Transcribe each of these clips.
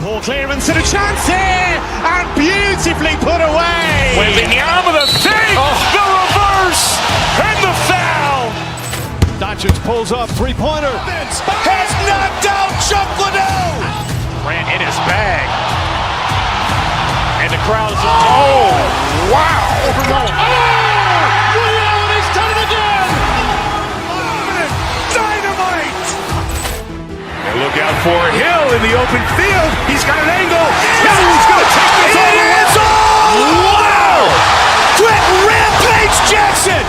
Poor clearance and a chance here, and beautifully put away. Wembanyama the fake, the reverse, and the foul. Doncic pulls up, three-pointer. Has knocked out Chuck Liddell. Grant in his bag. And the crowd is, oh, wow. He's done it again. Dynamite. And look out for Hill in the open field. He's got an angle. He's going to take this all the way. Wow! Quick Rampage Jackson.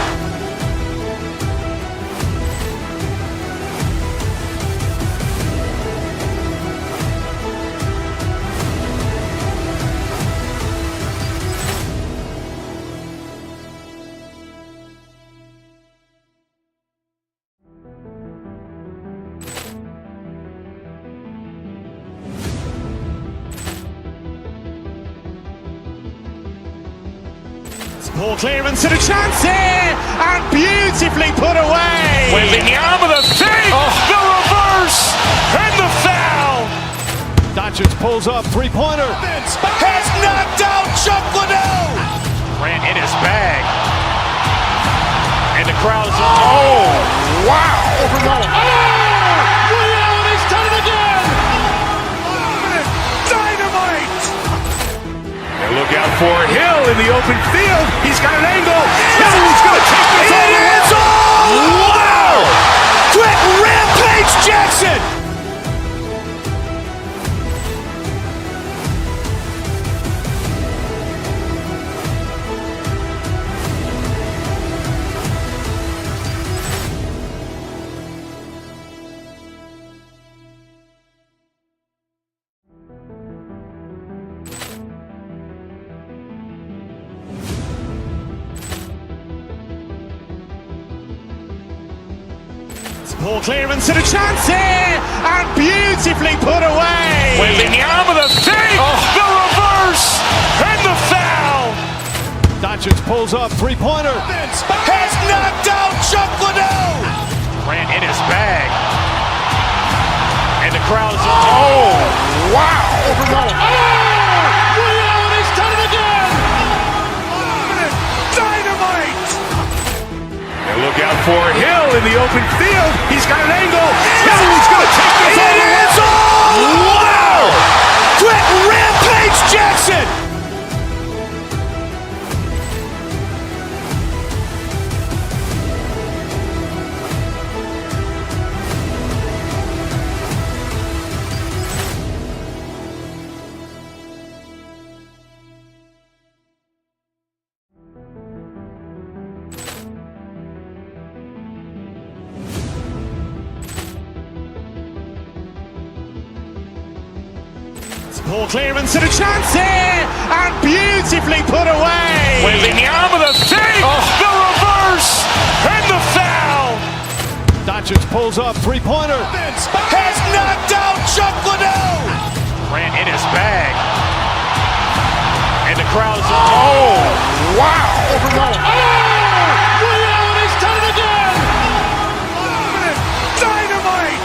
Poor clearance and a chance here, and beautifully put away. Wembanyama the fake, the reverse, and the foul. Doncic pulls up, three-pointer. Has knocked out Chuck Liddell. Grant in his bag. And the crowd is, oh, wow. He's done it again. Dynamite. And look out for Hill in the open field. He's got an angle. He's going to take this all the way. Wow! Quick Rampage Jackson. Poor clearance and a chance here, and beautifully put away. Wembanyama the fake, the reverse, and the foul. Doncic pulls up, three-pointer. Has knocked out Chuck Liddell. Grant in his bag. And the crowd is, oh, wow. He's done it again. Dynamite. And look out for Hill in the open field. He's got an angle. He's going to take this all the way. Wow! Quick Rampage Jackson. Poor clearance and a chance here, and beautifully put away. Wembanyama the fake, the reverse, and the foul. Doncic pulls up, three-pointer. Has knocked out Chuck Liddell. Grant in his bag. And the crowd is, oh, wow. He's done it again. Dynamite.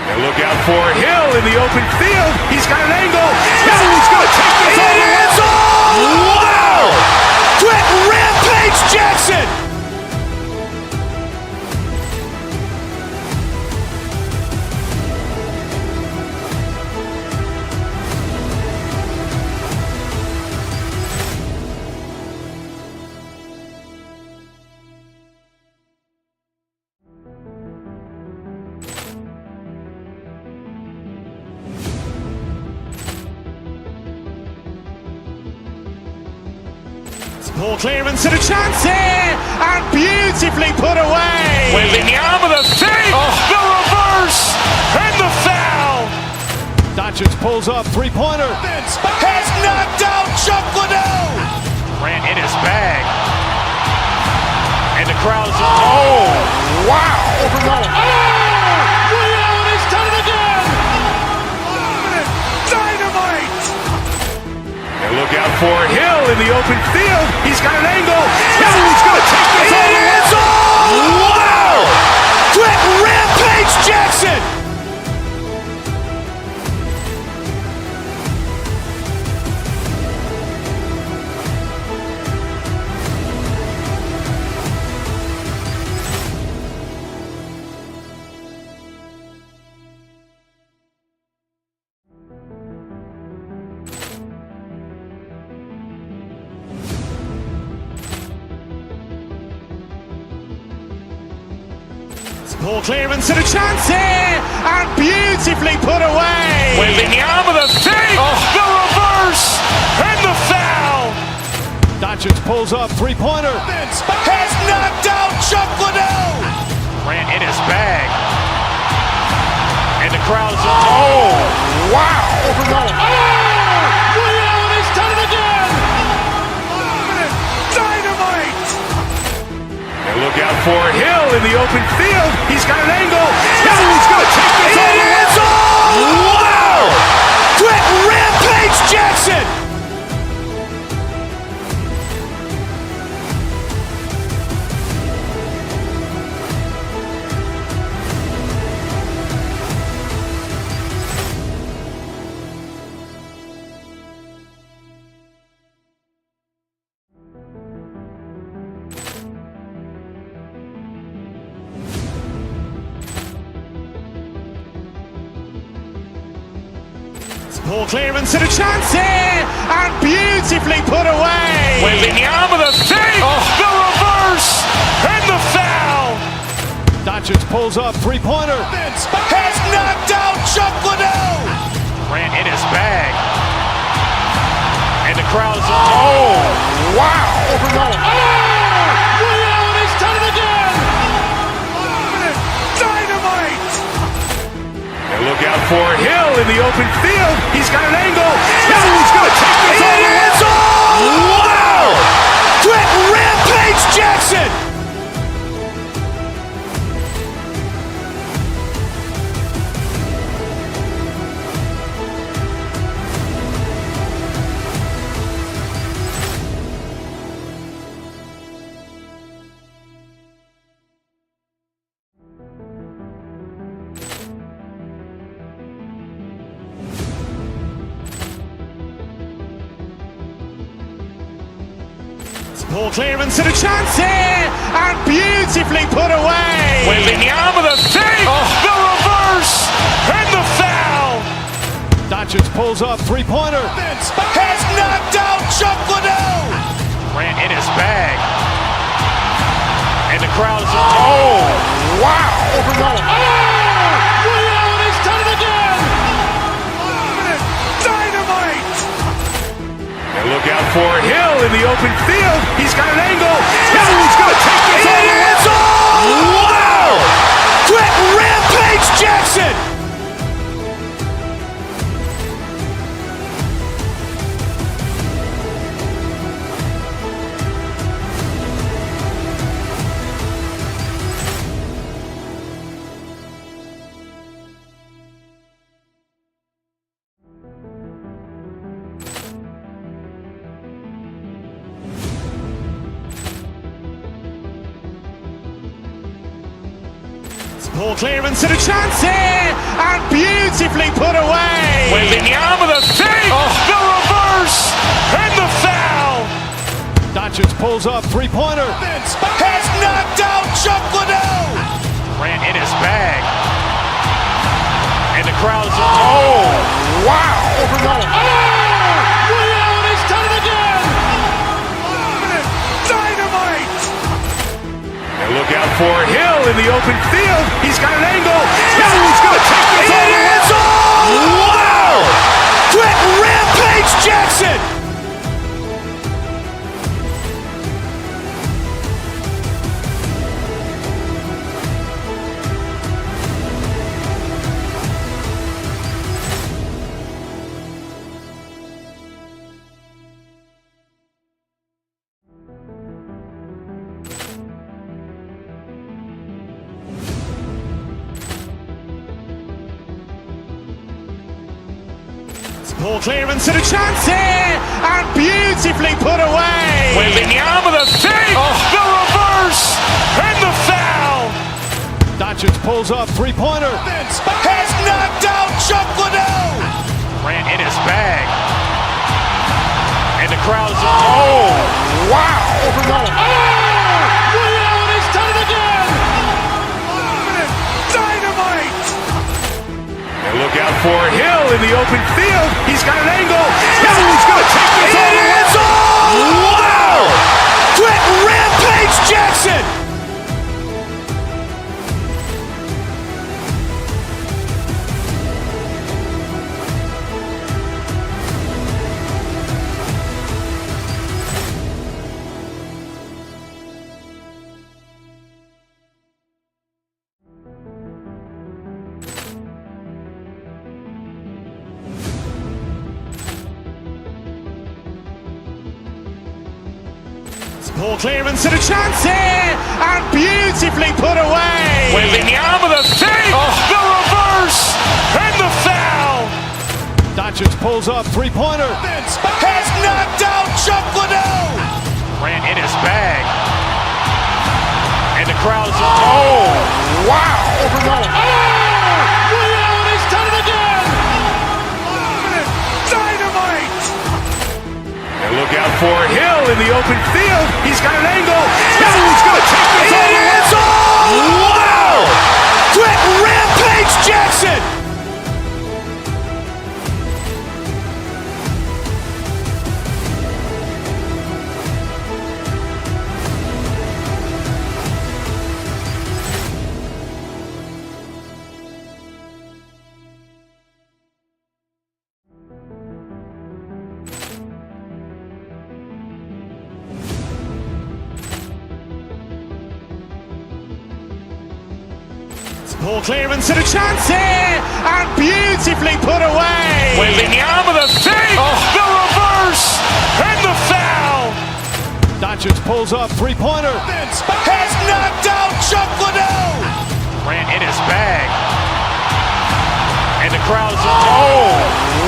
And look out for Hill in the open field. He's got an angle. He's going to take this all the way. Wow! Quick Rampage Jackson. Poor clearance and a chance here, and beautifully put away. Wembanyama the fake, the reverse, and the foul. Doncic pulls up, three-pointer. Has knocked out Chuck Liddell. Grant in his bag. And the crowd is, oh, wow. He's done it again. Dynamite. And look out for Hill in the open field. He's got an angle. He's going to take this all the way. Wow! Quick Rampage Jackson. Poor clearance and a chance here, and beautifully put away. Waving the arm of the fake, the reverse, and the foul. Doncic pulls up, three-pointer. Has knocked out Chuck Liddell. Ran in his bag. And the crowd is, oh, wow. Ray Allen has done it again. Dynamite. And look out for Hill in the open field. He's got an angle. He's going to take this all the way. Wow! Quick Rampage Jackson. Poor clearance and a chance here, and beautifully put away. Waving the arm of the fake, the reverse, and the foul. Doncic pulls up, three-pointer. Has knocked out Chuck Liddell. Ran in his bag. And the crowd is, oh, wow. Ray Allen has done it again. Dynamite. And look out for Hill in the open field. He's got an angle. He's going to take this all the way. Wow! Quick Rampage Jackson. Poor clearance and a chance here, and beautifully put away. Waving the arm of the fake, the reverse, and the foul. Doncic pulls up, three-pointer. Has knocked out Chuck Liddell. Ran in his bag. And the crowd is, oh, wow. Ray Allen has done it again. Dynamite. And look out for Hill in the open field. He's got an angle. He's going to take this all the way. Wow! Quick Rampage Jackson. Poor clearance and a chance here, and beautifully put away. Waving the arm of the fake, the reverse, and the foul. Doncic pulls up, three-pointer. Has knocked out Chuck Liddell. Ran in his bag. And the crowd is, oh, wow. Ray Allen has done it again. Dynamite. And look out for Hill in the open field. He's got an angle. He's going to take this all the way. Wow! Quick Rampage Jackson. Poor clearance and a chance here, and beautifully put away. Waving the arm of the fake, the reverse, and the foul. Doncic pulls up, three-pointer. Has knocked out Chuck Liddell. Ran in his bag. And the crowd is, oh, wow. Ray Allen has done it again. Dynamite. And look out for Hill in the open field. He's got an angle. He's going to take this all the way. Wow! Quick Rampage Jackson. Poor clearance and a chance here, and beautifully put away. Wembanyama the fake, the reverse, and the foul. Doncic pulls up, three-pointer. Has knocked out Chuck Liddell. Ran in his bag. And the crowd is, oh, wow. Ray Allen has done it again. Dynamite. And look out for Hill in the open field. He's got an angle. He's going to take this all the way. Wow. Quick Rampage Jackson. Poor clearance and a chance here, and beautifully put away. Wembanyama the fake, the reverse, and the foul. Doncic pulls up, three-pointer. Has knocked out Chuck Liddell. Ran in his bag. And the crowd is, oh,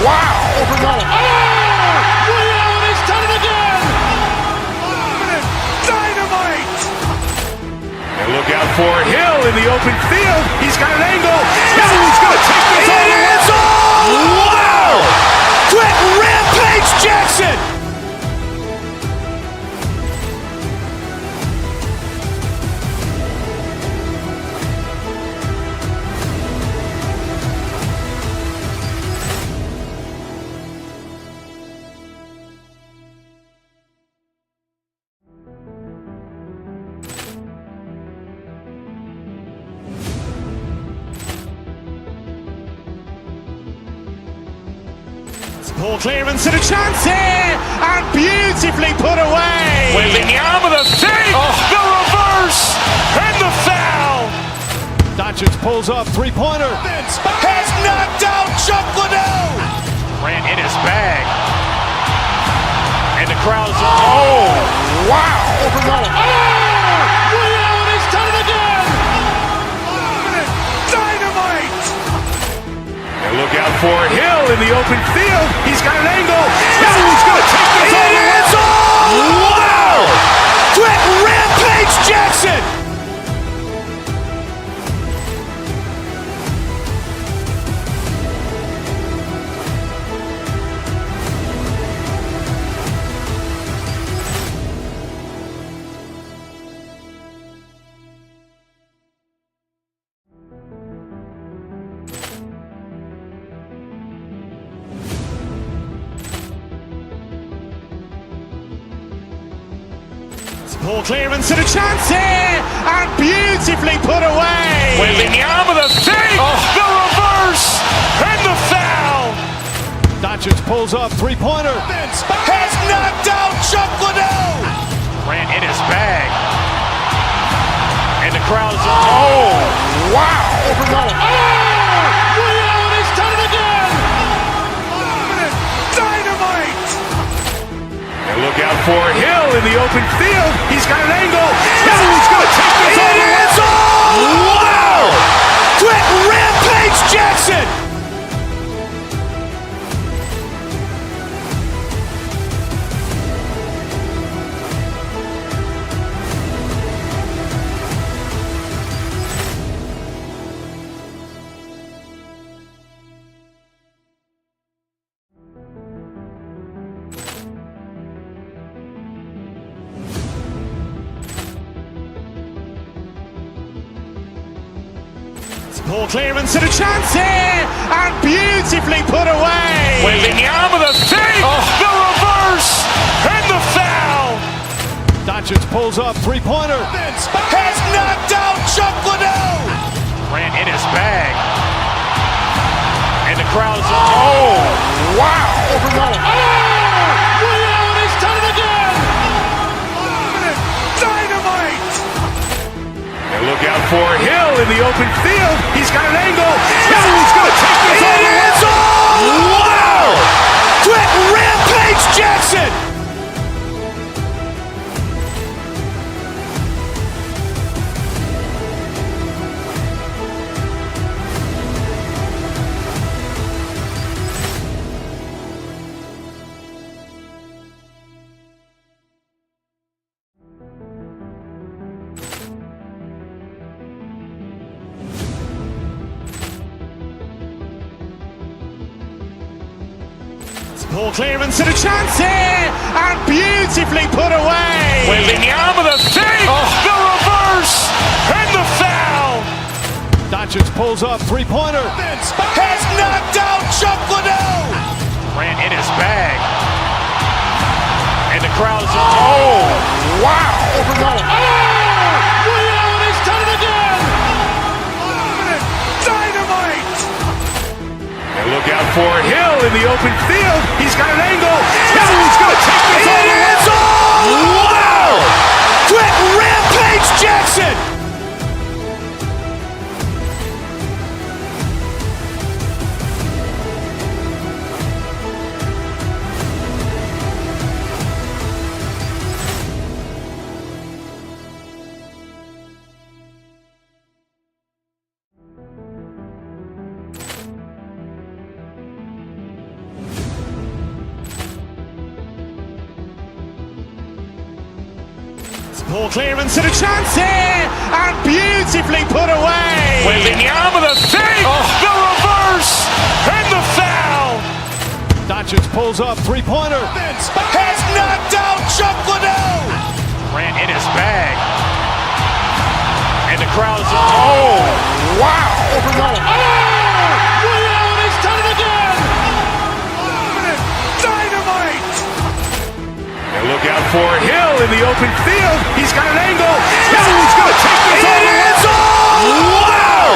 wow. Ray Allen has done it again. Dynamite. And look out for Hill in the open field. He's got an angle. He's going to take this all the way. Wow. Quick Rampage Jackson. Poor clearance and a chance here, and beautifully put away. Wembanyama the fake, the reverse, and the foul. Doncic pulls up, three-pointer. Has knocked out Chuck Liddell. Ran in his bag. And the crowd is, oh, wow. Ray Allen has done it again. Dynamite. And look out for Hill in the open field. He's got an angle. He's going to take this all the way. Wow. Quick Rampage Jackson. Poor clearance and a chance here, and beautifully put away. Wembanyama the fake, the reverse, and the foul. Doncic pulls up, three-pointer. Has knocked out Chuck Liddell. Ran in his bag. And the crowd is, oh, wow. Ray Allen has done it again. Dynamite. And look out for Hill in the open field. He's got an angle. He's going to take this all the way. Wow. Quick Rampage Jackson. Poor clearance and a chance here, and beautifully put away. Wembanyama the fake, the reverse, and the foul. Doncic pulls up, three-pointer. Has knocked out Chuck Liddell. Ran in his bag. And the crowd is, oh, wow. Ray Allen has done it again. Dynamite. And look out for Hill in the open field. He's got an angle. He's going to take this all the way. Wow. Quick Rampage Jackson. Ball clearance and a chance here, and beautifully put away. Wembanyama the save, the reverse, and the foul. Doncic pulls up, three-pointer. Has knocked out Chuck Liddell. Grant in his bag. And the crowd is, oh, wow. He's done it again. Dynamite. And look out for Hill in the open field. He's got an angle. Hill's going to take this all the way. Wow. Quick rampage Jackson. Ball clearance and a chance here, and beautifully put away. Wembanyama the save, the reverse, and the foul. Doncic pulls up, three-pointer. Has knocked out Chuck Liddell. Grant in his bag. And the crowd is, oh, wow. He's done it again. Dynamite. And look out for Hill in the open field. He's got an angle. Hill's going to take this all the way. Wow.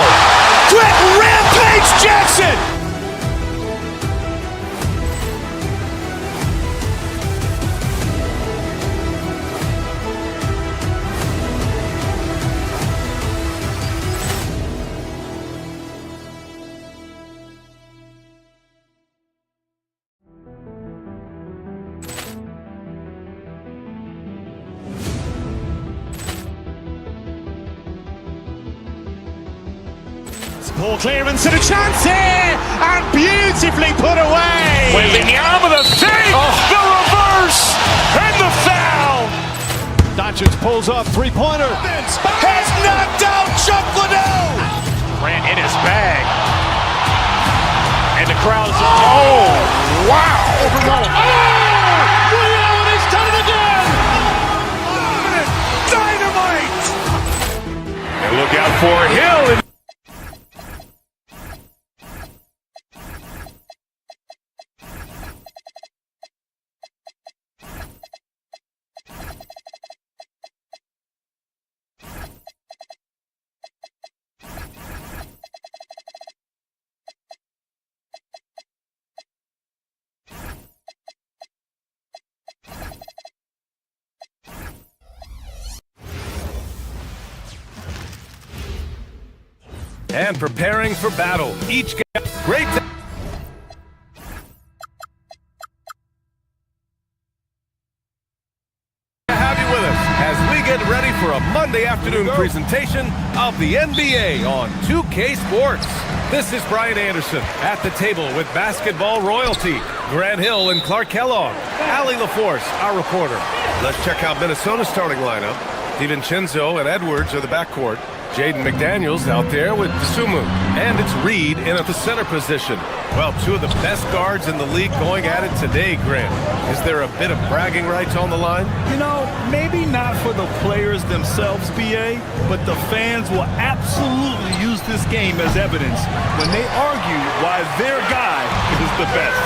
Quick rampage Jackson. Ball clearance and a chance here, and beautifully put away. Wembanyama the save, the reverse, and the foul. Doncic pulls up, three-pointer. Has knocked out Chuck Liddell. Grant in his bag. And the crowd is, oh, wow. He's done it again. Dynamite. And look out for Hill. And preparing for battle. Each guy, great. To have you with us as we get ready for a Monday afternoon presentation of the NBA on 2K Sports. This is Brian Anderson at the table with basketball royalty. Grant Hill and Clark Kellogg. Allie LaForce, our reporter. Let's check out Minnesota's starting lineup. DiVincenzo and Edwards are the backcourt. Jaden McDaniels out there with Sumu. And it's Reed in at the center position. Well, two of the best guards in the league going at it today, Grant. Is there a bit of bragging rights on the line? You know, maybe not for the players themselves, BA, but the fans will absolutely use this game as evidence when they argue why their guy is the best.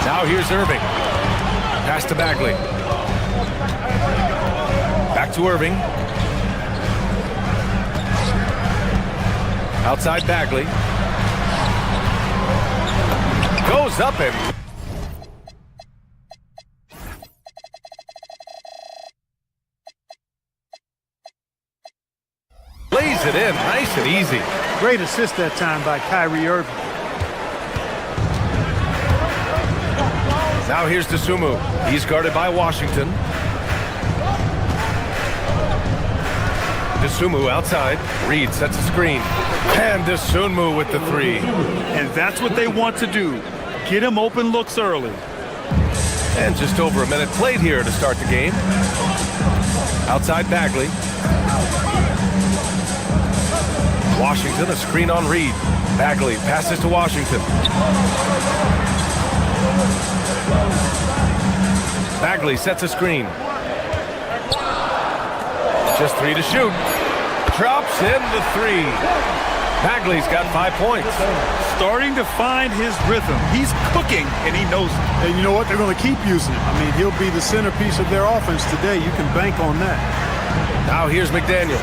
Now here's Irving. Pass to Bagley. Back to Irving. Outside Bagley. Goes up and lays it in, nice and easy. Great assist that time by Kyrie Irving. Now here's Dosunmu. He's guarded by Washington. Dosunmu outside. Reed sets a screen. And Dosunmu with the three. And that's what they want to do. Get him open looks early. And just over a minute played here to start the game. Outside Bagley. Washington, a screen on Reed. Bagley passes to Washington. Bagley sets a screen. Just 3 to shoot. Drops in the 3. Bagley's got 5 points. Starting to find his rhythm. He's cooking, and he knows it. And you know what? They're going to keep using him. I mean, he'll be the centerpiece of their offense today. You can bank on that. Now here's McDaniels.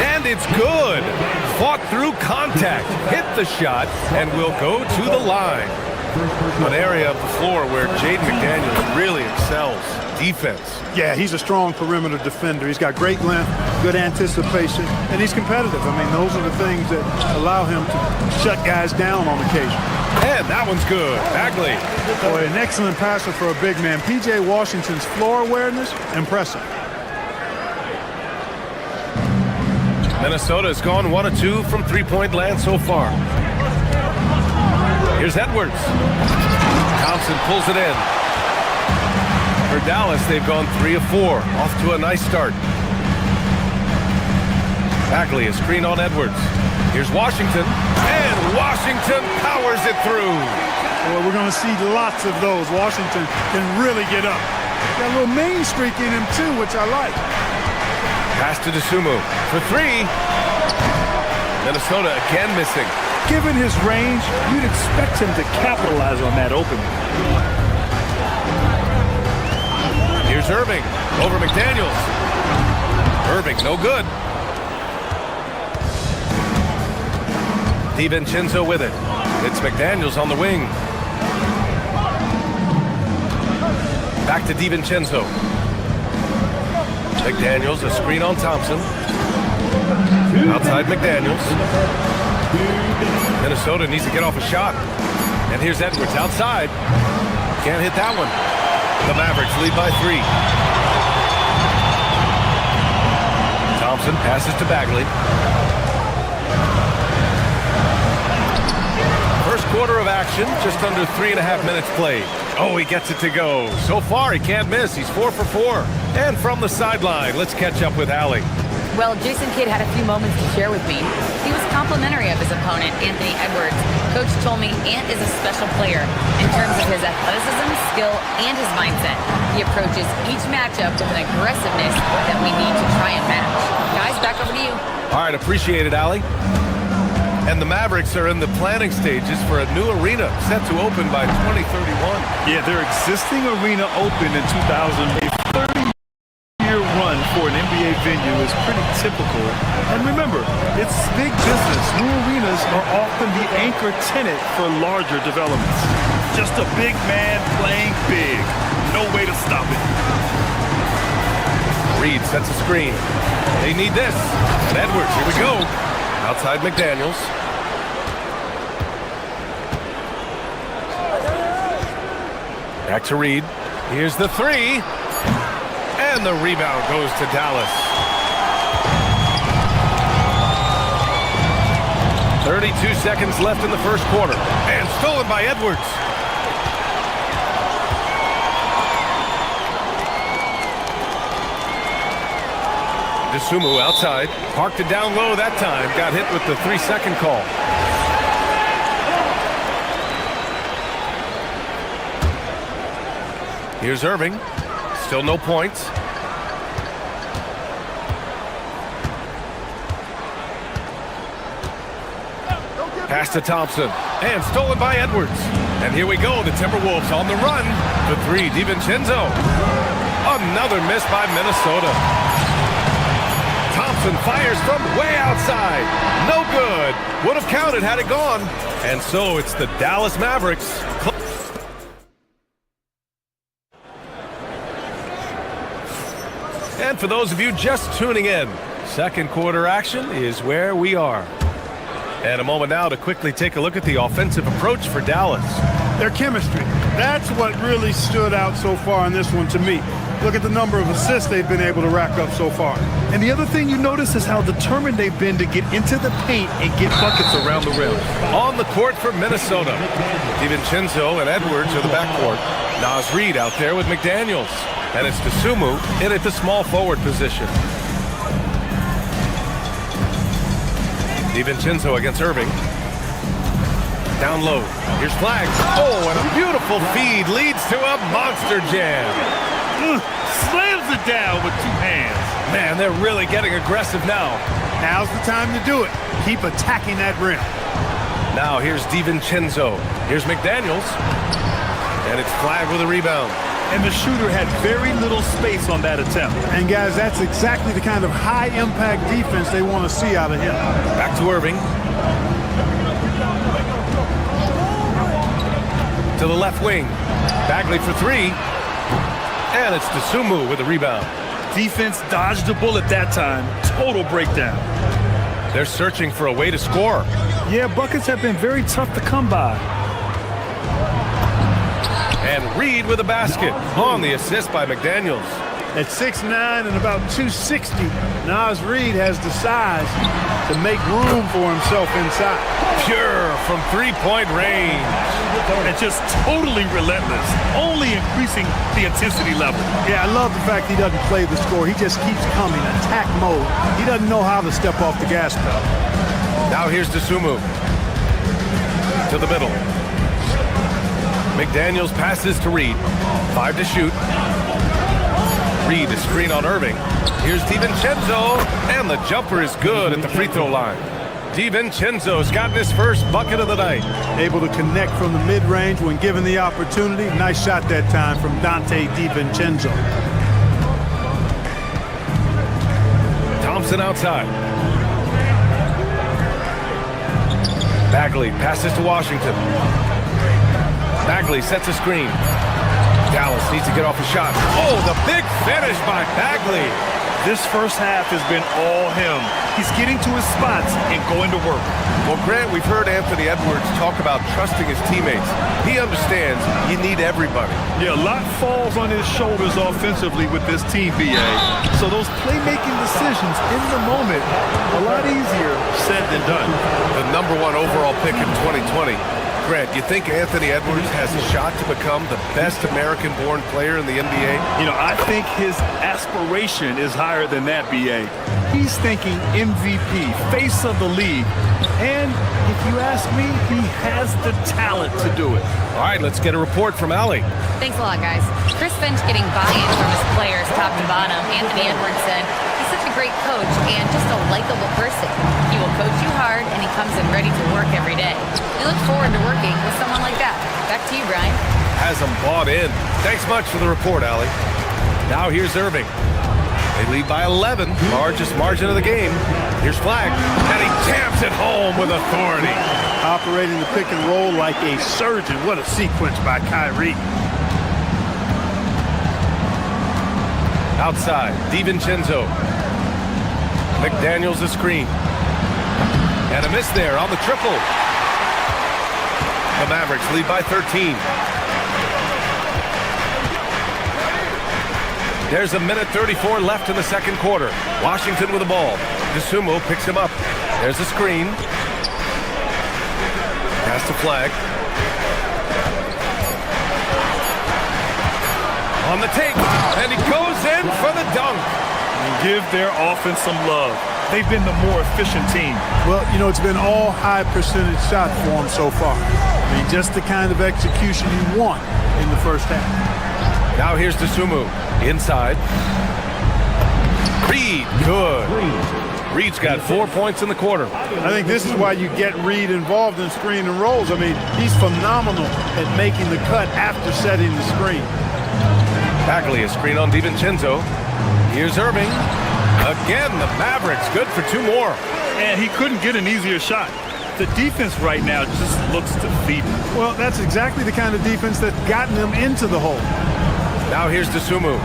And it's good. Fought through contact. Hit the shot, and will go to the line. An area of the floor where Jaden McDaniels really excels. Defense. Yeah, he's a strong perimeter defender. He's got great length, good anticipation, and he's competitive. I mean, those are the things that allow him to shut guys down on occasion. And that one's good. Bagley. Boy, an excellent passer for a big man. P.J. Washington's floor awareness, impressive. Minnesota has gone 1 of 2 from three-point land so far. Here's Edwards. Thompson pulls it in. For Dallas, they've gone 3 of 4. Off to a nice start. Bagley, a screen on Edwards. Here's Washington. And Washington powers it through. Well, we're going to see lots of those. Washington can really get up. Got a little main streak in him, too, which I like. Pass to DeSumo for 3. Minnesota again missing. Given his range, you'd expect him to capitalize on that opening. Here's Irving over McDaniels. Irving, no good. DiVincenzo with it. It's McDaniels on the wing. Back to DiVincenzo. McDaniels, a screen on Thompson. Outside McDaniels. Minnesota needs to get off a shot. And here's Edwards outside. Can't hit that one. The Mavericks lead by 3. Thompson passes to Bagley. First quarter of action, just under 3.5 minutes played. Oh, he gets it to go. So far, he can't miss. He's 4 for 4. And from the sideline, let's catch up with Allie. Well, Jason Kidd had a few moments to share with me. He was complimentary of his opponent, Anthony Edwards. Coach told me Ant is a special player in terms of his athleticism, skill, and his mindset. He approaches each matchup with an aggressiveness that we need to try and match. Guys, back over to you. All right, appreciate it, Allie. And the Mavericks are in the planning stages for a new arena set to open by 2031. Yeah, their existing arena opened in 2008. 30-year run for an NBA venue is pretty typical. And remember, it's big business. New arenas are often the anchor tenant for larger developments. Just a big man playing big. No way to stop it. Reed sets a screen. They need this. And Edwards, here we go. Outside McDaniels. Back to Reed. Here's the 3. And the rebound goes to Dallas. 32 seconds left in the first quarter. And stolen by Edwards. DeSumo outside. Parked it down low that time. Got hit with the 3-second call. Here's Irving. Still no points. Pass to Thompson. And stolen by Edwards. And here we go. The Timberwolves on the run. The 3, DiVincenzo. Another miss by Minnesota. Thompson fires from way outside. No good. Would have counted had it gone. And so it's the Dallas Mavericks. And for those of you just tuning in, second quarter action is where we are. And a moment now to quickly take a look at the offensive approach for Dallas. Their chemistry. That's what really stood out so far in this one to me. Look at the number of assists they've been able to rack up so far. And the other thing you notice is how determined they've been to get into the paint and get buckets around the rim. On the court for Minnesota, DiVincenzo and Edwards are the backcourt. Naz Reid out there with McDaniels. And it's DeSumo in at the small forward position. DiVincenzo against Irving. Down low. Here's Flag. Oh, and a beautiful feed leads to a monster jam. Slams it down with two hands. Man, they're really getting aggressive now. Now's the time to do it. Keep attacking that rim. Now here's DiVincenzo. Here's McDaniels. And it's Flag with a rebound. And the shooter had very little space on that attempt. And guys, that's exactly the kind of high-impact defense they want to see out of him. Back to Irving. To the left wing. Bagley for three. And it's Dosunmu with a rebound. Defense dodged a bullet that time. Total breakdown. They're searching for a way to score. Yeah, buckets have been very tough to come by. And Reed with a basket on the assist by McDaniels. At 6'9" and about 260, Naz Reid has the size to make room for himself inside. Pure from three-point range. And just totally relentless, only increasing the intensity level. Yeah, I love the fact he doesn't play the score. He just keeps coming, attack mode. He doesn't know how to step off the gas pedal. Now here's Dosunmu. To the middle. McDaniels passes to Reed. 5 to shoot. Reed, a screen on Irving. Here's DiVincenzo, and the jumper is good at the free throw line. DiVincenzo's gotten his first bucket of the night. Able to connect from the mid-range when given the opportunity. Nice shot that time from Dante DiVincenzo. Thompson outside. Bagley passes to Washington. Bagley sets a screen. Dallas needs to get off a shot. Oh, the big finish by Bagley. This first half has been all him. He's getting to his spots and going to work. Well, Grant, we've heard Anthony Edwards talk about trusting his teammates. He understands you need everybody. Yeah, a lot falls on his shoulders offensively with this team, BA. So those playmaking decisions in the moment, a lot easier said than done. The #1 overall pick in 2020. Grant, you think Anthony Edwards has a shot to become the best American-born player in the NBA? You know, I think his aspiration is higher than that, BA. He's thinking MVP, face of the league. And if you ask me, he has the talent to do it. All right, let's get a report from Allie. Thanks a lot, guys. Chris Finch getting buy-in from his players top to bottom. Anthony Edwards said he's such a great coach and just a likable person. He will coach you hard, and he comes in ready to work every day. We look forward to working with someone like that. Back to you, Brian. Has them bought in. Thanks much for the report, Allie. Now here's Irving. They lead by 11, largest margin of the game. Here's Flag, and he jams it home with authority. Operating the pick and roll like a surgeon. What a sequence by Kyrie. Outside, DiVincenzo. McDaniels a screen. And a miss there on the triple. The Mavericks lead by 13. There's 1:34 left in the second quarter. Washington with the ball. Dosunmu picks him up. There's a screen. Pass to Flag. On the take. And he goes in for the dunk. And give their offense some love. They've been the more efficient team. Well, you know, it's been all high percentage shots for them so far. I mean, just the kind of execution you want in the first half. Now here's Dosunmu. Inside. Reed, good. Reed's got 4 points in the quarter. I think this is why you get Reed involved in screen and rolls. I mean, he's phenomenal at making the cut after setting the screen. Bagley, a screen on DiVincenzo. Here's Irving. Again, the Mavericks, good for 2 more. And he couldn't get an easier shot. The defense right now just looks defeated. Well, that's exactly the kind of defense that's gotten them into the hole. Now here's Dosunmu.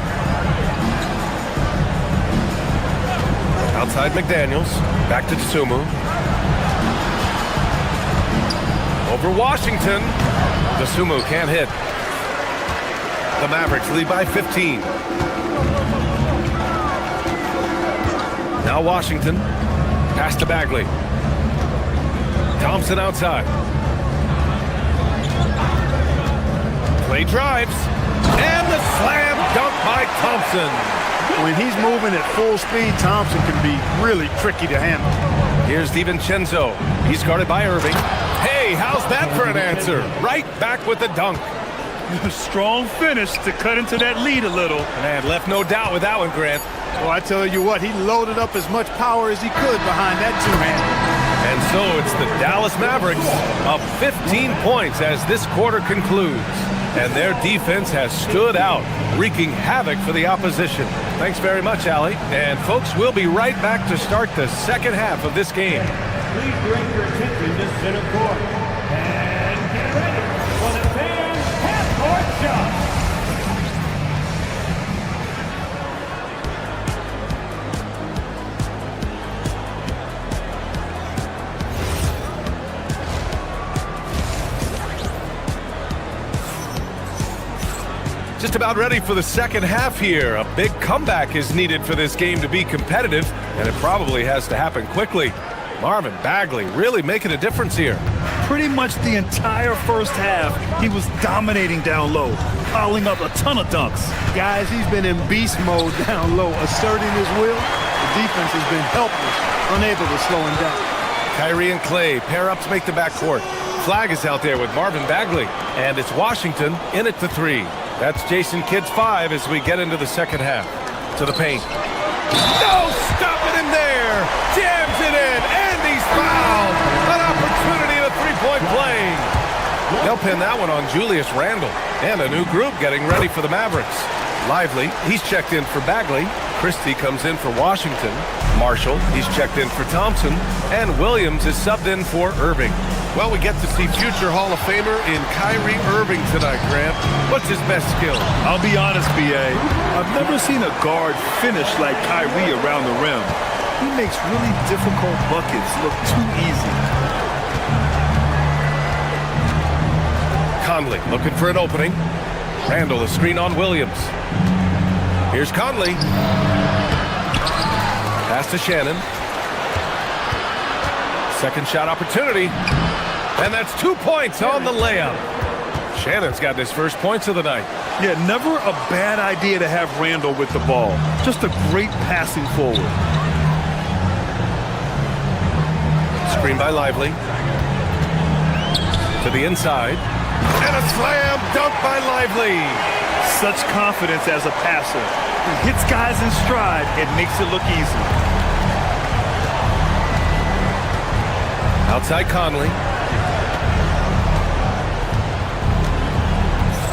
Outside McDaniels. Back to Dosunmu. Over Washington. Dosunmu can't hit. The Mavericks lead by 15. Now Washington. Pass to Bagley. Thompson outside. Play drives. And the slam dunk by Thompson. When he's moving at full speed, Thompson can be really tricky to handle. Here's DiVincenzo. He's guarded by Irving. Hey, Hey, how's that for an answer? Right back with the dunk. Strong finish to cut into that lead a little. Man, left no doubt with that one, Grant. Well, I tell you what, he loaded up as much power as he could behind that two-hander. And so it's the Dallas Mavericks up 15 points as this quarter concludes. And their defense has stood out, wreaking havoc for the opposition. Thanks very much, Allie. And folks, we'll be right back to start the second half of this game. Please bring your attention to center court. And get ready for the fan half-court shot. Just about ready for the second half here. A big comeback is needed for this game to be competitive, and it probably has to happen quickly. Marvin Bagley really making a difference here. Pretty much the entire first half, he was dominating down low, piling up a ton of dunks. Guys, he's been in beast mode down low, asserting his will. The defense has been helpless, unable to slow him down. Kyrie and Clay pair up to make the backcourt. Flag is out there with Marvin Bagley, and it's Washington in at the 3. That's Jason Kidd's 5 as we get into the second half. To the paint. No stopping him there! Jams it in, and he's fouled! An opportunity in a three-point play. They'll pin that one on Julius Randle. And a new group getting ready for the Mavericks. Lively, he's checked in for Bagley. Christie comes in for Washington. Marshall, he's checked in for Thompson. And Williams is subbed in for Irving. Well, we get to see future Hall of Famer in Kyrie Irving tonight, Grant. What's his best skill? I'll be honest, B.A. I've never seen a guard finish like Kyrie around the rim. He makes really difficult buckets look too easy. Conley looking for an opening. Randall, a screen on Williams. Here's Conley. Pass to Shannon. Second shot opportunity. And that's 2 points on the layup. Shannon's got his first points of the night. Yeah, never a bad idea to have Randall with the ball. Just a great passing forward. Screen by Lively. To the inside. And a slam dunk by Lively. Such confidence as a passer. He hits guys in stride and makes it look easy. Outside Conley.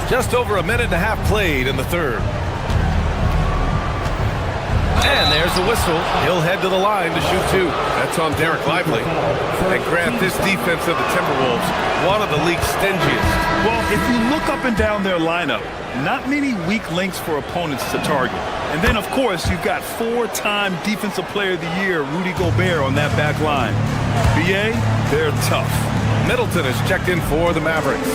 Just over a minute and a half played in the third. And there's the whistle. He'll head to the line to shoot 2. That's on Derek Lively. And Grant, this defense of the Timberwolves, one of the league's stingiest. Well, if you look up and down their lineup, not many weak links for opponents to target. And then, of course, you've got 4-time Defensive Player of the Year, Rudy Gobert, on that back line. B.A., they're tough. Middleton is checked in for the Mavericks.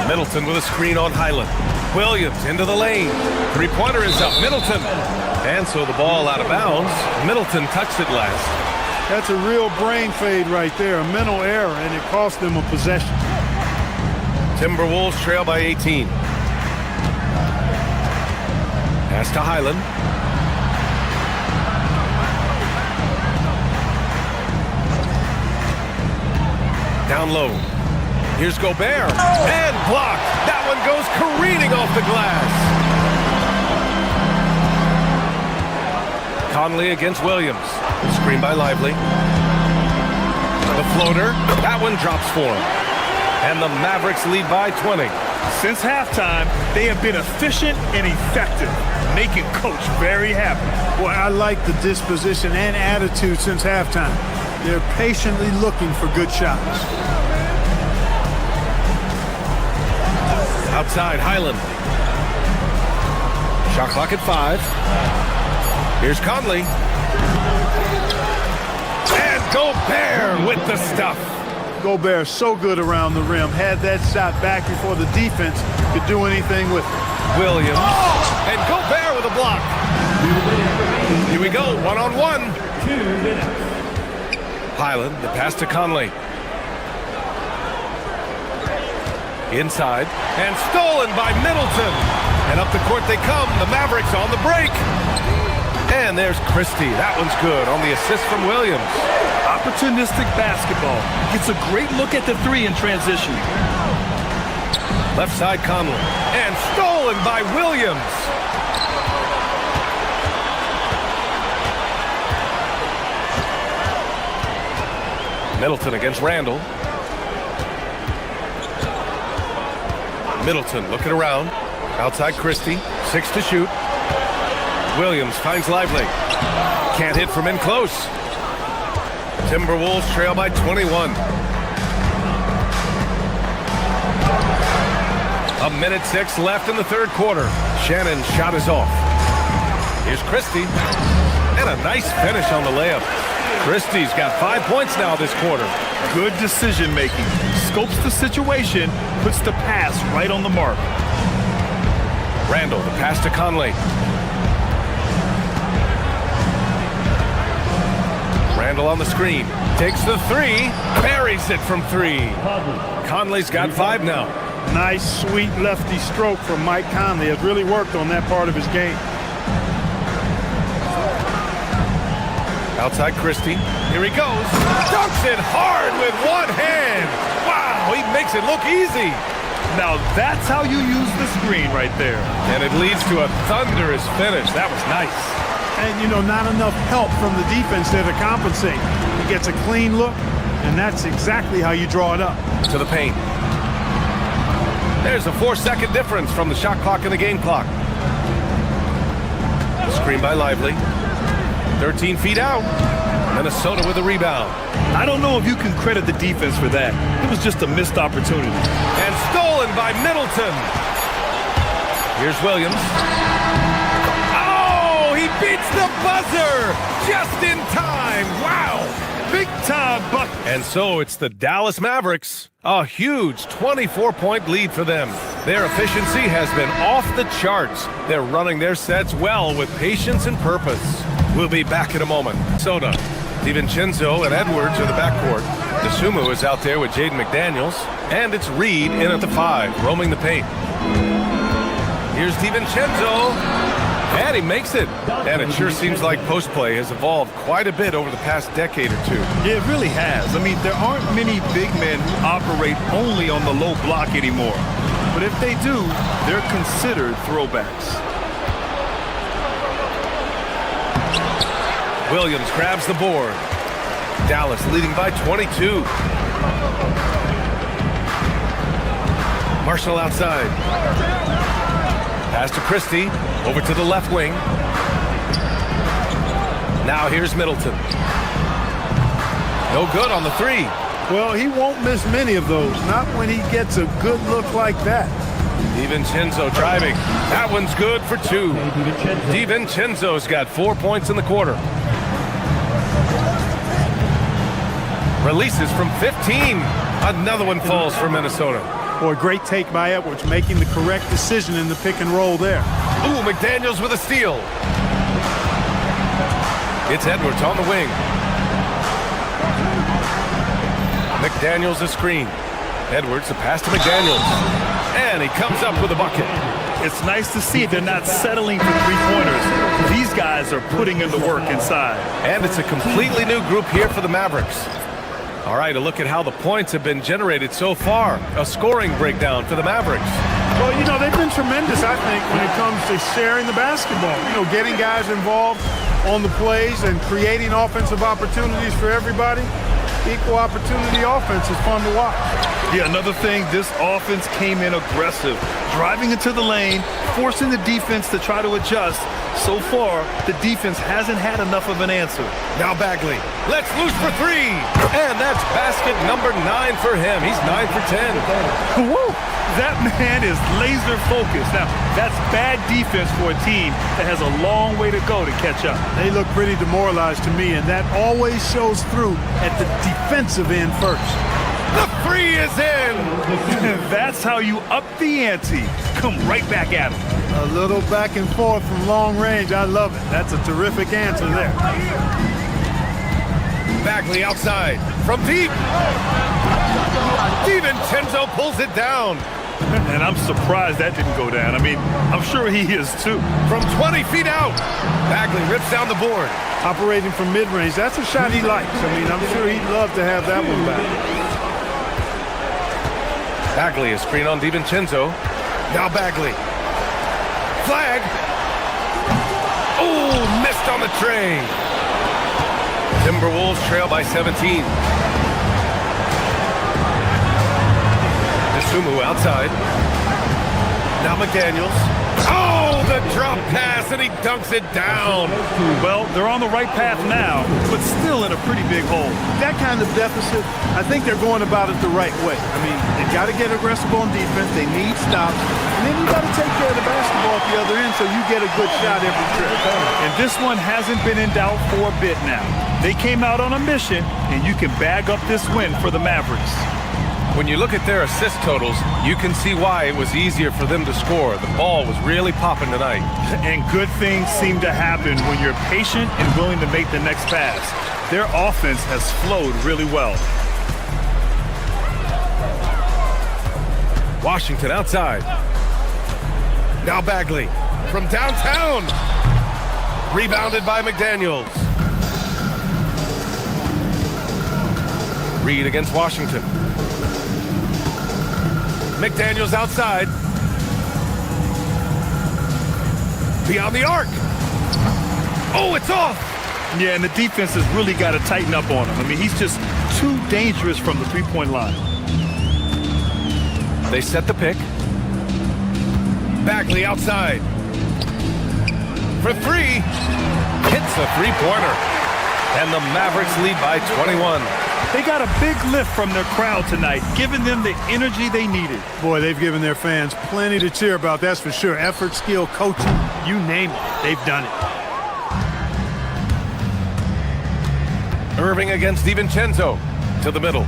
Middleton with a screen on Highland. Williams into the lane. Three-pointer is up. Middleton. And so the ball out of bounds. Middleton touched it last. That's a real brain fade right there, a mental error, and it cost them a possession. Timberwolves trail by 18. Pass to Highland. Down low. Here's Gobert. And blocked. That one goes careening off the glass. Conley against Williams. Screen by Lively. The floater. That one drops for him. And the Mavericks lead by 20. Since halftime, they have been efficient and effective, making Coach very happy. Boy, I like the disposition and attitude since halftime. They're patiently looking for good shots. Outside, Highland. Shot clock at 5. Here's Conley. And Gobert with the stuff. Gobert so good around the rim. Had that shot back before the defense could do anything with it. Williams. And Gobert with a block. Here we go, one-on-one. Highland, the pass to Conley. Inside, and stolen by Middleton. And up the court they come, the Mavericks on the break. And there's Christie, that one's good on the assist from Williams. Opportunistic basketball. Gets a great look at the three in transition. Left side Conley. And stolen by Williams. Middleton against Randall. Middleton looking around. Outside Christie. 6 to shoot. Williams finds Lively. Can't hit from in close. Timberwolves trail by 21. A minute 6 left in the third quarter. Shannon's shot is off. Here's Christie. And a nice finish on the layup. Christie's got 5 points now this quarter. Good decision making. Scopes the situation, puts the pass right on the mark. Randall, the pass to Conley. Randall on the screen. Takes the three. Buries it from 3. Conley's got 5 now. Nice, sweet lefty stroke from Mike Conley. Has really worked on that part of his game. Outside Christie. Here he goes. Dunks it hard with one hand. Wow, he makes it look easy. Now that's how you use the screen right there. And it leads to a thunderous finish. That was nice. And, you know, not enough help from the defense there to compensate. He gets a clean look, and that's exactly how you draw it up. To the paint. There's a 4-second difference from the shot clock and the game clock. Screen by Lively. 13 feet out. Minnesota with a rebound. I don't know if you can credit the defense for that. It was just a missed opportunity. And stolen by Middleton. Here's Williams. Oh, he beats the buzzer just in time. Wow. Big time buck. And so it's the Dallas Mavericks. A huge 24-point lead for them. Their efficiency has been off the charts. They're running their sets well with patience and purpose. We'll be back in a moment. Soda, DiVincenzo, and Edwards are the backcourt. DeSumo is out there with Jaden McDaniels. And it's Reed in at the 5, roaming the paint. Here's DiVincenzo. And he makes it. And it sure seems like post play has evolved quite a bit over the past decade or two. Yeah, it really has. I mean, there aren't many big men who operate only on the low block anymore. But if they do, they're considered throwbacks. Williams grabs the board. Dallas leading by 22. Marshall outside. Pass to Christie. Over to the left wing. Now here's Middleton. No good on the 3. Well, he won't miss many of those. Not when he gets a good look like that. DiVincenzo driving. That one's good for 2. DiVincenzo's got 4 points in the quarter. Releases from 15. Another one falls for Minnesota. Boy, great take by Edwards, making the correct decision in the pick and roll there. Ooh, McDaniels with a steal. It's Edwards on the wing. McDaniels a screen. Edwards a pass to McDaniels. And he comes up with a bucket. It's nice to see they're not settling for three-pointers. These guys are putting in the work inside. And it's a completely new group here for the Mavericks. All right, a look at how the points have been generated so far. A scoring breakdown for the Mavericks. Well, you know, they've been tremendous, I think, when it comes to sharing the basketball. You know, getting guys involved on the plays and creating offensive opportunities for everybody. Equal opportunity offense is fun to watch. Yeah, another thing, this offense came in aggressive, driving into the lane, forcing the defense to try to adjust. So far, the defense hasn't had enough of an answer. Now Bagley, let's loose for 3. And that's basket number 9 for him. He's 9 for 10. Woo! That man is laser focused. Now, that's bad defense for a team that has a long way to go to catch up. They look pretty demoralized to me, and that always shows through at the defensive end first. The 3 is in. That's how you up the ante. Come right back at him. A little back and forth from long range. I love it. That's a terrific answer there. Bagley outside from deep. DiVincenzo pulls it down. And I'm surprised that didn't go down. I mean, I'm sure he is too. From 20 feet out, Bagley rips down the board. Operating from mid-range, that's a shot he likes. I mean, I'm sure he'd love to have that one back. Bagley is screen on DiVincenzo. Now Bagley. Flag. Oh, missed on the tray. Timberwolves trail by 17. Sumu outside. Now McDaniels. Oh, the drop pass, and he dunks it down. Well, they're on the right path now, but still in a pretty big hole. That kind of deficit, I think they're going about it the right way. I mean, they got to get aggressive on defense. They need stops. And then you got to take care of the basketball at the other end so you get a good shot every trip. And this one hasn't been in doubt for a bit now. They came out on a mission, and you can bag up this win for the Mavericks. When you look at their assist totals, you can see why it was easier for them to score. The ball was really popping tonight. And good things seem to happen when you're patient and willing to make the next pass. Their offense has flowed really well. Washington outside. Now Bagley from downtown. Rebounded by McDaniels. Reed against Washington. McDaniels outside. Beyond the arc. Oh, it's off. Yeah, and the defense has really got to tighten up on him. I mean, he's just too dangerous from the three-point line. They set the pick. Bagley outside. For three. Hits a three-pointer. And the Mavericks lead by 21. They got a big lift from their crowd tonight, giving them the energy they needed. Boy, they've given their fans plenty to cheer about, that's for sure. Effort, skill, coaching, you name it, they've done it. Irving against DiVincenzo. To the middle.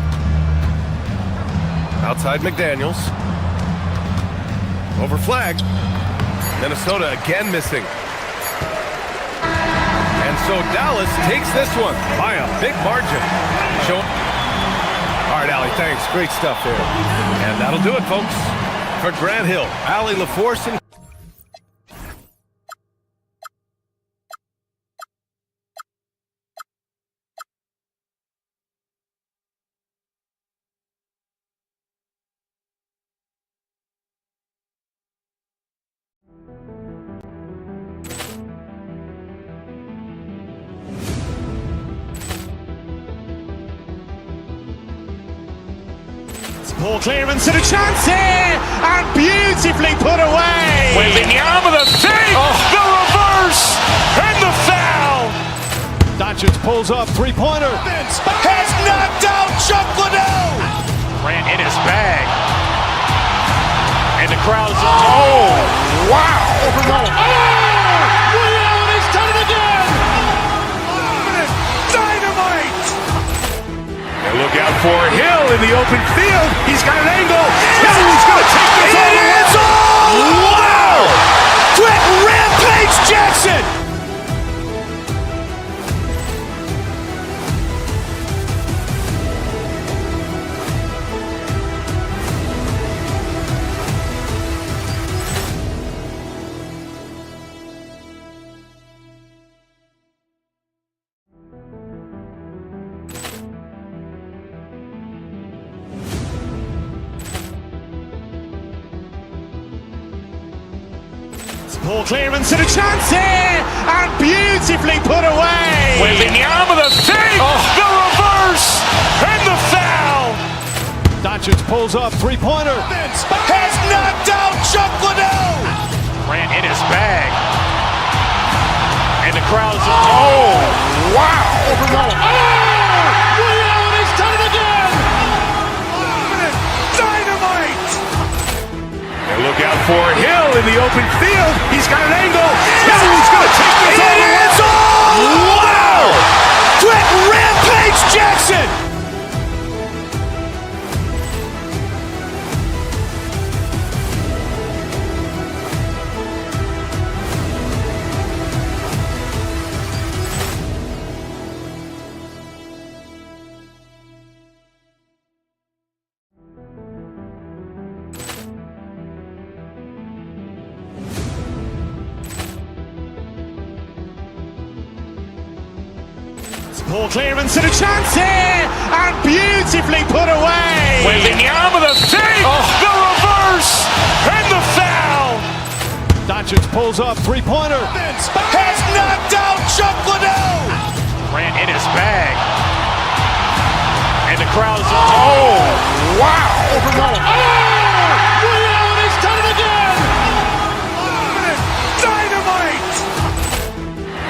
Outside McDaniels. Over flag. Minnesota again missing. And so Dallas takes this one by a big margin. All right, Allie, thanks. Great stuff there. And that'll do it, folks. For Grant Hill, Allie LaForce, and Ball clearance and a chance here, and beautifully put away. Wembanyama the fake, the reverse, and the foul. Doncic pulls up, three-pointer. Has knocked out Chuck Liddell. Ran in his bag. And the crowd is, oh, wow. Ray Allen has done it again. Dynamite. And look out for Hill in the open field. He's got an angle. Hill's going to take this all the way. Wow. Quick Rampage Jackson. Ball clearance and a chance here, and beautifully put away. Wembanyama the fake, the reverse, and the foul. Doncic pulls up, three-pointer. Has knocked out Chuck Liddell. Ran in his bag. And the crowd is, oh, wow. Ray Allen has done it again. Dynamite. And look out for Hill in the open field. He's got an angle. Hill's going to take this all the way. Wow. Quick Rampage Jackson. Ball clearance and a chance here, and beautifully put away. Waving the arm of the fake, the reverse, and the foul. Doncic pulls up, three-pointer. Has knocked out Chuck Liddell. Ran in his bag. And the crowd is, oh, wow. Overruled. He's done it again. Dynamite.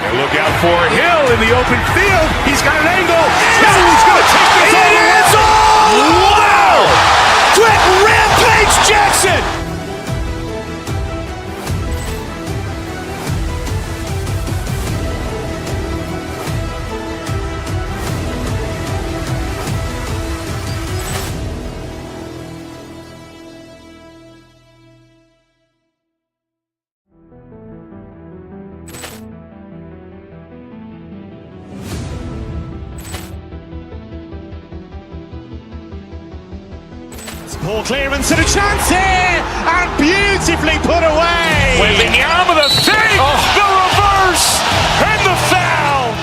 And look out for Hill in the open field. He's got an angle. Hill's going to take this all the way. Wow. Quick Rampage Jackson. Ball clearance and a chance here, and beautifully put away. Waving the arm of the fake, the reverse, and the foul.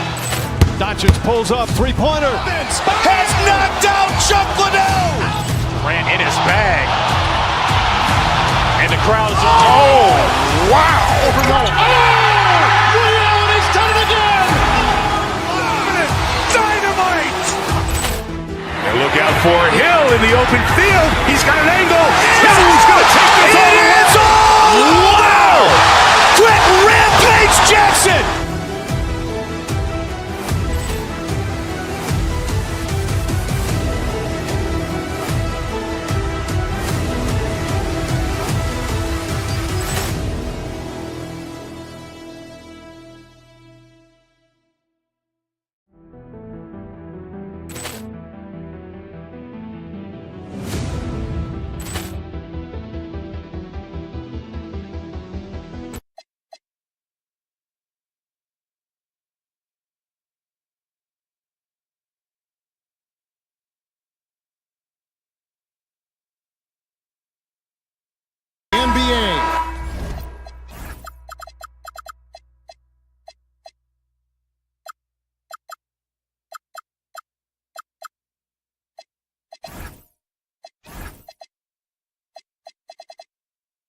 Doncic pulls up, three-pointer. Has knocked out Chuck Liddell. Ran in his bag. And the crowd is, oh, wow. Overruled. He's done it again. Dynamite. And look out for Hill in the open field. He's got an angle. Hill's going to take this all the way. Wow. Quick Rampage Jackson.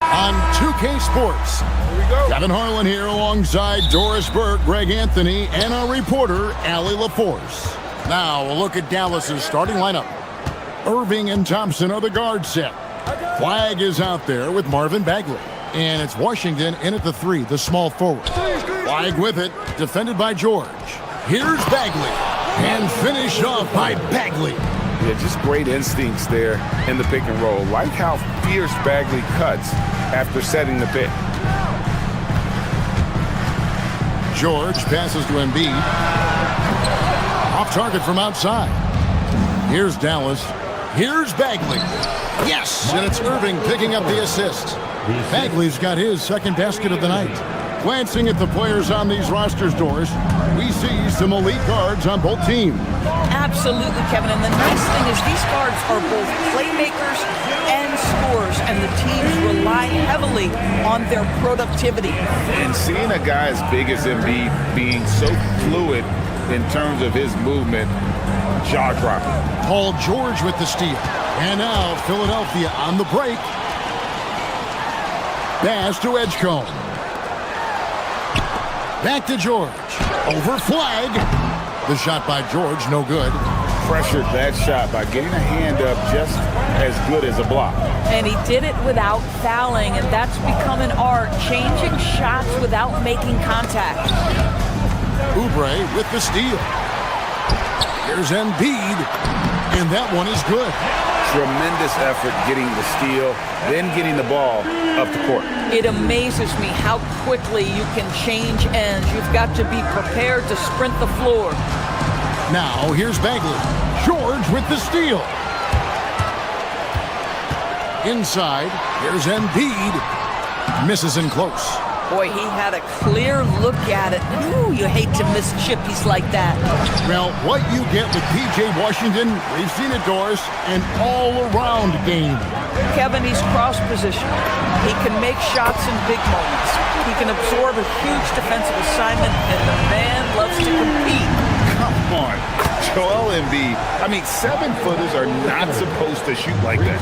On 2K Sports. Here we go. Kevin Harlan here alongside Doris Burke, Greg Anthony, and our reporter, Allie LaForce. Now, a look at Dallas's starting lineup. Irving and Thompson are the guard set. Flagg is out there with Marvin Bagley. And it's Washington in at the 3, the small forward. Flagg with it, defended by George. Here's Bagley. And finished off by Bagley. Yeah, just great instincts there in the pick and roll. Like how fierce Bagley cuts after setting the pick. George passes to Embiid. Off target from outside. Here's Dallas. Here's Bagley. Yes, and it's Irving picking up the assist. Bagley's got his second basket of the night. Glancing at the players on these rosters, Doris, we see some elite guards on both teams. Absolutely, Kevin. And the nice thing is these guards are both playmakers and scorers, and the teams rely heavily on their productivity. And seeing a guy as big as Embiid being so fluid in terms of his movement, jaw-dropping. Paul George with the steal. And now Philadelphia on the break. Pass to Edgecombe. Back to George. Over Flagg. The shot by George, no good. Pressured that shot by getting a hand up just as good as a block. And he did it without fouling, and that's become an art, changing shots without making contact. Oubre with the steal. Here's Embiid, and that one is good. Tremendous effort getting the steal, then getting the ball up the court. It amazes me how quickly you can change ends. You've got to be prepared to sprint the floor. Now, here's Bagley. George with the steal. Inside, here's Embiid. Misses in close. Boy, he had a clear look at it. Ooh, you hate to miss chippies like that. Well, what you get with P.J. Washington, we've seen it, Doris, an all-around game. Kevin, he's cross-positioned. He can make shots in big moments. He can absorb a huge defensive assignment, and the man loves to compete. Come on, Embiid. I mean, 7-footers are not supposed to shoot like that.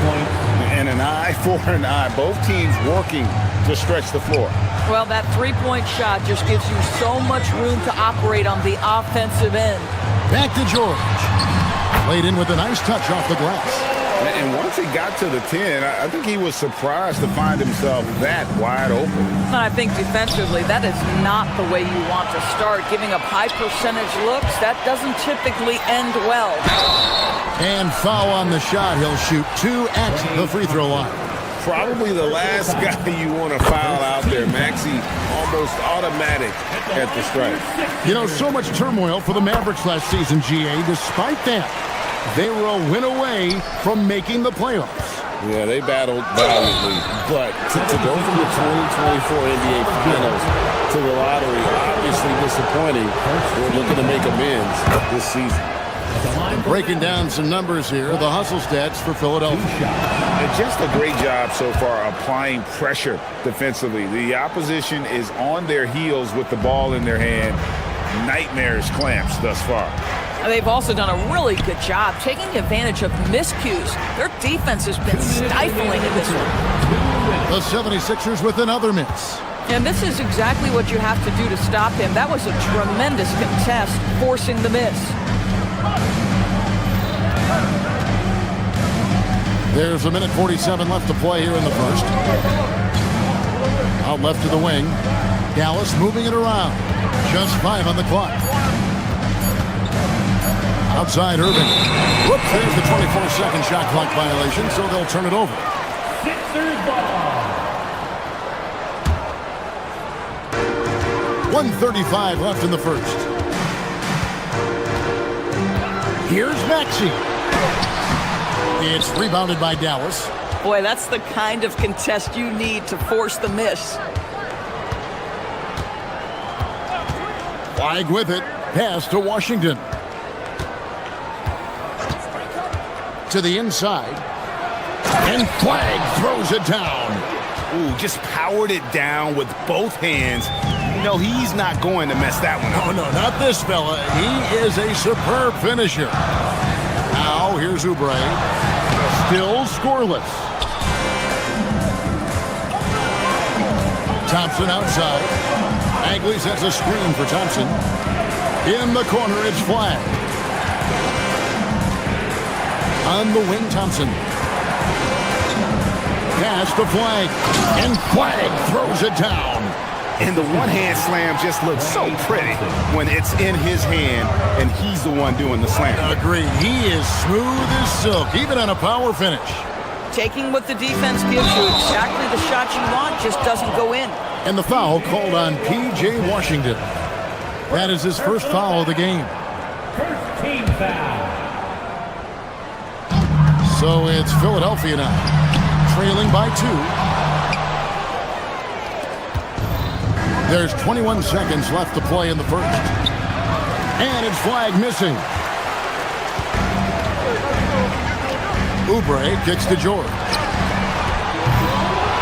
And an eye for an eye. Both teams working to stretch the floor. Well, that three-point shot just gives you so much room to operate on the offensive end. Back to George. Played in with a nice touch off the glass. And once he got to the 10, I think he was surprised to find himself that wide open. And I think defensively, that is not the way you want to start. Giving up high percentage looks, that doesn't typically end well. And foul on the shot. He'll shoot 2 at the free throw line. Probably the last guy you want to foul out there. Maxey almost automatic at the strike. You know, so much turmoil for the Mavericks last season, GA. Despite that, they were a win away from making the playoffs. Yeah, they battled valiantly. But to go from the 2024 NBA Finals to the lottery, obviously disappointing. We're looking to make amends this season. Breaking down some numbers here, the hustle stats for Philadelphia. And just a great job so far applying pressure defensively. The opposition is on their heels with the ball in their hand. Nightmares clamps thus far. They've also done a really good job taking advantage of miscues. Their defense has been stifling in this one. The 76ers with another miss. And this is exactly what you have to do to stop him. That was a tremendous contest, forcing the miss. There's 1:47 left to play here in the first. Out left to the wing. Dallas moving it around. Just 5 on the clock. Outside Irving. Whoops, there's the 24-second shot clock violation, so they'll turn it over. Sixers ball. 1:35 left in the first. Here's Maxey. It's rebounded by Dallas. Boy, that's the kind of contest you need to force the miss. Flag with it. Pass to Washington. To the inside. And Flag throws it down. Ooh, just powered it down with both hands. You know, he's not going to mess that one up. Oh, no, not this fella. He is a superb finisher. Now, here's Oubre. Still scoreless. Thompson outside. Bagley sets a screen for Thompson. In the corner, it's Flag. On the wing, Thompson. Pass to Flag. And Flag throws it down. And the one-hand slam just looks so pretty when it's in his hand and he's the one doing the slam. Agreed. He is smooth as silk, even on a power finish. Taking what the defense gives you, exactly the shot you want, just doesn't go in. And the foul called on P.J. Washington. That is his first foul of the game. First team foul. So it's Philadelphia now, trailing by 2. There's 21 seconds left to play in the first. And it's Flag missing. Oubre kicks to George.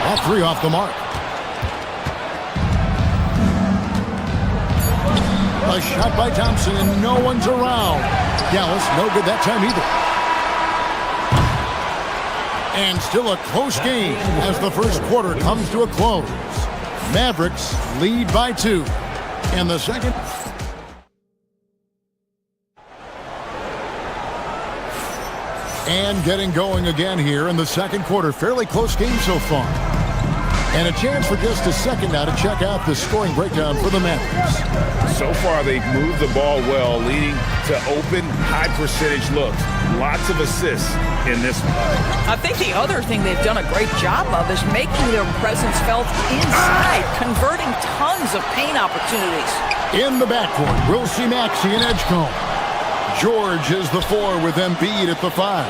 All 3 off the mark. A shot by Thompson and no one's around. Dallas no good that time either. And still a close game as the first quarter comes to a close. Mavericks lead by 2. In the second. And getting going again here in the second quarter. Fairly close game so far. And a chance for just a second now to check out the scoring breakdown for the Mavericks. So far, they've moved the ball well, leading to open, high-percentage looks. Lots of assists in this one. I think the other thing they've done a great job of is making their presence felt inside, converting tons of paint opportunities. In the backcourt, we'll see Maxey and Edgecombe. George is the 4 with Embiid at the 5.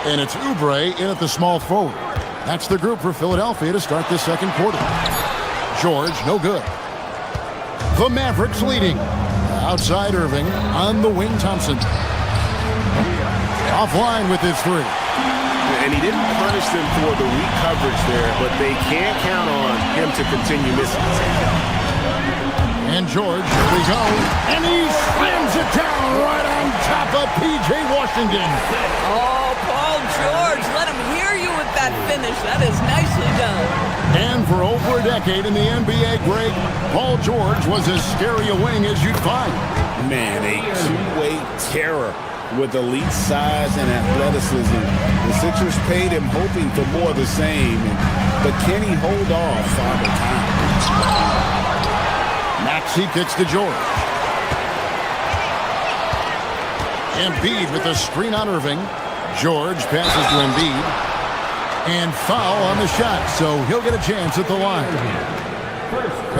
And it's Oubre in at the small forward. That's the group for Philadelphia to start the second quarter. George, no good. The Mavericks leading. Outside Irving, on the wing Thompson. Offline with his 3. And he didn't punish them for the weak coverage there, but they can't count on him to continue missing. And George, here we go. And he slams it down right on top of P.J. Washington. Oh, Paul George, let him hear you with that finish. That is nicely done. And for over a decade in the NBA, Greg, Paul George was as scary a wing as you'd find. Man, a two-way terror with elite size and athleticism. The Sixers paid him hoping for more of the same, but can he hold off Father Time? Maxey kicks to George. Embiid with a screen on Irving. George passes to Embiid. And foul on the shot, so he'll get a chance at the line.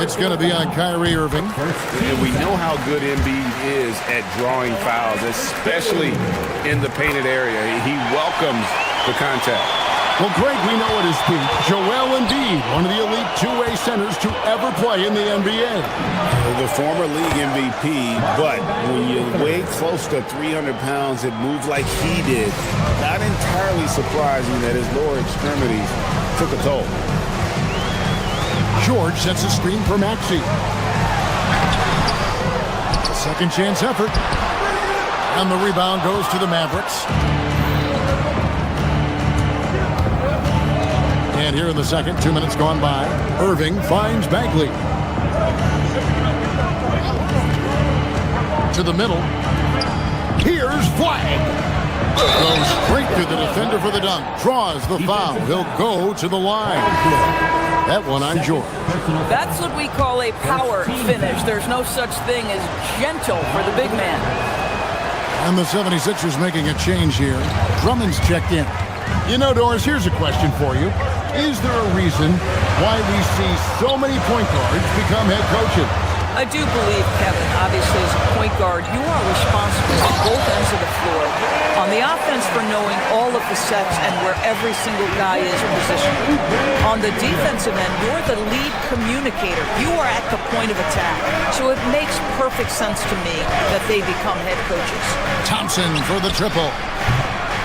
It's going to be on Kyrie Irving. And we know how good Embiid is at drawing fouls, especially in the painted area. He welcomes the contact. Well, Greg, we know at his peak, Joel Embiid, one of the elite two-way centers to ever play in the NBA. The former league MVP, but when you weigh close to 300 pounds, it moves like he did. Not entirely surprising that his lower extremities took a toll. George sets a screen for Maxey. A second chance effort. And the rebound goes to the Mavericks. And here in the second, 2 minutes gone by, Irving finds Bagley. To the middle. Here's Flag. Goes straight to the defender for the dunk. Draws the foul. He'll go to the line. That one on George. That's what we call a power finish. There's no such thing as gentle for the big man. And the 76ers making a change here. Drummond's checked in. You know, Doris, here's a question for you. Is there a reason why we see so many point guards become head coaches? I do believe, Kevin, obviously as a point guard, you are responsible for both ends of the floor. On the offense for knowing all of the sets and where every single guy is positioned. On the defensive end, you're the lead communicator. You are at the point of attack. So it makes perfect sense to me that they become head coaches. Thompson for the triple.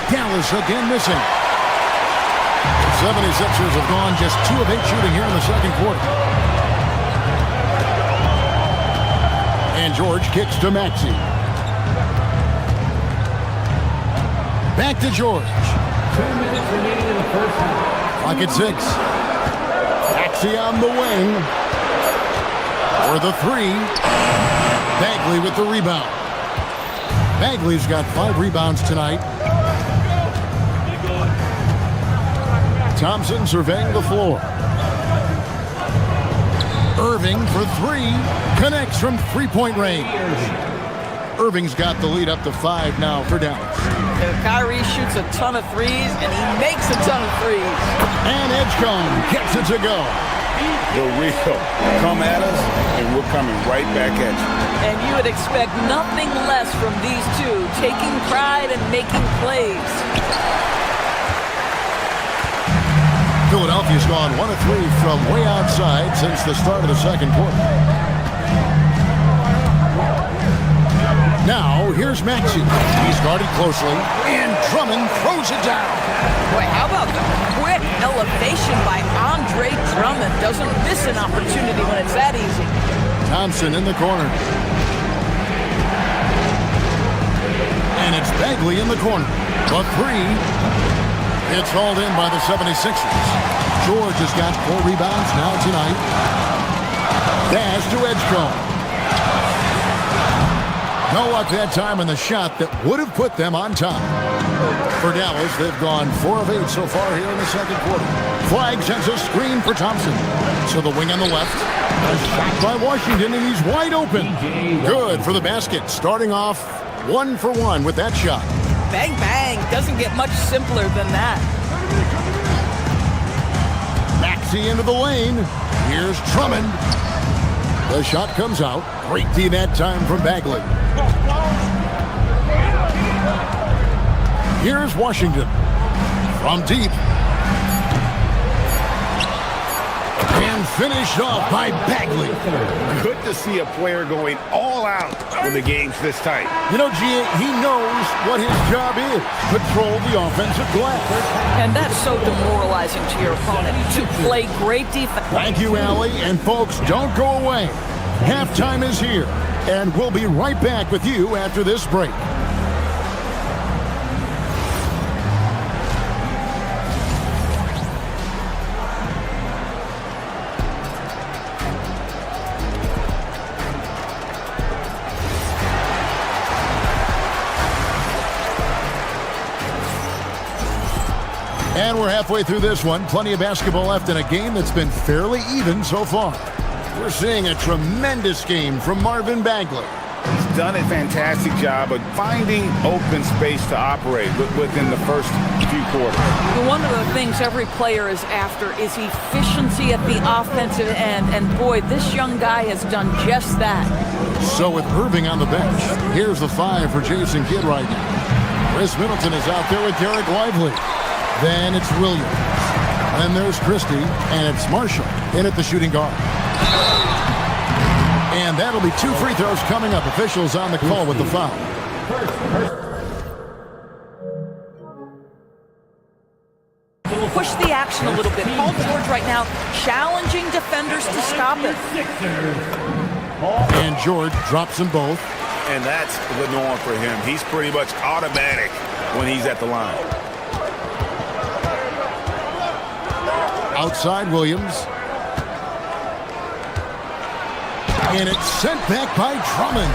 Dallas again missing. The 76ers have gone just 2 of 8 shooting here in the second quarter. And George kicks to Maxey. Back to George. 2 minutes remaining in the first half. Clock at 6. Maxey on the wing. For the 3. Bagley with the rebound. Bagley's got 5 rebounds tonight. Thompson surveying the floor. Irving for 3. Connects from three-point range. Irving's got the lead up to 5 now for Dallas. Kyrie shoots a ton of threes, and he makes a ton of threes. And Edgecombe gets it to go. The real. Come at us, and we're coming right back at you. And you would expect nothing less from these two, taking pride and making plays. Philadelphia's gone 1 of 3 from way outside since the start of the second quarter. Now, here's Maxey. He's guarded closely, and Drummond throws it down. Boy, how about the quick elevation by Andre Drummond? Doesn't miss an opportunity when it's that easy. Thompson in the corner. And it's Bagley in the corner. The 3. It's hauled in by the 76ers. George has got 4 rebounds now tonight. Dash to Edgecombe. No luck that time in the shot that would have put them on top. For Dallas, they've gone 4 of 8 so far here in the second quarter. Flag sends a screen for Thompson. So the wing on the left. A shot by Washington, and he's wide open. Good for the basket. Starting off 1 for 1 with that shot. Bang, bang. Doesn't get much simpler than that. Maxey into the lane. Here's Drummond. The shot comes out. Great D that time from Bagley. Here's Washington. From deep. And finished off by Bagley. Good to see a player going all out when the game's this tight. You know, G.A., he knows what his job is. Control the offensive glass. And that's so demoralizing to your opponent, to play great defense. Thank you, Allie. And folks, don't go away. Halftime is here. And we'll be right back with you after this break. And we're halfway through this one. Plenty of basketball left in a game that's been fairly even so far. We're seeing a tremendous game from Marvin Bagley. He's done a fantastic job of finding open space to operate within the first few quarters. One of the things every player is after is efficiency at the offensive end. And boy, this young guy has done just that. So with Irving on the bench, here's the 5 for Jason Kidd right now. Chris Middleton is out there with Derek Lively. Then it's Williams. Then there's Christie, and it's Marshall in at the shooting guard. And that'll be 2 free throws coming up. Officials on the call with the foul. Push the action a little bit. Paul George right now challenging defenders to stop him. And George drops them both. And that's the norm for him. He's pretty much automatic when he's at the line. Outside Williams. And it's sent back by Drummond.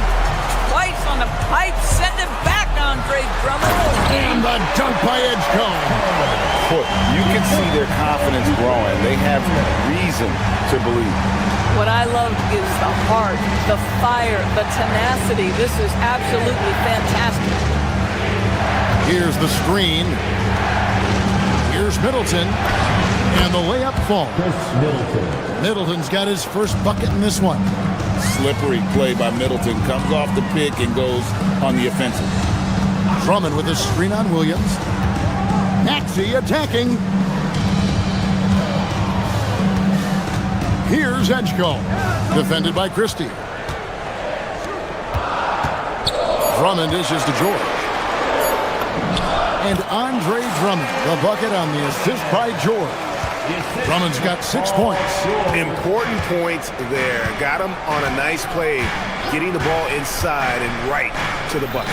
Twice on the pipe, send it back, Andre Drummond. And the dunk by Edgecombe. You can see their confidence growing. They have reason to believe. What I love is the heart, the fire, the tenacity. This is absolutely fantastic. Here's the screen. Here's Middleton. And the layup falls. Middleton's got his first bucket in this one. Slippery play by Middleton. Comes off the pick and goes on the offensive. Drummond with a screen on Williams. Maxey attacking. Here's Edgecombe. Defended by Christie. Drummond dishes to George. And Andre Drummond, the bucket on the assist by George. Drummond's got 6 points. Important points there. Got him on a nice play, getting the ball inside and right to the bucket.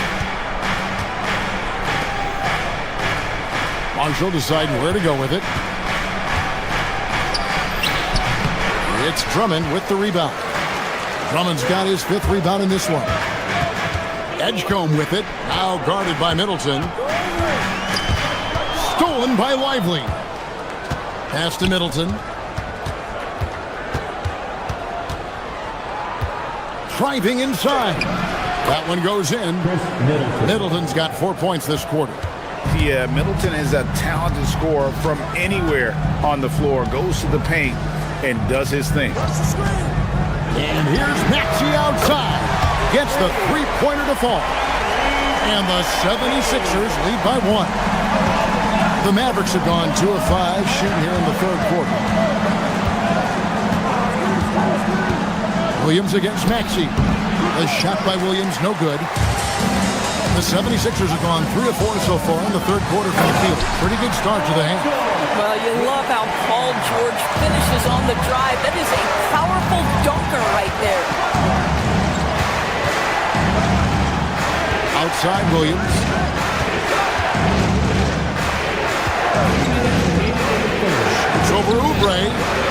Marshall deciding where to go with it. It's Drummond with the rebound. Drummond's got his 5th rebound in this one. Edgecombe with it, now guarded by Middleton. Stolen by Lively. Pass to Middleton. Driving inside. That one goes in. Middleton's got 4 points this quarter. Yeah, Middleton is a talented scorer from anywhere on the floor. Goes to the paint and does his thing. And here's Maxey outside. Gets the three-pointer to fall. And the 76ers lead by 1. The Mavericks have gone 2 of 5 shooting here in the 3rd quarter. Williams against Maxey. The shot by Williams, no good. The 76ers have gone 3 of 4 so far in the 3rd quarter from the field. Pretty good start to the half. Well, you love how Paul George finishes on the drive. That is a powerful dunker right there. Outside Williams. It's over Oubre.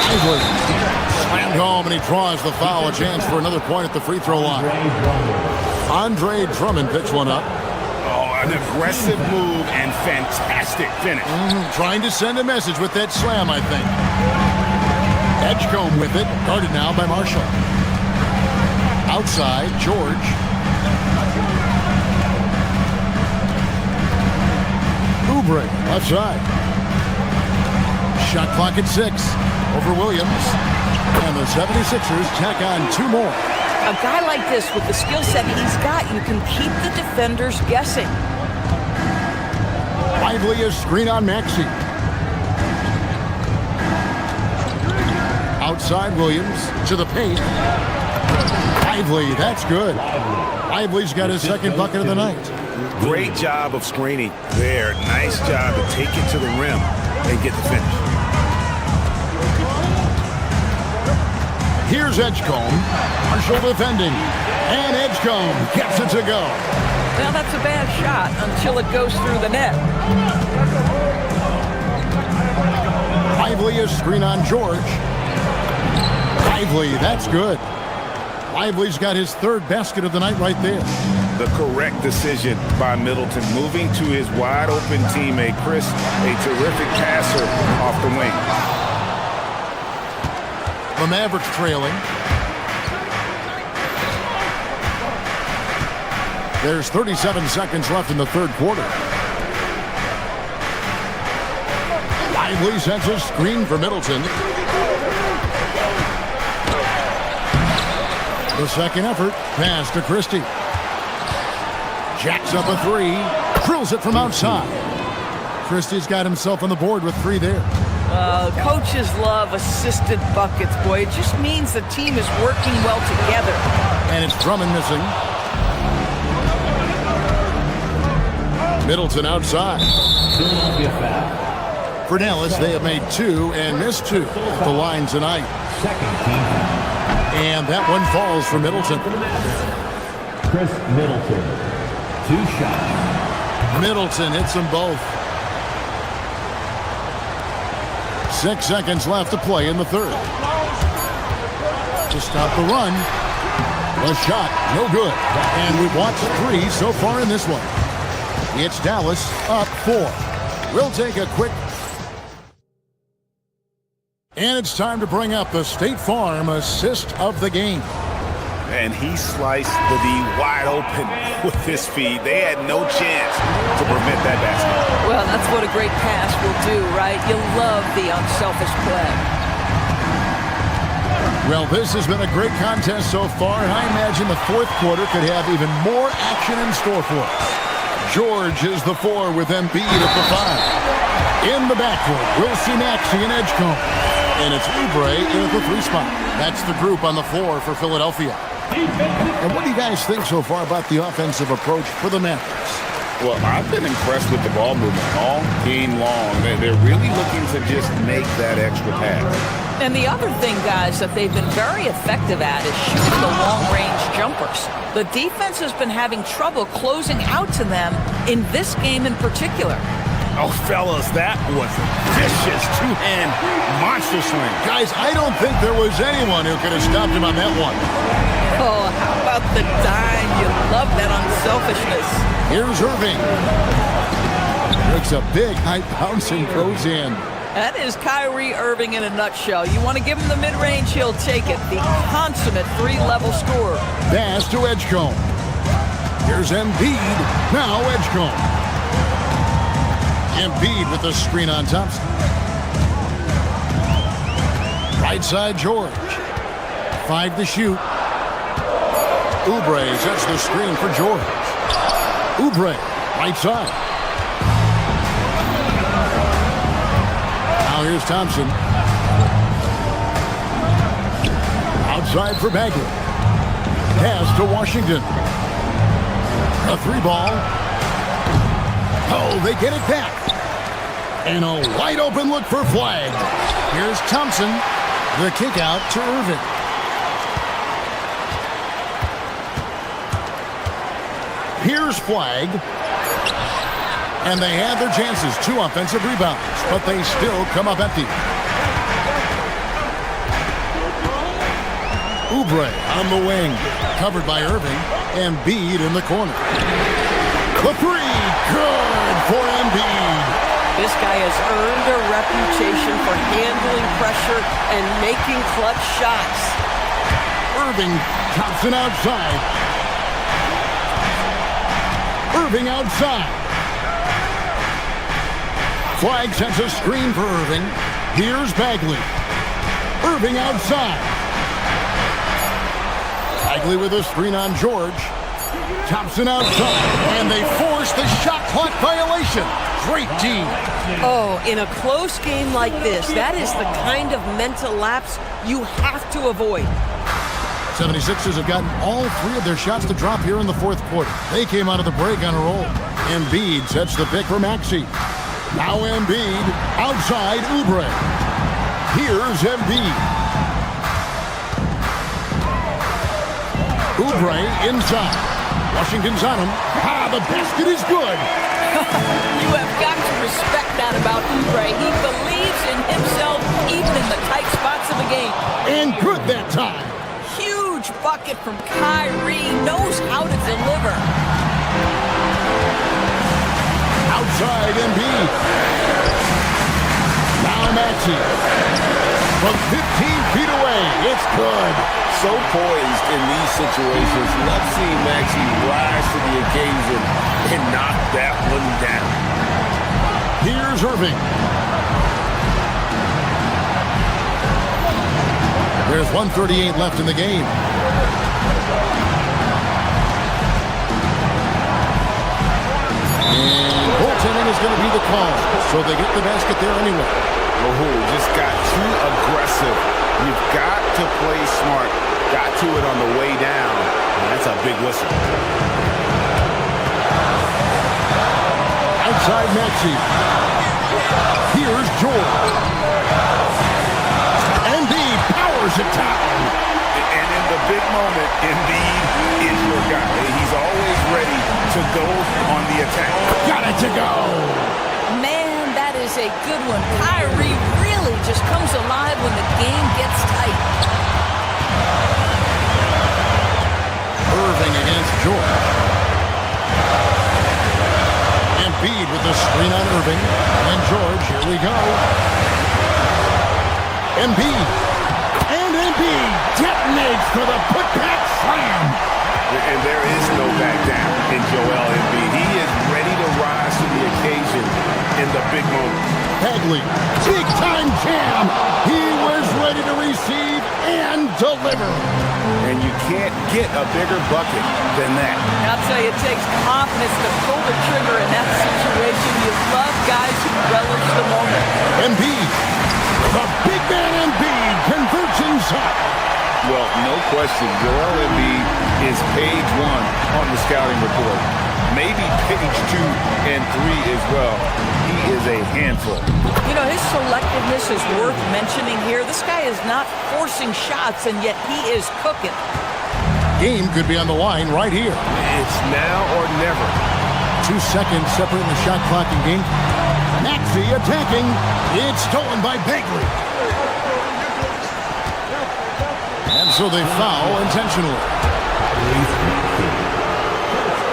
Lively slammed home, and he draws the foul. A chance for another point at the free throw line. Andre Drummond picks one up. Oh, an aggressive move and fantastic finish. Trying to send a message with that slam, I think. Edgecombe with it, guarded now by Marshall. Outside, George. Oubre, left side. Shot clock at 6. Over Williams. And the 76ers tack on 2 more. A guy like this, with the skill set he's got, you can keep the defenders guessing. Lively a screen on Maxey. Outside Williams to the paint. Lively, that's good. Lively's got his 2nd bucket of the night. Great job of screening there. Nice job to take it to the rim and get the finish. Here's Edgecombe. Marshall defending. And Edgecombe gets it to go. Now that's a bad shot until it goes through the net. Lively a screen on George. Lively, that's good. Lively's got his 3rd basket of the night right there. the correct decision by Middleton, moving to his wide-open teammate, Chris, a terrific passer off the wing. The Mavericks trailing. There's 37 seconds left in the third quarter. Lively sends a screen for Middleton. The second effort, pass to Christie. Jacks up a three, drills it from outside. Christie's got himself on the board with three there. Coaches love assisted buckets, boy. It just means the team is working well together. And it's Drummond missing. Middleton outside. For Dallas, they have made two and missed two at the line tonight. And that one falls for Middleton. Chris Middleton, 2 shots. Middleton hits them both. 6 seconds left to play in the third. To stop the run. A shot, no good. And we've watched 3 so far in this one. It's Dallas up 4. We'll take a quick... And it's time to bring up the State Farm assist of the game. And he sliced the D wide open with his feed. They had no chance to prevent that basket. Well, that's what a great pass will do, right? You love the unselfish play. Well, this has been a great contest so far, and I imagine the fourth quarter could have even more action in store for us. George is the 4 with Embiid at the 5. In the backcourt, we'll see Maxey and Edgecombe. And it's Oubre in at the 3 spot. That's the group on the floor for Philadelphia. And what do you guys think so far about the offensive approach for the Mavericks? Well, I've been impressed with the ball movement all game long. They're really looking to just make that extra pass. And the other thing, guys, that they've been very effective at is shooting the long-range jumpers. The defense has been having trouble closing out to them in this game in particular. Oh, fellas, that was a vicious two-hand monster swing. Guys, I don't think there was anyone who could have stopped him on that one. Oh, how about the dime? You love that unselfishness. Here's Irving. Makes a big, high-bouncing throws in. That is Kyrie Irving in a nutshell. You want to give him the mid-range, he'll take it. The consummate 3-level scorer. Pass to Edgecombe. Here's Embiid. Now Edgecombe. Embiid with the screen on Thompson. Right side, George. 5 to shoot. Oubre sets the screen for George. Oubre, right side. Now here's Thompson. Outside for Bagley. Pass to Washington. A 3-ball. Oh, they get it back. And a wide open look for Flag. Here's Thompson. The kick out to Irving. Here's Flag. And they had their chances. 2 offensive rebounds. But they still come up empty. Oubre on the wing. Covered by Irving. Embiid in the corner. The 3. Good for Embiid. This guy has earned a reputation for handling pressure and making clutch shots. Irving, Thompson outside. Irving outside. Flag sets a screen for Irving. Here's Bagley. Irving outside. Bagley with a screen on George. Thompson outside. And they force the shot clock violation. Great team. Oh, in a close game like this, that is the kind of mental lapse you have to avoid. 76ers have gotten all 3 of their shots to drop here in the fourth quarter. They came out of the break on a roll. Embiid sets the pick for Maxey. Now Embiid outside Oubre. Here's Embiid. Oubre inside. Washington's on him. The basket is good. You have got to respect that about Oubre. He believes in himself even in the tight spots of the game. And good that time. Huge bucket from Kyrie. Knows how to deliver. Outside Embiid. Now Maxey. From 15 feet away, it's good. So poised in these situations. Love seeing Maxey rise to the occasion and knock that one down. Here's Irving. There's 1:38 left in the game. And goaltending is going to be the call, so they get the basket there anyway. Just got too aggressive. You've got to play smart. Got to it on the way down. And that's a big whistle. Outside Maxey. Here's George. Embiid powers it down. And in the big moment, Embiid is your guy. He's always ready to go on the attack. Got it to go. Man, that is a good one. Kyrie really just comes alive when the game gets tight. Irving against George. Embiid with the screen on Irving. And George, here we go. Embiid. And Embiid detonates for the putback slam. And there is no back down in Joel Embiid. He is ready to rise to the occasion in the big moment. Bagley, big-time jam. He was ready to receive and deliver. And you can't get a bigger bucket than that. I'll tell you, it takes confidence to pull the trigger in that situation. You love guys who relish the moment. Embiid, the big man Embiid converts inside. Well, no question, Joel Embiid is page 1 on the scouting report. Maybe page 2 and 3 as well. He is a handful. You know, his selectiveness is worth mentioning here. This guy is not forcing shots, and yet he is cooking. Game could be on the line right here. It's now or never. 2 seconds separating the shot clock and game. Maxey attacking. It's stolen by Bagley. And so they foul intentionally.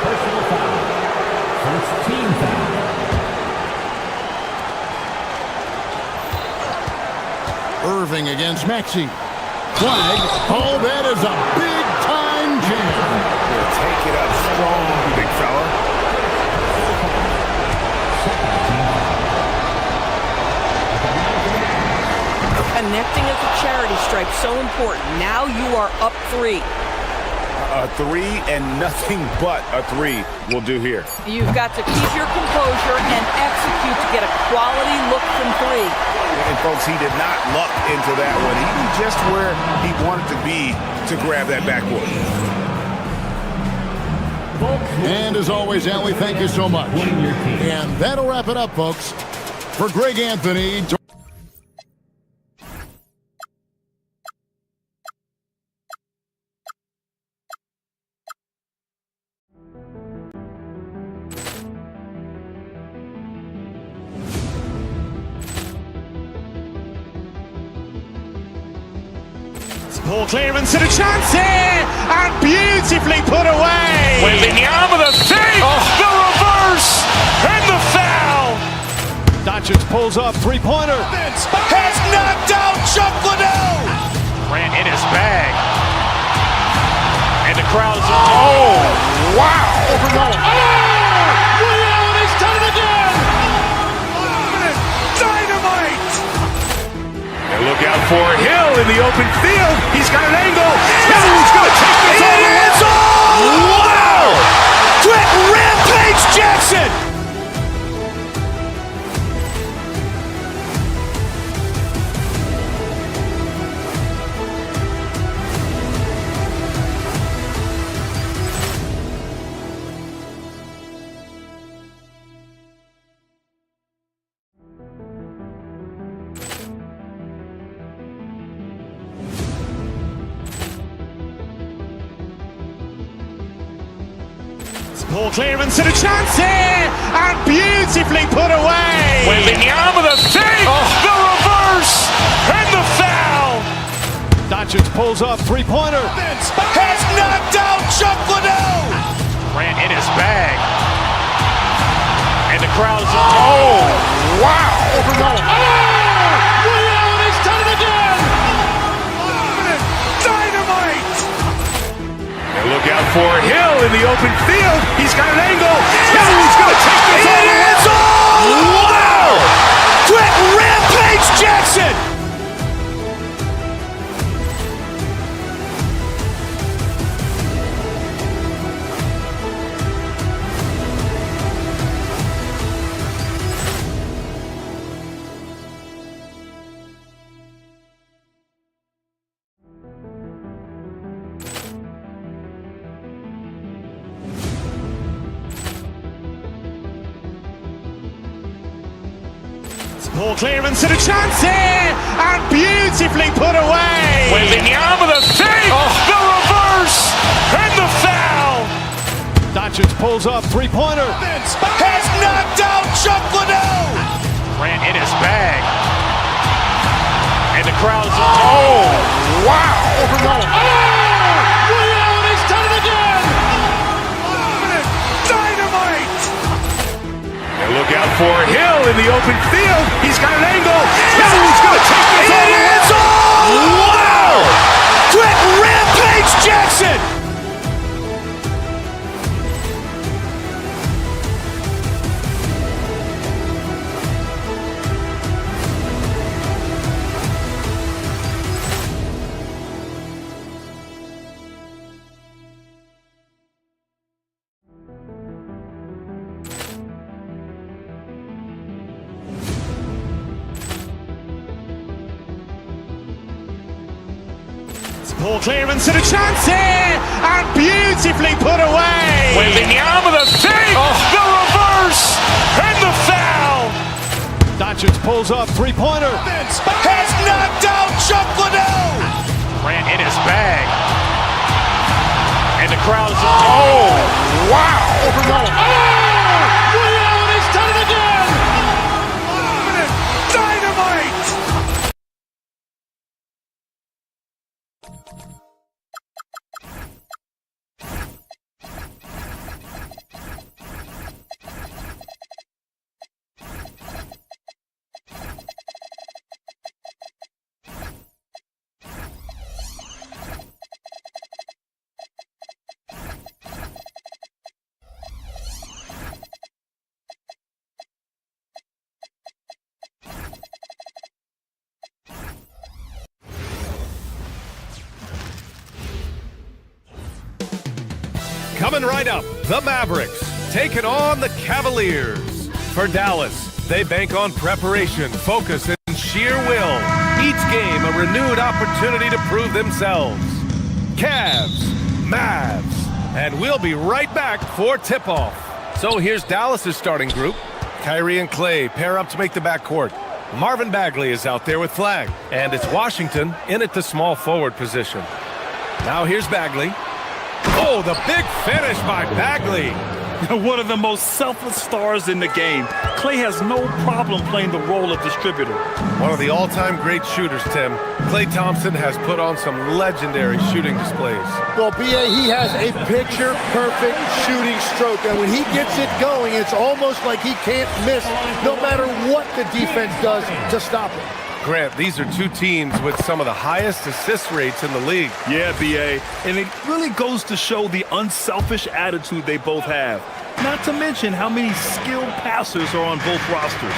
Personal foul. First team foul. Irving against Maxey. Flag. Oh, that is a big-time jam. Take it up strong, big fella. Connecting at the charity stripe, so important. Now you are up 3. A 3 and nothing but a 3 will do here. You've got to keep your composure and execute to get a quality look from 3. And folks, he did not luck into that one. He knew just where he wanted to be to grab that backboard. And as always, Allie, thank you so much. And that'll wrap it up, folks. For Greg Anthony. Ball clearance and a chance here, and beautifully put away. Wembanyama the fake, the reverse, and the foul. Doncic pulls up, three-pointer. Has knocked out Chuck Liddell. Ran in his bag. And the crowd is... Oh, wow. Ray Allen has done it again. Dynamite. And look out for Hill in the open field. He's got an angle. Hill's going to take this all the way. Wow! Quick rampage Jackson. Ball clearance and a chance here, and beautifully put away. Wembanyama the fake, the reverse, and the foul. Doncic pulls up, three-pointer. Has knocked out Chuck Liddell. Grant in his bag. And the crowd is... Oh, wow. Ray Allen has done it again. Dynamite. And look out for Hill in the open field. He's got an angle. Hill's going to take this all the way. Wow. Quick Rampage Jackson. Ball clearance and a chance here, and beautifully put away. Wembanyama the save, the reverse, and the foul. Doncic pulls up, three-pointer. Has knocked out Chuck Liddell. Grant in his bag. And the crowd is... Oh, wow. Ray Allen has done it again. Dynamite. And look out for Hill in the open field. He's got an angle. Hill's going to take this all the way. Wow. Quick Rampage Jackson. Ball clearance and a chance here, and beautifully put away. Wembanyama the save, the reverse, and the foul. Doncic pulls up, three-pointer. Has knocked out Chuck Liddell. Grant in his bag. And the crowd is... Oh, wow. Ray Allen has done it again. Dynamite. Coming right up, the Mavericks taking on the Cavaliers. For Dallas, they bank on preparation, focus, and sheer will. Each game a renewed opportunity to prove themselves. Cavs, Mavs, and we'll be right back for tip-off. So here's Dallas's starting group. Kyrie and Clay pair up to make the backcourt. Marvin Bagley is out there with Flag, and it's Washington in at the small forward position. Now here's Bagley. Oh, the big finish by Bagley. One of the most selfless stars in the game. Clay has no problem playing the role of distributor. One of the all-time great shooters, Tim. Klay Thompson has put on some legendary shooting displays. Well, B.A., he has a picture-perfect shooting stroke, and when he gets it going, it's almost like he can't miss no matter what the defense does to stop him. Grant, these are two teams with some of the highest assist rates in the league. Yeah, B.A., and it really goes to show the unselfish attitude they both have. Not to mention how many skilled passers are on both rosters.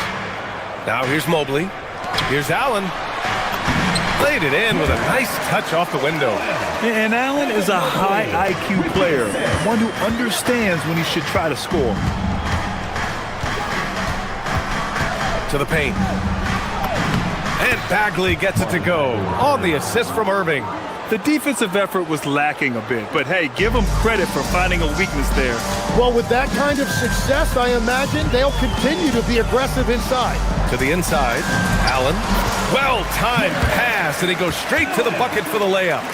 Now here's Mobley. Here's Allen. Laid it in with a nice touch off the window. And Allen is a high IQ player, one who understands when he should try to score. To the paint. And Bagley gets it to go on the assist from Irving. The defensive effort was lacking a bit, but hey, give them credit for finding a weakness there. Well, with that kind of success, I imagine they'll continue to be aggressive inside. To the inside, Allen. Well-timed pass, and he goes straight to the bucket for the layup.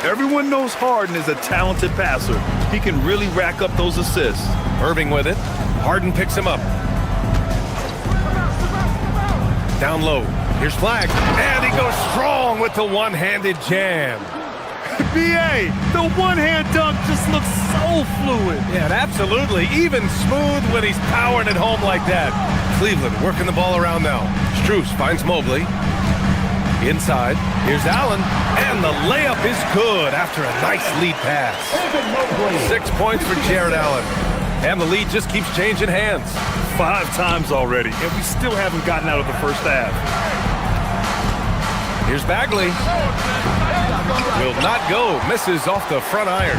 Everyone knows Harden is a talented passer. He can really rack up those assists. Irving with it. Harden picks him up. Down low. Here's Flag, and he goes strong with the one-handed jam. BA, the one-hand dunk just looks so fluid. Yeah, absolutely. Even smooth when he's powering it home like that. Cleveland working the ball around now. Strus finds Mobley. Inside, here's Allen, and the layup is good after a nice lead pass. 6 points for Jared Allen. And the lead just keeps changing hands. 5 times already, and we still haven't gotten out of the first half. Here's Bagley. Will not go. Misses off the front iron.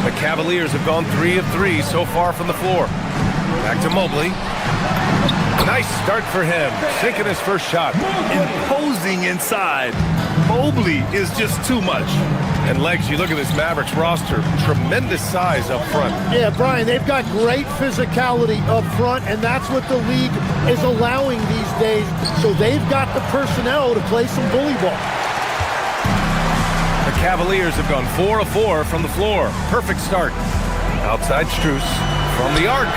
The Cavaliers have gone 3 of 3 so far from the floor. Back to Mobley. Nice start for him. Sinking his first shot. Imposing inside. Mobley is just too much. And legs, you look at this Mavericks roster. Tremendous size up front. Yeah, Brian, they've got great physicality up front, and that's what the league is allowing these days. So they've got the personnel to play some bully ball. The Cavaliers have gone 4 of 4 from the floor. Perfect start. Outside Strus from the arc.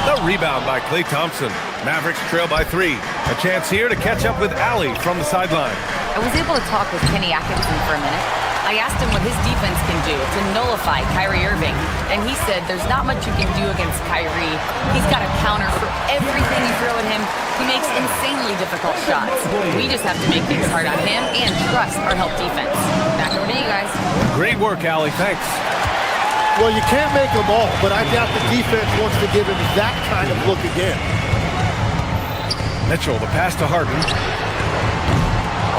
The rebound by Klay Thompson. Mavericks trail by 3. A chance here to catch up with Allie from the sideline. I was able to talk with Kenny Atkinson for a minute. I asked him what his defense can do to nullify Kyrie Irving, and he said there's not much you can do against Kyrie. He's got a counter for everything you throw at him. He makes insanely difficult shots. We just have to make things hard on him and trust our help defense. Back over to you guys. Great work, Allie. Thanks. Well, you can't make them all, but I doubt the defense wants to give him that kind of look again. Mitchell, the pass to Harden.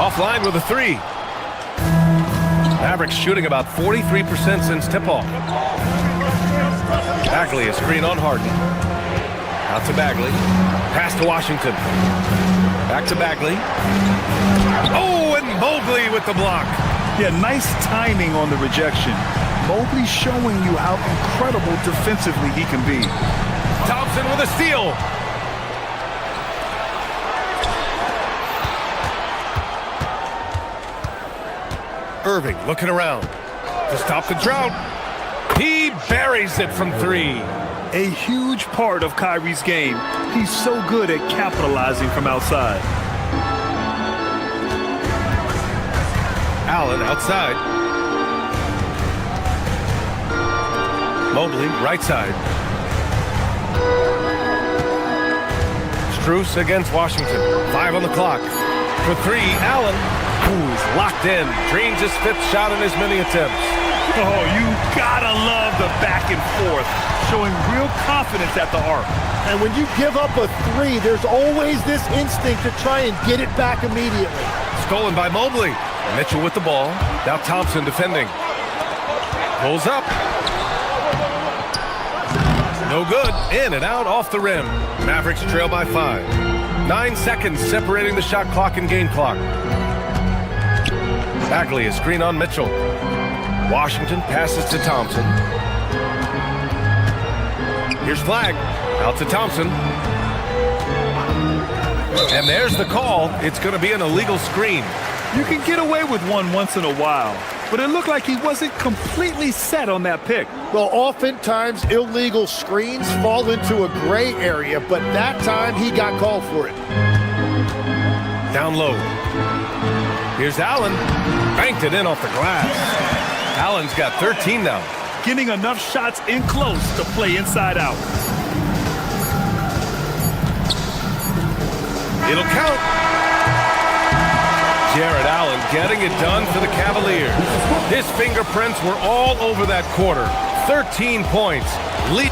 Offline with a 3. Mavericks shooting about 43% since tip-off. Bagley, a screen on Harden. Out to Bagley. Pass to Washington. Back to Bagley. Oh, and Mobley with the block. Yeah, nice timing on the rejection. Mobley showing you how incredible defensively he can be. Thompson with a steal. Irving looking around to stop the drought. He buries it from 3. A huge part of Kyrie's game. He's so good at capitalizing from outside. Allen outside. Mobley right side. Strus against Washington. 5 on the clock. For 3, Allen. He's locked in. Drains his 5th shot in as many attempts. Oh, you gotta love the back and forth. Showing real confidence at the arc. And when you give up a 3, there's always this instinct to try and get it back immediately. Stolen by Mobley. Mitchell with the ball. Now Thompson defending. Pulls up. No good. In and out off the rim. Mavericks trail by 5. 9 seconds separating the shot clock and game clock. Bagley, a screen on Mitchell. Washington passes to Thompson. Here's Flag. Out to Thompson. And there's the call. It's going to be an illegal screen. You can get away with one once in a while, but it looked like he wasn't completely set on that pick. Well, oftentimes illegal screens fall into a gray area, but that time he got called for it. Down low. Here's Allen. Banked it in off the glass. Allen's got 13 now. Getting enough shots in close to play inside out. It'll count. Jared Allen getting it done for the Cavaliers. His fingerprints were all over that quarter. 13 points. Lead.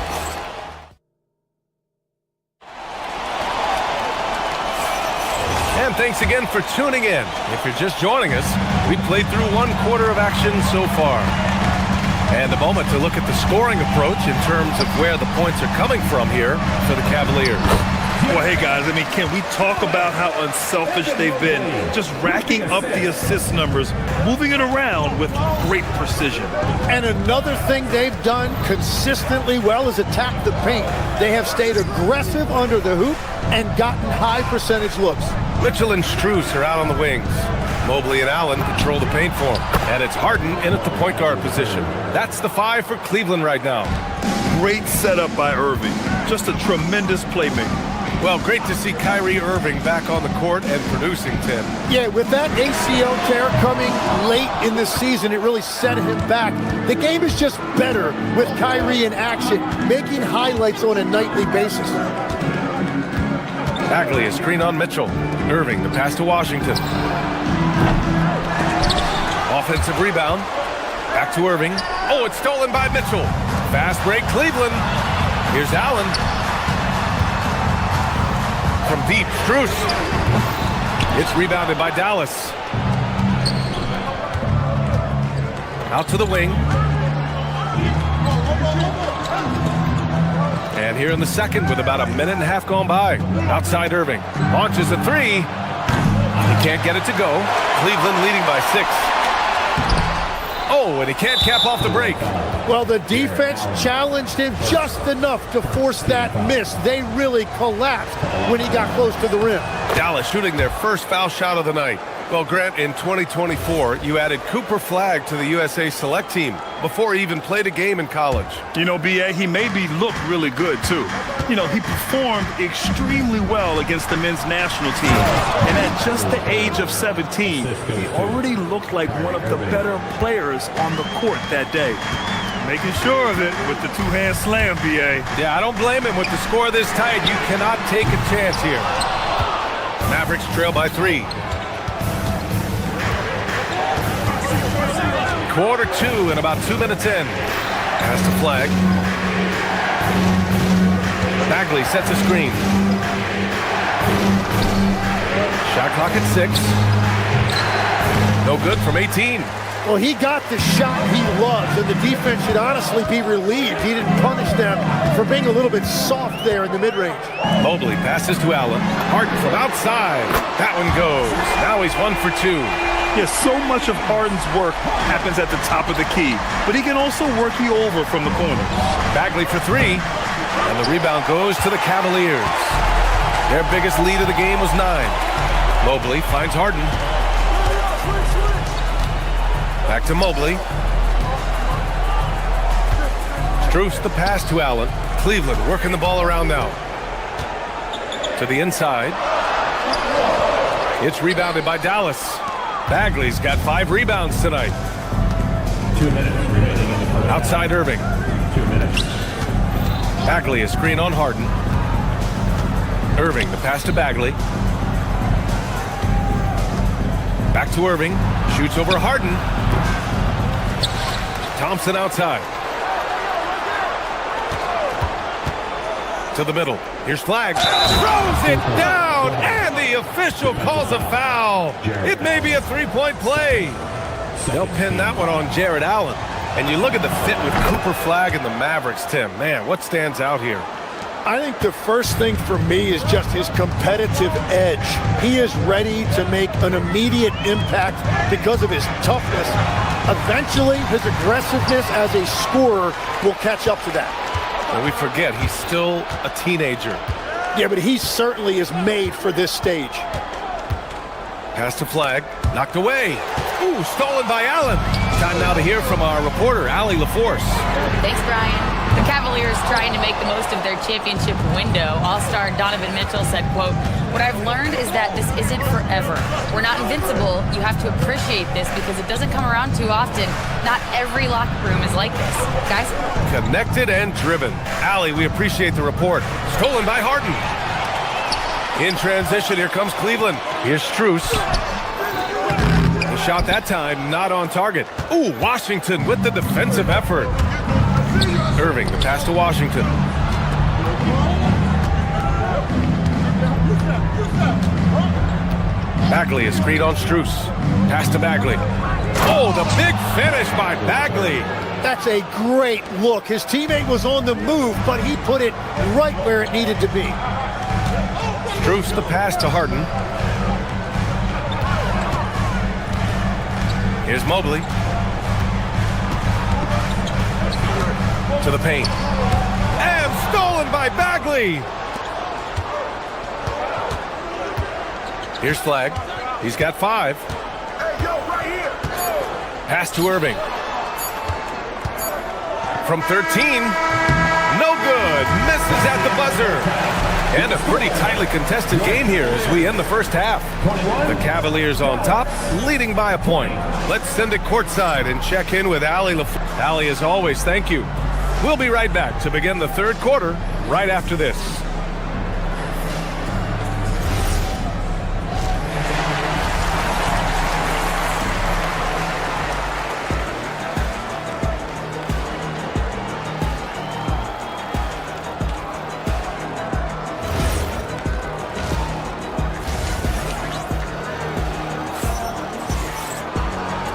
And thanks again for tuning in. If you're just joining us, we played through 1 quarter of action so far. And a moment to look at the scoring approach in terms of where the points are coming from here for the Cavaliers. Well, hey, guys, I mean, can we talk about how unselfish they've been? Just racking up the assist numbers, moving it around with great precision. And another thing they've done consistently well is attack the paint. They have stayed aggressive under the hoop and gotten high percentage looks. Mitchell and Strus are out on the wings. Mobley and Allen control the paint for him. And it's Harden in at the point guard position. That's the 5 for Cleveland right now. Great setup by Irving. Just a tremendous playmaker. Well, great to see Kyrie Irving back on the court and producing, Tim. Yeah, with that ACL tear coming late in the season, it really set him back. The game is just better with Kyrie in action, making highlights on a nightly basis. Bagley is screen on Mitchell. Irving, the pass to Washington. Offensive rebound. Back to Irving. Oh, it's stolen by Mitchell. Fast break, Cleveland. Here's Allen. From deep, Strus. It's rebounded by Dallas. Out to the wing. And here in the second with about a minute and a half gone by. Outside Irving. Launches a three. He can't get it to go. Cleveland leading by 6. Oh, and he can't cap off the break. Well, the defense challenged him just enough to force that miss. They really collapsed when he got close to the rim. Dallas shooting their first foul shot of the night. Well, Grant, in 2024, you added Cooper Flagg to the USA Select team before he even played a game in college. You know, B.A., he maybe looked really good, too. You know, he performed extremely well against the men's national team. And at just the age of 17, he already looked like one of the better players on the court that day. Making sure of it with the two-hand slam, B.A. Yeah, I don't blame him. With the score this tight, you cannot take a chance here. Mavericks trail by 3. Quarter 2 and about 2 minutes in. Pass to Flagg. Bagley sets a screen. Shot clock at 6. No good from 18. Well, he got the shot he loves, and the defense should honestly be relieved. He didn't punish them for being a little bit soft there in the mid-range. Mobley passes to Allen. Harden from outside. That one goes. Now he's 1 for 2. Yeah, so much of Harden's work happens at the top of the key, but he can also work you over from the corner. Bagley for 3, and the rebound goes to the Cavaliers. Their biggest lead of the game was 9. Mobley finds Harden. Back to Mobley. Strus the pass to Allen. Cleveland working the ball around now. To the inside. It's rebounded by Dallas. Bagley's got 5 rebounds tonight. 2 minutes remaining in the first. Outside Irving. 2 minutes. Bagley is screen on Harden. Irving, the pass to Bagley. Back to Irving. Shoots over Harden. Thompson outside. To the middle. Here's Flagg. Throws it down, and the official calls a foul. It may be a 3-point play. They'll pin that one on Jared Allen. And you look at the fit with Cooper Flagg and the Mavericks, Tim. Man, what stands out here? I think the first thing for me is just his competitive edge. He is ready to make an immediate impact because of his toughness. Eventually, his aggressiveness as a scorer will catch up to that. And we forget, he's still a teenager. Yeah, but he certainly is made for this stage. Pass to Flagg, knocked away. Ooh, stolen by Allen. Time now to hear from our reporter, Allie LaForce. Thanks, Brian. The Cavaliers trying to make the most of their championship window. All-star Donovan Mitchell said, quote, "What I've learned is that this isn't forever. We're not invincible. You have to appreciate this because it doesn't come around too often. Not every locker room is like this." Guys? Connected and driven. Allie, we appreciate the report. Stolen by Harden. In transition, here comes Cleveland. Here's Strus. The shot that time, not on target. Ooh, Washington with the defensive effort. Irving, the pass to Washington. Bagley is screen on Strus. Pass to Bagley. Oh, the big finish by Bagley. That's a great look. His teammate was on the move, but he put it right where it needed to be. Strus the pass to Harden. Here's Mobley. To the paint. And stolen by Bagley. Here's Flagg. He's got 5. Pass to Irving. From 13. No good. Misses at the buzzer. And a pretty tightly contested game here as we end the first half. The Cavaliers on top, leading by a point. Let's send it courtside and check in with Allie LaFleur. Allie, as always, thank you. We'll be right back to begin the third quarter right after this.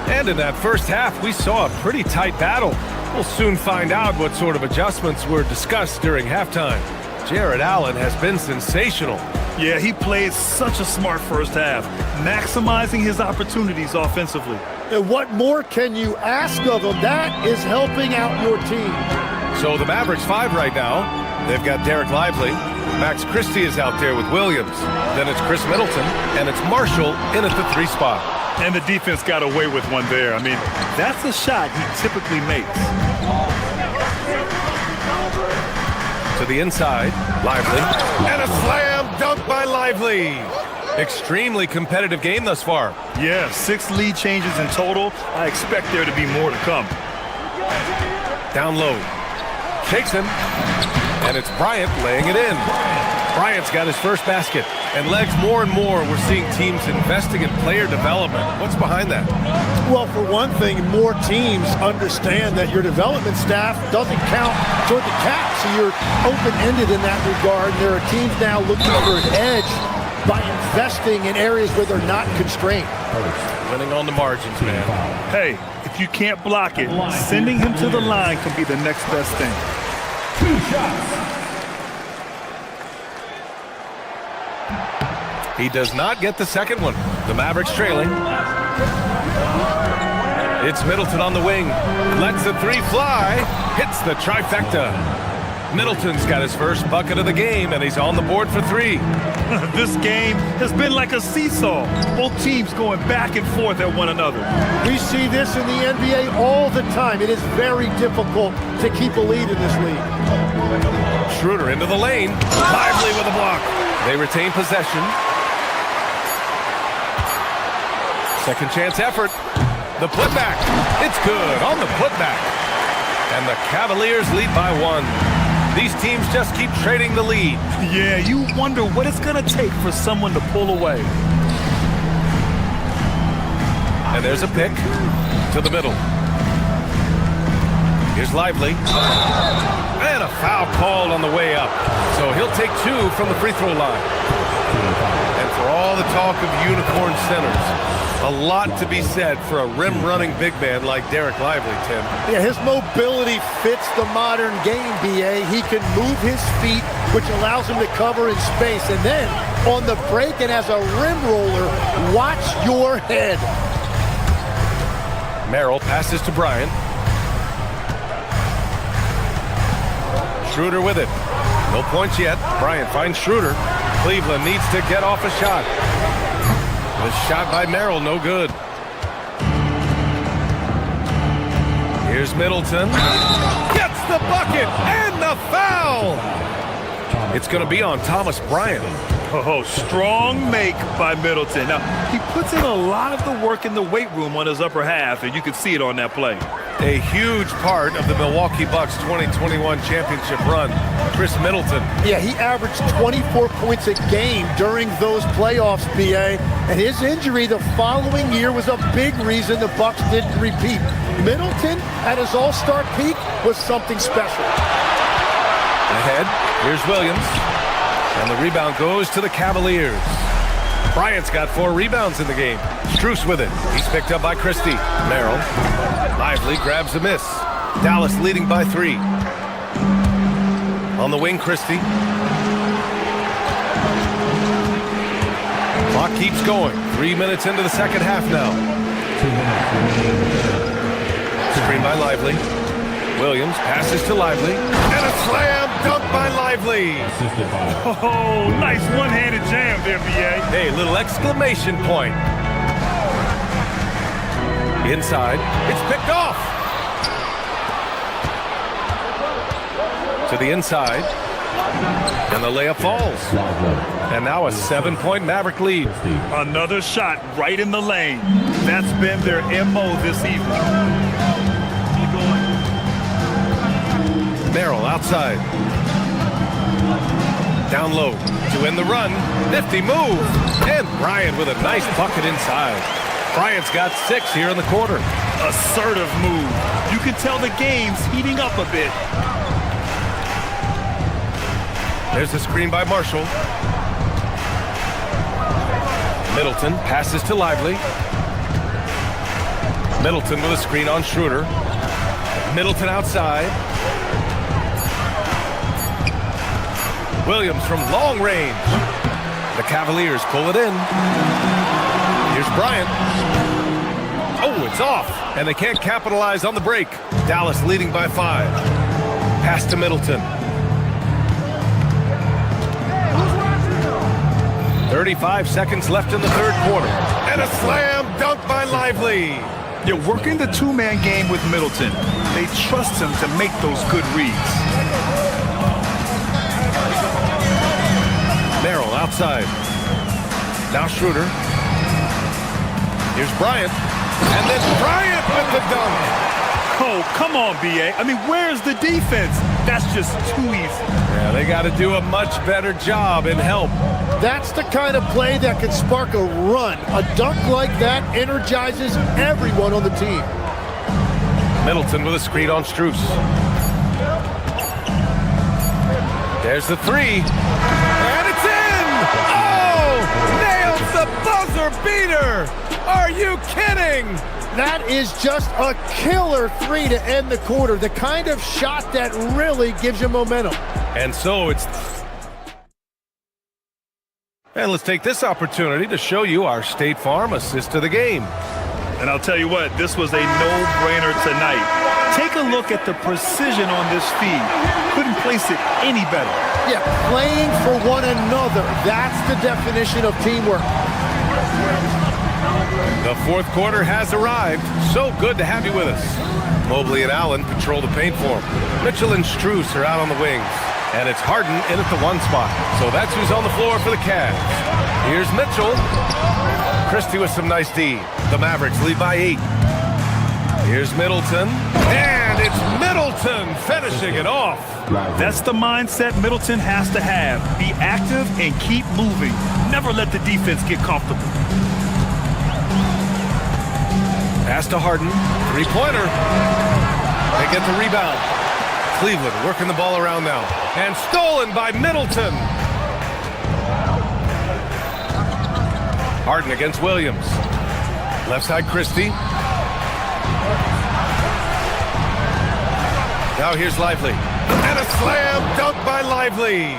And in that first half, we saw a pretty tight battle. We'll soon find out what sort of adjustments were discussed during halftime. Jared Allen has been sensational. Yeah, he played such a smart first half, maximizing his opportunities offensively. And what more can you ask of him? That is helping out your team. So the Mavericks 5 right now. They've got Derek Lively. Max Christie is out there with Williams. Then it's Chris Middleton, and it's Marshall in at the 3 spot. And the defense got away with one there. I mean, that's a shot he typically makes. To the inside, Lively. And a slam dunk by Lively. Extremely competitive game thus far. Yeah, 6 lead changes in total. I expect there to be more to come. Down low. Shakes him. And it's Bryant laying it in. Bryant's got his first basket. And legs, more and more, we're seeing teams investing in player development. What's behind that? Well, for one thing, more teams understand that your development staff doesn't count toward the cap, so you're open-ended in that regard. There are teams now looking for an edge by investing in areas where they're not constrained. Winning on the margins, man. Hey, if you can't block it, sending him to the line can be the next best thing. 2 shots. He does not get the second one. The Mavericks trailing. It's Middleton on the wing. Lets the 3 fly. Hits the trifecta. Middleton's got his first bucket of the game, and he's on the board for 3. This game has been like a seesaw. Both teams going back and forth at one another. We see this in the NBA all the time. It is very difficult to keep a lead in this league. Schroeder into the lane. Lively with a block. They retain possession. Second chance effort. The putback. It's good on the putback. And the Cavaliers lead by 1. These teams just keep trading the lead. Yeah, you wonder what it's going to take for someone to pull away. And there's a pick to the middle. Here's Lively. And a foul called on the way up. So he'll take 2 from the free throw line. And for all the talk of unicorn centers, a lot to be said for a rim-running big man like Derek Lively, Tim. Yeah, his mobility fits the modern game, B.A. He can move his feet, which allows him to cover in space. And then, on the break and as a rim roller, watch your head. Merrill passes to Bryant. Schroeder with it. No points yet. Bryant finds Schroeder. Cleveland needs to get off a shot. The shot by Merrill, no good. Here's Middleton. Gets the bucket and the foul. It's going to be on Thomas Bryant. Oh, strong make by Middleton. Now, he puts in a lot of the work in the weight room on his upper half, and you can see it on that play. A huge part of the Milwaukee Bucks 2021 championship run, Chris Middleton. Yeah, he averaged 24 points a game during those playoffs, B.A., and his injury the following year was a big reason the Bucks didn't repeat. Middleton, at his all-star peak, was something special. Ahead, here's Williams. And the rebound goes to the Cavaliers. Bryant's got 4 rebounds in the game. Strus with it. He's picked up by Christie. Merrill. Lively grabs a miss. Dallas leading by 3. On the wing, Christie. Clock keeps going. 3 minutes into the second half now. Screen by Lively. Williams passes to Lively. And a slam dunk by Lively. Oh, nice one-handed jam there, B.A. Hey, little exclamation point. Inside. It's picked off. To the inside. And the layup falls. And now a 7-point Maverick lead. Another shot right in the lane. That's been their MO this evening. Merrill outside. Down low to end the run. Nifty move. And Bryant with a nice bucket inside. Bryant's got 6 here in the quarter. Assertive move. You can tell the game's heating up a bit. There's the screen by Marshall. Middleton passes to Lively. Middleton with a screen on Schroeder. Middleton outside. Williams from long range. The Cavaliers pull it in. Here's Bryant. Oh, it's off. And they can't capitalize on the break. Dallas leading by 5. Pass to Middleton. 35 seconds left in the third quarter. And a slam dunk by Lively. You're working the two-man game with Middleton. They trust him to make those good reads. Merrill outside. Now Schroeder. Here's Bryant. And then Bryant with the dunk. Oh, come on, B.A. I mean, where's the defense? That's just too easy. Yeah, they got to do a much better job in help. That's the kind of play that can spark a run. A dunk like that energizes everyone on the team. Middleton with a screen on Strus. There's the 3. And it's in! Oh! Nails the buzzer beater! Are you kidding? That is just a killer 3 to end the quarter. The kind of shot that really gives you momentum. And so it's... And let's take this opportunity to show you our State Farm assist to the game. And I'll tell you what, this was a no-brainer tonight. Take a look at the precision on this feed. Couldn't place it any better. Yeah, playing for one another. That's the definition of teamwork. The fourth quarter has arrived. So good to have you with us. Mobley and Allen patrol the paint for him. Mitchell and Strus are out on the wings. And it's Harden in at the 1 spot. So that's who's on the floor for the Cavs. Here's Mitchell. Christie with some nice D. The Mavericks lead by 8. Here's Middleton. And it's Middleton finishing it off. That's the mindset Middleton has to have. Be active and keep moving. Never let the defense get comfortable. Pass to Harden. 3-pointer. They get the rebound. Cleveland working the ball around now. And stolen by Middleton. Harden against Williams. Left side Christie. Now here's Lively. And a slam dunk by Lively.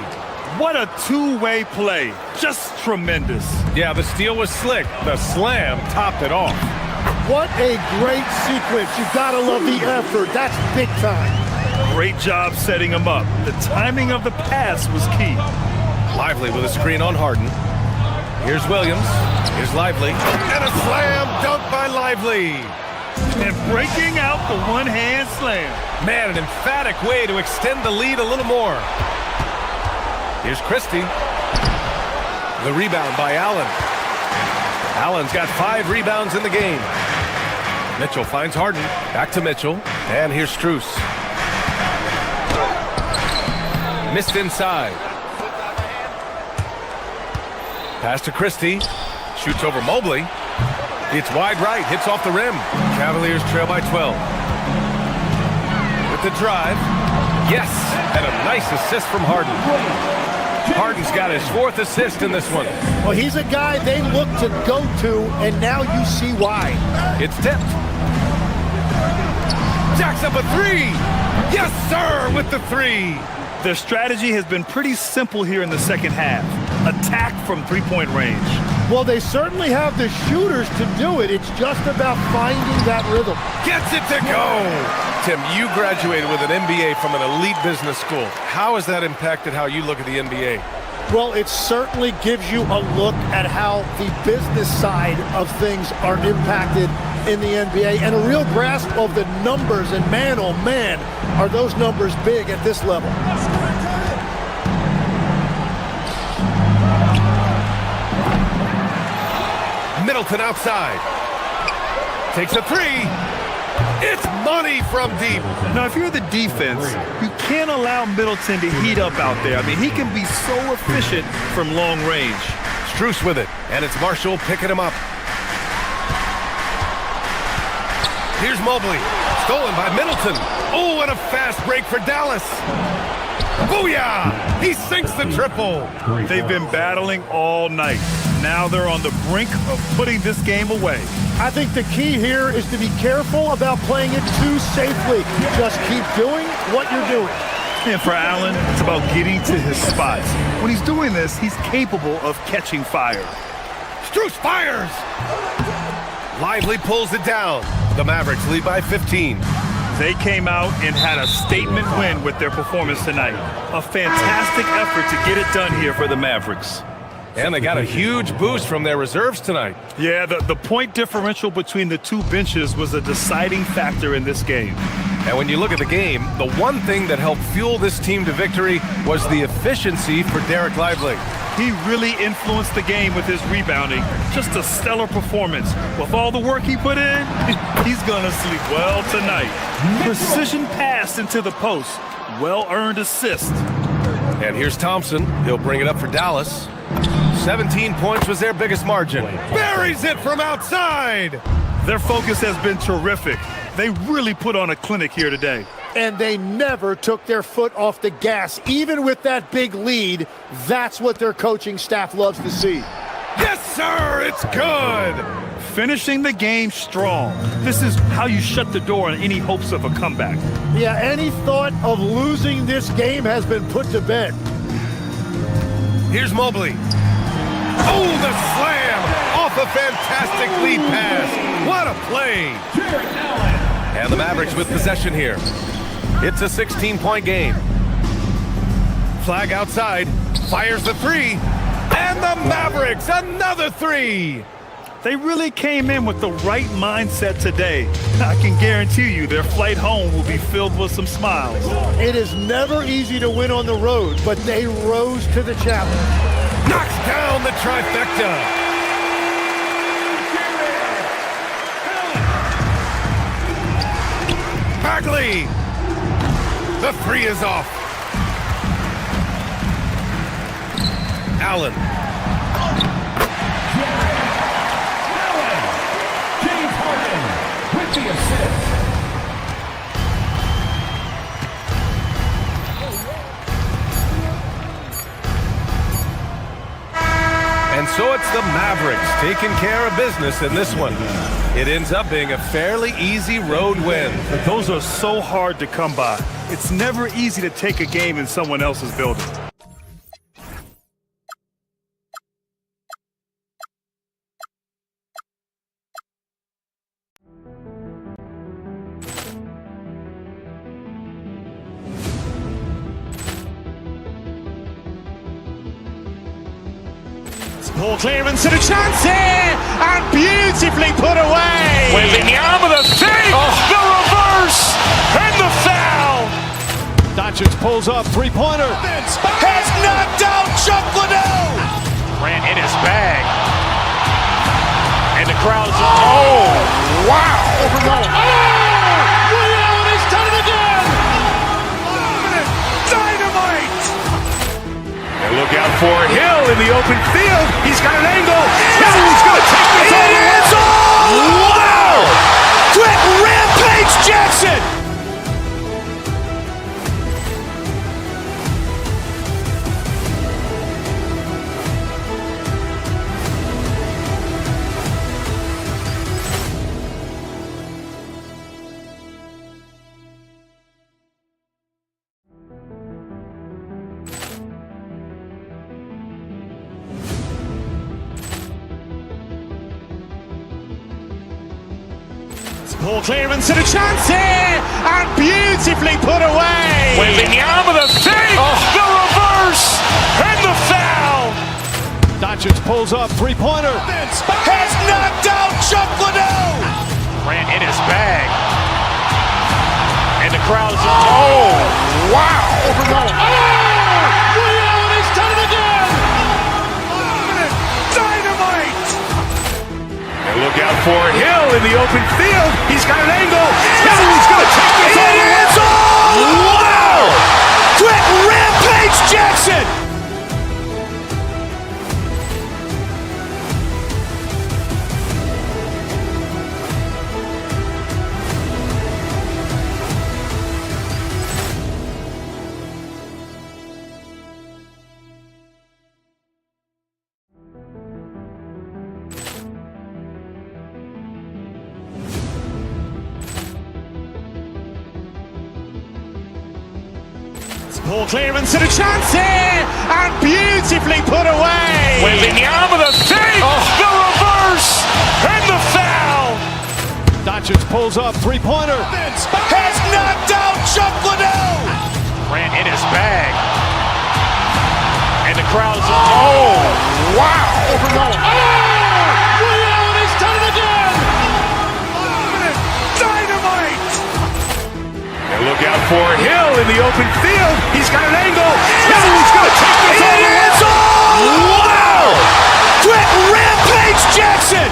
What a two-way play. Just tremendous. Yeah, the steal was slick. The slam topped it off. What a great sequence. You gotta love the effort. That's big time. Great job setting him up. The timing of the pass was key. Lively with a screen on Harden. Here's Williams. Here's Lively. And a slam dunk by Lively. And breaking out the one-hand slam. Man, an emphatic way to extend the lead a little more. Here's Christie. The rebound by Allen. Allen's got 5 rebounds in the game. Mitchell finds Harden. Back to Mitchell. And here's Strus. Missed inside. Pass to Christie. Shoots over Mobley. It's wide right. Hits off the rim. Cavaliers trail by 12. With the drive. Yes. And a nice assist from Harden. Harden's got his 4th assist in this one. Well, he's a guy they look to go to, and now you see why. It's tipped. Jacks up a 3. Yes, sir, with the 3. Their strategy has been pretty simple here in the second half. Attack from three-point range. Well, they certainly have the shooters to do it. It's just about finding that rhythm. Gets it to go. Tim, you graduated with an MBA from an elite business school. How has that impacted how you look at the NBA? Well, it certainly gives you a look at how the business side of things are impacted in the NBA and a real grasp of the numbers. And man, oh man, are those numbers big at this level. Middleton outside. Takes a three. It's money from deep. Now, if you're the defense, you can't allow Middleton to heat up out there. I mean, he can be so efficient from long range. Strus with it, and it's Marshall picking him up. Here's Mobley, stolen by Middleton. Oh, and a fast break for Dallas. Booyah! He sinks the triple. They've been battling all night. Now they're on the brink of putting this game away. I think the key here is to be careful about playing it too safely. Just keep doing what you're doing. And for Allen, it's about getting to his spots. When he's doing this, he's capable of catching fire. Strus fires! Lively pulls it down. The Mavericks lead by 15. They came out and had a statement win with their performance tonight. A fantastic effort to get it done here for the Mavericks. And they got a huge boost from their reserves tonight. Yeah, the point differential between the two benches was a deciding factor in this game. And when you look at the game, the one thing that helped fuel this team to victory was the efficiency for Derek Lively. He really influenced the game with his rebounding. Just a stellar performance. With all the work he put in, he's gonna sleep well tonight. Precision pass into the post. Well-earned assist. And here's Thompson. He'll bring it up for Dallas. 17 points was their biggest margin. Buries it from outside! Their focus has been terrific. They really put on a clinic here today. And they never took their foot off the gas, even with that big lead. That's what their coaching staff loves to see. Yes, sir, it's good! Finishing the game strong. This is how you shut the door on any hopes of a comeback. Yeah, any thought of losing this game has been put to bed. Here's Mobley. Oh, the slam! Off a fantastic lead pass. What a play! And the Mavericks with possession here. It's a 16-point game. Flag outside. Fires the three. And the Mavericks, another three! They really came in with the right mindset today. I can guarantee you their flight home will be filled with some smiles. It is never easy to win on the road, but they rose to the challenge. Knocks down the trifecta. Bagley. The three is off. Allen. James Harden with the assist. And so it's the Mavericks taking care of business in this one. It ends up being a fairly easy road win. Those are so hard to come by. It's never easy to take a game in someone else's building. Ball clearance and a chance here, and beautifully put away. Wembanyama the fake, the reverse, and the foul. Doncic pulls up, three-pointer. Has knocked out Chuck Liddell. Ran in his bag. And the crowd's, oh, wow. Liddell, and he's done it again. Dynamite. And look out for Hill in the open field. He's got an angle. Hill's going to take this all the way. Wow! Quick rampage Jackson. Ball clearance and a chance here, and beautifully put away. Wembanyama the fake, the reverse, and the foul. Doncic pulls up, three-pointer. Has knocked out Chuck Liddell. Ran in his bag. And the crowd's, oh, wow. Liddell, and he's done it again. Dynamite. open field. He's got an angle. He's going to take this all the way. Wow! Quick Rampage Jackson! Ball clearance and a chance here, and beautifully put away. Wembanyama the fake, the reverse, and the foul. Doncic pulls up, three-pointer. Has knocked out Chuck Liddell. Ran in his bag. And the crowd's wow. He's done it again. Dynamite. And look out for Hill in the open field. He's got an angle. He's going to take this all the way. Wow! Quick Rampage Jackson.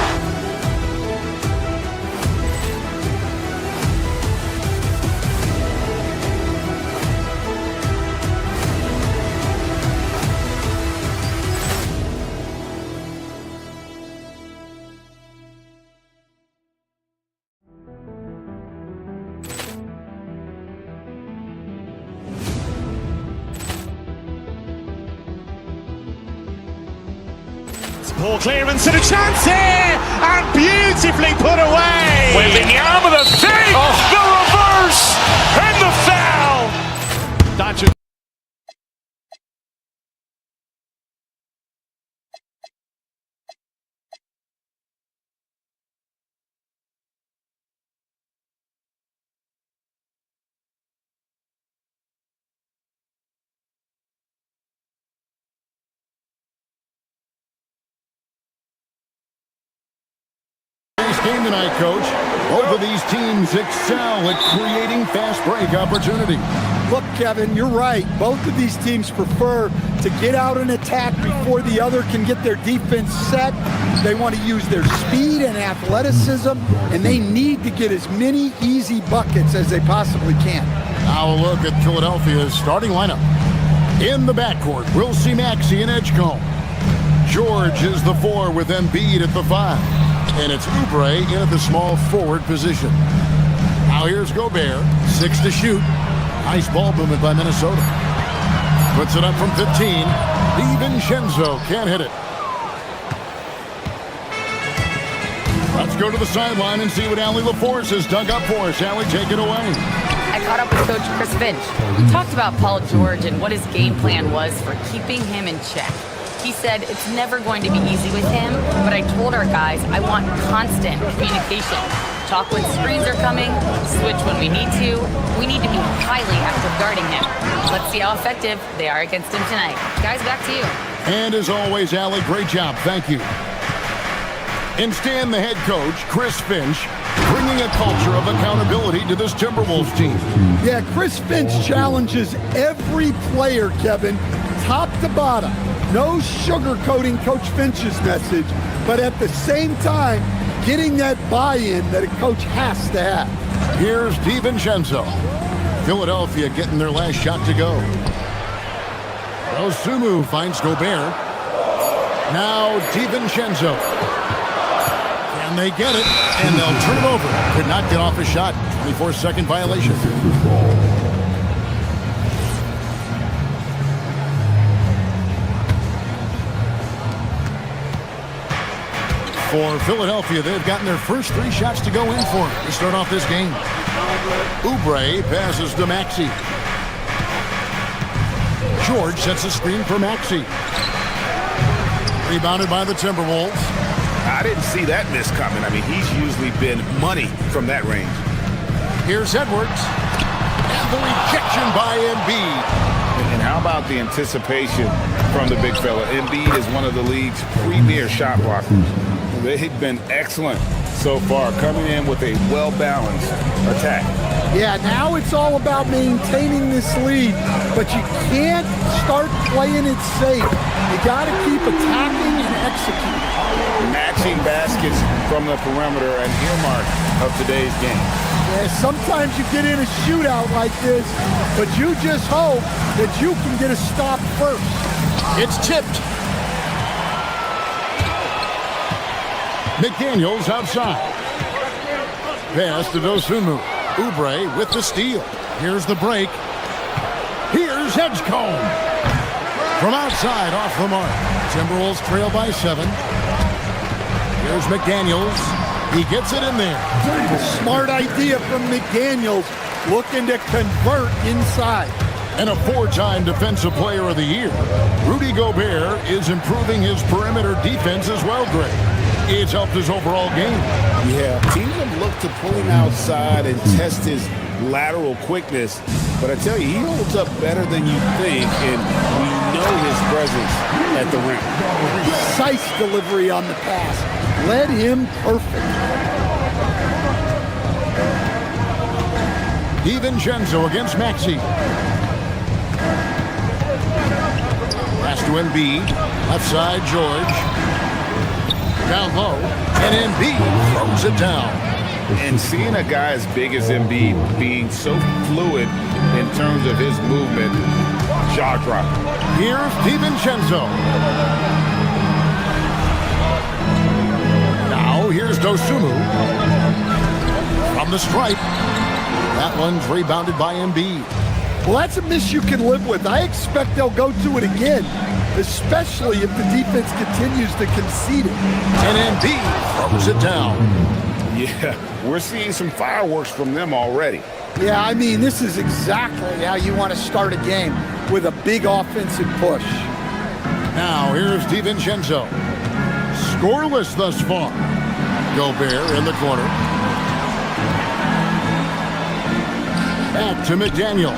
Ball clearance and a chance here, and beautifully put away. Wembanyama the fake, the reverse, and the foul. Doncic. Game tonight, Coach. Both of these teams excel at creating fast break opportunity. Look, Kevin, you're right. Both of these teams prefer to get out and attack before the other can get their defense set. They want to use their speed and athleticism, and they need to get as many easy buckets as they possibly can. Now a look at Philadelphia's starting lineup. In the backcourt, we'll see Maxey and Edgecombe. George is the 4 with Embiid at the 5. And it's Oubre in at the small forward position. Now here's Gobert, 6 to shoot. Nice ball movement by Minnesota. Puts it up from 15. DiVincenzo can't hit it. Let's go to the sideline and see what Allie LaForce has dug up for us. Allie, take it away. I caught up with Coach Chris Finch. We talked about Paul George and what his game plan was for keeping him in check. He said it's never going to be easy with him, but I told our guys I want constant communication. Talk when screens are coming, switch when we need to. We need to be highly active guarding him. Let's see how effective they are against him tonight. Guys, back to you. And as always, Allie, great job. Thank you. And Stan, the head coach, Chris Finch, bringing a culture of accountability to this Timberwolves team. Yeah, Chris Finch challenges every player, Kevin, top to bottom. No sugarcoating Coach Finch's message, but at the same time, getting that buy-in that a coach has to have. Here's DiVincenzo. Philadelphia getting their last shot to go. Osumu finds Gobert. Now DiVincenzo. Can they get it? And they'll turn it over. Could not get off a shot. 24-second violation. For Philadelphia, they've gotten their first 3 shots to go in for to start off this game. Oubre passes to Maxey. George sets a screen for Maxey. Rebounded by the Timberwolves. I didn't see that miss coming. I mean, he's usually been money from that range. Here's Edwards. And the rejection by Embiid. And how about the anticipation from the big fella? Embiid is one of the league's premier shot blockers. They've been excellent so far, coming in with a well-balanced attack. Yeah, now it's all about maintaining this lead, but you can't start playing it safe. You got to keep attacking and executing. matching baskets from the perimeter, an earmark of today's game. Yeah, sometimes you get in a shootout like this, but you just hope that you can get a stop first. It's tipped. McDaniels outside. Pass to Dosunmu. Oubre with the steal. Here's the break. Here's Edgecombe. From outside, off the mark. Timberwolves trail by 7. Here's McDaniels. He gets it in there. Smart idea from McDaniels, looking to convert inside. And a 4-time Defensive Player of the Year, Rudy Gobert is improving his perimeter defense as well, Greg. It's helped his overall game. Yeah, teams have looked to pull him outside and test his lateral quickness. But I tell you, he holds up better than you think, and we know his presence at the rim. Precise delivery on the pass. Led him perfect. DiVincenzo against Maxey. Pass to Embiid. Left side, George. Down low. And Embiid throws it down. And seeing a guy as big as Embiid being so fluid in terms of his movement, jaw-dropping. Here's DiVincenzo. Now here's Dosunmu. From the stripe. That one's rebounded by Embiid. Well, that's a miss you can live with. I expect they'll go to it again, especially if the defense continues to concede it. And Embiid throws it down. Yeah, we're seeing some fireworks from them already. Yeah, I mean, this is exactly how you want to start a game, with a big offensive push. Now here's DiVincenzo. Scoreless thus far. Gobert in the corner. Back to McDaniel.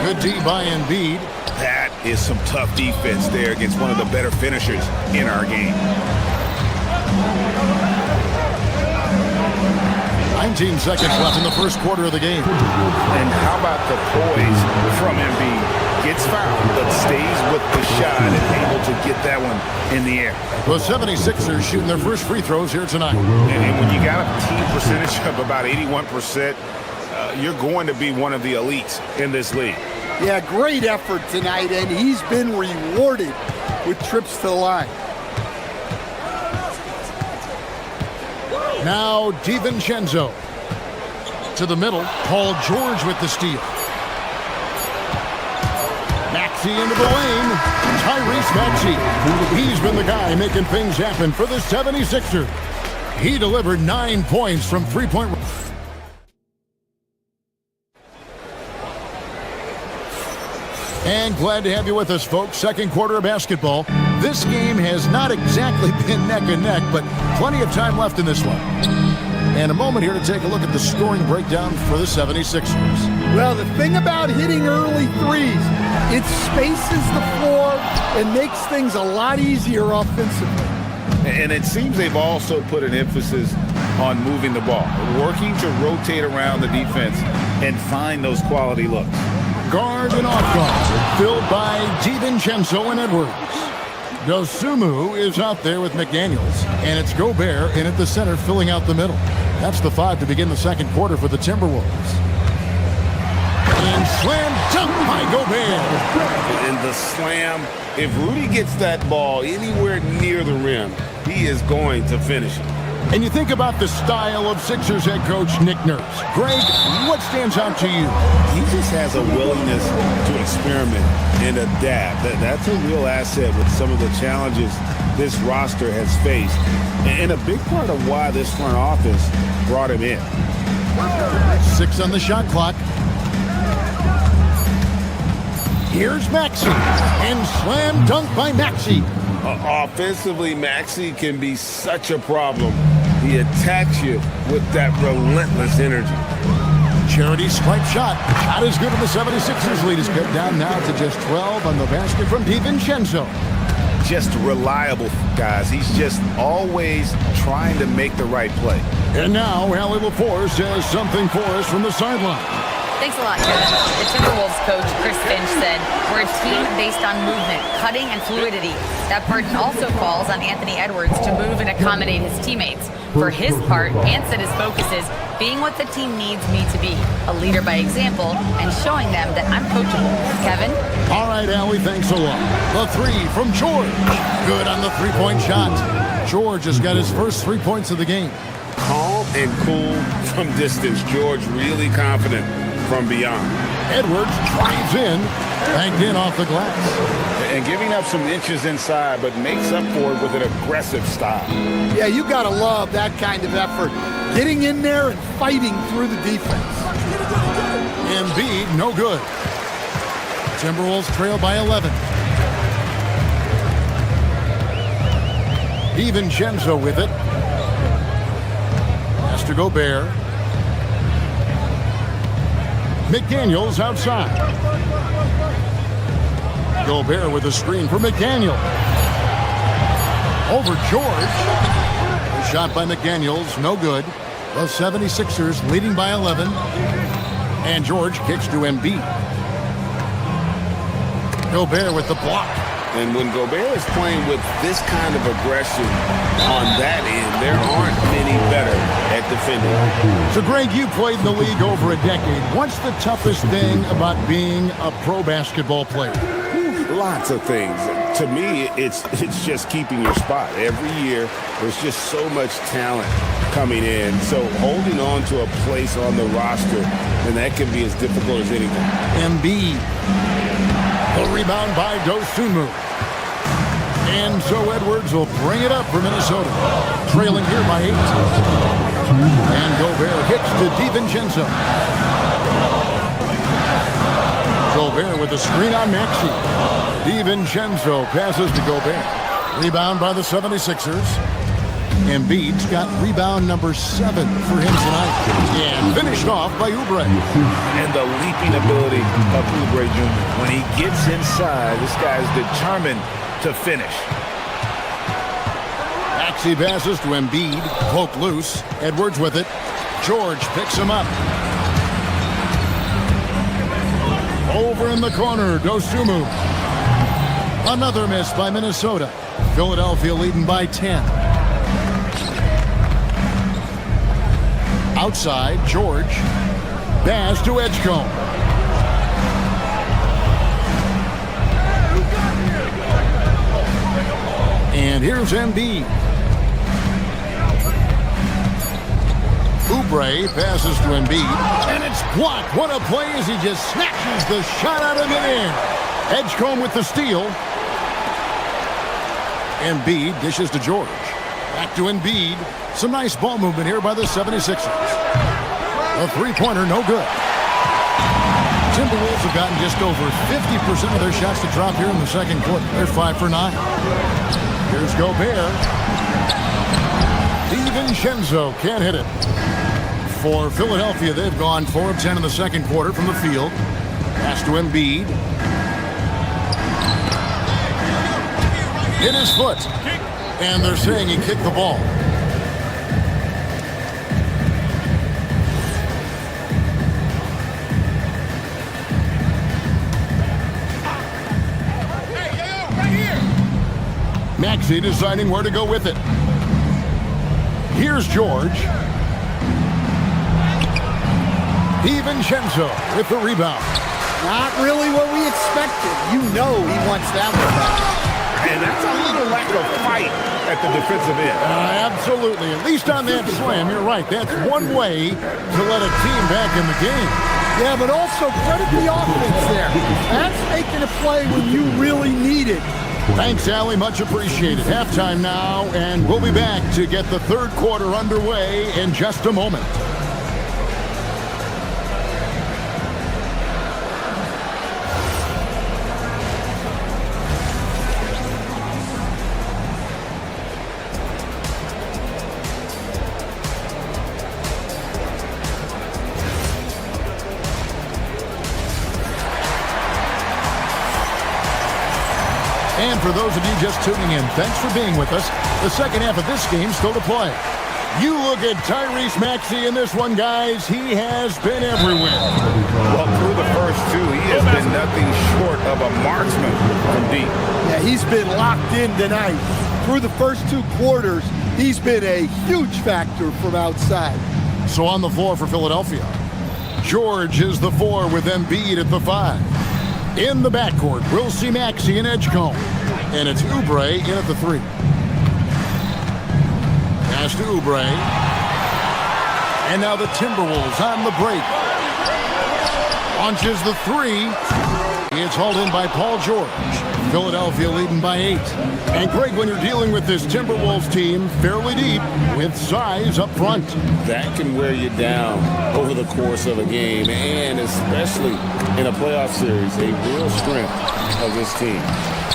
Good D by Embiid. That is some tough defense there against one of the better finishers in our game. 19 seconds left in the first quarter of the game. And how about the poise from Embiid? Gets fouled, but stays with the shot and able to get that one in the air. The 76ers shooting their first free throws here tonight. And when you got a team percentage of about 81%, you're going to be one of the elites in this league. Yeah, great effort tonight, and he's been rewarded with trips to the line. Now DiVincenzo. To the middle, Paul George with the steal. Maxey into the lane. Tyrese Maxey. He's been the guy making things happen for the 76ers. He delivered 9 points from three-point. And glad to have you with us, folks. Second quarter of basketball. This game has not exactly been neck and neck, but plenty of time left in this one. And a moment here to take a look at the scoring breakdown for the 76ers. Well, the thing about hitting early threes, it spaces the floor and makes things a lot easier offensively. And it seems they've also put an emphasis on moving the ball, working to rotate around the defense and find those quality looks. Guard and off guard, filled by DiVincenzo and Edwards. Dosunmu is out there with McDaniels, and it's Gobert in at the center filling out the middle. That's the 5 to begin the second quarter for the Timberwolves. And slam dunk by Gobert. And the slam, if Rudy gets that ball anywhere near the rim, he is going to finish it. And you think about the style of Sixers head coach Nick Nurse. Greg, what stands out to you? He just has a willingness to experiment and adapt. That's a real asset with some of the challenges this roster has faced. And a big part of why this front office brought him in. 6 on the shot clock. Here's Maxey. And slam dunk by Maxey. Offensively, Maxey can be such a problem. He attacks you with that relentless energy. Charity stripe shot. Not as good as the 76ers lead. Is cut down now to just 12 on the basket from DiVincenzo. Just reliable, guys. He's just always trying to make the right play. And now, Allie LaForce has something for us from the sideline. Thanks a lot, Kevin. The Timberwolves coach, Chris Finch, said, "We're a team based on movement, cutting, and fluidity. That burden also falls on Anthony Edwards to move and accommodate his teammates. For his part, Ant said his focus is being what the team needs me to be, a leader by example, and showing them that I'm coachable." Kevin? All right, Allie, thanks a lot. The three from George. Good on the three-point shot. George has got his first 3 points of the game. Calm and cool from distance. George really confident from beyond. Edwards drives in, banked in off the glass. And giving up some inches inside, but makes up for it with an aggressive style. Yeah, you got to love that kind of effort. Getting in there and fighting through the defense. Embiid, no good. Timberwolves trail by 11. DiVincenzo with it. Has to Gobert. McDaniels outside. Gobert with a screen for McDaniel. Over George. A shot by McDaniels, no good. The 76ers leading by 11. And George kicks to Embiid. Gobert with the block. And when Gobert is playing with this kind of aggression on that end, there aren't many better at defending. So, Greg, you played in the league over a decade. What's the toughest thing about being a pro basketball player? Lots of things. To me, it's just keeping your spot. Every year, there's just so much talent coming in. So holding on to a place on the roster, and that can be as difficult as anything. Embiid. The rebound by Dosunmu. And so Edwards will bring it up for Minnesota. Trailing here by 8. And Gobert hits to DiVincenzo. Gobert with the screen on Maxey. DiVincenzo passes to Gobert. Rebound by the 76ers. Embiid's got rebound number 7 for him tonight. And finished off by Oubre. And the leaping ability of Oubre Jr. When he gets inside, this guy's determined to finish. Maxey passes to Embiid. Poke loose. Edwards with it. George picks him up. Over in the corner, Dosunmu. Another miss by Minnesota. Philadelphia leading by 10. Outside, George. Pass to Edgecombe. And here's Embiid. Oubre passes to Embiid. And it's blocked. What a play as he just snatches the shot out of midair. Edgecombe with the steal. Embiid dishes to George. Back to Embiid. Some nice ball movement here by the 76ers. A three-pointer, no good. Timberwolves have gotten just over 50% of their shots to drop here in the second quarter. They're 5 for 9. Here's Gobert. DiVincenzo can't hit it. For Philadelphia, they've gone 4 of 10 in the second quarter from the field. Pass to Embiid. Hit his foot. And they're saying he kicked the ball. Maxey deciding where to go with it. Here's George. DiVincenzo with the rebound. Not really what we expected. You know he wants that one back. And that's a little lack of fight at the defensive end. Absolutely. At least on that slam, you're right. That's one way to let a team back in the game. Yeah, but also credit the offense there. That's making a play when you really need it. Thanks, Allie. Much appreciated. Halftime now, and we'll be back to get the third quarter underway in just a moment. And for those of you just tuning in, thanks for being with us. The second half of this game still to play. You look at Tyrese Maxey in this one, guys. He has been everywhere. Well, through the first two, he has been nothing short of a marksman from deep. Yeah, he's been locked in tonight. Through the first 2 quarters, he's been a huge factor from outside. So on the floor for Philadelphia, George is the 4 with Embiid at the 5. In the backcourt, we'll see Maxey and Edgecombe. And it's Oubre in at the 3. Pass to Oubre. And now the Timberwolves on the break. Launches the 3. It's hauled in by Paul George. Philadelphia leading by 8. And Greg, when you're dealing with this Timberwolves team fairly deep with size up front, that can wear you down over the course of a game, and especially in a playoff series, a real strength of this team.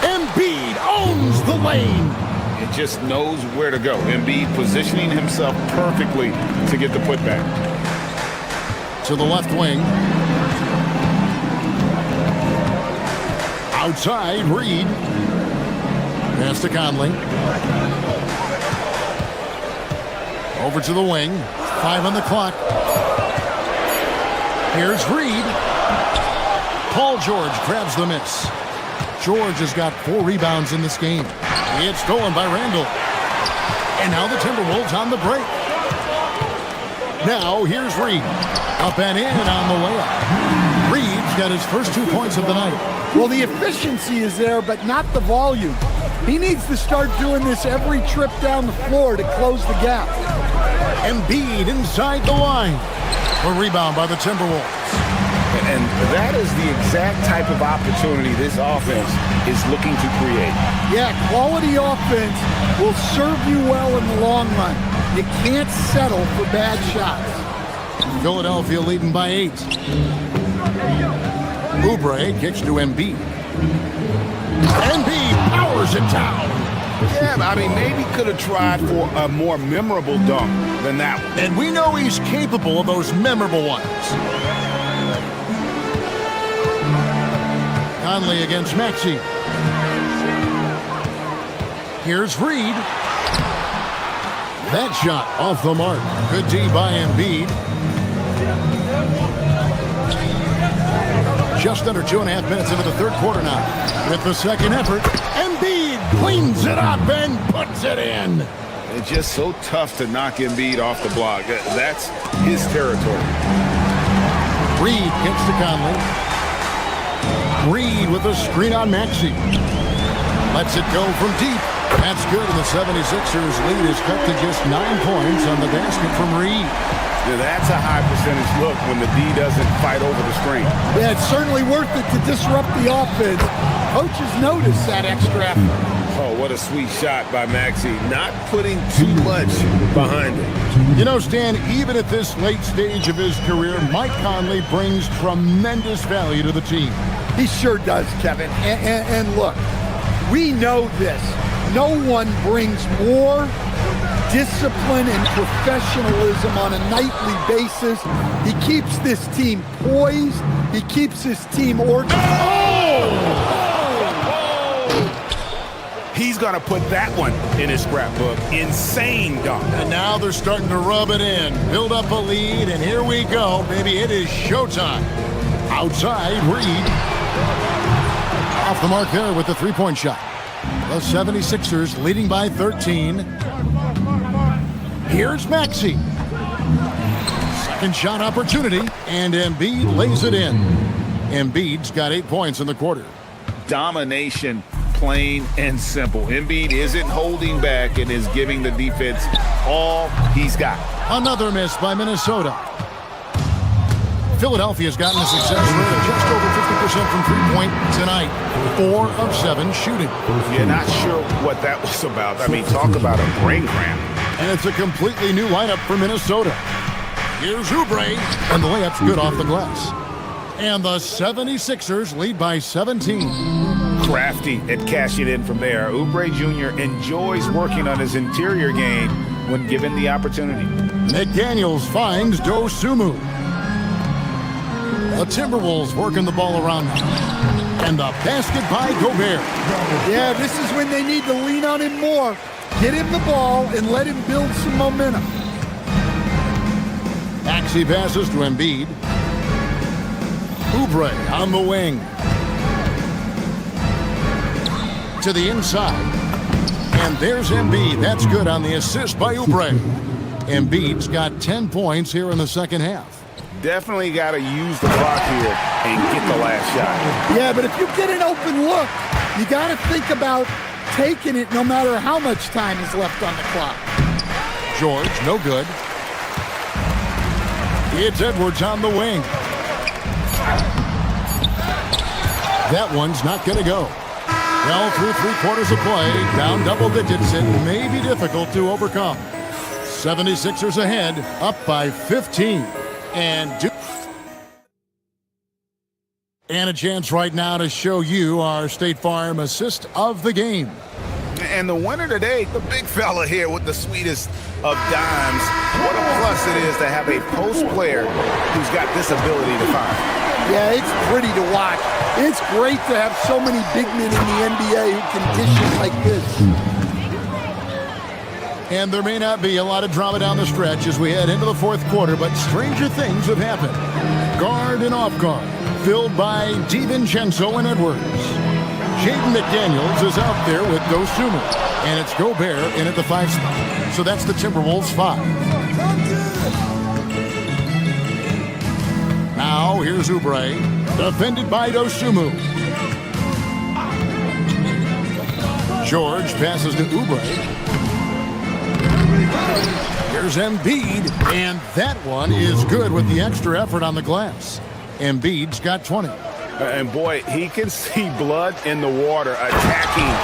Embiid owns the lane. It just knows where to go. Embiid positioning himself perfectly to get the putback. To the left wing. Outside, Reed. Pass to Conley. Over to the wing. 5 on the clock. Here's Reed. Paul George grabs the miss. George has got 4 rebounds in this game. It's stolen by Randall. And now the Timberwolves on the break. Now here's Reed. Up and in on the layup. Reed's got his first 2 points of the night. Well, the efficiency is there, but not the volume. He needs to start doing this every trip down the floor to close the gap. Embiid inside the line. A rebound by the Timberwolves. And that is the exact type of opportunity this offense is looking to create. Yeah, quality offense will serve you well in the long run. You can't settle for bad shots. Philadelphia leading by 8. Oubre kicks to Embiid. Embiid powers it down. Yeah, I mean, maybe could have tried for a more memorable dunk than that one. And we know he's capable of those memorable ones. Conley against Maxey. Here's Reed. That shot off the mark. Good D by Embiid. Just under 2.5 minutes into the third quarter now. With the second effort, Embiid cleans it up and puts it in. It's just so tough to knock Embiid off the block. That's his territory. Reed kicks to Conley. Reed with a screen on Maxey. Lets it go from deep. That's good, and the 76ers lead is cut to just 9 points on the basket from Reed. Yeah, that's a high percentage look when the D doesn't fight over the screen. Yeah, it's certainly worth it to disrupt the offense. Coaches notice that extra effort. Oh, what a sweet shot by Maxey. Not putting too much behind it. You know, Stan, even at this late stage of his career, Mike Conley brings tremendous value to the team. He sure does, Kevin. And look, we know this. No one brings more discipline and professionalism on a nightly basis. He keeps this team poised. He keeps his team organized. He's going to put that one in his scrapbook. Insane dunk. And now they're starting to rub it in. Build up a lead, and here we go, baby. It is showtime. Outside, Reed. Off the mark there with the three-point shot. The 76ers leading by 13. Here's Maxey. Second shot opportunity, and Embiid lays it in. Embiid's got 8 points in the quarter. Domination, plain and simple. Embiid isn't holding back and is giving the defense all he's got. Another miss by Minnesota. Philadelphia's gotten a success rate of just over 50% from three-point tonight. 4 of 7 shooting. You're not sure what that was about. I mean, talk about a brain cramp. And it's a completely new lineup for Minnesota. Here's Oubre, and the layup's good off the glass. And the 76ers lead by 17. Crafty at cashing in from there. Oubre Jr. enjoys working on his interior game when given the opportunity. McDaniels finds Dosunmu. The Timberwolves working the ball around now. And the basket by Gobert. Yeah, this is when they need to lean on him more. Get him the ball and let him build some momentum. Maxey passes to Embiid. Oubre on the wing. To the inside. And there's Embiid. That's good on the assist by Oubre. Embiid's got 10 points here in the second half. Definitely got to use the clock here and get the last shot. Yeah, but if you get an open look, you got to think about taking it no matter how much time is left on the clock. George, no good. It's Edwards on the wing. That one's not going to go. Well, through 3/4 of play, down double digits, it may be difficult to overcome. 76ers ahead, up by 15. And a chance right now to show you our State Farm assist of the game. And the winner today, the big fella here with the sweetest of dimes. What a plus it is to have a post player who's got this ability to find. Yeah, it's pretty to watch. It's great to have so many big men in the NBA who can dish it like this. And there may not be a lot of drama down the stretch as we head into the fourth quarter, but stranger things have happened. Guard and off guard, filled by DiVincenzo and Edwards. Jaden McDaniels is out there with Dosunmu, and it's Gobert in at the 5 spot. So that's the Timberwolves 5. Now here's Oubre, defended by Dosunmu. George passes to Oubre. Here's Embiid, and that one is good with the extra effort on the glass. Embiid's got 20. And boy, he can see blood in the water attacking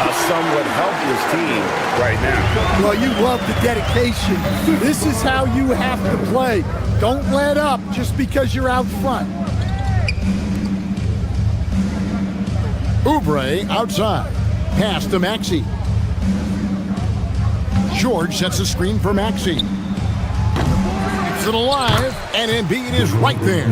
a somewhat helpless team right now. Well, you love the dedication. This is how you have to play. Don't let up just because you're out front. Oubre outside. Pass to Maxey. George sets a screen for Maxey. Keeps it alive, and Embiid is right there.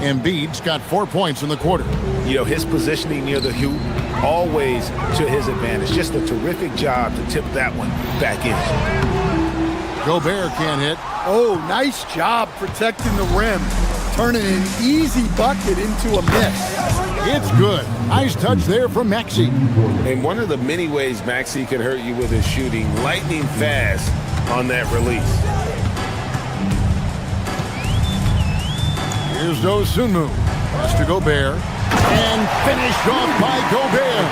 Embiid's got 4 points in the quarter. You know, his positioning near the hoop, always to his advantage. Just a terrific job to tip that one back in. Gobert can't hit. Oh, nice job protecting the rim. Turning an easy bucket into a miss. It's good. Nice touch there from Maxey. And one of the many ways Maxey can hurt you with his shooting, lightning fast on that release. Here's Dosunmu. Pass to Gobert. And finished off by Gobert.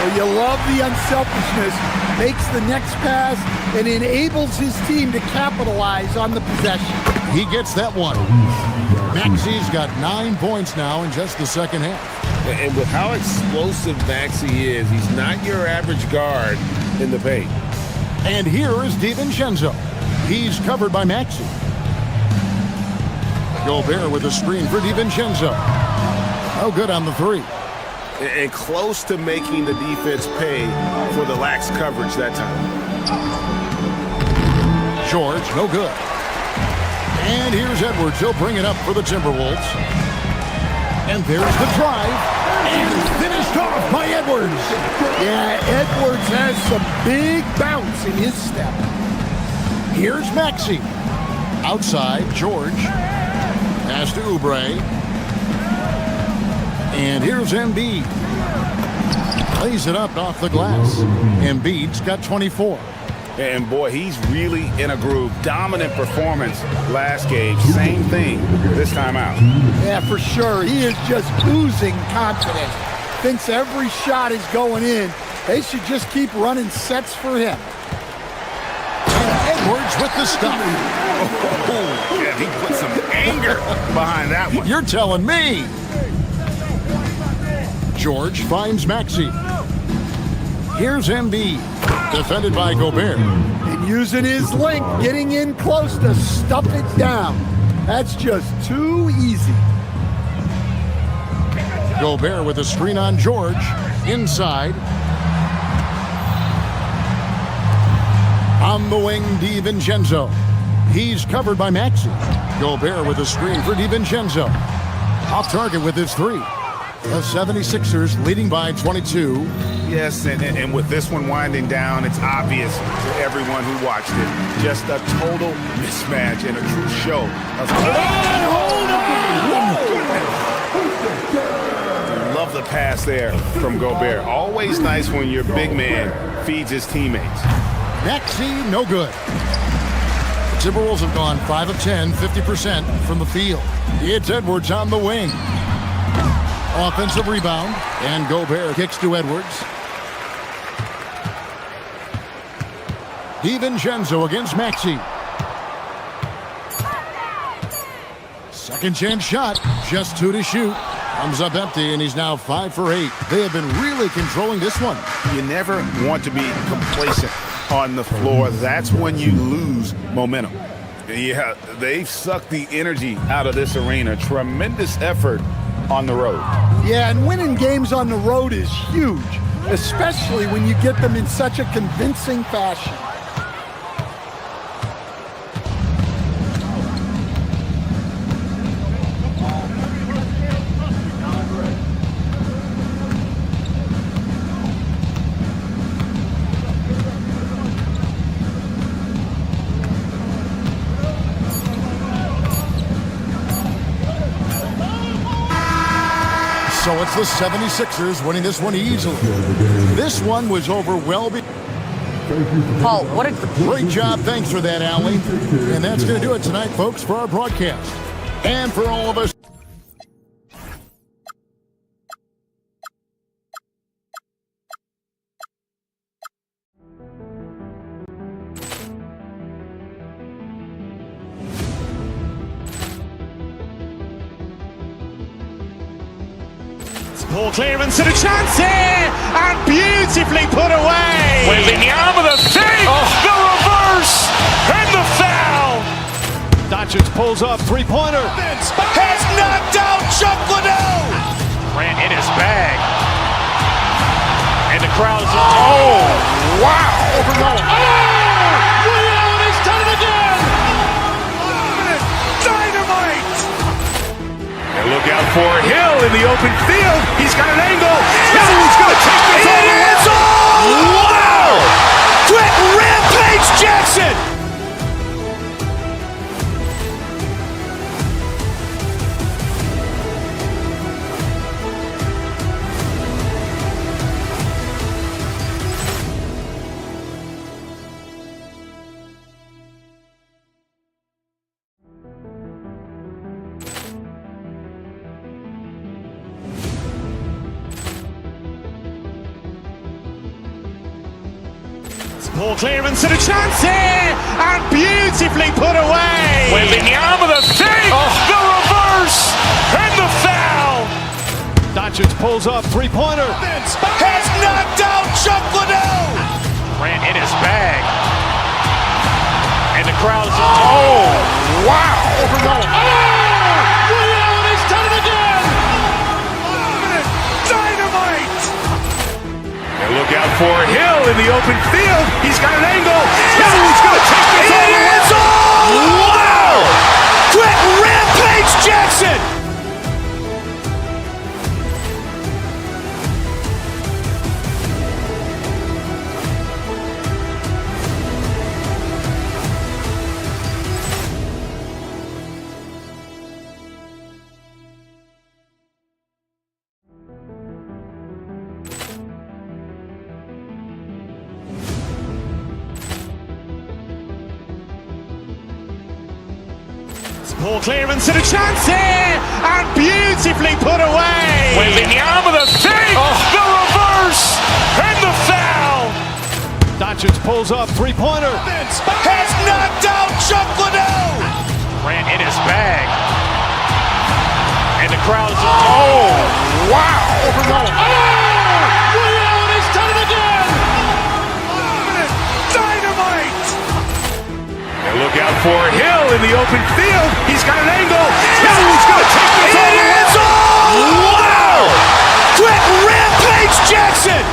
Well, you love the unselfishness. Makes the next pass and enables his team to capitalize on the possession. He gets that one. Maxey's got 9 points now in just the second half. And with how explosive Maxey is, he's not your average guard in the paint. And here is DiVincenzo. He's covered by Maxey. Gobert with a screen for DiVincenzo. Oh, good on the 3. And close to making the defense pay for the lax coverage that time. George, no good. And here's Edwards. He'll bring it up for the Timberwolves. And there's the drive. And finished off by Edwards. Yeah, Edwards has some big bounce in his step. Here's Maxey. Outside, George. Pass to Oubre. And here's Embiid. Plays it up off the glass. Embiid's got 24. And boy, he's really in a groove. Dominant performance last game. Same thing this time out. Yeah, for sure. He is just oozing confidence. Thinks every shot is going in. They should just keep running sets for him. And Edwards with the stop. Oh, yeah, he put some anger behind that one. You're telling me. George finds Maxey. Here's Embiid, defended by Gobert. And using his length, getting in close to stuff it down. That's just too easy. Gobert with a screen on George. Inside. On the wing, DiVincenzo. He's covered by Maxey. Gobert with a screen for DiVincenzo. Off target with his 3. The 76ers leading by 22. Yes, and with this one winding down, it's obvious to everyone who watched it. Just a total mismatch and a true show of... Love the pass there from Gobert. Always nice when your big man feeds his teammates. Maxey, no good. The Timberwolves have gone 5 of 10, 50% from the field. It's Edwards on the wing. Offensive rebound, and Gobert kicks to Edwards. DiVincenzo against Maxey. Second chance shot, just 2 to shoot. Comes up empty, and he's now 5 for 8. They have been really controlling this one. You never want to be complacent on the floor. That's when you lose momentum. Yeah, they've sucked the energy out of this arena. Tremendous effort on the road. Yeah, and winning games on the road is huge, especially when you get them in such a convincing fashion. So it's the 76ers winning this one easily. This one was over well. Paul, what a great job. Thanks for that, Allie. And that's going to do it tonight, folks, for our broadcast. And for all of us. Ball clearance and a chance here, and beautifully put away. Wembanyama the fake, the reverse, and the foul. Doncic pulls up, three-pointer. Has knocked out Chuck Liddell. Ran in his bag. And the crowd is... Oh, wow. Liddell has done it again. Dynamite. And look out for Hill in the open field. He's got an angle. He's going to take this all the way. Wow! Quick Rampage Jackson. Ball clearance and a chance here, and beautifully put away. Wembanyama the fake, the reverse, and the foul. Doncic pulls up, three-pointer. Has knocked out Chuck Liddell. Ran in his bag. And the crowd is... Oh, wow. Liddell has done it again. Dynamite. And look out for Hill in the open field. He's got an angle. He's going to take this all the way. Wow! Quick Rampage Jackson. Ball clearance and a chance here, and beautifully put away. Wembanyama the fake, the reverse, and the foul. Doncic pulls up, three-pointer. Has knocked out Chuck Liddell. Ran in his bag. And the crowd is... Oh, wow. Liddell has done it again. Dynamite. And look out for Hill in the open field. He's got an angle. He's going to take this all the way. Wow! Quick Rampage Jackson.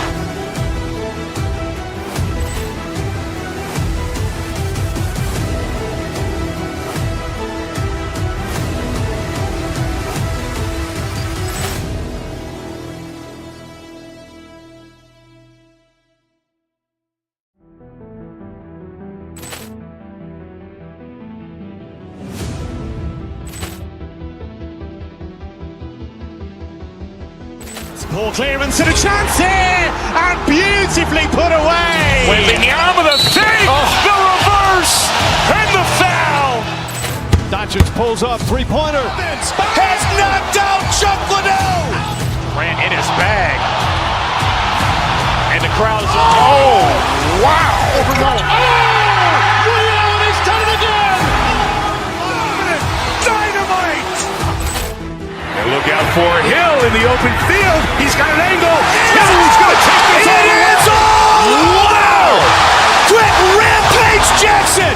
Ball clearance and a chance here, and beautifully put away. Wembanyama the save, the reverse, and the foul. Doncic pulls up, three-pointer. Has knocked out Chuck Liddell. Grant in his bag. And the crowd is, oh, wow. Ray Allen has done it again! Dynamite. And look out for Hill in the open field. He's got an angle. Hill's going to take this all the way. Wow. Quick Rampage Jackson.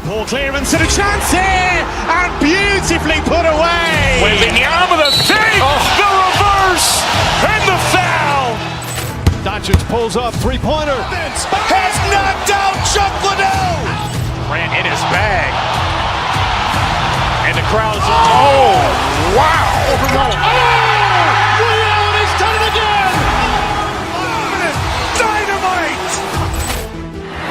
Ball clearance and a chance here, and beautifully put away. Wembanyama the save, the reverse, and the foul. Doncic pulls up, three-pointer. Has knocked out Chuck Liddell. Grant in his bag. And the crowd is, oh, wow. Ray Allen has done it again! Dynamite.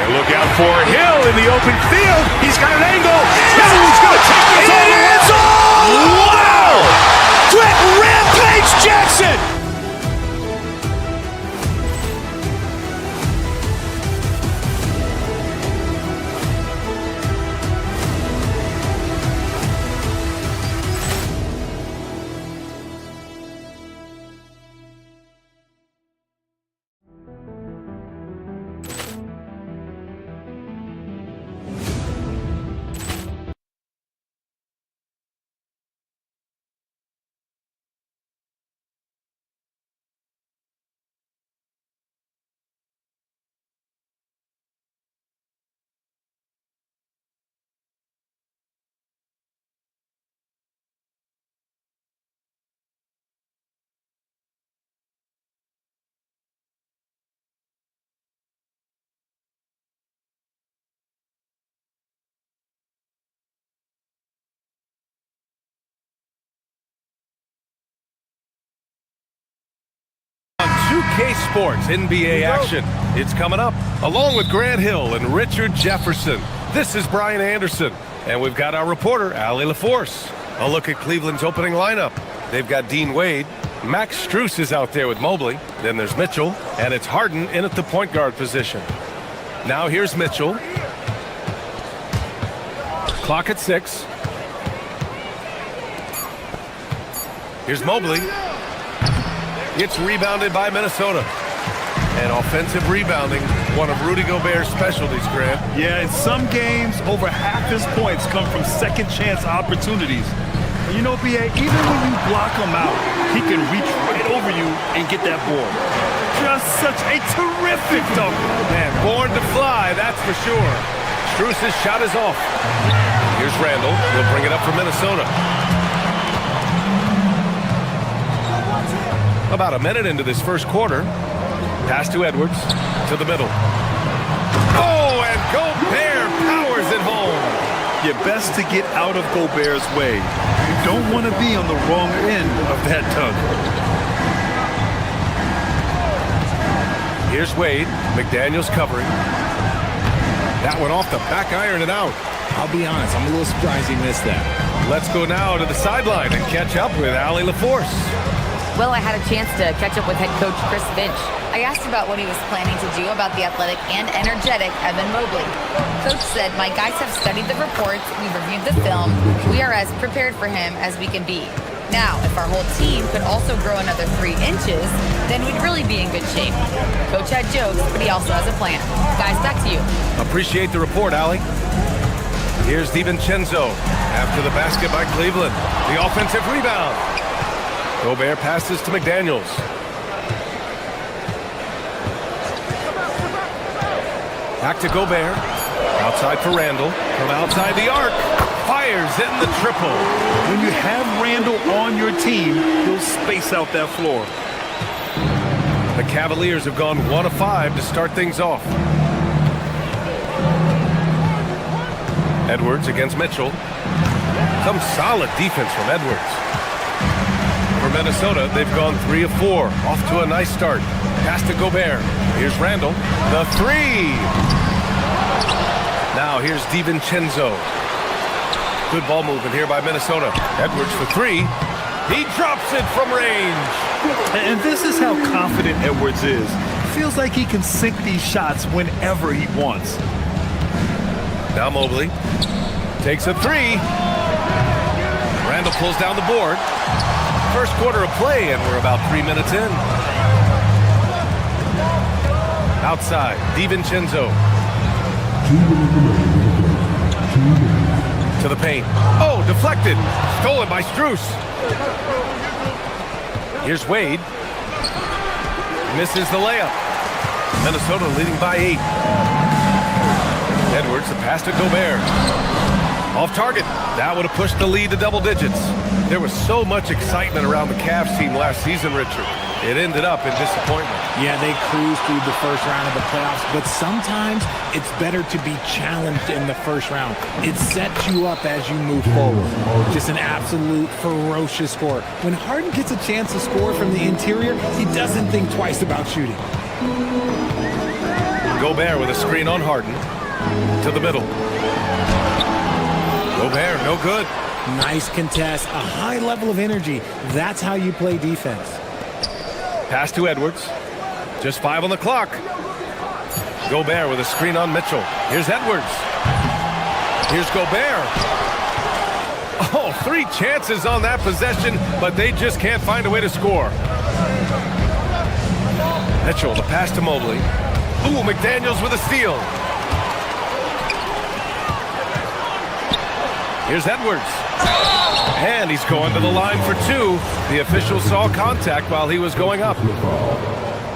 And look out for Hill in the open field. He's got an angle. Hill's going to take this all the way. Wow. Quick Rampage Jackson. On 2K Sports NBA action. It's coming up along with Grant Hill and Richard Jefferson. This is Brian Anderson, and we've got our reporter, Allie LaForce. A look at Cleveland's opening lineup. They've got Dean Wade. Max Strus is out there with Mobley. Then there's Mitchell, and it's Harden in at the point guard position. Now here's Mitchell. Clock at 6. Here's Mobley. It's rebounded by Minnesota. And offensive rebounding, one of Rudy Gobert's specialties, Grant. Yeah, in some games, over half his points come from second chance opportunities. And you know, B.A., even when you block him out, he can reach right over you and get that ball. Just such a terrific dunker. Man, born to fly, that's for sure. Strus's shot is off. Here's Randall. He'll bring it up for Minnesota. About a minute into this first quarter. Pass to Edwards. To the middle. Oh, and Gobert powers it home. You're best to get out of Gobert's way. You don't want to be on the wrong end of that dunk. Here's Wade. McDaniels covering. That one off the back iron and out. I'll be honest, I'm a little surprised he missed that. Let's go now to the sideline and catch up with Allie LaForce. Well, I had a chance to catch up with head coach Chris Finch. I asked about what he was planning to do about the athletic and energetic Evan Mobley. Coach said, my guys have studied the reports, we've reviewed the film, we are as prepared for him as we can be. Now, if our whole team could also grow another 3 inches, then we'd really be in good shape. Coach had jokes, but he also has a plan. Guys, back to you. Appreciate the report, Allie. Here's DiVincenzo after the basket by Cleveland. The offensive rebound. Gobert passes to McDaniels. Back to Gobert. Outside for Randall. From outside the arc. Fires in the triple. When you have Randall on your team, he'll space out that floor. The Cavaliers have gone 1 of 5 to start things off. Edwards against Mitchell. Some solid defense from Edwards. For Minnesota, they've gone 3 of 4. Off to a nice start. Pass to Gobert. Here's Randall. The 3. Now here's DiVincenzo. Good ball movement here by Minnesota. Edwards for 3. He drops it from range. And this is how confident Edwards is. Feels like he can sink these shots whenever he wants. Now Mobley takes a 3. Randall pulls down the board. First quarter of play, and we're about 3 minutes in. Outside, DiVincenzo. To the paint. Oh, deflected. Stolen by Strus. Here's Wade. Misses the layup. Minnesota leading by 8. Edwards, the pass to Gobert. Off target. That would have pushed the lead to double digits. There was so much excitement around the Cavs team last season, Richard. It ended up in disappointment. Yeah, they cruised through the first round of the playoffs, but sometimes it's better to be challenged in the first round. It sets you up as you move forward. Just an absolute ferocious score. When Harden gets a chance to score from the interior, he doesn't think twice about shooting. Gobert with a screen on Harden. To the middle. Gobert, no good. Nice contest, a high level of energy. That's how you play defense. Pass to Edwards. Just 5 on the clock. Gobert with a screen on Mitchell. Here's Edwards. Here's Gobert. Oh, 3 chances on that possession, but they just can't find a way to score. Mitchell, the pass to Mobley. Ooh, McDaniels with a steal. Here's Edwards. And he's going to the line for 2. The official saw contact while he was going up.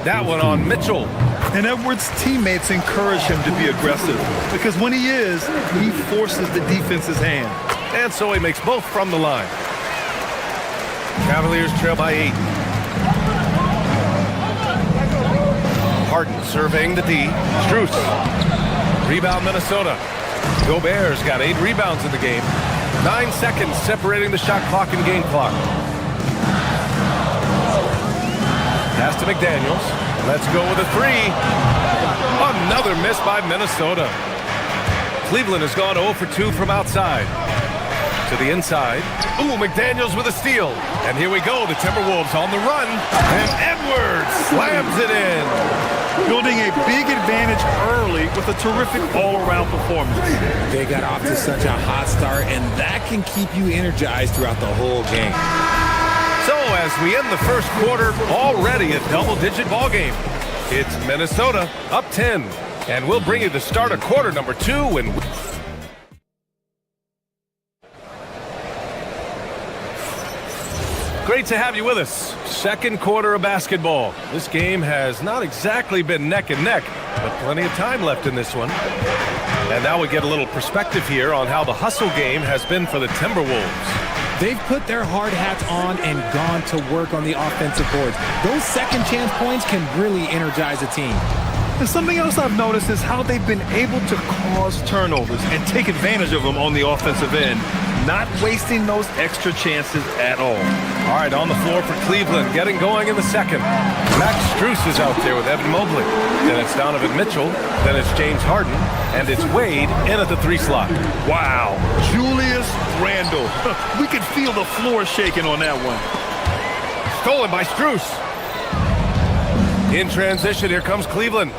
That one on Mitchell. And Edwards' teammates encourage him to be aggressive because when he is, he forces the defense's hand. And so he makes both from the line. Cavaliers trail by 8. Harden surveying the D. Strus. Rebound Minnesota. Gobert's got 8 rebounds in the game. 9 seconds separating the shot clock and game clock. Pass to McDaniels. Let's go with a 3. Another miss by Minnesota. Cleveland has gone 0 for 2 from outside. To the inside. Ooh, McDaniels with a steal. And here we go, the Timberwolves on the run. And Edwards slams it in. Building a big advantage early with a terrific all-around performance. They got off to such a hot start, and that can keep you energized throughout the whole game. So as we end the first quarter, already a double-digit ball game. It's Minnesota up 10, and we'll bring you the start of quarter number 2. And great to have you with us. Second quarter of basketball. This game has not exactly been neck and neck, but plenty of time left in this one. And now we get a little perspective here on how the hustle game has been for the Timberwolves. They've put their hard hats on and gone to work on the offensive boards. Those second chance points can really energize a team. And something else I've noticed is how they've been able to cause turnovers and take advantage of them on the offensive end, not wasting those extra chances at all. All right, on the floor for Cleveland, getting going in the second. Max Strus is out there with Evan Mobley. Then it's Donovan Mitchell. Then it's James Harden. And it's Wade in at the 3 slot. Wow, Julius Randle. We could feel the floor shaking on that one. Stolen by Strus. In transition, here comes Cleveland.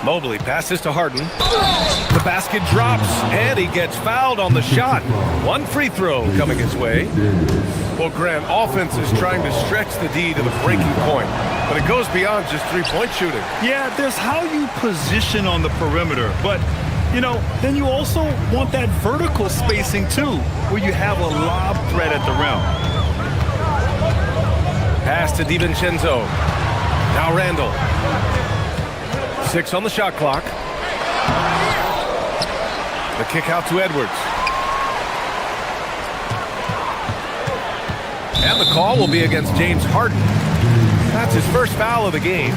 Mobley passes to Harden. The basket drops, and he gets fouled on the shot. 1 free throw coming his way. Well, Grant, offense is trying to stretch the D to the breaking point, but it goes beyond just 3-point shooting. Yeah, there's how you position on the perimeter, but, you know, then you also want that vertical spacing, too, where you have a lob threat at the rim. Pass to DiVincenzo. Now Randall. 6 on the shot clock. The kick out to Edwards. And the call will be against James Harden. That's his first foul of the game.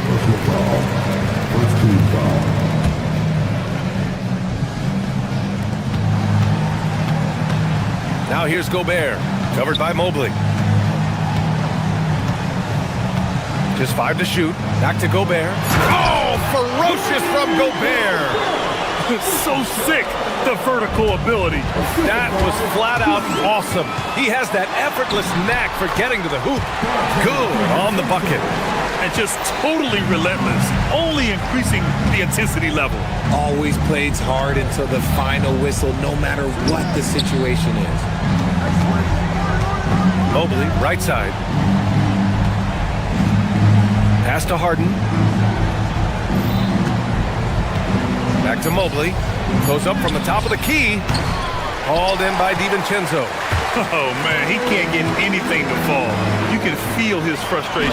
Now here's Gobert, covered by Mobley. Just 5 to shoot. Back to Gobert. Oh, ferocious from Gobert. So sick, the vertical ability. That was flat out awesome. He has that effortless knack for getting to the hoop. Good on the bucket. And just totally relentless, only increasing the intensity level. Always plays hard until the final whistle, no matter what the situation is. Mobley, right side. Pass to Harden. Back to Mobley. Goes up from the top of the key. Hauled in by DiVincenzo. Oh, man, he can't get anything to fall. You can feel his frustration.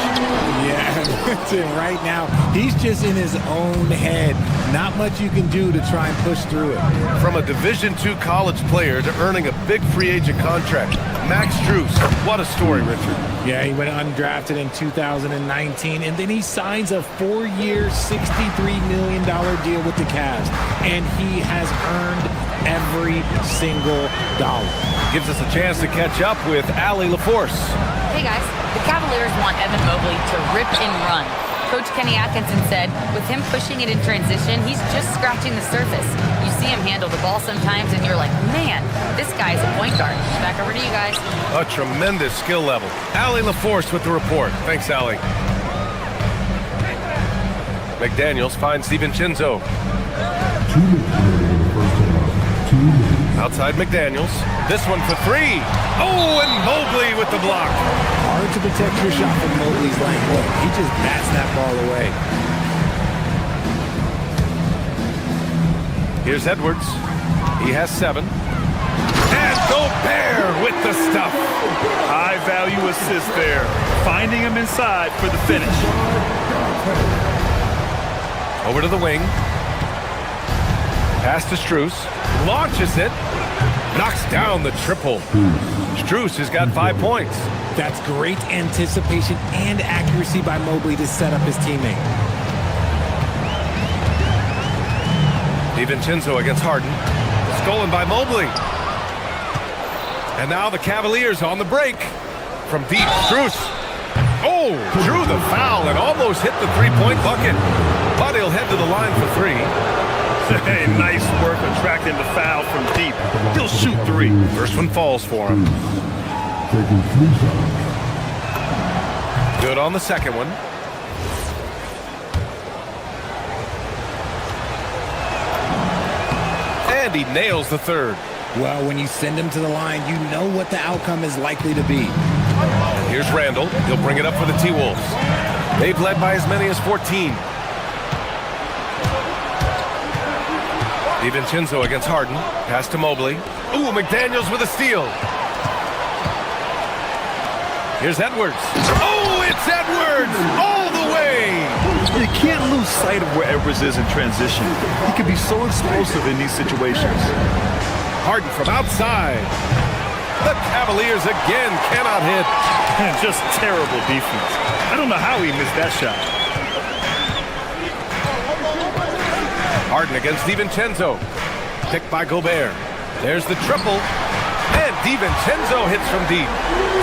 Yeah, right now, he's just in his own head. Not much you can do to try and push through it. From a Division II college player to earning a big free agent contract, Max Strus. What a story, Richard. Yeah, he went undrafted in 2019, and then he signs a 4-year, $63 million deal with the Cavs, and he has earned every single dollar. Gives us a chance to catch up with Allie LaForce. Hey guys, the Cavaliers want Evan Mobley to rip and run. Coach Kenny Atkinson said, with him pushing it in transition, he's just scratching the surface. You see him handle the ball sometimes, and you're like, man, this guy's a point guard. Back over to you guys. A tremendous skill level. Allie LaForce with the report. Thanks, Allie. McDaniels finds DiVincenzo. Outside McDaniels. This one for 3. Oh, and Mobley with the block. Hard to protect your shot from Mobley's line. Look, he just bats that ball away. Here's Edwards. He has 7. And Gobert with the stuff. High value assist there. Finding him inside for the finish. Over to the wing. Pass to Strus. Launches it. Knocks down the triple. Strus has got 5 points. That's great anticipation and accuracy by Mobley to set up his teammate. DiVincenzo against Harden. Stolen by Mobley. And now the Cavaliers on the break. From deep, Strus. Oh, drew the foul and almost hit the three-point bucket. But he'll head to the line for 3. Hey, nice work attracting the foul from deep. He'll shoot 3. First one falls for him. Good on the second one. And he nails the third. Well, when you send him to the line, you know what the outcome is likely to be. And here's Randall. He'll bring it up for the T-Wolves. They've led by as many as 14. DiVincenzo against Harden. Pass to Mobley. Ooh, McDaniels with a steal. Here's Edwards. Oh, it's Edwards all the way. You can't lose sight of where Edwards is in transition. He can be so explosive in these situations. Harden from outside. The Cavaliers again cannot hit. And just terrible defense. I don't know how he missed that shot. Harden against DiVincenzo. Picked by Gobert. There's the triple. And DiVincenzo hits from deep.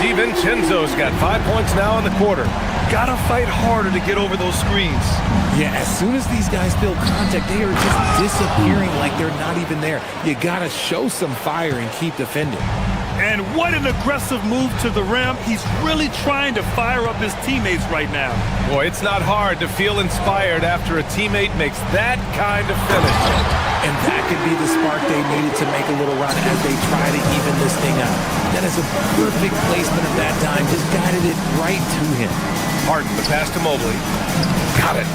DiVincenzo's got 5 points now in the quarter. Gotta fight harder to get over those screens. Yeah, as soon as these guys feel contact, they are just disappearing like they're not even there. You gotta show some fire and keep defending. And what an aggressive move to the rim. He's really trying to fire up his teammates right now. Boy, it's not hard to feel inspired after a teammate makes that kind of finish. And that could be the spark they needed to make a little run as they try to even this thing out. That is a perfect placement of that time. Just guided it right to him. Harden, the pass to Mobley. Got it.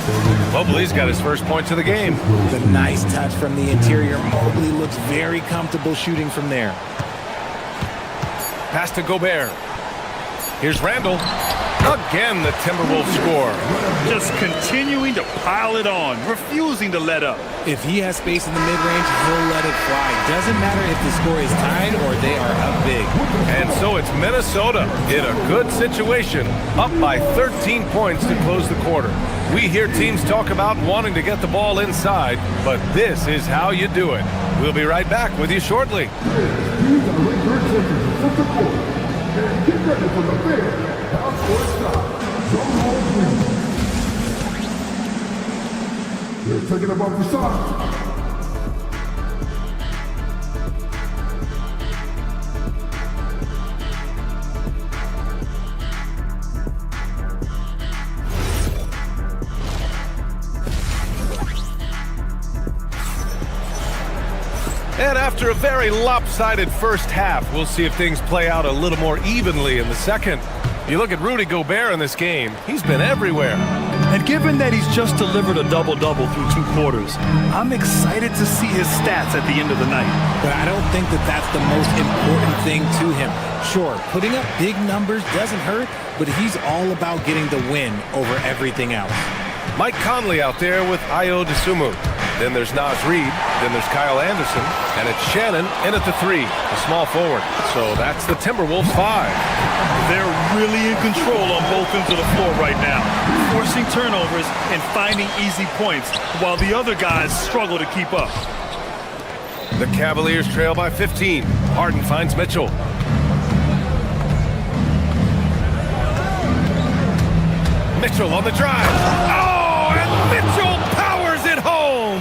Mobley's got his first points of the game. The nice touch from the interior. Mobley looks very comfortable shooting from there. Pass to Gobert. Here's Randall. Again, the Timberwolves score. Just continuing to pile it on, refusing to let up. If he has space in the mid-range, he'll let it fly. Doesn't matter if the score is tied or they are up big. And so it's Minnesota in a good situation, up by 13 points to close the quarter. We hear teams talk about wanting to get the ball inside, but this is how you do it. We'll be right back with you shortly. They're taking it off the side. And after a very lopsided first half, we'll see if things play out a little more evenly in the second. You look at Rudy Gobert in this game, he's been everywhere. And given that he's just delivered a double-double through 2 quarters, I'm excited to see his stats at the end of the night. But I don't think that that's the most important thing to him. Sure, putting up big numbers doesn't hurt, but he's all about getting the win over everything else. Mike Conley out there with Ayo Dosunmu. Then there's Naz Reid, then there's Kyle Anderson, and it's Shannon in at the 3, a small forward. So that's the Timberwolves 5. They're really in control on both ends of the floor right now, forcing turnovers and finding easy points while the other guys struggle to keep up. The Cavaliers trail by 15. Harden finds Mitchell. Mitchell on the drive. Oh, and Mitchell powers it home.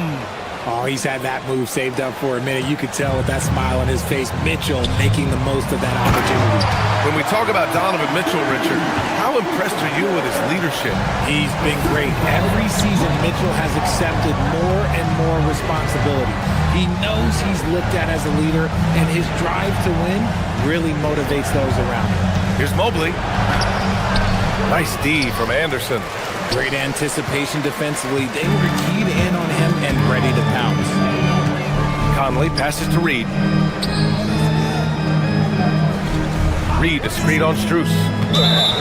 Oh, he's had that move saved up for a minute. You could tell with that smile on his face, Mitchell making the most of that opportunity. When we talk about Donovan Mitchell, Richard, how impressed are you with his leadership? He's been great. Every season, Mitchell has accepted more and more responsibility. He knows he's looked at as a leader, and his drive to win really motivates those around him. Here's Mobley. Nice D from Anderson. Great anticipation defensively. They were keyed in on him and ready to pounce. Conley passes to Reid. Reid, a screen on Strus.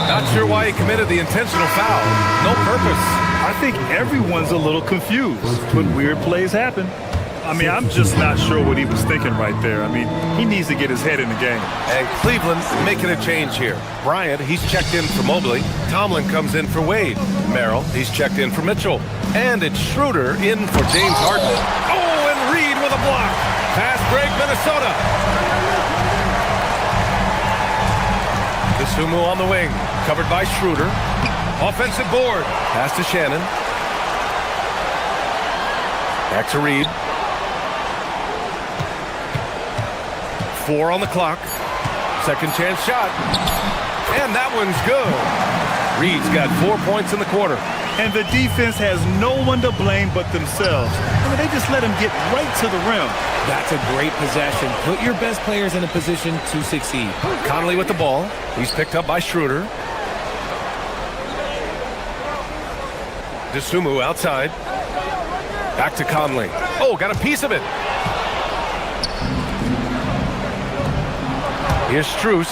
Not sure why he committed the intentional foul. No purpose. I think everyone's a little confused, but weird plays happen. I mean, I'm just not sure what he was thinking right there. I mean, he needs to get his head in the game. And Cleveland making a change here. Bryant, he's checked in for Mobley. Tomlin comes in for Wade. Merrill, he's checked in for Mitchell. And it's Schroeder in for James Harden. Oh, and Reid with a block. Fast break, Minnesota. Dosunmu on the wing, covered by Schroeder. Offensive board. Pass to Shannon. Back to Reid. 4 on the clock. Second chance shot. And that one's good. Reid's got 4 points in the quarter. And the defense has no one to blame but themselves. I mean, they just let him get right to the rim. That's a great possession. Put your best players in a position to succeed. Conley with the ball. He's picked up by Schroeder. Dosunmu outside. Back to Conley. Oh, got a piece of it. Here's Strus.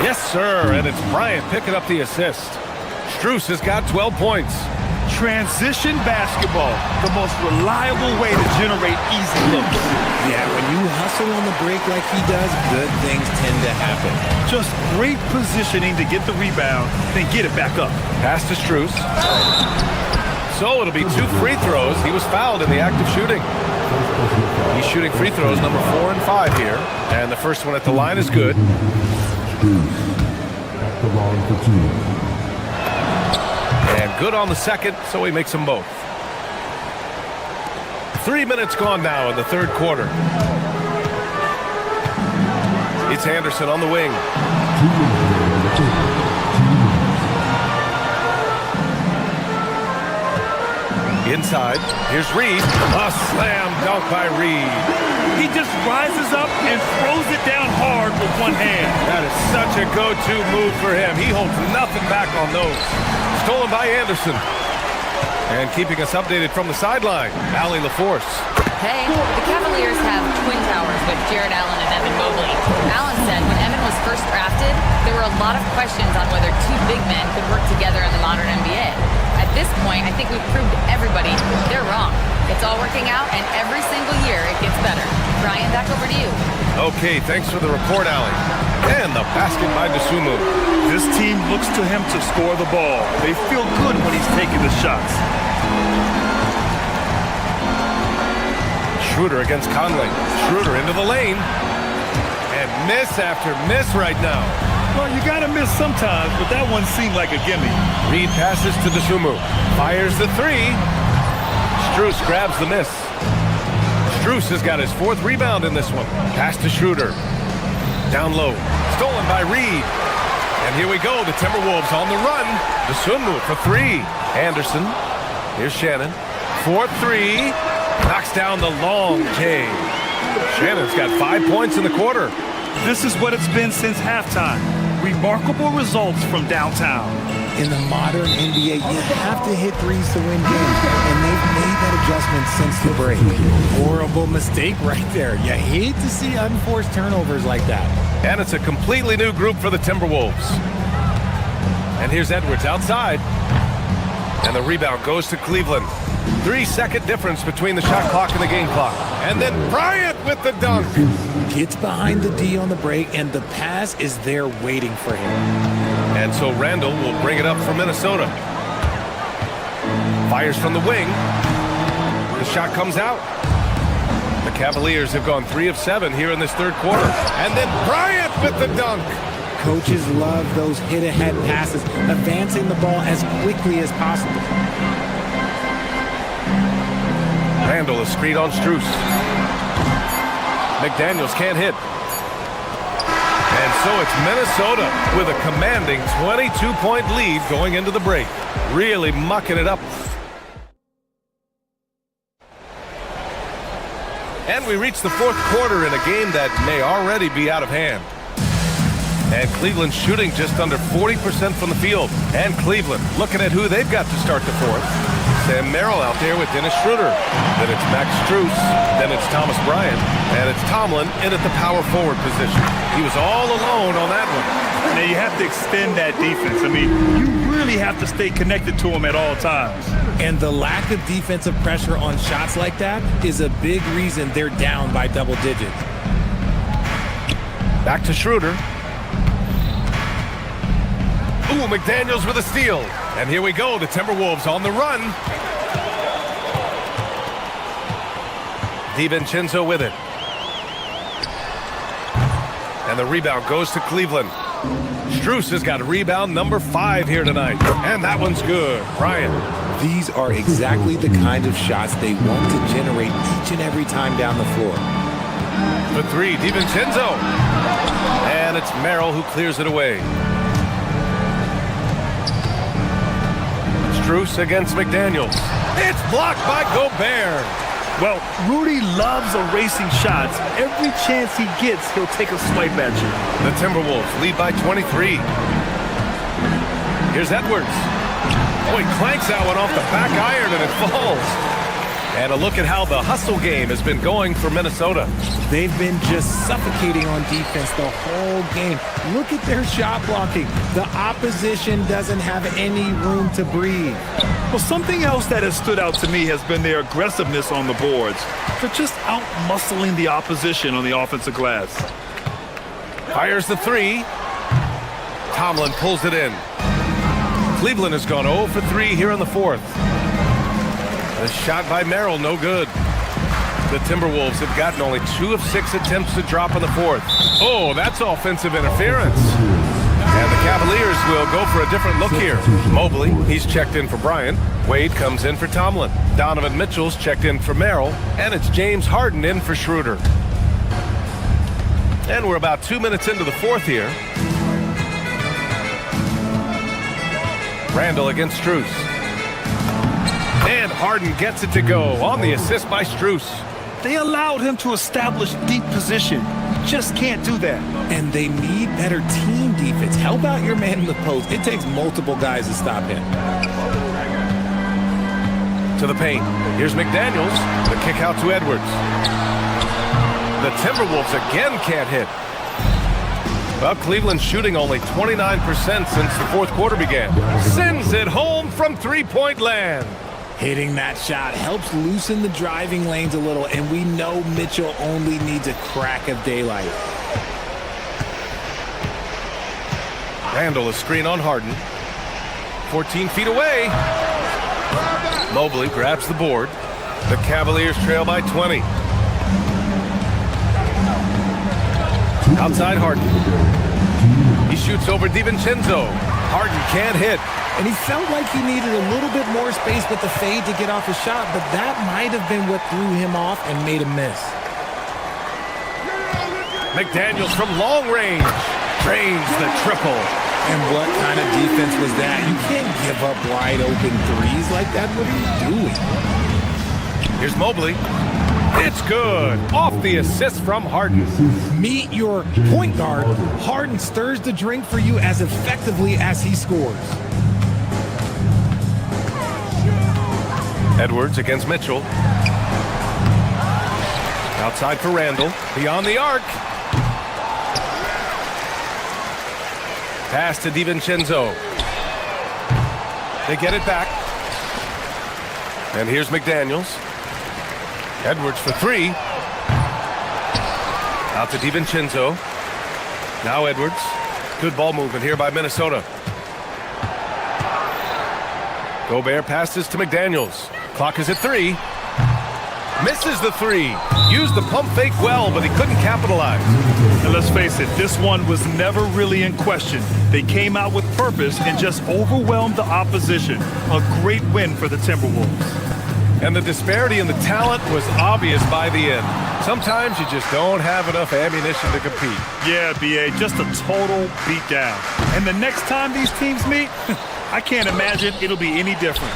Yes, sir, and it's Bryant picking up the assist. Strus has got 12 points. Transition basketball, the most reliable way to generate easy looks. Yeah, when you hustle on the break like he does, good things tend to happen. Just great positioning to get the rebound, then get it back up. Pass to Strus. So it'll be 2 free throws. He was fouled in the act of shooting. He's shooting free throws number 4 and 5 here. And the first one at the line is good. At the line for 2. And good on the second, so he makes them both. 3 minutes gone now in the third quarter. It's Anderson on the wing. Inside, here's Reid. A slam dunk by Reid. He just rises up and throws it down hard with one hand. That is such a go-to move for him. He holds nothing back on those. Stolen by Anderson. And keeping us updated from the sideline, Allie LaForce. Hey, the Cavaliers have twin towers with Jared Allen and Evan Mobley. Allen said when Evan was first drafted, there were a lot of questions on whether two big men could work together in the modern NBA. At this point, I think we've proved to everybody they're wrong. It's all working out, and every single year it gets better. Brian, back over to you. Okay, thanks for the report, Allie. And the basket by Dosunmu. This team looks to him to score the ball. They feel good when he's taking the shots. Schroeder against Conley. Schroeder into the lane. And miss after miss right now. Well, you gotta miss sometimes, but that one seemed like a gimme. Reed passes to Dosunmu. Fires the three. Strus grabs the miss. Strus has got his fourth rebound in this one. Pass to Schroeder. Down low. Stolen by Reed. And here we go. The Timberwolves on the run. Dosunmu for three. Anderson. Here's Shannon. 4-3. Knocks down the long J. Shannon's got 5 points in the quarter. This is what it's been since halftime. Remarkable results from downtown. In the modern NBA, you have to hit threes to win games, and they've made that adjustment since the break. Horrible mistake right there. You hate to see unforced turnovers like that. And it's a completely new group for the Timberwolves. And here's Edwards outside. And the rebound goes to Cleveland. 3-second difference between the shot clock and the game clock. And then Bryant with the dunk. Gets behind the D on the break, and the pass is there waiting for him. And so Randall will bring it up for Minnesota. Fires from the wing. The shot comes out. The Cavaliers have gone 3 of 7 here in this third quarter. And then Bryant with the dunk. Coaches love those hit-ahead passes, advancing the ball as quickly as possible. Randall is screened on Strus. McDaniels can't hit. And so it's Minnesota with a commanding 22-point lead going into the break. Really mucking it up. And we reach the fourth quarter in a game that may already be out of hand. And Cleveland shooting just under 40% from the field. And Cleveland looking at who they've got to start the fourth. Sam Merrill out there with Dennis Schroeder. Then it's Max Strus. Then it's Thomas Bryant. And it's Tomlin in at the power forward position. He was all alone on that one. Now you have to extend that defense. I mean, you really have to stay connected to him at all times. And the lack of defensive pressure on shots like that is a big reason they're down by double digits. Back to Schroeder. Ooh, McDaniels with a steal. And here we go, the Timberwolves on the run. DiVincenzo with it. And the rebound goes to Cleveland. Strus has got rebound number 5 here tonight. And that one's good. Bryant. These are exactly the kind of shots they want to generate each and every time down the floor. For 3, DiVincenzo. And it's Merrill who clears it away. Strus against McDaniels. It's blocked by Gobert. Well, Rudy loves erasing shots. Every chance he gets, he'll take a swipe at you. The Timberwolves lead by 23. Here's Edwards. Oh, he clanks that one off the back iron and it falls. And a look at how the hustle game has been going for Minnesota. They've been just suffocating on defense the whole game. Look at their shot blocking. The opposition doesn't have any room to breathe. Well, something else that has stood out to me has been their aggressiveness on the boards. They're just out-muscling the opposition on the offensive glass. Fires the 3. Tomlin pulls it in. Cleveland has gone 0 for 3 here in the fourth. The shot by Merrill, no good. The Timberwolves have gotten only 2 of 6 attempts to drop in the fourth. Oh, that's offensive interference. And the Cavaliers will go for a different look here. Mobley, he's checked in for Bryant. Wade comes in for Tomlin. Donovan Mitchell's checked in for Merrill. And it's James Harden in for Schroeder. And we're about 2 minutes into the fourth here. Randall against Strus. And Harden gets it to go on the assist by Strus. They allowed him to establish deep position. Just can't do that. And they need better team defense. Help out your man in the post. It takes multiple guys to stop him. To the paint. Here's McDaniels. The kick out to Edwards. The Timberwolves again can't hit. Well, Cleveland's shooting only 29% since the fourth quarter began. Sends it home from three-point land. Hitting that shot helps loosen the driving lanes a little, and we know Mitchell only needs a crack of daylight. Randall a screen on Harden. 14 feet away. Mobley grabs the board. The Cavaliers trail by 20. Outside Harden. He shoots over DiVincenzo. Harden can't hit. And he felt like he needed a little bit more space with the fade to get off his shot, but that might have been what threw him off and made him miss. McDaniels from long range. Drains the triple. And what kind of defense was that? You can't give up wide open threes like that. What are you doing? Here's Mobley. It's good. Off the assist from Harden. Meet your point guard. Harden stirs the drink for you as effectively as he scores. Edwards against Mitchell. Outside for Randall. Beyond the arc. Pass to DiVincenzo. They get it back. And here's McDaniels. Edwards for three. Out to DiVincenzo. Now Edwards. Good ball movement here by Minnesota. Gobert passes to McDaniels. Clock is at 3. Misses the 3. Used the pump fake well, but he couldn't capitalize. And let's face it, this one was never really in question. They came out with purpose and just overwhelmed the opposition. A great win for the Timberwolves. And the disparity in the talent was obvious by the end. Sometimes you just don't have enough ammunition to compete. Yeah, B.A., just a total beatdown. And the next time these teams meet, I can't imagine it'll be any different.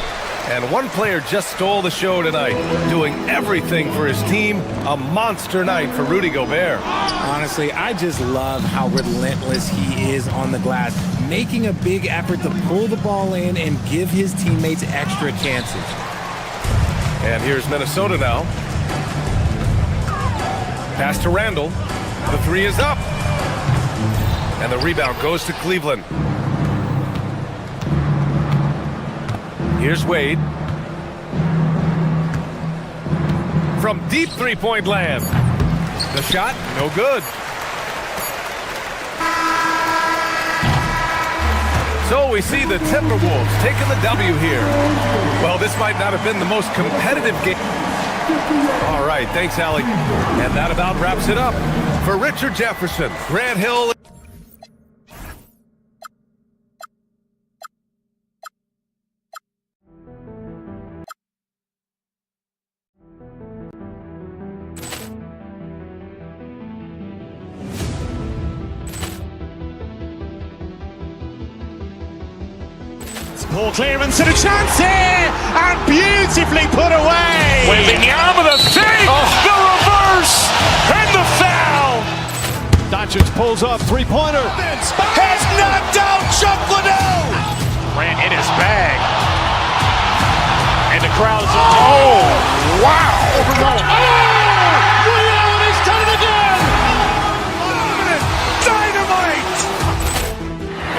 And one player just stole the show tonight, doing everything for his team. A monster night for Rudy Gobert. Honestly, I just love how relentless he is on the glass, making a big effort to pull the ball in and give his teammates extra chances. And here's Minnesota now. Pass to Randall. The 3 is up. And the rebound goes to Cleveland. Here's Wade. From deep three-point land. The shot, no good. So we see the Timberwolves taking the W here. Well, this might not have been the most competitive game. All right, thanks, Allie. And that about wraps it up. For Richard Jefferson, Grant Hill. Ball clearance and a chance here, and beautifully put away. Wembanyama the fake, the reverse, and the foul. Doncic pulls up, three-pointer. Has knocked out Chuck Liddell. Ran in his bag. And the crowd is... Oh, wow. He's done it again. Dynamite.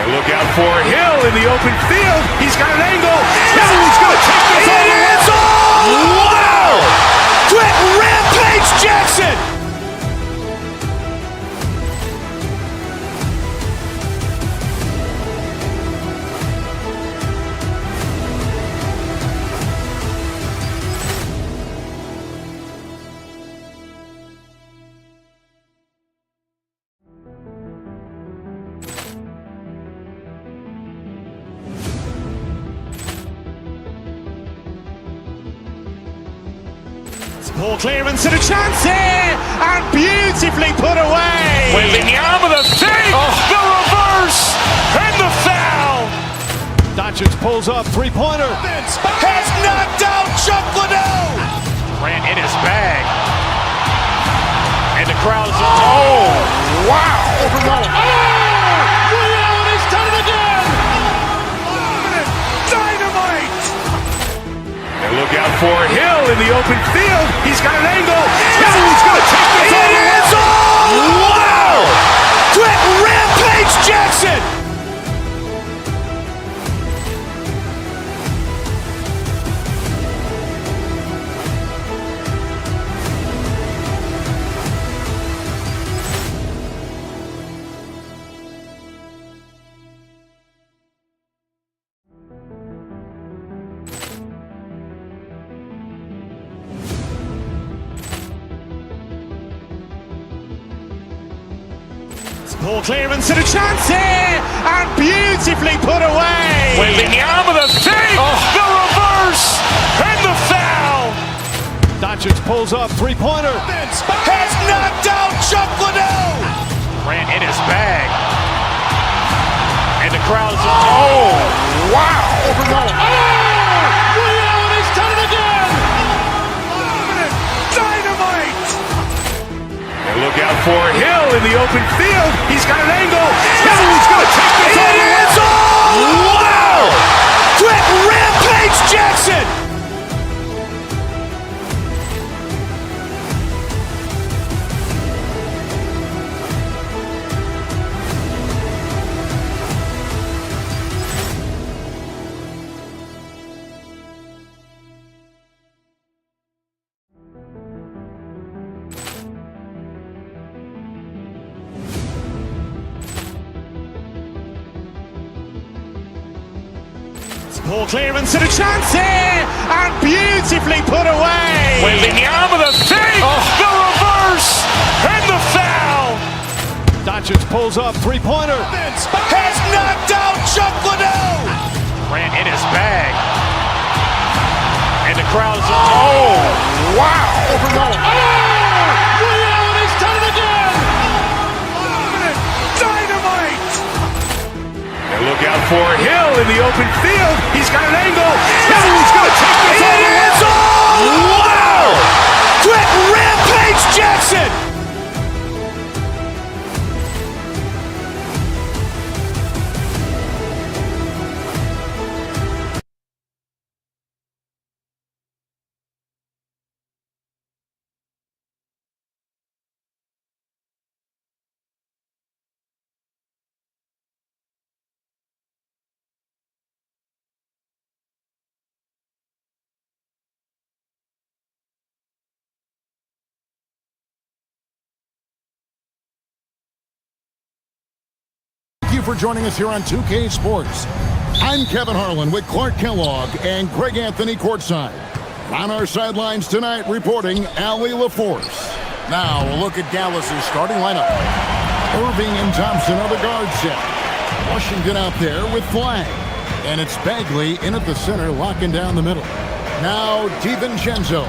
And look out for Hill in the open field. He's got an angle. Hill's going to take this all the way. Wow! Quit Rampage Jackson. Ball clearance and a chance here, and beautifully put away. Wembanyama the fake, the reverse, and the foul. Doncic pulls up, three-pointer. Has knocked out Chuck Liddell. Ran in his bag. And the crowd is... Oh, wow. He's done it again. Dynamite. And look out out for Hill in the open field. He's got an angle. He's going to take this all the way. Wow! Quick rampage Jackson! Ball clearance and a chance here, and beautifully put away. Wembanyama the fake, the reverse, and the foul. Doncic pulls up, three-pointer. Has knocked out Chuck Liddell. Grant in his bag. And the crowd is, oh, wow. He's done it again! Dynamite. And look out for Hill in the open field. He's got an angle. He's going to take this all the way. Wow! Quick rampage Jackson! Ball clearance and a chance here, and beautifully put away. Wembanyama the fake, the reverse, and the foul. Doncic pulls up, three-pointer. Has knocked out Chuck Liddell. Grant in his bag. And the crowd is, oh, wow. He's done it again! Dynamite. And look out for Hill in the open field. He's got an angle. He's going to take this all the way. Wow! Quick rampage Jackson! Thank you for joining us here on 2K Sports. I'm Kevin Harlan with Clark Kellogg and Greg Anthony courtside. On our sidelines tonight, reporting Allie LaForce. Now, a look at Dallas's starting lineup. Irving and Thompson are the guard set. Washington out there with Flag. And it's Bagley in at the center, locking down the middle. Now, DiVincenzo.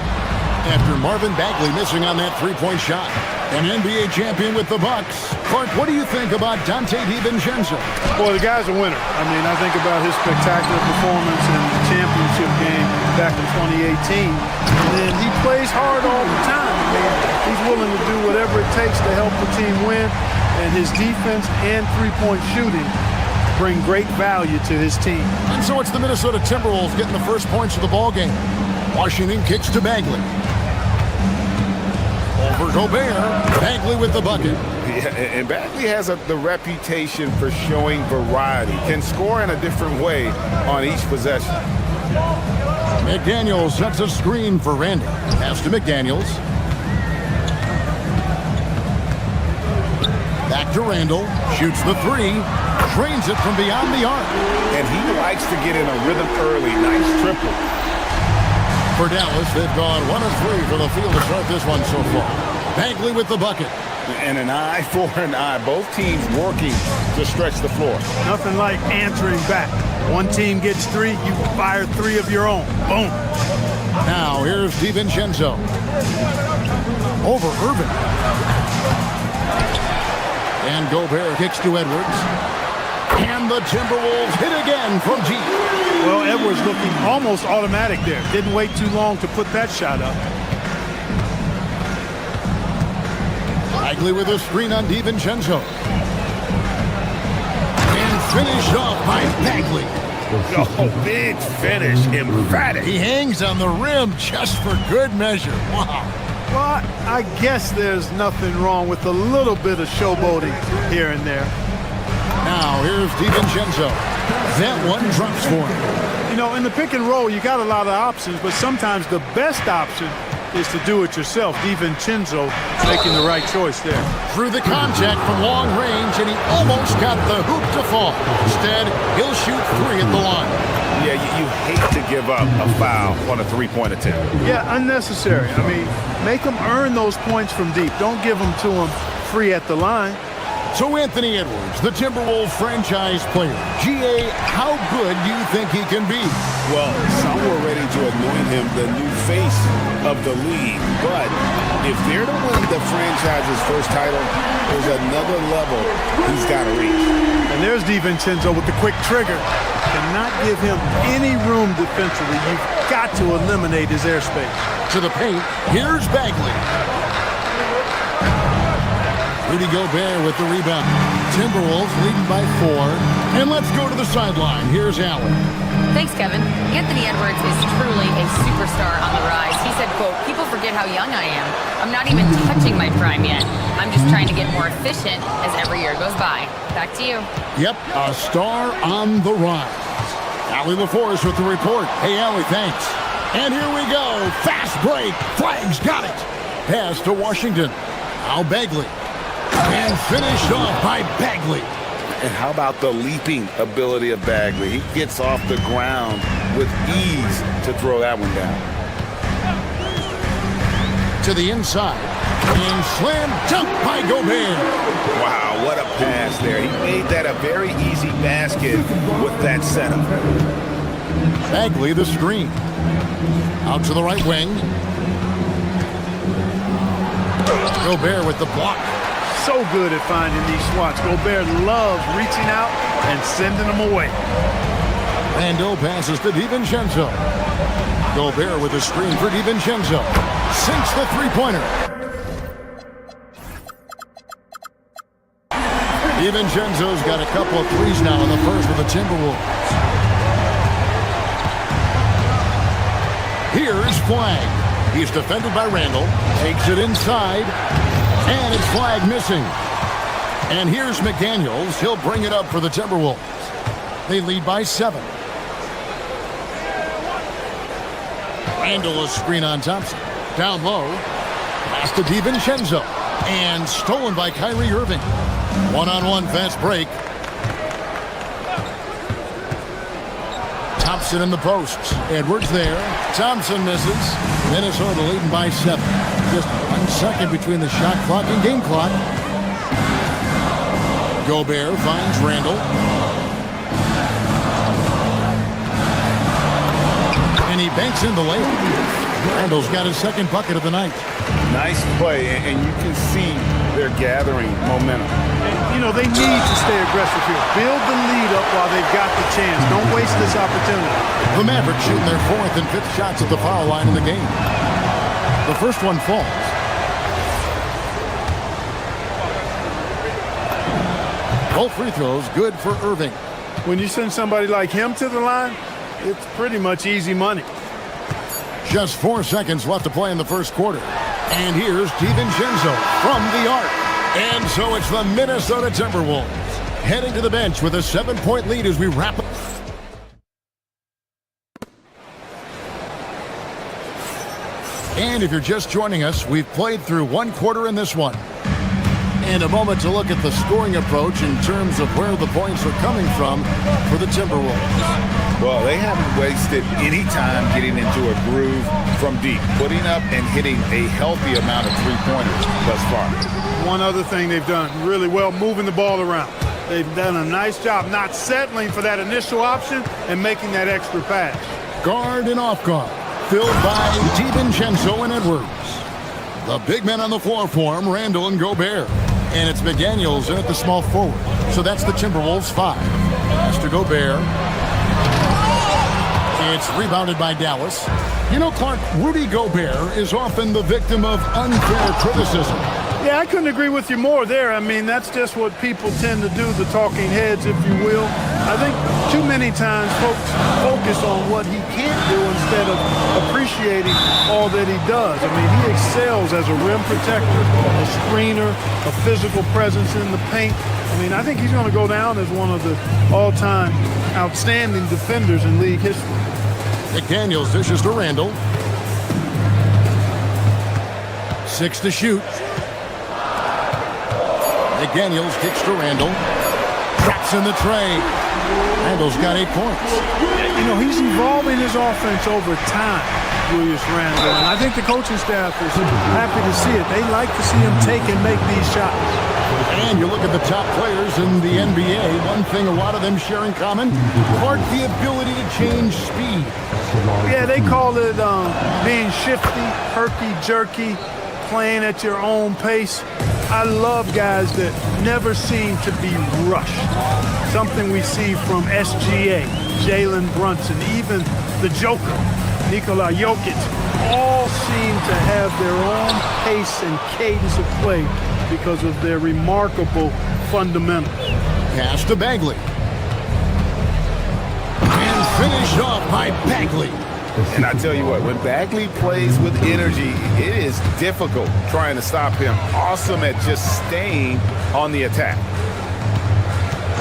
After Marvin Bagley missing on that three-point shot. An NBA champion with the Bucks. Clark, what do you think about Dante DiVincenzo? Well, the guy's a winner. I mean, I think about his spectacular performance in the championship game back in 2018. And then he plays hard all the time. I mean, he's willing to do whatever it takes to help the team win. And his defense and three-point shooting bring great value to his team. And so it's the Minnesota Timberwolves getting the first points of the ball game. Washington kicks to Bagley. Over Gobert, Bagley with the bucket. Yeah, and Bagley has the reputation for showing variety. Can score in a different way on each possession. McDaniels sets a screen for Randy. Pass to McDaniels. Back to Randall. Shoots the three. Drains it from beyond the arc. And he likes to get in a rhythm early. Nice triple. For Dallas, they've gone 1 of 3 from the field to start this one so far. Bagley with the bucket. And an eye for an eye. Both teams working to stretch the floor. Nothing like answering back. One team gets 3, you fire 3 of your own. Boom. Now here's DiVincenzo. Over Irving. And Gobert kicks to Edwards. And the Timberwolves hit again from deep. Well, Edwards looking almost automatic there. Didn't wait too long to put that shot up. Bagley with a screen on DiVincenzo. And finished off by Bagley. Oh, big finish, emphatic. He hangs on the rim just for good measure. Wow. Well, I guess there's nothing wrong with a little bit of showboating here and there. Now here's DiVincenzo. That one drops for him. You know, in the pick and roll, you got a lot of options, but sometimes the best option is to do it yourself. DiVincenzo making the right choice there. Through the contact from long range, and he almost got the hoop to fall. Instead, he'll shoot 3 at the line. Yeah, you hate to give up a foul on a three-point attempt. Yeah, unnecessary. I mean, make them earn those points from deep. Don't give them to them free at the line. So Anthony Edwards, the Timberwolves franchise player. GA, how good do you think he can be? Well, some were ready to anoint him the new face of the league. But if they're to win the franchise's first title, there's another level he's got to reach. And there's DiVincenzo with the quick trigger. Cannot give him any room defensively. You've got to eliminate his airspace. To the paint, here's Bagley. Rudy Gobert with the rebound. Timberwolves leading by 4. And let's go to the sideline. Here's Allen. Thanks, Kevin. Anthony Edwards is truly a superstar on the rise. He said, quote, "People forget how young I am. I'm not even touching my prime yet. I'm just trying to get more efficient as every year goes by." Back to you. Yep, a star on the rise. Allie LaForce with the report. Hey, Allie, thanks. And here we go. Fast break. Flags got it. Pass to Washington. Now Bagley. And finished off by Bagley. And how about the leaping ability of Bagley? He gets off the ground with ease to throw that one down. To the inside. And slam dunk by Gobert. Wow, what a pass there. He made that a very easy basket with that setup. Bagley the screen. Out to the right wing. Gobert with the block. So good at finding these swats. Gobert loves reaching out and sending them away. Randle passes to DiVincenzo. Gobert with a screen for DiVincenzo. Sinks the three-pointer. DiVincenzo's got a couple of threes now in the first with the Timberwolves. Here's Flag. He's defended by Randle. Takes it inside. And it's Flag missing. And here's McDaniels. He'll bring it up for the Timberwolves. They lead by 7. Randle a screen on Thompson. Down low. Pass to DiVincenzo. And stolen by Kyrie Irving. One-on-one fast break. Thompson in the posts. Edwards there. Thompson misses. Minnesota leading by 7. Just 1 second between the shot clock and game clock. Gobert finds Randle. And he banks in the layup. Randle's got his second bucket of the night. Nice play, and you can see they're gathering momentum. And, you know, they need to stay aggressive here. Build the lead up while they've got the chance. Don't waste this opportunity. The Mavericks shooting their 4th and 5th shots at the foul line in the game. The first one falls. Both free throws good for Irving. When you send somebody like him to the line, it's pretty much easy money. Just 4 seconds left to play in the first quarter. And here's DiVincenzo from the arc. And so it's the Minnesota Timberwolves heading to the bench with a 7-point lead as we wrap up. And if you're just joining us, we've played through 1 quarter in this one. And a moment to look at the scoring approach in terms of where the points are coming from for the Timberwolves. Well, they haven't wasted any time getting into a groove from deep, putting up and hitting a healthy amount of three-pointers thus far. One other thing they've done really well, moving the ball around. They've done a nice job not settling for that initial option and making that extra pass. Guard and off guard, filled by DiVincenzo and Edwards. The big men on the floor for him, Randle and Gobert. And it's McDaniels in at the small forward. So that's the Timberwolves 5. Pass to Gobert. It's rebounded by Dallas. You know, Clark, Rudy Gobert is often the victim of unfair criticism. Yeah, I couldn't agree with you more there. I mean, that's just what people tend to do, the talking heads, if you will. I think too many times folks focus on what he can't do instead of appreciating all that he does. I mean, he excels as a rim protector, a screener, a physical presence in the paint. I mean, I think he's going to go down as one of the all-time outstanding defenders in league history. McDaniels dishes to Randall. 6 to shoot. McDaniels kicks to Randall. Traps in the tray. Randall's got 8 points. You know, he's evolving his offense over time, Julius Randall, and I think the coaching staff is happy to see it. They like to see him take and make these shots. And you look at the top players in the NBA, one thing a lot of them share in common, part the ability to change speed. Yeah, they call it being shifty, herky-jerky, playing at your own pace. I love guys that never seem to be rushed. Something we see from SGA, Jalen Brunson, even the Joker, Nikola Jokic, all seem to have their own pace and cadence of play because of their remarkable fundamentals. Pass to Bagley. And finished off by Bagley. And I tell you what, when Bagley plays with energy, it is difficult trying to stop him. Awesome at just staying on the attack.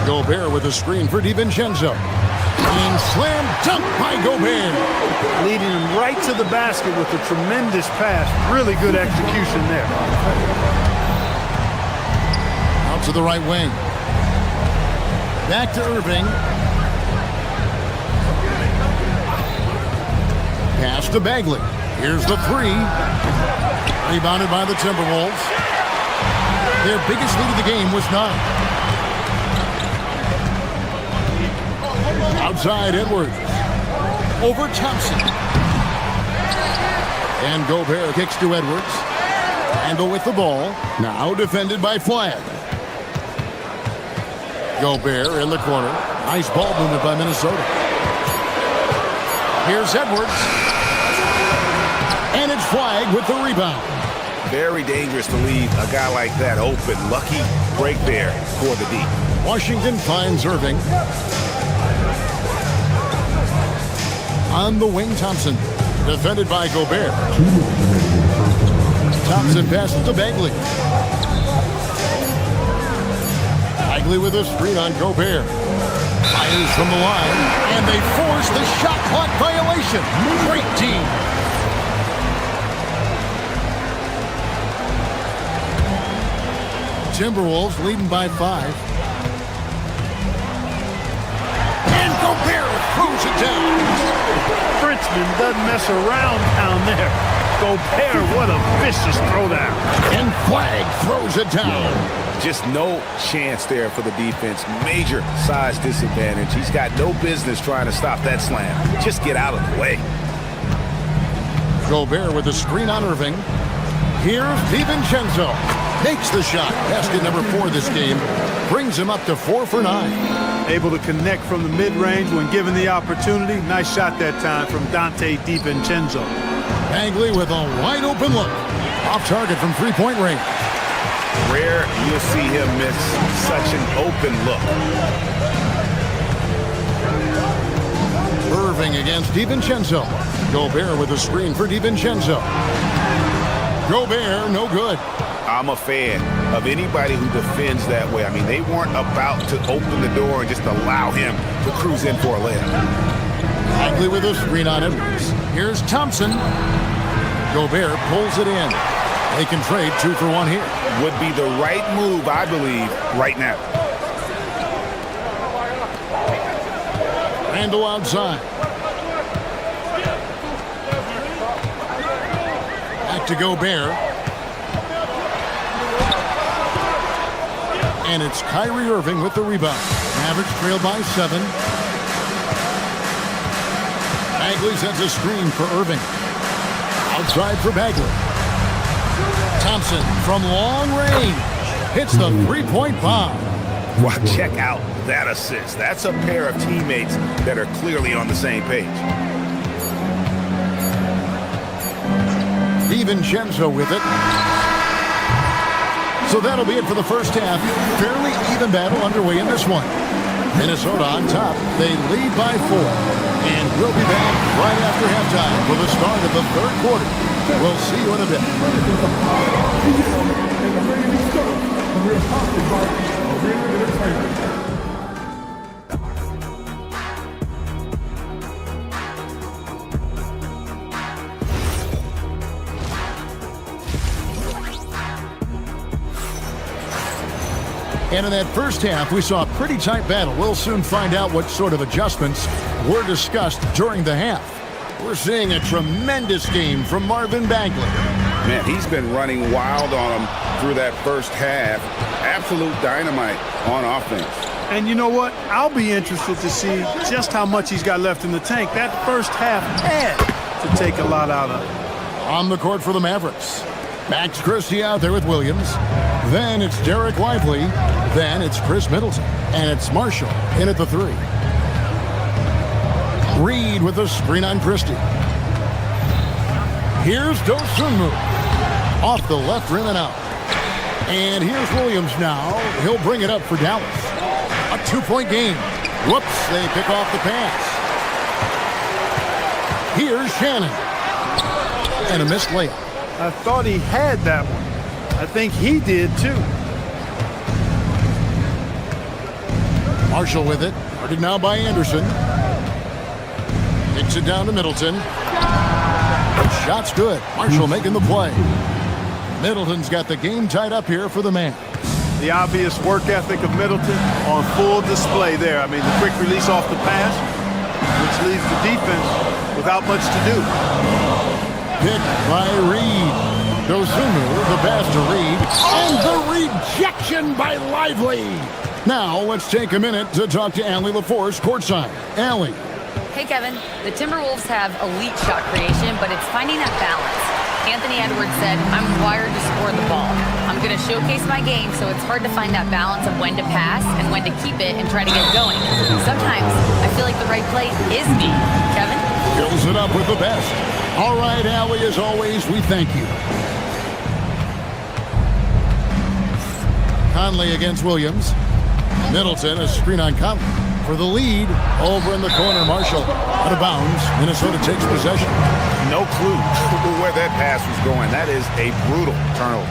Gobert with a screen for DiVincenzo. And slam dunk by Gobert. Leading him right to the basket with a tremendous pass. Really good execution there. Out to the right wing. Back to Irving. Pass to Bagley. Here's the 3. Rebounded by the Timberwolves. Their biggest lead of the game was 9. Outside Edwards. Over Thompson. And Gobert kicks to Edwards. Randall with the ball. Now defended by Flagg. Gobert in the corner. Nice ball movement by Minnesota. Here's Edwards. And it's Flagg with the rebound. Very dangerous to leave a guy like that open. Lucky break there for the D. Washington finds Irving. On the wing, Thompson. Defended by Gobert. Thompson passes to Bagley. Bagley with a screen on Gobert. Fires from the line. And they force the shot clock violation. Great team. Timberwolves leading by 5. And Gobert throws it down. Frenchman doesn't mess around down there. Gobert, what a vicious throwdown. And Flagg throws it down. Just no chance there for the defense. Major size disadvantage. He's got no business trying to stop that slam. Just get out of the way. Gobert with a screen on Irving. Here's DiVincenzo. Takes the shot. Basket number 4 this game. Brings him up to 4 for 9. Able to connect from the mid-range when given the opportunity. Nice shot that time from Dante DiVincenzo. Bagley with a wide open look. Off target from 3-point range. Rare you'll see him miss such an open look. Irving against DiVincenzo. Gobert with a screen for DiVincenzo. Gobert, no good. I'm a fan of anybody who defends that way. I mean, they weren't about to open the door and just allow him to cruise in for a layup. Bagley with a screen on him. Here's Thompson. Gobert pulls it in. They can trade 2 for 1 here. Would be the right move, I believe, right now. Randall outside. Back to Gobert. And it's Kyrie Irving with the rebound. Mavericks trail by 7. Bagley sends a screen for Irving. Outside for Bagley. Thompson from long range hits the 3-point bomb. Wow, check out that assist. That's a pair of teammates that are clearly on the same page. DiVincenzo with it. So that'll be it for the first half. Fairly even battle underway in this one. Minnesota on top. They lead by 4. And we'll be back right after halftime for the start of the third quarter. We'll see you in a bit. And in that first half, we saw a pretty tight battle. We'll soon find out what sort of adjustments were discussed during the half. We're seeing a tremendous game from Marvin Bagley. Man, he's been running wild on him through that first half. Absolute dynamite on offense. And you know what? I'll be interested to see just how much he's got left in the tank. That first half had to take a lot out of him. On the court for the Mavericks. Max Christie out there with Williams. Then it's Derek Lively. Then it's Chris Middleton. And it's Marshall in at the 3. Reed with a screen on Christie. Here's Dosunmu. Off the left rim and out. And here's Williams now. He'll bring it up for Dallas. A 2-point game. Whoops, they pick off the pass. Here's Shannon. And a missed layup. I thought he had that one. I think he did too. Marshall with it. Guarded now by Anderson. Kicks it down to Middleton. Shot's good. Marshall making the play. Middleton's got the game tied up here for the man. The obvious work ethic of Middleton on full display there. I mean, the quick release off the pass, which leaves the defense without much to do. Picked by Reed. Dosunmu, the pass to Reed. And the rejection by Lively. Now, let's take a minute to talk to Allie LaForce courtside. Allie. Hey, Kevin. The Timberwolves have elite shot creation, but it's finding that balance. Anthony Edwards said, I'm wired to score the ball. I'm going to showcase my game, so it's hard to find that balance of when to pass and when to keep it and try to get going. Sometimes I feel like the right play is me. Kevin? Fills it up with the best. All right, Allie, as always, we thank you. Conley against Williams. Middleton, a screen on Conley. For the lead, over in the corner, Marshall. Out of bounds, Minnesota takes possession. No clue where that pass was going. That is a brutal turnover.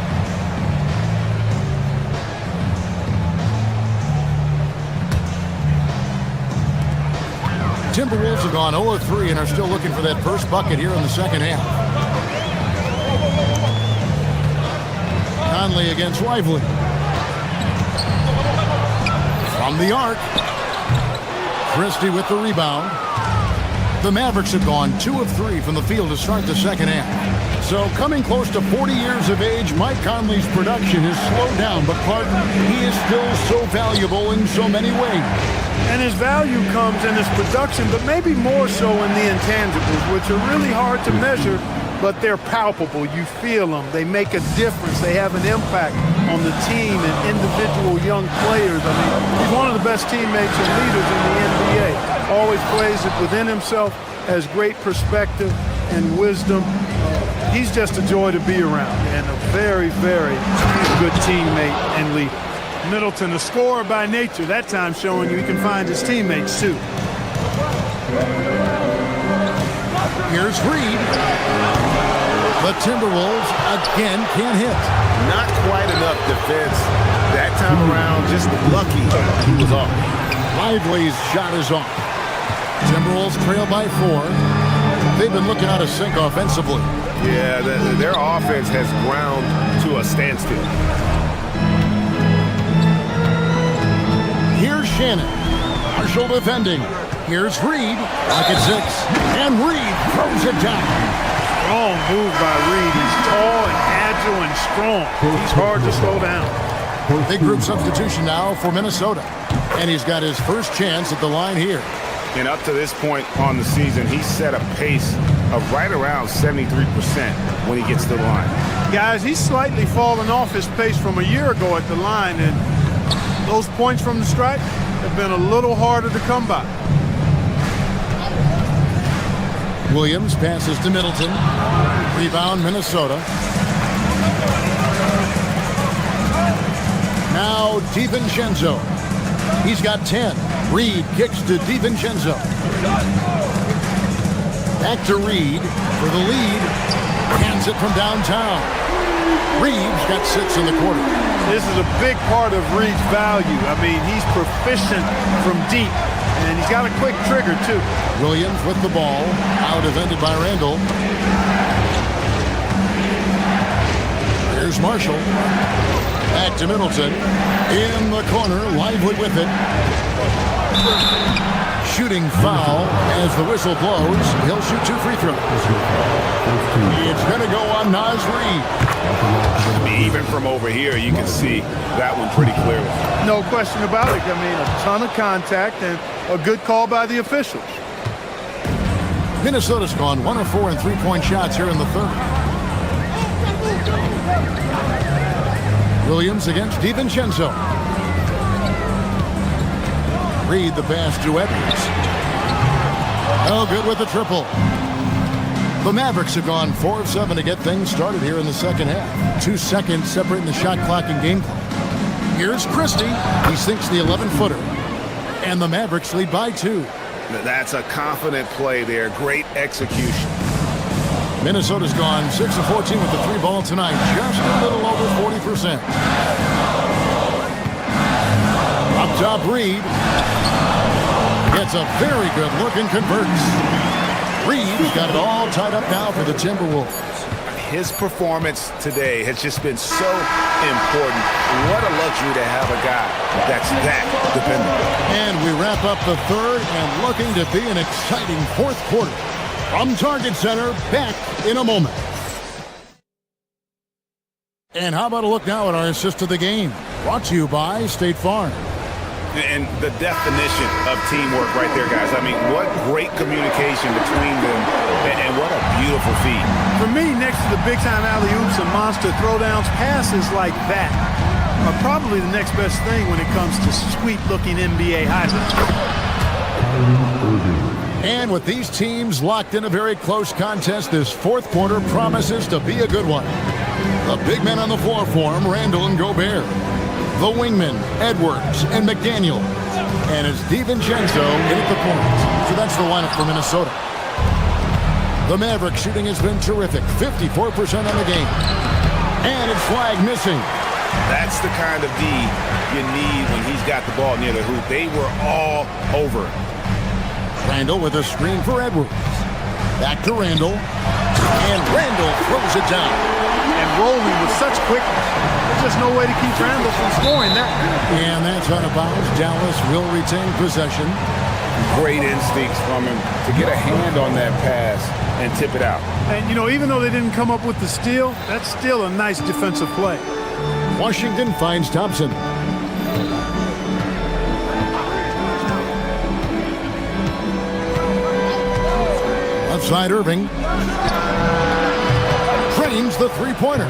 Timberwolves have gone 0 of 3 and are still looking for that first bucket here in the second half. Conley against Lively. From the arc. Christie with the rebound. The Mavericks have gone 2 of 3 from the field to start the second half. So coming close to 40 years of age, Mike Conley's production has slowed down, but Clark, he is still so valuable in so many ways. And his value comes in his production, but maybe more so in the intangibles, which are really hard to measure, but they're palpable. You feel them. They make a difference. They have an impact on the team and individual young players. I mean, he's one of the best teammates and leaders in the NBA. Always plays it within himself, has great perspective and wisdom. He's just a joy to be around and a very, very good teammate and leader. Middleton, a scorer by nature, that time showing you he can find his teammates too. Here's Reed. The Timberwolves again can't hit. Not quite enough defense. That time around, just lucky he was off. Lively's shot is off. Timberwolves trail by 4. They've been looking out of sync offensively. Yeah, their offense has ground to a standstill. Here's Shannon. Marshall defending. Here's Reed. Pocket 6. And Reed throws it down. Strong move by Reed. He's tall and agile and strong. He's hard to slow down. Big group substitution now for Minnesota. And he's got his first chance at the line here. And up to this point on the season, he's set a pace of right around 73% when he gets to the line. Guys, he's slightly fallen off his pace from a year ago at the line, and those points from the stripe have been a little harder to come by. Williams passes to Middleton. Rebound, Minnesota. Now DiVincenzo. He's got 10. Reed kicks to DiVincenzo. Back to Reed for the lead. Hands it from downtown. Reed's got 6 in the quarter. This is a big part of Reed's value. I mean, he's proficient from deep, and he's got a quick trigger, too. Williams with the ball. Out defended by Randall. Here's Marshall. Back to Middleton. In the corner, Lively with it. Shooting foul as the whistle blows. He'll shoot 2 free throws. It's going to go on Naz Reid. Even from over here, you can see that one pretty clearly. No question about it. I mean, a ton of contact and a good call by the officials. Minnesota's gone 1 of 4 in three-point shots here in the third. Williams against DiVincenzo. Reed the pass to Edwards. Oh, good with the triple. The Mavericks have gone 4 of 7 to get things started here in the second half. 2 seconds separating the shot clock and game clock. Here's Christie. He sinks the 11-footer. And the Mavericks lead by 2. That's a confident play there. Great execution. Minnesota's gone 6 of 14 with the 3-ball tonight. Just a little over 40%. Up top, Reed. Gets a very good look and converts. Reed's got it all tied up now for the Timberwolves. His performance today has just been so important. What a luxury to have a guy that's that dependable. And we wrap up the third and looking to be an exciting fourth quarter. From Target Center, back in a moment. And how about a look now at our assist of the game? Brought to you by State Farm. And the definition of teamwork right there, guys. I mean, what great communication between them, and what a beautiful feat. For me, next to the big-time alley-oops and monster throwdowns, passes like that are probably the next best thing when it comes to sweet-looking NBA highlights. And with these teams locked in a very close contest, this fourth quarter promises to be a good one. The big men on the floor for him, Randall and Gobert. The wingmen, Edwards and McDaniel. And it's DiVincenzo in at the point. So that's the lineup for Minnesota. The Mavericks shooting has been terrific. 54% on the game. And it's flag missing. That's the kind of D you need when he's got the ball near the hoop. They were all over it. Randall with a screen for Edwards. Back to Randall. And Randall throws it down. And rolling with such quickness. There's just no way to keep Randall from scoring that. And that's out of bounds. Dallas will retain possession. Great instincts from him to get a hand on that pass and tip it out. And, you know, even though they didn't come up with the steal, that's still a nice defensive play. Washington finds Thompson. Left side, Irving. Drains the three-pointer.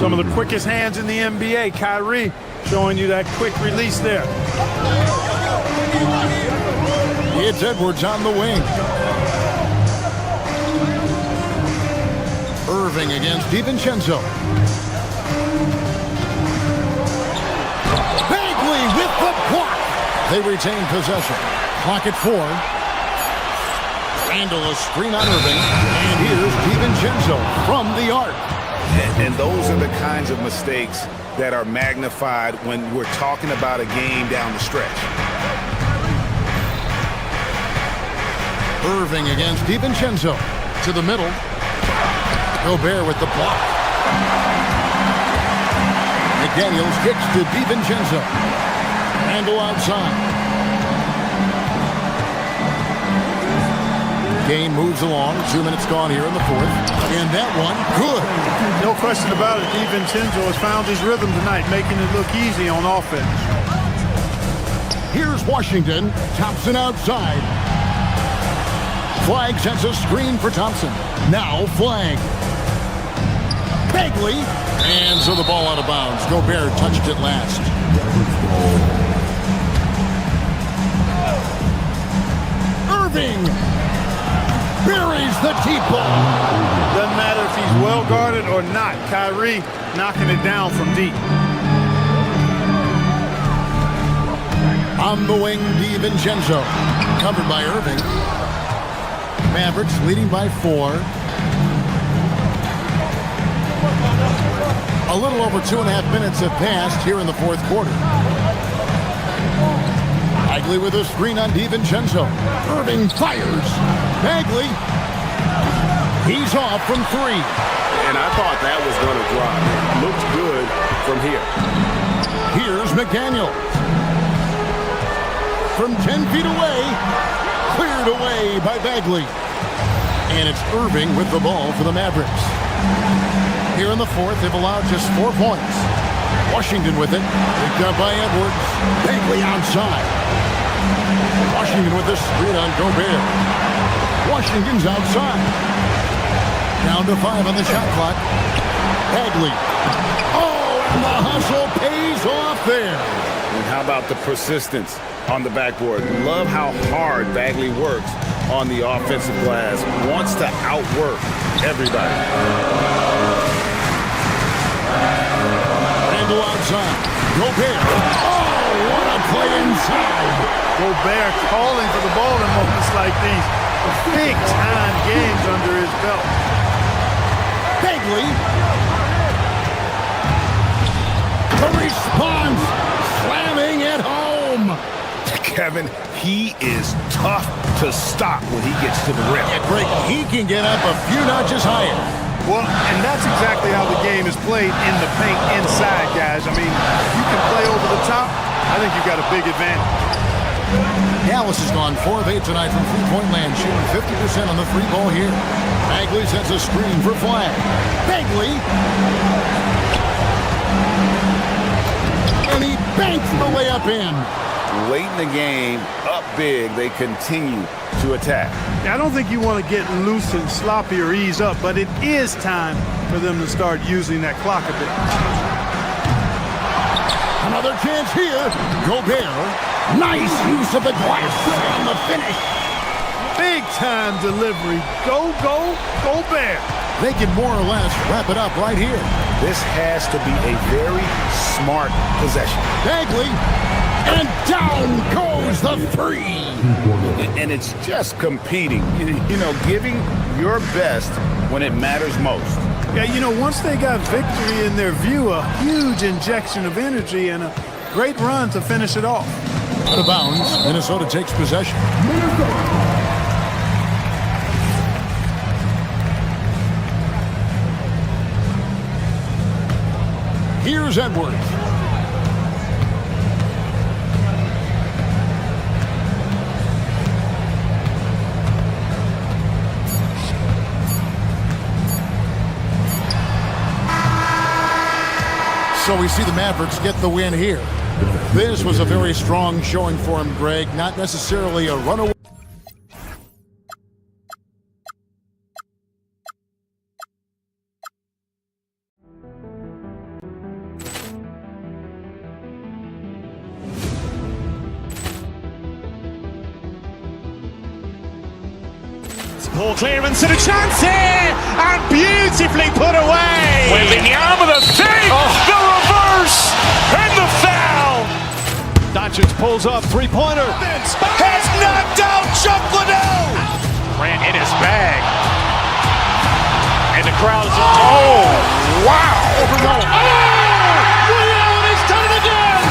Some of the quickest hands in the NBA. Kyrie showing you that quick release there. It's Edwards on the wing. Irving against DiVincenzo. Bagley with the block. They retain possession. Clock at 4. Randall a screen on Irving. And here's DiVincenzo from the arc. And those are the kinds of mistakes that are magnified when we're talking about a game down the stretch. Irving against DiVincenzo. To the middle. Gobert with the block. McDaniels kicks to DiVincenzo. Randall outside. Game moves along. 2 minutes gone here in the fourth. And that one, good. No question about it. DiVincenzo has found his rhythm tonight, making it look easy on offense. Here's Washington. Thompson outside. Flag sets a screen for Thompson. Now Flag. Bagley. And so the ball out of bounds. Gobert touched it last. Irving buries the deep ball. Doesn't matter if he's well guarded or not. Kyrie knocking it down from deep. On the wing, DiVincenzo. Covered by Irving. Mavericks leading by 4. A little over 2.5 minutes have passed here in the fourth quarter. Bagley with a screen on DiVincenzo. Irving fires. Bagley. He's off from 3. And I thought that was going to drop. Looks good from here. Here's McDaniel. From 10 feet away. Cleared away by Bagley. And it's Irving with the ball for the Mavericks. Here in the fourth, they've allowed just 4 points. Washington with it. Picked up by Edwards. Bagley outside. Washington with the screen on Gobert. Washington's outside. Down to 5 on the shot clock. Bagley. Oh, and the hustle pays off there. And how about the persistence on the backboard? Love how hard Bagley works on the offensive glass. Wants to outwork everybody. Randall outside. Gobert. Oh, what a play inside. Gobert calling for the ball in moments like these. Big-time games under his belt. Bagley. The response. Slamming at home. Kevin, he is tough to stop when he gets to the rim. Yeah, Greg, he can get up a few notches higher. Well, and that's exactly how the game is played in the paint inside, guys. I mean, if you can play over the top, I think you've got a big advantage. Dallas has gone 4 of 8 tonight from three-point land, shooting 50% on the 3 ball here. Bagley sets a screen for Flag. Bagley. And he banks the layup in. Late in the game, up big, they continue to attack. I don't think you want to get loose and sloppy or ease up, but it is time for them to start using that clock a bit. Another chance here. Gobert. Nice use of the glass on the finish. Big time delivery. Go, Gobert. They can more or less wrap it up right here. This has to be a very smart possession. Bagley. And down goes the 3. And it's just competing. You know, giving your best when it matters most. Yeah, you know, once they got victory in their view, a huge injection of energy and a great run to finish it off. Out of bounds, Minnesota takes possession. Here's Edwards. So we see the Mavericks get the win here. This was a very strong showing for him, Greg. Not necessarily a runaway. Ball clearance and a chance here, and beautifully put away. Wembanyama the fake, the reverse, and the foul. Doncic pulls up, 3-pointer. Has knocked out Chuck Liddell. Grant in his bag. And the crowd is, oh, wow. Liddell has done it again.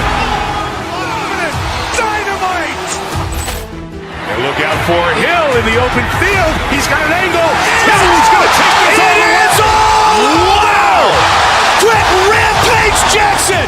Dynamite. And look out for Hill in the open field. He's got an angle. Hill's going to take this all the way. Wow! Quit Rampage Jackson.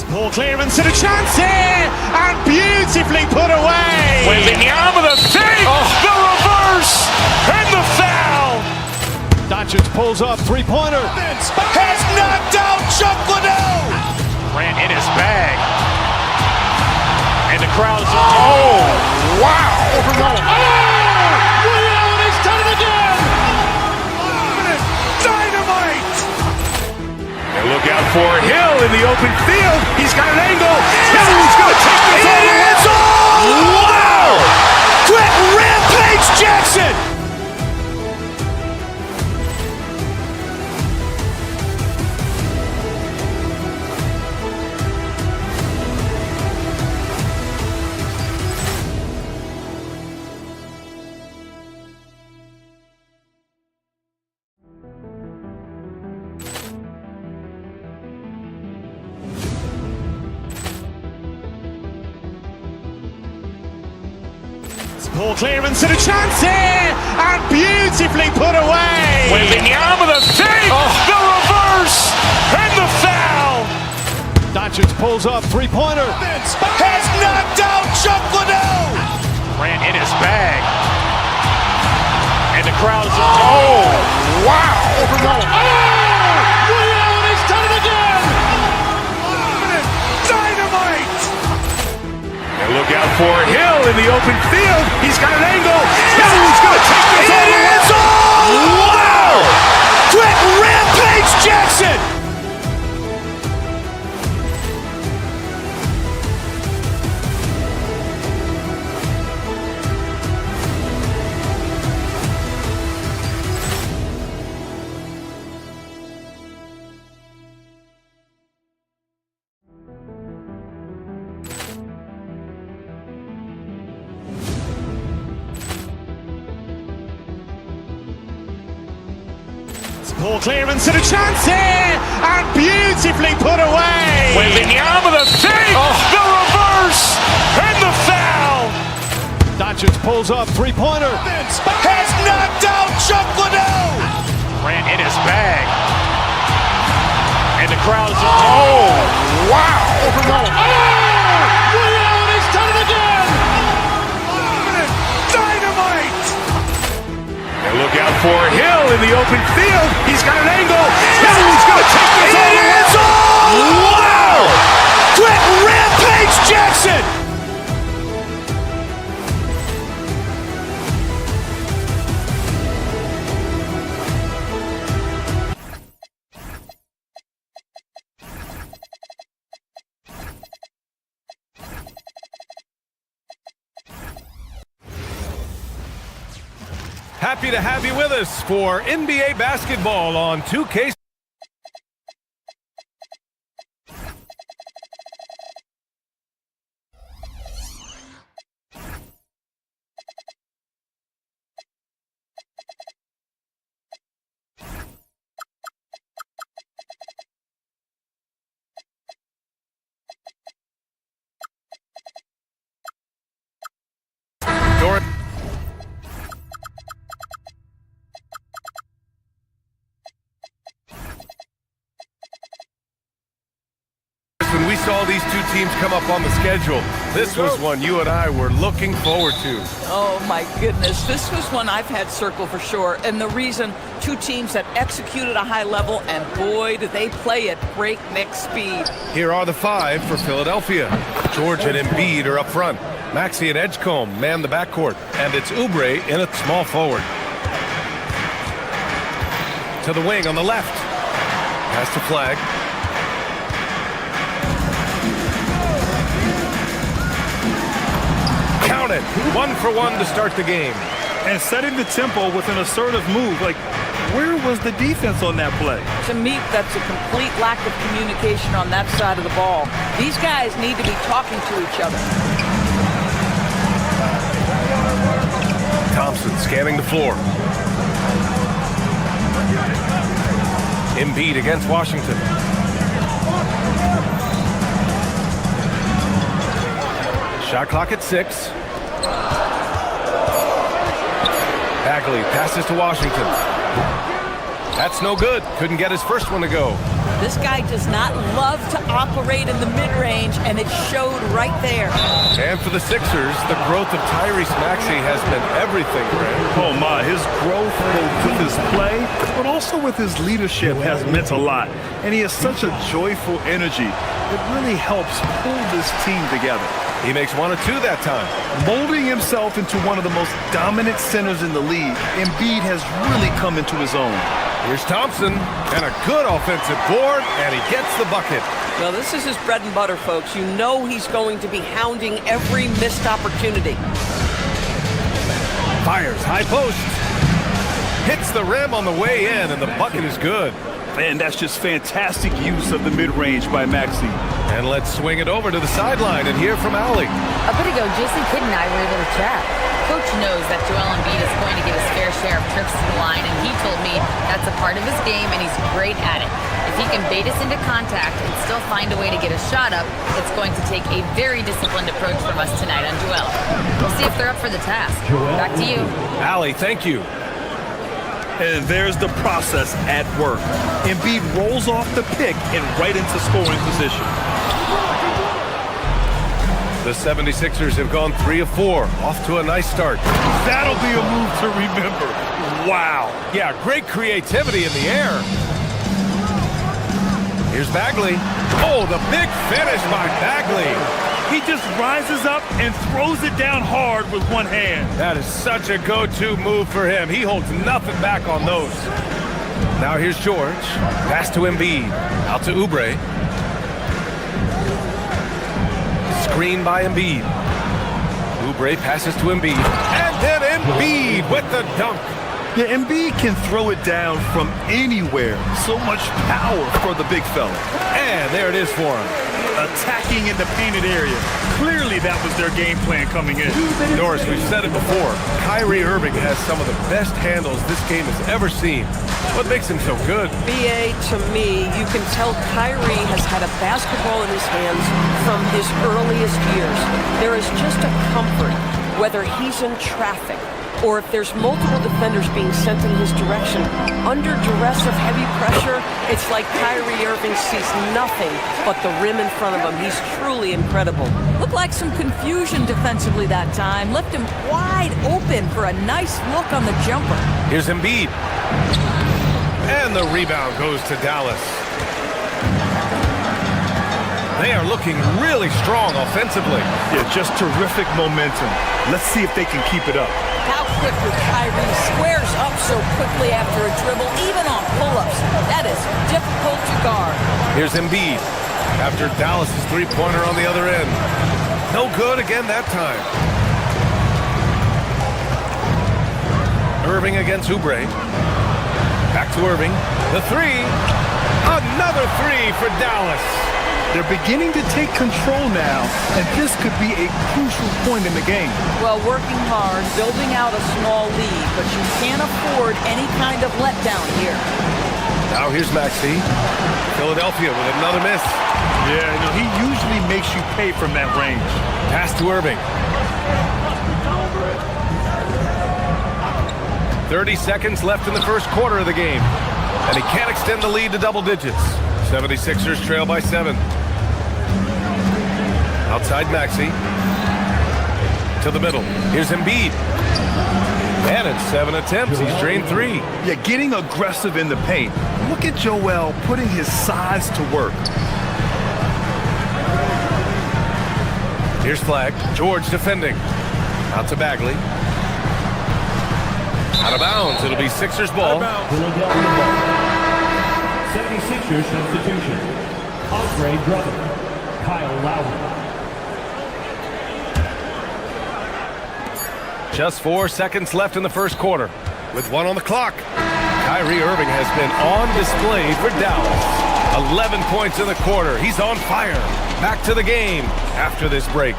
Ball clearance and a chance here, and beautifully put away. Wembanyama the fake, the reverse, and the foul. Doncic pulls up, 3-pointer. Has knocked out Chuck Liddell. Grant in his bag. And the crowd is, oh, wow! Over Nolan. Ray Allen has done it again! Dynamite! And look out for Hill in the open field. He's got an angle. Hill's going to take this all the way. Wow! Quick Rampage Jackson! Poor clearance and a chance here, and beautifully put away. Wembanyama the fake, the reverse, and the foul. Doncic pulls up, three-pointer. Has knocked out Chuck Liddell. Ran in his bag. And the crowd is, oh, wow. Over Nolan. Ray Allen has done it again. Dynamite. And look out for Hill in the open field. He's got an angle. Hill's going to take this all the way. Wow! Quick Rampage Jackson! Poor clearance and a chance here, and beautifully put away. Wembanyama the fake, the reverse, and the foul. Doncic pulls up, three-pointer. Has knocked out Chuck Liddell. Ran in his bag. And the crowd is, oh, wow. Over Nolan. Ray Allen has done it again. Dynamite. And look out for Hill in the open field. He's got an angle. Hill's going to take this all the way. Wow! Quick Rampage Jackson! Happy to have you with us for NBA basketball on 2K. When we saw these two teams come up on the schedule, this was one you and I were looking forward to. Oh my goodness, this was one I've had circled for sure. And the reason, two teams that executed a high level, and boy, do they play at breakneck speed. Here are the five for Philadelphia. George and Embiid are up front. Maxey and Edgecombe man the backcourt. And it's Oubre in at small forward. To the wing on the left. Pass to Flag. Count it. 1-for-1 to start the game. And setting the tempo with an assertive move. Like, where was the defense on that play? To me, that's a complete lack of communication on that side of the ball. These guys need to be talking to each other. Thompson scanning the floor. Embiid against Washington. Shot clock at 6. Bagley passes to Washington. That's no good. Couldn't get his first one to go. This guy does not love to operate in the mid-range, and it showed right there. And for the Sixers, the growth of Tyrese Maxey has been everything, Grant. Oh my, his growth both with his play, but also with his leadership has meant a lot. And he has such a joyful energy. It really helps pull this team together. He makes 1 of 2 that time. Molding himself into one of the most dominant centers in the league, Embiid has really come into his own. Here's Thompson, and a good offensive board, and he gets the bucket. Well, this is his bread and butter, folks. You know he's going to be hounding every missed opportunity. Fires, high post. Hits the rim on the way in, and the bucket is good. Man, that's just fantastic use of the mid-range by Maxey. And let's swing it over to the sideline and hear from Allie. A bit ago, Jason Kidd and I were able to chat. Coach knows that Joel Embiid is going to get his fair share of trips to the line, and he told me that's a part of his game, and he's great at it. If he can bait us into contact and still find a way to get a shot up, it's going to take a very disciplined approach from us tonight on Joel. We'll see if they're up for the task. Back to you. Allie, thank you. And there's the process at work. Embiid rolls off the pick and right into scoring position. The 76ers have gone 3 of 4, off to a nice start. That'll be a move to remember. Wow. Yeah, great creativity in the air. Here's Bagley. Oh, the big finish by Bagley. He just rises up and throws it down hard with one hand. That is such a go-to move for him. He holds nothing back on those. Now here's George. Pass to Embiid. Out to Oubre. Screen by Embiid. Oubre passes to Embiid. And then Embiid with the dunk. Yeah, Embiid can throw it down from anywhere. So much power for the big fella. And there it is for him. Attacking in the painted area. Clearly that was their game plan coming in. Norris, we've said it before. Kyrie Irving has some of the best handles this game has ever seen. What makes him so good? BA, to me, you can tell Kyrie has had a basketball in his hands from his earliest years. There is just a comfort, whether he's in traffic or if there's multiple defenders being sent in his direction. Under duress of heavy pressure, it's like Kyrie Irving sees nothing but the rim in front of him. He's truly incredible. Looked like some confusion defensively that time. Left him wide open for a nice look on the jumper. Here's Embiid. And the rebound goes to Dallas. They are looking really strong offensively. Yeah, just terrific momentum. Let's see if they can keep it up. How quickly Kyrie squares up so quickly after a dribble, even on pull-ups. That is difficult to guard. Here's Embiid after Dallas' three-pointer on the other end. No good again that time. Irving against Oubre. Back to Irving. The three. Another three for Dallas. They're beginning to take control now, and this could be a crucial point in the game. Well, working hard, building out a small lead, but you can't afford any kind of letdown here. Now here's Maxey. Philadelphia with another miss. Yeah, you know, he usually makes you pay from that range. Pass to Irving. 30 seconds left in the first quarter of the game, and he can't extend the lead to double digits. 76ers trail by 7. Outside Maxey. To the middle. Here's Embiid. And in 7 attempts, he's drained 3. Yeah, getting aggressive in the paint. Look at Joel putting his size to work. Here's Flag. George defending. Out to Bagley. Out of bounds. It'll be Sixers ball. 76ers substitution. Andre Drummond. Kyle Lowry. Just 4 seconds left in the first quarter. With 1 on the clock. Kyrie Irving has been on display for Dallas. 11 points in the quarter. He's on fire. Back to the game after this break.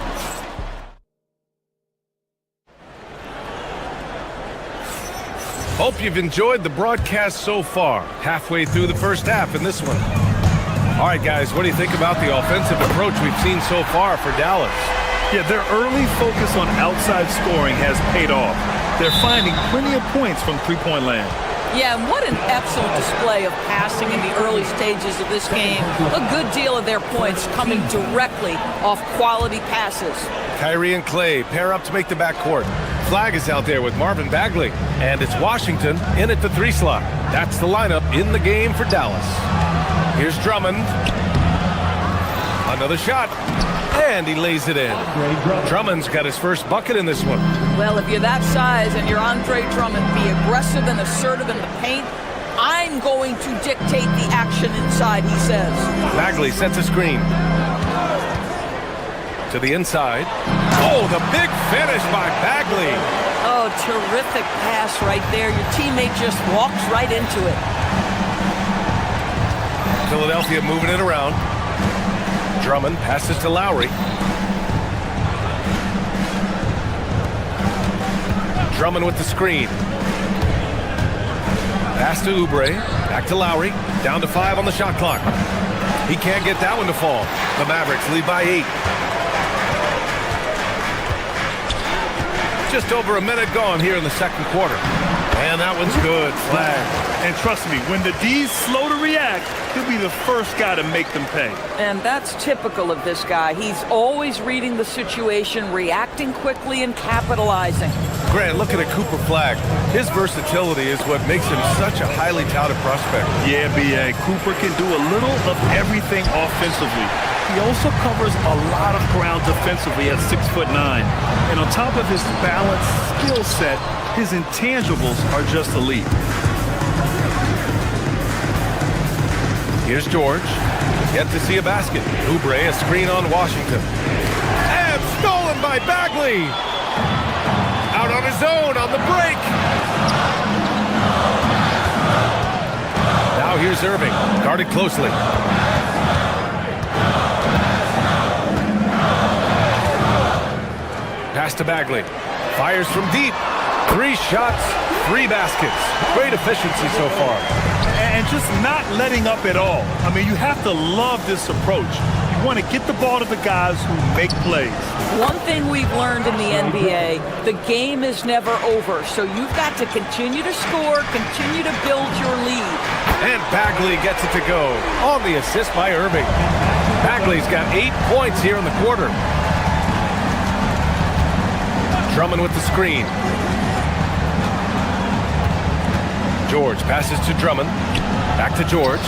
Hope you've enjoyed the broadcast so far. Halfway through the first half in this one. All right, guys, what do you think about the offensive approach we've seen so far for Dallas? Yeah, their early focus on outside scoring has paid off. They're finding plenty of points from three-point land. Yeah, and what an excellent display of passing in the early stages of this game. A good deal of their points coming directly off quality passes. Kyrie and Clay pair up to make the backcourt. Flag is out there with Marvin Bagley, and it's Washington in at the 3 slot. That's the lineup in the game for Dallas. Here's Drummond. Another shot, and he lays it in. Drummond's got his first bucket in this one. Well, if you're that size and you're Andre Drummond, be aggressive and assertive in the paint. I'm going to dictate the action inside, he says. Bagley sets a screen. To the inside. Oh, the big finish by Bagley. Oh, terrific pass right there. Your teammate just walks right into it. Philadelphia moving it around. Drummond passes to Lowry. Drummond with the screen. Pass to Oubre. Back to Lowry. Down to 5 on the shot clock. He can't get that one to fall. The Mavericks lead by 8. Just over a minute gone here in the second quarter. And that one's good. Flag. And trust me, when the D's slow to react, he'll be the first guy to make them pay. And that's typical of this guy. He's always reading the situation, reacting quickly, and capitalizing. Grant, look at a Cooper Flag. His versatility is what makes him such a highly touted prospect. Yeah, B.A. Cooper can do a little of everything offensively. He also covers a lot of ground defensively at 6'9". And on top of his balanced skill set, his intangibles are just elite. Here's George. Yet to see a basket. Oubre, a screen on Washington. And stolen by Bagley. Out on his own on the break. Now here's Irving. Guarded closely. Pass to Bagley. Fires from deep. 3 shots, 3 baskets. Great efficiency so far. And just not letting up at all. I mean, you have to love this approach. You want to get the ball to the guys who make plays. One thing we've learned in the NBA, the game is never over. So you've got to continue to score, continue to build your lead. And Bagley gets it to go on the assist by Irving. Bagley's got 8 points here in the quarter. Drummond with the screen. George passes to Drummond. Back to George.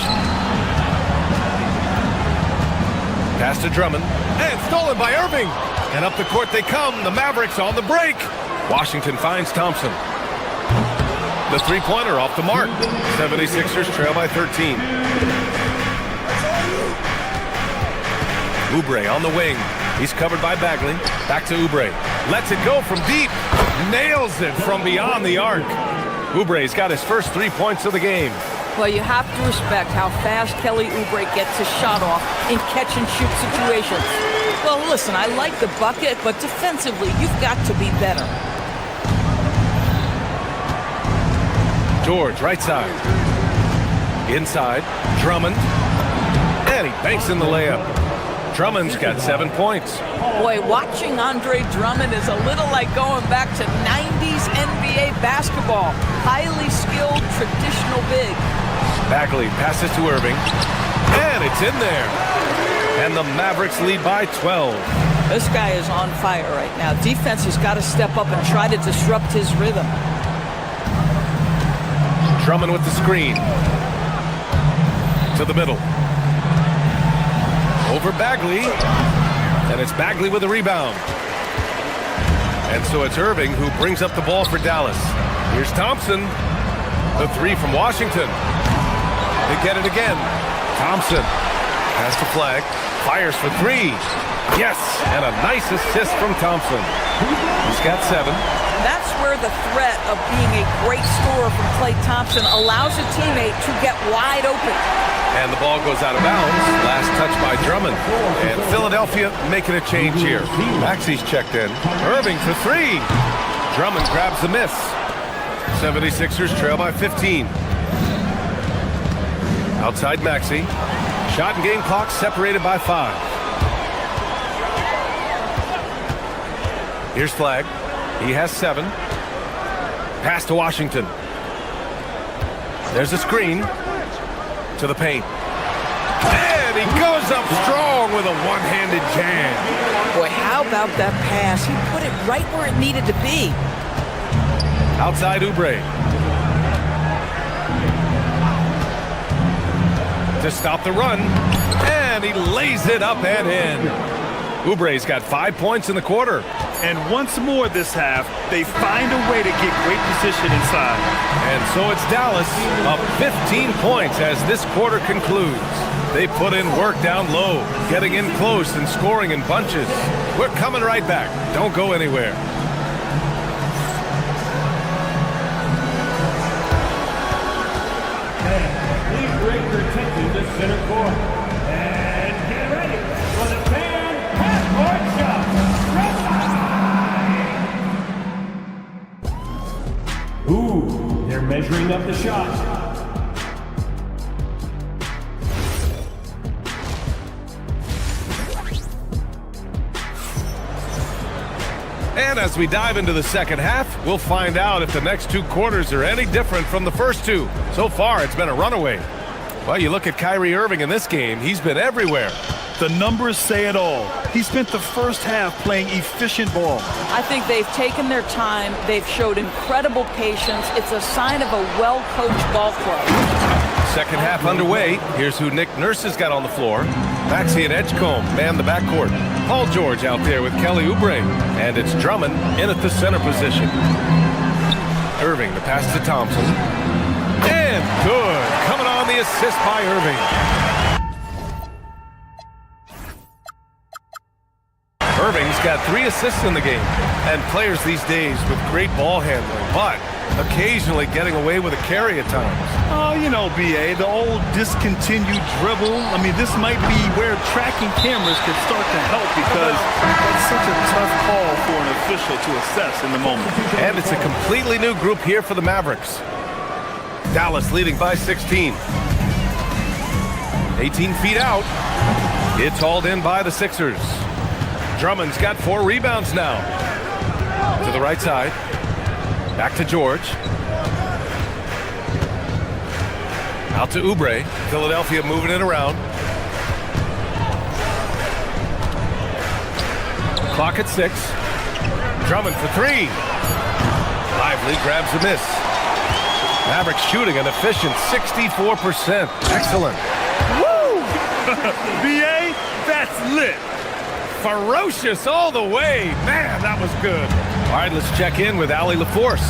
Pass to Drummond. And stolen by Irving. And up the court they come. The Mavericks on the break. Washington finds Thompson. The three-pointer off the mark. 76ers trail by 13. Oubre on the wing. He's covered by Bagley. Back to Oubre. Lets it go from deep. Nails it from beyond the arc. Oubre's got his first 3 points of the game. Well, you have to respect how fast Kelly Oubre gets his shot off in catch-and-shoot situations. Well, listen, I like the bucket, but defensively, you've got to be better. George, right side. Inside, Drummond. And he banks in the layup. Drummond's got 7 points. Boy, watching Andre Drummond is a little like going back to 90s NBA basketball. Highly skilled, traditional big. Bagley passes to Irving. And it's in there. And the Mavericks lead by 12. This guy is on fire right now. Defense has got to step up and try to disrupt his rhythm. Drummond with the screen. To the middle. Over Bagley, and it's Bagley with a rebound. And so it's Irving who brings up the ball for Dallas. Here's Thompson, the 3 from Washington. They get it again. Thompson, pass to Flag, fires for 3. Yes, and a nice assist from Thompson. He's got 7. That's where the threat of being a great scorer from Klay Thompson allows a teammate to get wide open. And the ball goes out of bounds. Last touch by Drummond. And Philadelphia making a change here. Maxi's checked in. Irving for 3. Drummond grabs the miss. 76ers trail by 15. Outside Maxi. Shot and game clock separated by 5. Here's Flag. He has 7. Pass to Washington. There's a screen to the paint. And he goes up strong with a one-handed jam. Boy, how about that pass? He put it right where it needed to be. Outside Oubre. To stop the run. And he lays it up and in. Oubre's got 5 points in the quarter. And once more this half, they find a way to get great position inside. And so it's Dallas up 15 points as this quarter concludes. They put in work down low, getting in close and scoring in bunches. We're coming right back. Don't go anywhere. Please bring your attention to center court. And get ready for the fan half-court shot. Ooh, they're measuring up the shot. And as we dive into the second half, we'll find out if the next 2 quarters are any different from the first 2. So far, it's been a runaway. Well, you look at Kyrie Irving in this game, he's been everywhere. The numbers say it all. He spent the first half playing efficient ball. I think they've taken their time. They've showed incredible patience. It's a sign of a well-coached ball club. Second half underway. Here's who Nick Nurse has got on the floor. Maxey and Edgecombe man the backcourt. Paul George out there with Kelly Oubre. And it's Drummond in at the center position. Irving, the pass to Thompson. And good. Coming on the assist by Irving. Irving's got 3 assists in the game. And players these days with great ball handling, but occasionally getting away with a carry at times. Oh, you know, B.A., the old discontinued dribble. I mean, this might be where tracking cameras could start to help because that's such a tough call for an official to assess in the moment. And it's a completely new group here for the Mavericks. Dallas leading by 16. 18 feet out. It's hauled in by the Sixers. Drummond's got 4 rebounds now. To the right side. Back to George. Out to Oubre. Philadelphia moving it around. Clock at 6. Drummond for 3. Lively grabs a miss. Mavericks shooting an efficient 64%. Excellent. Woo! B.A., that's lit. Ferocious all the way. Man, that was good. All right, let's check in with Allie LaForce.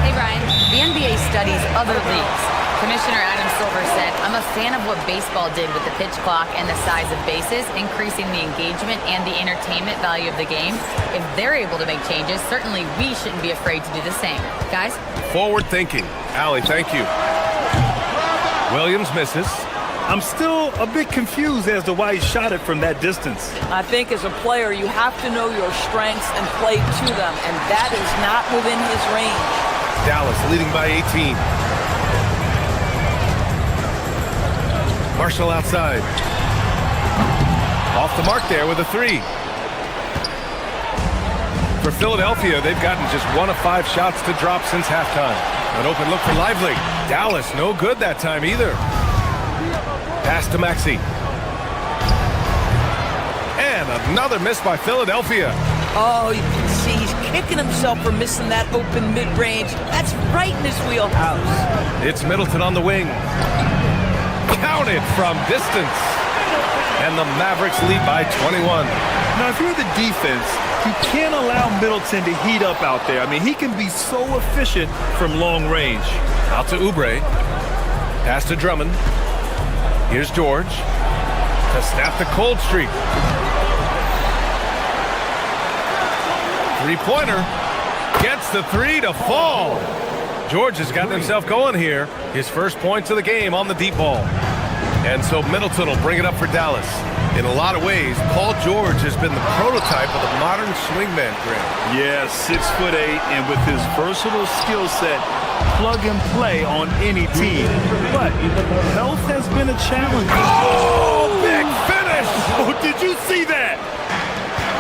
Hey, Brian. The NBA studies other leagues. Commissioner Adam Silver said, I'm a fan of what baseball did with the pitch clock and the size of bases, increasing the engagement and the entertainment value of the game. If they're able to make changes, certainly we shouldn't be afraid to do the same. Guys? Forward thinking. Allie, thank you. Williams misses. I'm still a bit confused as to why he shot it from that distance. I think as a player, you have to know your strengths and play to them, and that is not within his range. Dallas leading by 18. Marshall outside. Off the mark there with a 3. For Philadelphia, they've gotten just 1 of 5 shots to drop since halftime. An open look for Lively. Dallas no good that time either. Pass to Maxey. And another miss by Philadelphia. Oh, you can see he's kicking himself for missing that open mid-range. That's right in his wheelhouse. It's Middleton on the wing. Counted from distance. And the Mavericks lead by 21. Now, if you're the defense, you can't allow Middleton to heat up out there. I mean, he can be so efficient from long range. Out to Oubre. Pass to Drummond. Here's George to snap the cold streak. 3-pointer. Gets the 3 to fall. George has gotten himself going here. His first points of the game on the deep ball. And so Middleton will bring it up for Dallas. In a lot of ways, Paul George has been the prototype of the modern swingman, Grant. Yeah, 6'8", and with his versatile skill set, plug and play on any team. But health has been a challenge. Oh, big finish! Oh, did you see that?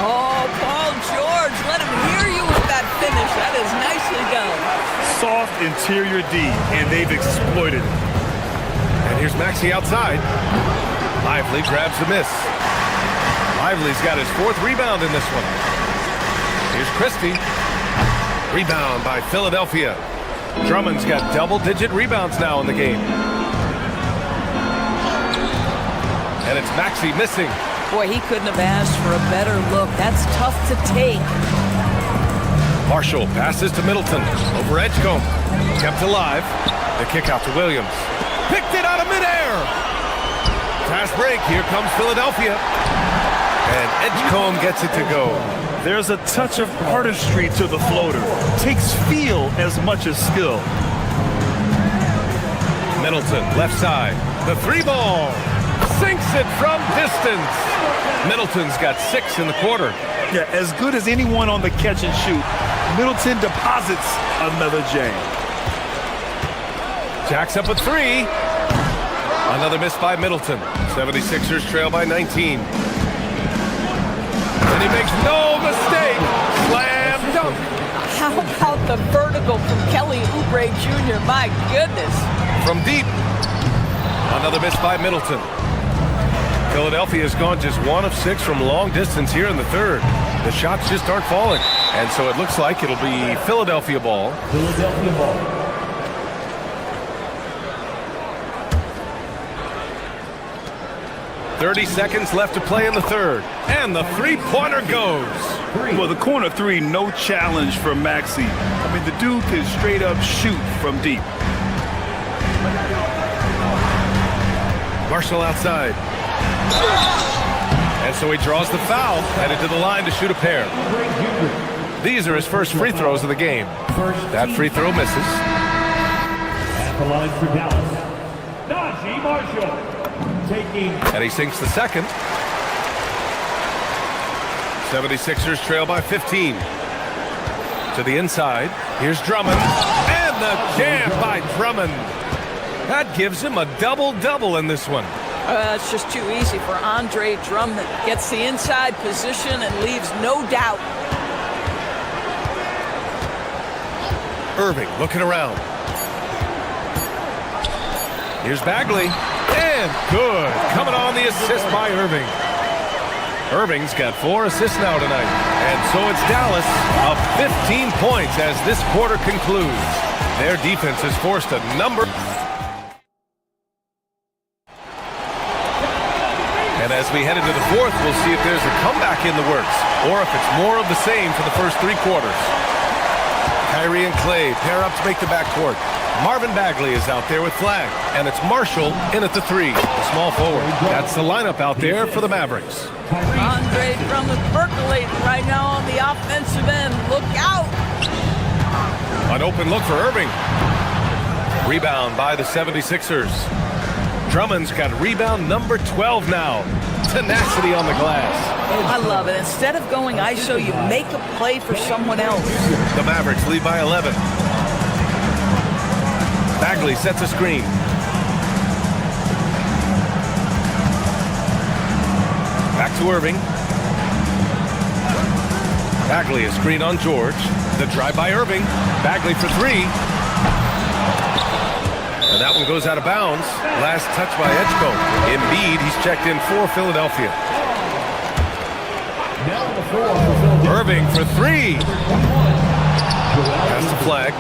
Oh, Paul George, let him hear you with that finish. That is nicely done. Saw soft interior D, and they've exploited it. And here's Maxey outside. Lively grabs the miss. Lively's got his 4th rebound in this one. Here's Christie. Rebound by Philadelphia. Drummond's got double-digit rebounds now in the game. And it's Maxey missing. Boy, he couldn't have asked for a better look. That's tough to take. Marshall passes to Middleton. Over Edgecombe. Kept alive. The kick out to Williams. Picked it out of midair. Fast break. Here comes Philadelphia. And Edgecombe gets it to go. There's a touch of artistry to the floater. Takes feel as much as skill. Middleton, left side. The 3-ball. Sinks it from distance. Middleton's got 6 in the quarter. Yeah, as good as anyone on the catch and shoot. Middleton deposits another J. Jacks up a 3. Another miss by Middleton. 76ers trail by 19. And he makes no mistake. Slam dunk. How about the vertical from Kelly Oubre Jr.? My goodness. From deep. Another miss by Middleton. Philadelphia has gone just 1 of 6 from long distance here in the 3rd. The shots just aren't falling. And so it looks like it'll be Philadelphia ball. Philadelphia ball. 30 seconds left to play in the 3rd. And the 3-pointer goes. Well, the corner 3, no challenge for Maxey. I mean, the dude can straight up shoot from deep. Marshall outside. And so he draws the foul, headed to the line to shoot a pair. These are his first free throws of the game. That free throw misses. At the line for Dallas, Najee Marshall. And he sinks the second. 76ers trail by 15. To the inside. Here's Drummond. And the jam by Drummond. That gives him a double-double in this one. It's just too easy for Andre Drummond. Gets the inside position and leaves no doubt. Irving looking around. Here's Bagley. And good. Coming on the assist by Irving. Irving's got 4 assists now tonight. And so it's Dallas up 15 points as this quarter concludes. Their defense has forced a number. And as we head into the 4th, we'll see if there's a comeback in the works or if it's more of the same for the first 3 quarters. Kyrie and Clay pair up to make the backcourt. Marvin Bagley is out there with flag, and it's Marshall in at the 3, the small forward. That's the lineup out there for the Mavericks. Andre Drummond percolating right now on the offensive end. Look out! An open look for Irving. Rebound by the 76ers. Drummond's got rebound number 12 now. Tenacity on the glass. I love it. Instead of going ISO, you make a play for someone else. The Mavericks lead by 11. Bagley sets a screen. Back to Irving. Bagley a screen on George. The drive by Irving. Bagley for 3. And that one goes out of bounds. Last touch by Edgecombe. Embiid, he's checked in for Philadelphia. Irving for 3. That's the flag.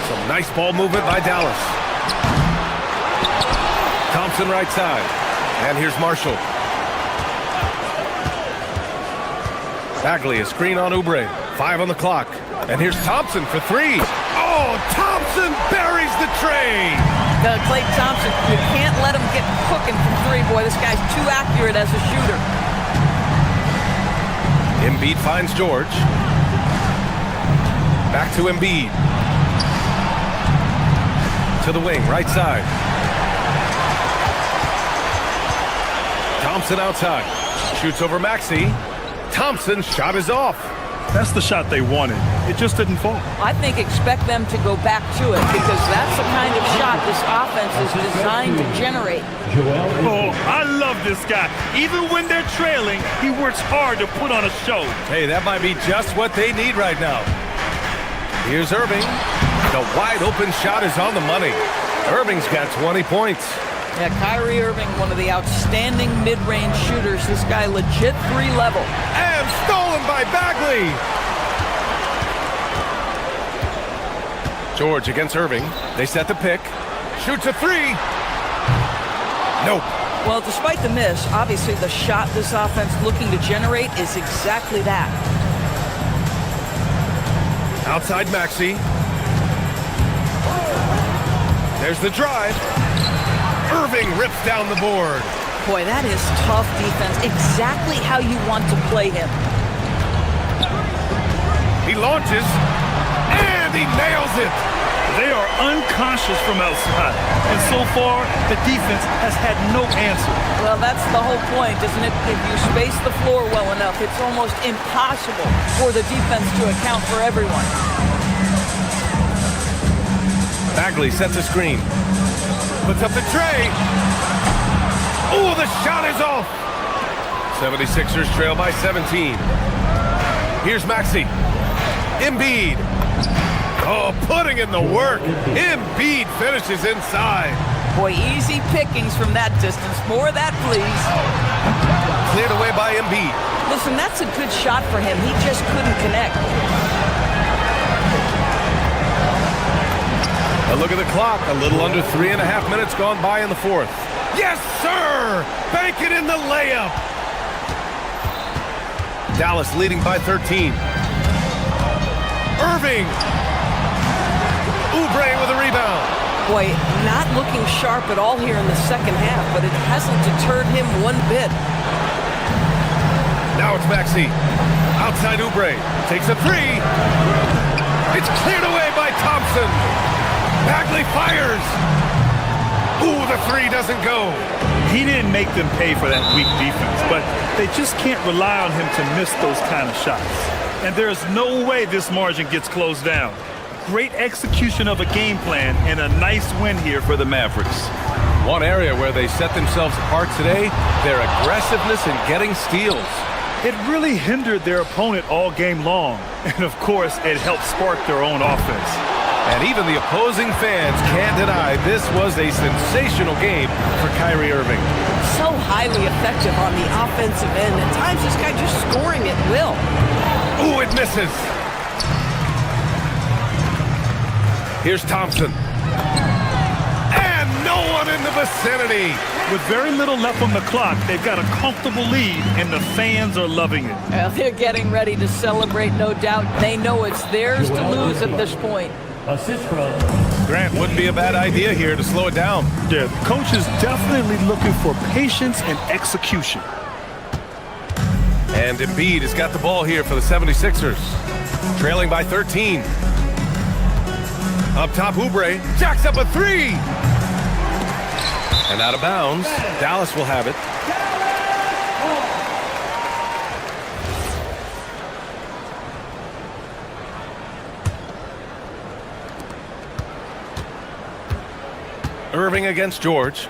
Some nice ball movement by Dallas. Thompson right side. And here's Marshall. Bagley a screen on Oubre. 5 on the clock. And here's Thompson for 3. Oh, Thompson buries the tray. Klay Thompson, you can't let him get cooking from 3. Boy, this guy's too accurate as a shooter. Embiid finds George. Back to Embiid. To the wing, right side. Thompson outside. Shoots over Maxey. Thompson's shot is off. That's the shot they wanted. It just didn't fall. I think expect them to go back to it because that's the kind of shot this offense is designed to generate. Oh, I love this guy. Even when they're trailing, he works hard to put on a show. Hey, that might be just what they need right now. Here's Irving. The wide open shot is on the money. Irving's got 20 points. Yeah, Kyrie Irving, one of the outstanding mid-range shooters. This guy legit 3-level. And stolen by Bagley. George against Irving. They set the pick. Shoots a three. Nope. Well, despite the miss, obviously the shot this offense looking to generate is exactly that. Outside Maxey. There's the drive. Irving rips down the board. Boy, that is tough defense. Exactly how you want to play him. He launches, and he nails it. They are unconscious from outside, and so far, the defense has had no answer. Well, that's the whole point, isn't it? If you space the floor well enough, it's almost impossible for the defense to account for everyone. Bagley sets a screen. Puts up the tray. Oh, the shot is off. 76ers trail by 17. Here's Maxey. Embiid. Oh, putting in the work. Embiid finishes inside. Boy, easy pickings from that distance. More of that, please. Cleared away by Embiid. Listen, that's a good shot for him. He just couldn't connect. A look at the clock. A little under 3.5 minutes gone by in the fourth. Yes, sir! Bank it in the layup. Dallas leading by 13. Irving. Oubre with a rebound. Boy, not looking sharp at all here in the second half, but it hasn't deterred him one bit. Now it's Maxey. Outside Oubre. Takes a three. It's cleared away by Thompson. Bagley fires. Ooh, the three doesn't go. He didn't make them pay for that weak defense, but they just can't rely on him to miss those kind of shots. And there's no way this margin gets closed down. Great execution of a game plan and a nice win here for the Mavericks. One area where they set themselves apart today, their aggressiveness in getting steals. It really hindered their opponent all game long. And of course, it helped spark their own offense. And even the opposing fans can't deny this was a sensational game for Kyrie Irving. So highly effective on the offensive end. At times, this guy just scoring at will. Ooh, it misses. Here's Thompson. And no one in the vicinity. With very little left on the clock, they've got a comfortable lead, and the fans are loving it. Well, they're getting ready to celebrate, no doubt. They know it's theirs to lose at this point. Assist from Grant, wouldn't be a bad idea here to slow it down. Yeah, the coach is definitely looking for patience and execution. And Embiid has got the ball here for the 76ers. Trailing by 13. Up top, Oubre jacks up a three. And out of bounds. Dallas will have it. Irving against George.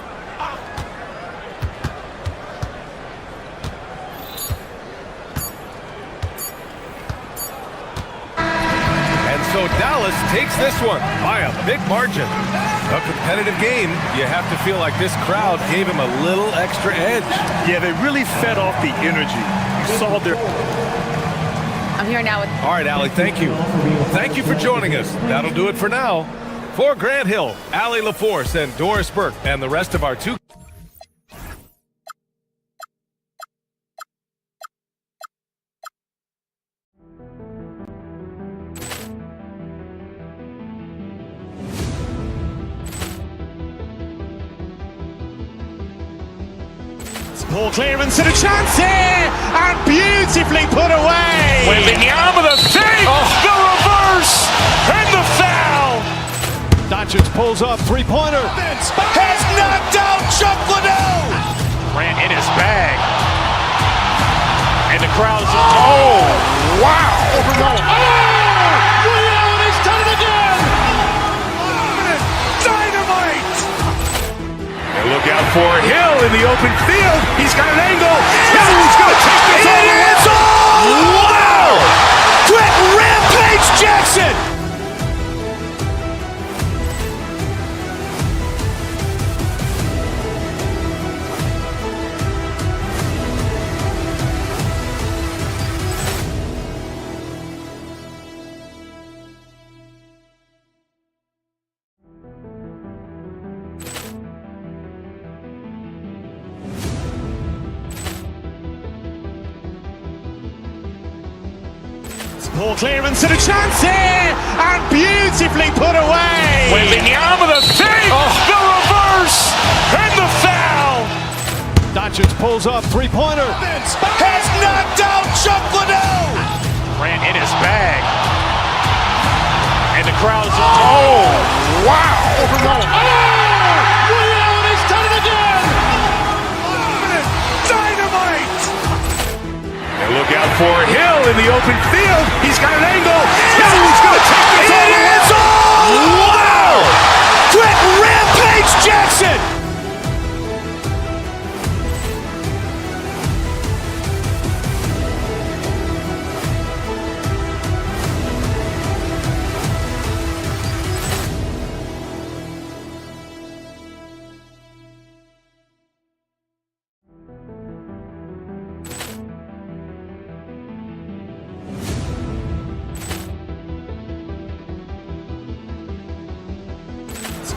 And so Dallas takes this one by a big margin. A competitive game. You have to feel like this crowd gave him a little extra edge. Yeah, they really fed off the energy. You saw their... I'm here now with... All right, Allie, thank you. Thank you for joining us. That'll do it for now. For Grant Hill, Allie LaForce, and Doris Burke, and the rest of our two... Ball clearance and a chance here, and beautifully put away. Wembanyama the save, the reverse, and the foul. Doncic pulls up, three-pointer. Has knocked out Chuck Liddell. Grant in his bag. And the crowd is... Oh, wow. He's done it again. Dynamite. And look out for Hill in the open field. He's got an angle. Hill's going to take this all the way. Wow. Quick Rampage Jackson. Poor clearance and a chance here, and beautifully put away. Wembanyama the fake, the reverse, and the foul. Doncic pulls up, three-pointer. Has knocked out Chuck Liddell. Ran in his bag. And the crowd is, wow. Ray Allen has done it again. Dynamite. And look out for Hill in the open field. He's got an angle. He's going to take this all the way. Wow. Quick Rampage Jackson.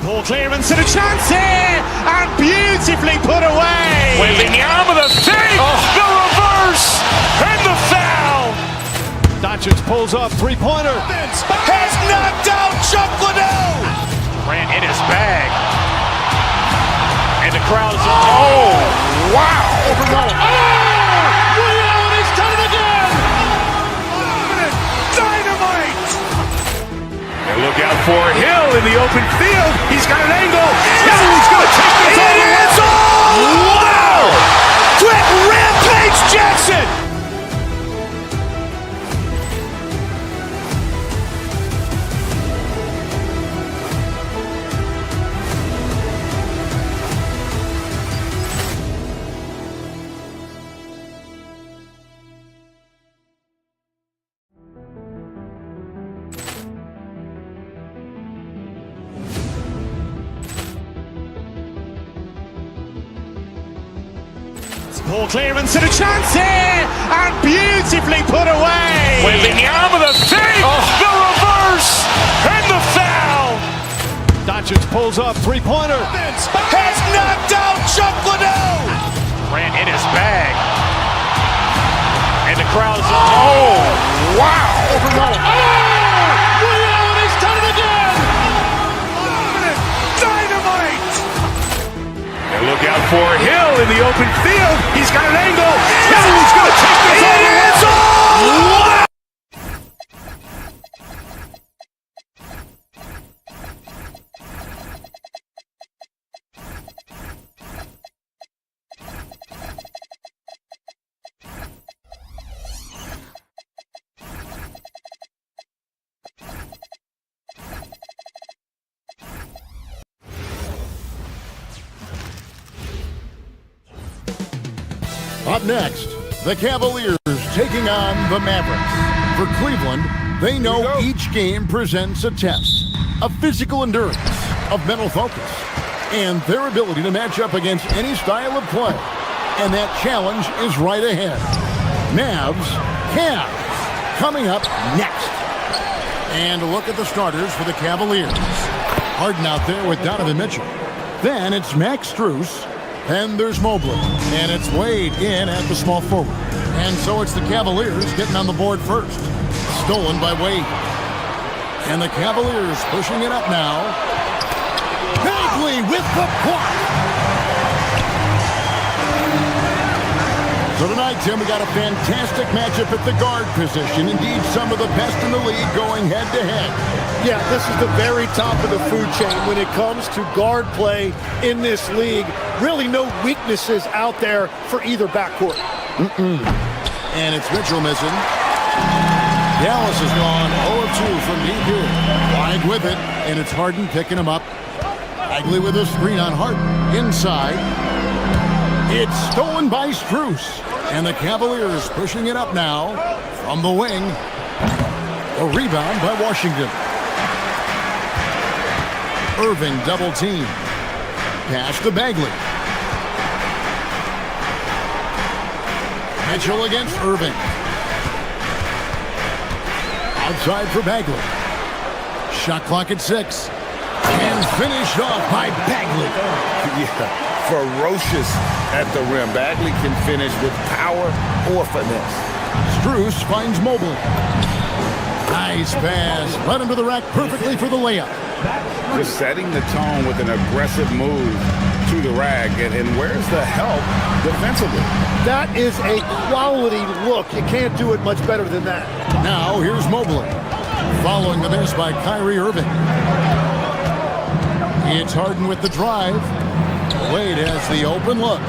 Poor clearance and a chance here, and beautifully put away. Wembanyama the fake, the reverse, and the foul. Doncic pulls up, three-pointer. Has knocked out Chuck Liddell. Ran in his bag. And the crowd is, wow. Ray Allen has done it again. Dynamite. And look out for Hill in the open field. He's got an angle. He's going to take this all the way. Wow. Quick Rampage Jackson. Poor clearance and a chance here, and beautifully put away. Wembanyama the fake, the reverse, and the foul. Doncic pulls up, three-pointer. Has knocked out Chuck Liddell. Ran in his bag. And the crowd is, wow. Ray Allen has done it again. Dynamite. And look out for Hill in the open field. He's got an angle. He's going to take this all the way. Wow. Up next, the Cavaliers taking on the Mavericks. For Cleveland, they know each game presents a test of physical endurance, of mental focus, and their ability to match up against any style of play. And that challenge is right ahead. Mavs, Cavs, coming up next. And a look at the starters for the Cavaliers. Harden out there with Donovan Mitchell. Then it's Max Strus. Then there's Mobley, and it's Wade in at the small forward. And so it's the Cavaliers getting on the board first. Stolen by Wade. And the Cavaliers pushing it up now. Bagley with the block. So tonight, Tim, we got a fantastic matchup at the guard position. Indeed, some of the best in the league going head-to-head. Yeah, this is the very top of the food chain when it comes to guard play in this league. Really no weaknesses out there for either backcourt. And it's Mitchell missing. Dallas has gone 0 of 2 from deep here. Wide with it, and it's Harden picking him up. Bagley with a screen on Harden. Inside. It's stolen by Strus. And the Cavaliers pushing it up now from the wing. A rebound by Washington. Irving double team. Pass to Bagley. Mitchell against Irving. Outside for Bagley. Shot clock at 6. And finished off by Bagley. Yeah, ferocious at the rim. Bagley can finish with power or finesse. Strus finds Mobley. Nice pass. Led him to the rack perfectly for the layup. Just setting the tone with an aggressive move to the rack. And where's the help defensively? That is a quality look. You can't do it much better than that. Now here's Mobley. Following the miss by Kyrie Irving. It's Harden with the drive. Wade has the open look.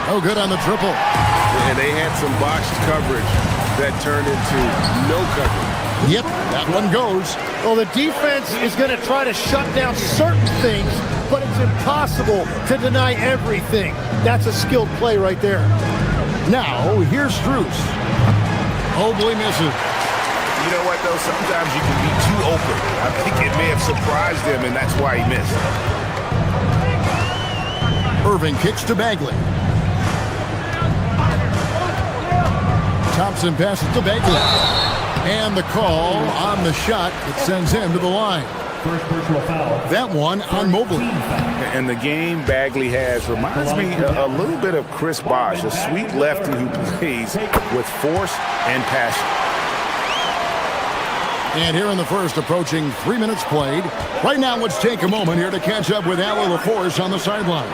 No good on the triple. And they had some botched coverage that turned into no coverage. Yep, that one goes. Well, the defense is going to try to shut down certain things, but it's impossible to deny everything. That's a skilled play right there. Now, here's Strus. Mobley misses. You know what, though? Sometimes you can be too open. I think it may have surprised him, and that's why he missed. Irving kicks to Bagley. Thompson passes to Bagley. And the call on the shot that sends him to the line. First personal foul. That one on Mobley. And the game Bagley has reminds me a little bit of Chris Bosh, a sweet lefty who plays with force and passion. And here in the first, approaching 3 minutes played. Right now, let's take a moment here to catch up with Allie LaForce on the sidelines.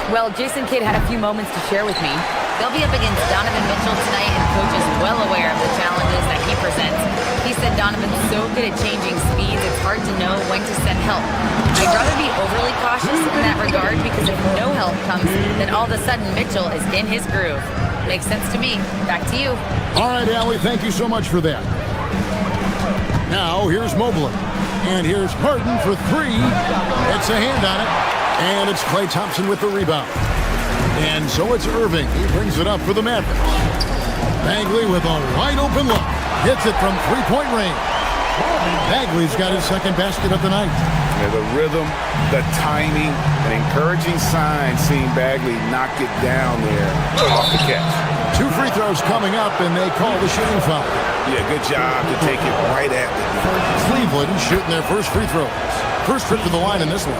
Well, Jason Kidd had a few moments to share with me. They'll be up against Donovan Mitchell tonight, and Coach is well aware of the challenges that he presents. He said Donovan's so good at changing speeds, it's hard to know when to send help. I'd rather be overly cautious in that regard, because if no help comes, then all of a sudden Mitchell is in his groove. Makes sense to me. Back to you. All right, Allie, thank you so much for that. Now, here's Mobley. And here's Harden for three. It's a hand on it. And it's Klay Thompson with the rebound. And so it's Irving. He brings it up for the Mavericks. Bagley with a wide open look. Hits it from three-point range. Bagley's got his second basket of the night. Yeah, the rhythm, the timing, an encouraging sign seeing Bagley knock it down there off the catch. 2 free throws coming up, and they call the shooting foul. Yeah, good job to take it right at the Cleveland shooting their first free throws. First trip to the line in this one.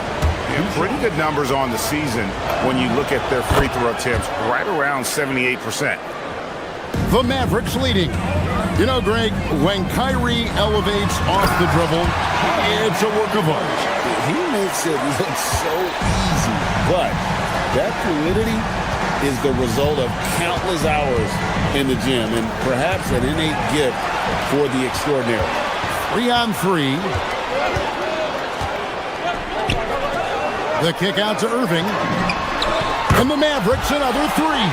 Yeah, pretty good numbers on the season when you look at their free throw attempts, right around 78%. The Mavericks leading. You know, Greg, when Kyrie elevates off the dribble, it's a work of art. He makes it look so easy, but that fluidity is the result of countless hours in the gym and perhaps an innate gift for the extraordinary. 3-on-3. The kick out to Irving. And the Mavericks another three.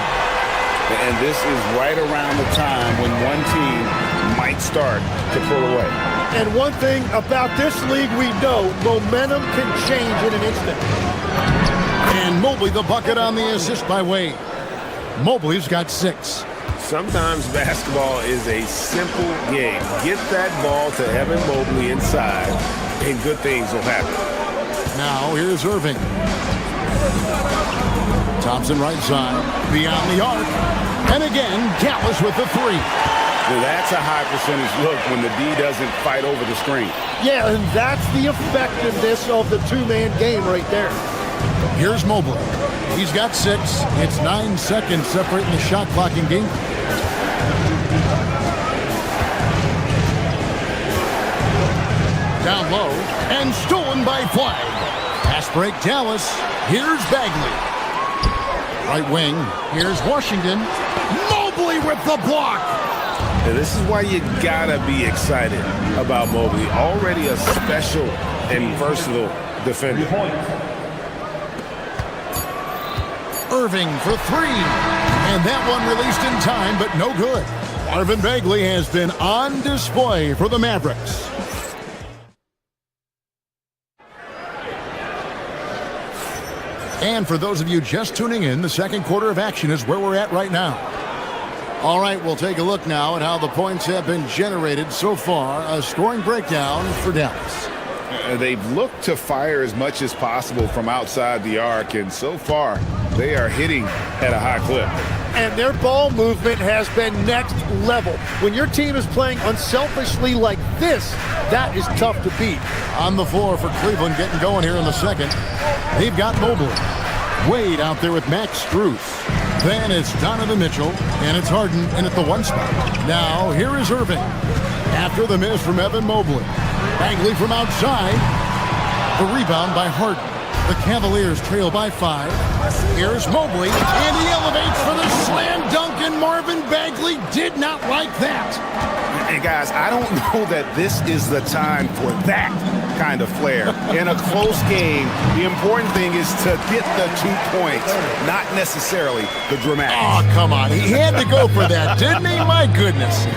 And this is right around the time when one team might start to pull away. And one thing about this league we know, momentum can change in an instant. And Mobley the bucket on the assist by Wade. Mobley's got 6. Sometimes basketball is a simple game. Get that ball to Evan Mobley inside, and good things will happen. Now here's Irving. Thompson right side, beyond the arc. And again, Gallis with the three. Well, that's a high percentage look when the D doesn't fight over the screen. Yeah, and that's the effectiveness of the two-man game right there. Here's Mobley. He's got 6. It's 9 seconds separating the shot clock in game. Down low and stolen by Flag. Pass break, Dallas. Here's Bagley. Right wing. Here's Washington. Mobley with the block. And this is why you gotta be excited about Mobley. Already a special and versatile defender. Irving for 3. And that one released in time, but no good. Marvin Bagley has been on display for the Mavericks. And for those of you just tuning in, the second quarter of action is where we're at right now. All right, we'll take a look now at how the points have been generated so far. A scoring breakdown for Dallas. They've looked to fire as much as possible from outside the arc, and so far, they are hitting at a high clip. And their ball movement has been next level. When your team is playing unselfishly like this, that is tough to beat. On the floor for Cleveland, getting going here in the second. They've got Mobley. Wade out there with Max Strus. Then it's Donovan Mitchell, and it's Harden in at the 1 spot. Now, here is Irving. After the miss from Evan Mobley. Bagley from outside. The rebound by Harden. The Cavaliers trail by 5. Here's Mobley, and he elevates for the slam dunk, and Marvin Bagley did not like that. And guys, I don't know that this is the time for that kind of flair. In a close game, the important thing is to get the 2 points, not necessarily the dramatics. Oh, come on. He had to go for that, didn't he? My goodness.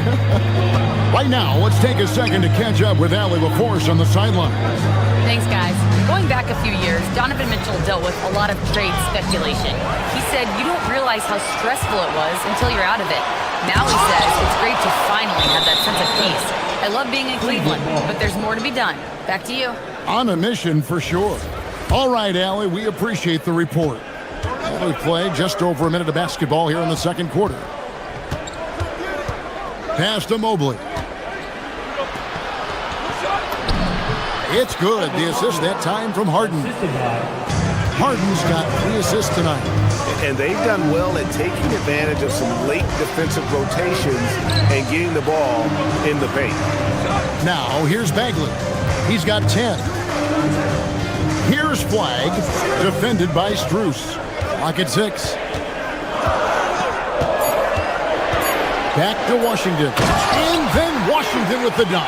Right now, let's take a second to catch up with Allie LaForce on the sideline. Thanks, guys. Going back a few years, Donovan Mitchell dealt with a lot of trade speculation. He said you don't realize how stressful it was until you're out of it. Now he says it's great to finally have that sense of peace. I love being in Cleveland, but there's more to be done. Back to you. On a mission for sure. All right, Allie, we appreciate the report. We played just over a minute of basketball here in the second quarter. Pass to Mobley. It's good. The assist that time from Harden. Harden's got 3 assists tonight. And they've done well at taking advantage of some late defensive rotations and getting the ball in the paint. Now, here's Bagley. He's got 10. Here's Flag, defended by Strus. Lock at 6. Back to Washington. And then Washington with the dunk.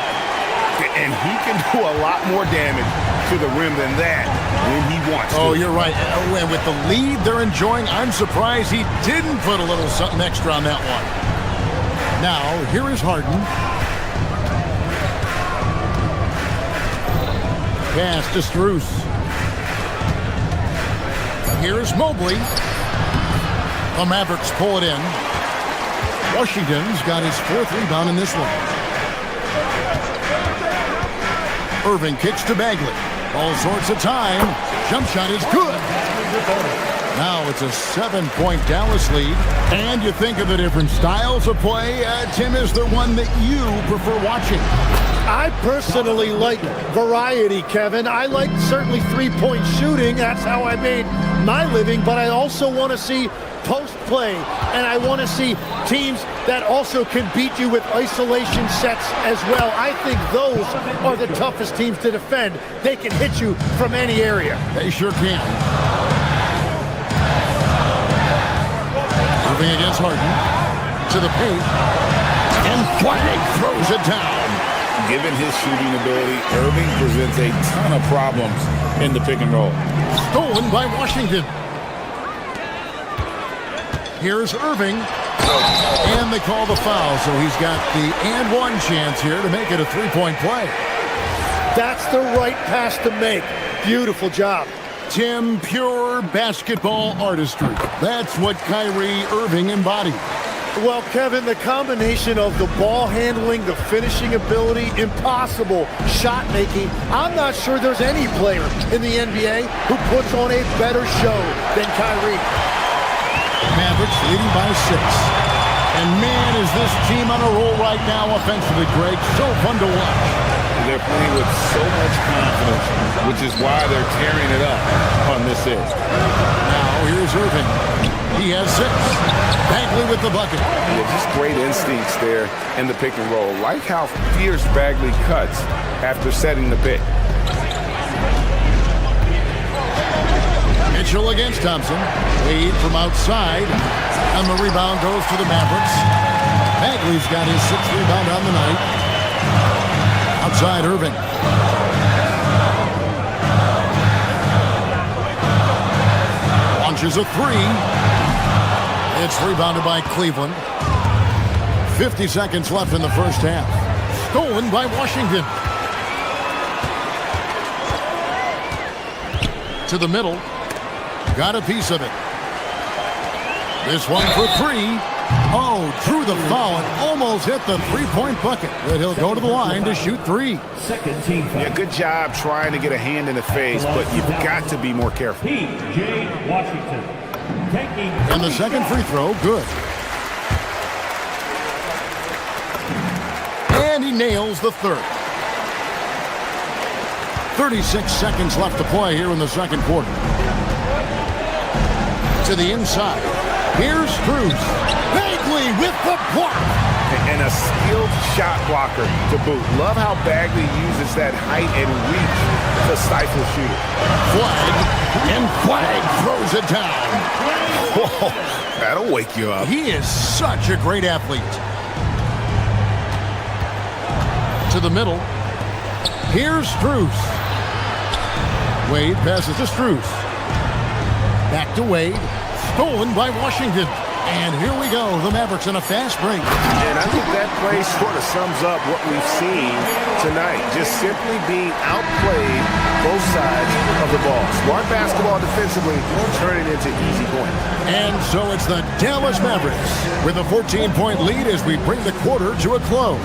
And he can do a lot more damage to the rim than that when he wants to. Oh, you're right. And with the lead they're enjoying, I'm surprised he didn't put a little something extra on that one. Now, here is Harden. Pass to Strus. Here's Mobley. The Mavericks pull it in. Washington's got his 4th rebound in this one. Irving kicks to Bagley. All sorts of time. Jump shot is good. Now it's a 7-point Dallas lead. And you think of the different styles of play. Tim, is there one that you prefer watching? I personally like variety, Kevin. I like certainly 3-point shooting. That's how I made my living. But I also want to see post play, and I want to see teams that also can beat you with isolation sets as well. I think those are the toughest teams to defend. They can hit you from any area. They sure can. Moving against Harden to the paint, and Flag throws it down. Given his shooting ability, Irving presents a ton of problems in the pick and roll. Stolen by Washington. Here's Irving. And they call the foul, so he's got the and one chance here to make it a 3-point play. That's the right pass to make. Beautiful job. Tim, pure basketball artistry. That's what Kyrie Irving embodied. Well, Kevin, the combination of the ball handling, the finishing ability, impossible shot making. I'm not sure there's any player in the NBA who puts on a better show than Kyrie. Mavericks leading by 6. And man, is this team on a roll right now offensively, Greg. So fun to watch. They're playing with so much confidence, which is why they're tearing it up on this edge. Now here's Irving. He has 6. Bagley with the bucket. Yeah, just great instincts there in the pick and roll. Like how fierce Bagley cuts after setting the pick. Mitchell against Thompson. Lead from outside. And the rebound goes to the Mavericks. Bagley's got his 6th rebound on the night. Outside Irving. Launches a 3. It's rebounded by Cleveland. 50 seconds left in the first half. Stolen by Washington. To the middle. Got a piece of it. This one for 3. Oh, drew the foul and almost hit the 3-point bucket. But he'll go to the line to shoot 3. Second team foul. Yeah, good job trying to get a hand in the face, but you've got to be more careful. P.J. Washington. And the second free throw, good. And he nails the 3rd. 36 seconds left to play here in the second quarter. To the inside. Here's Strus. Bagley with the block. and a skilled shot blocker to boot. Love how Bagley uses that height and reach to stifle shooter. Flag, and Flag throws it down. Whoa, that'll wake you up. He is such a great athlete. To the middle. Here's Strus. Wade passes to Strus. Back to Wade. Stolen by Washington. And here we go. The Mavericks in a fast break. And I think that play sort of sums up what we've seen tonight. Just simply being outplayed both sides of the ball. Smart basketball defensively, turning into easy points. And so it's the Dallas Mavericks with a 14-point lead as we bring the quarter to a close.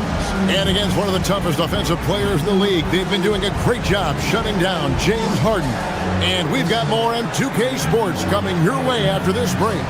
And against one of the toughest offensive players in the league, they've been doing a great job shutting down James Harden. And we've got more on 2K Sports coming your way after this break.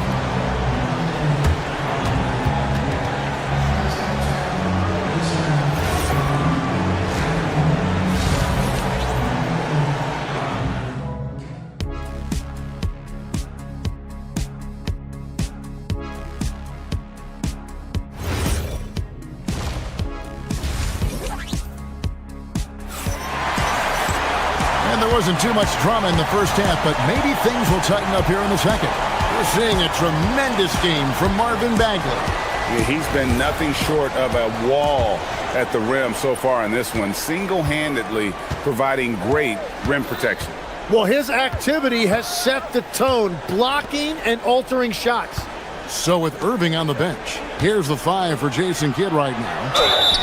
Wasn't too much drama in the first half, but maybe things will tighten up here in the second. We're seeing a tremendous game from Marvin Bagley. Yeah, he's been nothing short of a wall at the rim so far in this one, single-handedly providing great rim protection. Well, his activity has set the tone, blocking and altering shots. So with Irving on the bench, here's the 5 for Jason Kidd right now.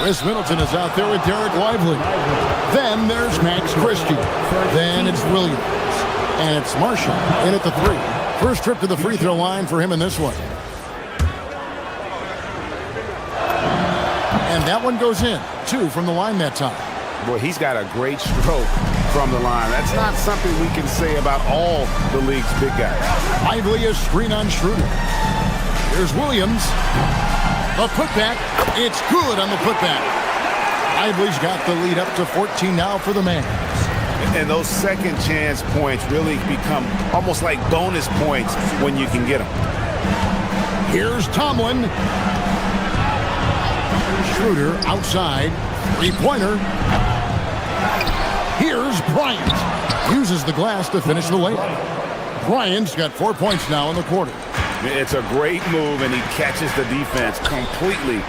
Chris Middleton is out there with Derek Lively. Then there's Max Christie. Then it's Williams. And it's Marshall in at the 3. First trip to the free throw line for him in this one. And that one goes in. 2 from the line that time. Boy, he's got a great stroke from the line. That's not something we can say about all the league's big guys. Lively is screen on Schroeder. Here's Williams. A putback. It's good on the putback. Lively's got the lead up to 14 now for the Mavs. And those second chance points really become almost like bonus points when you can get them. Here's Tomlin. Schroeder outside. Three-pointer. Here's Bryant. Uses the glass to finish the layup. Bryant's got 4 points now in the quarter. It's a great move, and he catches the defense completely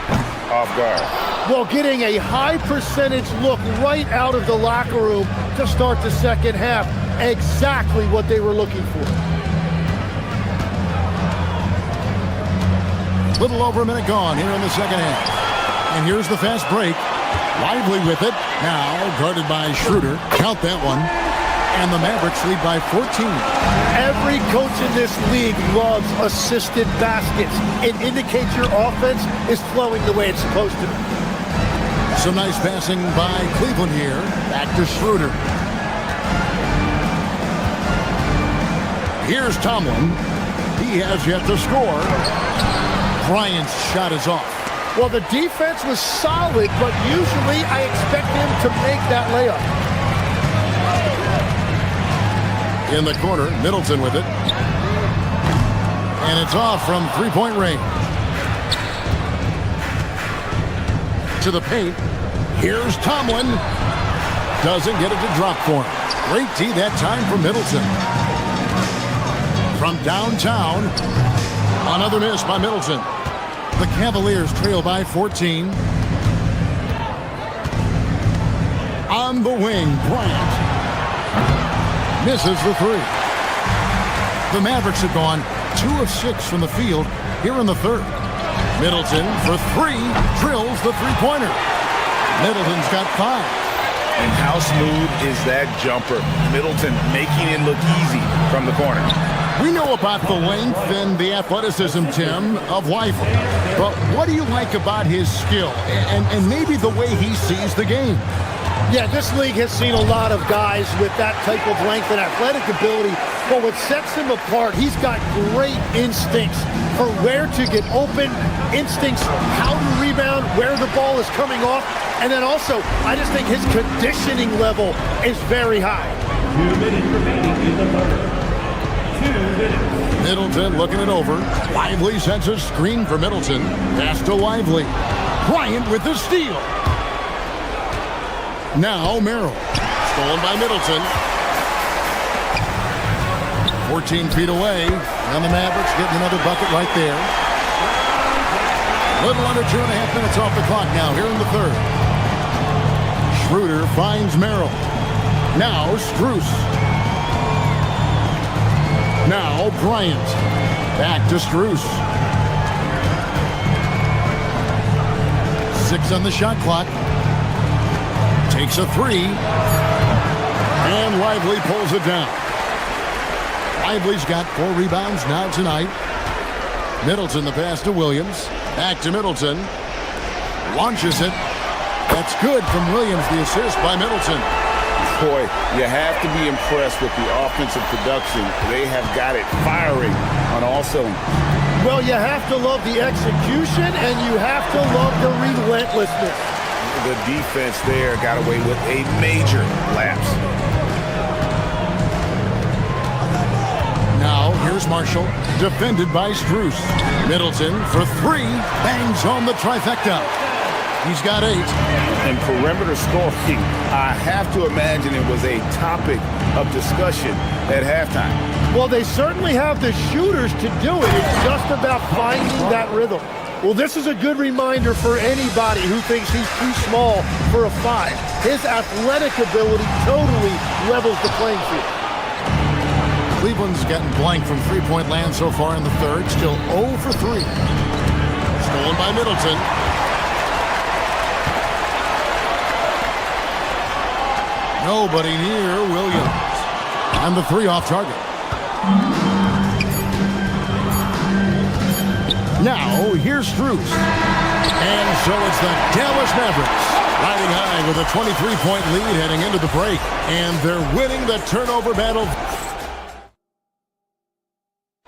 off guard. Well, getting a high percentage look right out of the locker room to start the second half. Exactly what they were looking for. Little over a minute gone here in the second half. And here's the fast break. Lively with it. Now guarded by Schroeder. Count that one. And the Mavericks lead by 14. Every coach in this league loves assisted baskets. It indicates your offense is flowing the way it's supposed to. Some nice passing by Cleveland here. Back to Schroeder. Here's Tomlin. He has yet to score. Bryant's shot is off. Well, the defense was solid, but usually I expect him to make that layup. In the corner, Middleton with it. And it's off from three-point range. To the paint. Here's Tomlin. Doesn't get it to drop for him. Great D that time for Middleton. From downtown, another miss by Middleton. The Cavaliers trail by 14. On the wing, Bryant. Misses the 3. The Mavericks have gone 2 of 6 from the field here in the third. Middleton for 3, drills the three-pointer. Middleton's got 5. And how smooth is that jumper? Middleton making it look easy from the corner. We know about the length and the athleticism, Tim, of Lively. But what do you like about his skill and maybe the way he sees the game? Yeah, this league has seen a lot of guys with that type of length and athletic ability, but what sets him apart, he's got great instincts for where to get open, instincts how to rebound, where the ball is coming off, and then also, I just think his conditioning level is very high. 2 minutes remaining in the third. Middleton looking it over. Lively sends a screen for Middleton. Pass to Lively. Bryant with the steal. Now Merrill. Stolen by Middleton. 14 feet away. And the Mavericks getting another bucket right there. Little under 2.5 minutes off the clock now here in the third. Schroeder finds Merrill. Now Strus. Now Bryant. Back to Strus. 6 on the shot clock. Takes a 3. And Lively pulls it down. Lively's got 4 rebounds now tonight. Middleton the pass to Williams. Back to Middleton. Launches it. That's good from Williams, the assist by Middleton. Boy, you have to be impressed with the offensive production. They have got it firing on all cylinders. Well, you have to love the execution, and you have to love the relentlessness. The defense there got away with a major lapse. Now, here's Marshall, defended by Strus. Middleton for 3, bangs on the trifecta. He's got 8. And perimeter scoring, I have to imagine it was a topic of discussion at halftime. Well, they certainly have the shooters to do it. It's just about finding that rhythm. Well, this is a good reminder for anybody who thinks he's too small for a 5. His athletic ability totally levels the playing field. Cleveland's gotten blank from three-point land so far in the third. Still 0 for 3. Stolen by Middleton. Nobody near Williams. And the 3 off target. Now, here's Strus. And so it's the Dallas Mavericks riding high with a 23-point lead heading into the break. And they're winning the turnover battle.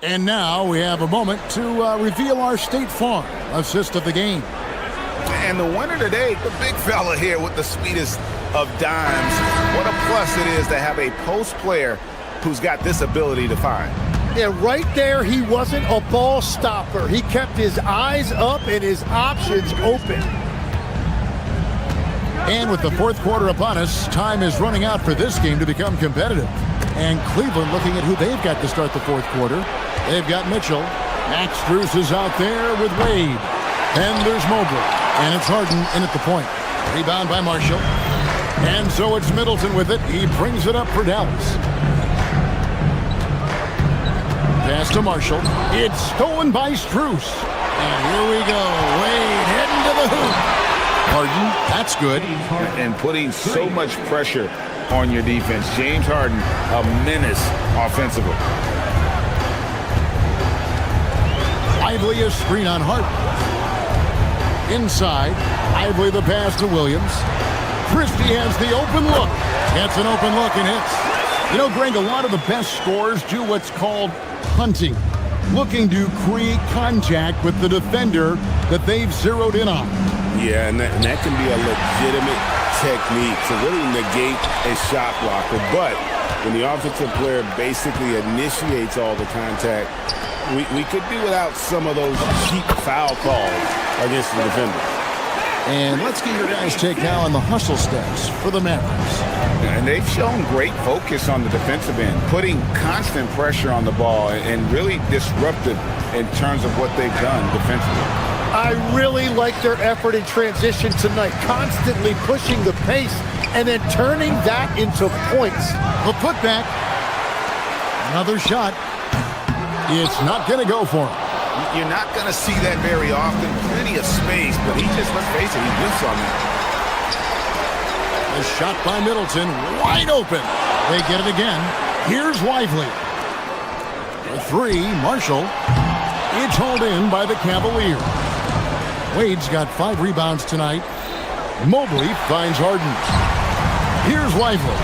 And now we have a moment to reveal our State Farm assist of the game. And the winner today, the big fella here with the sweetest of dimes. What a plus it is to have a post player who's got this ability to find. Yeah, right there, he wasn't a ball stopper. He kept his eyes up and his options open. And with the fourth quarter upon us, time is running out for this game to become competitive. And Cleveland looking at who they've got to start the fourth quarter. They've got Mitchell. Max Strus is out there with Wade. And there's Mobley. And it's Harden in at the point. Rebound by Marshall. And so it's Middleton with it. He brings it up for Dallas. Pass to Marshall. It's stolen by Strus. And here we go. Wade heading to the hoop. Harden, that's good. And putting so much pressure on your defense. James Harden, a menace offensively. Lively a screen on Harden. Inside, Lively the pass to Williams. Christie has the open look. Gets an open look and hits. You know, Greg, a lot of the best scorers do what's called hunting. Looking to create contact with the defender that they've zeroed in on. Yeah, and that can be a legitimate technique to really negate a shot blocker. But when the offensive player basically initiates all the contact, we could do without some of those cheap foul calls against the defender. And let's get your guys' take now on the hustle stats for the Mavericks. And they've shown great focus on the defensive end, putting constant pressure on the ball and really disruptive in terms of what they've done defensively. I really like their effort in transition tonight, constantly pushing the pace and then turning that into points. The putback. Another shot. It's not going to go for him. You're not going to see that very often. Plenty of space, but he just, let's face it, he whiffs on that. A shot by Middleton, wide open. They get it again. Here's Lively. The 3, Marshall. It's hauled in by the Cavaliers. Wade's got 5 rebounds tonight. Mobley finds Harden. Here's Lively.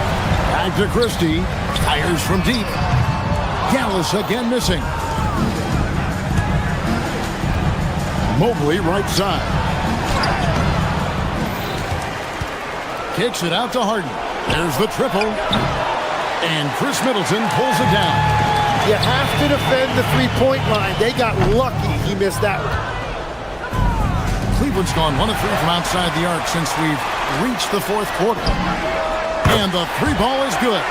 Back to Christie. Fires from deep. Dallas again missing. Mobley right side. Kicks it out to Harden. There's the triple. And Chris Middleton pulls it down. You have to defend the three-point line. They got lucky he missed that one. Cleveland's gone 1 of 3 from outside the arc since we've reached the fourth quarter. And the three ball is good.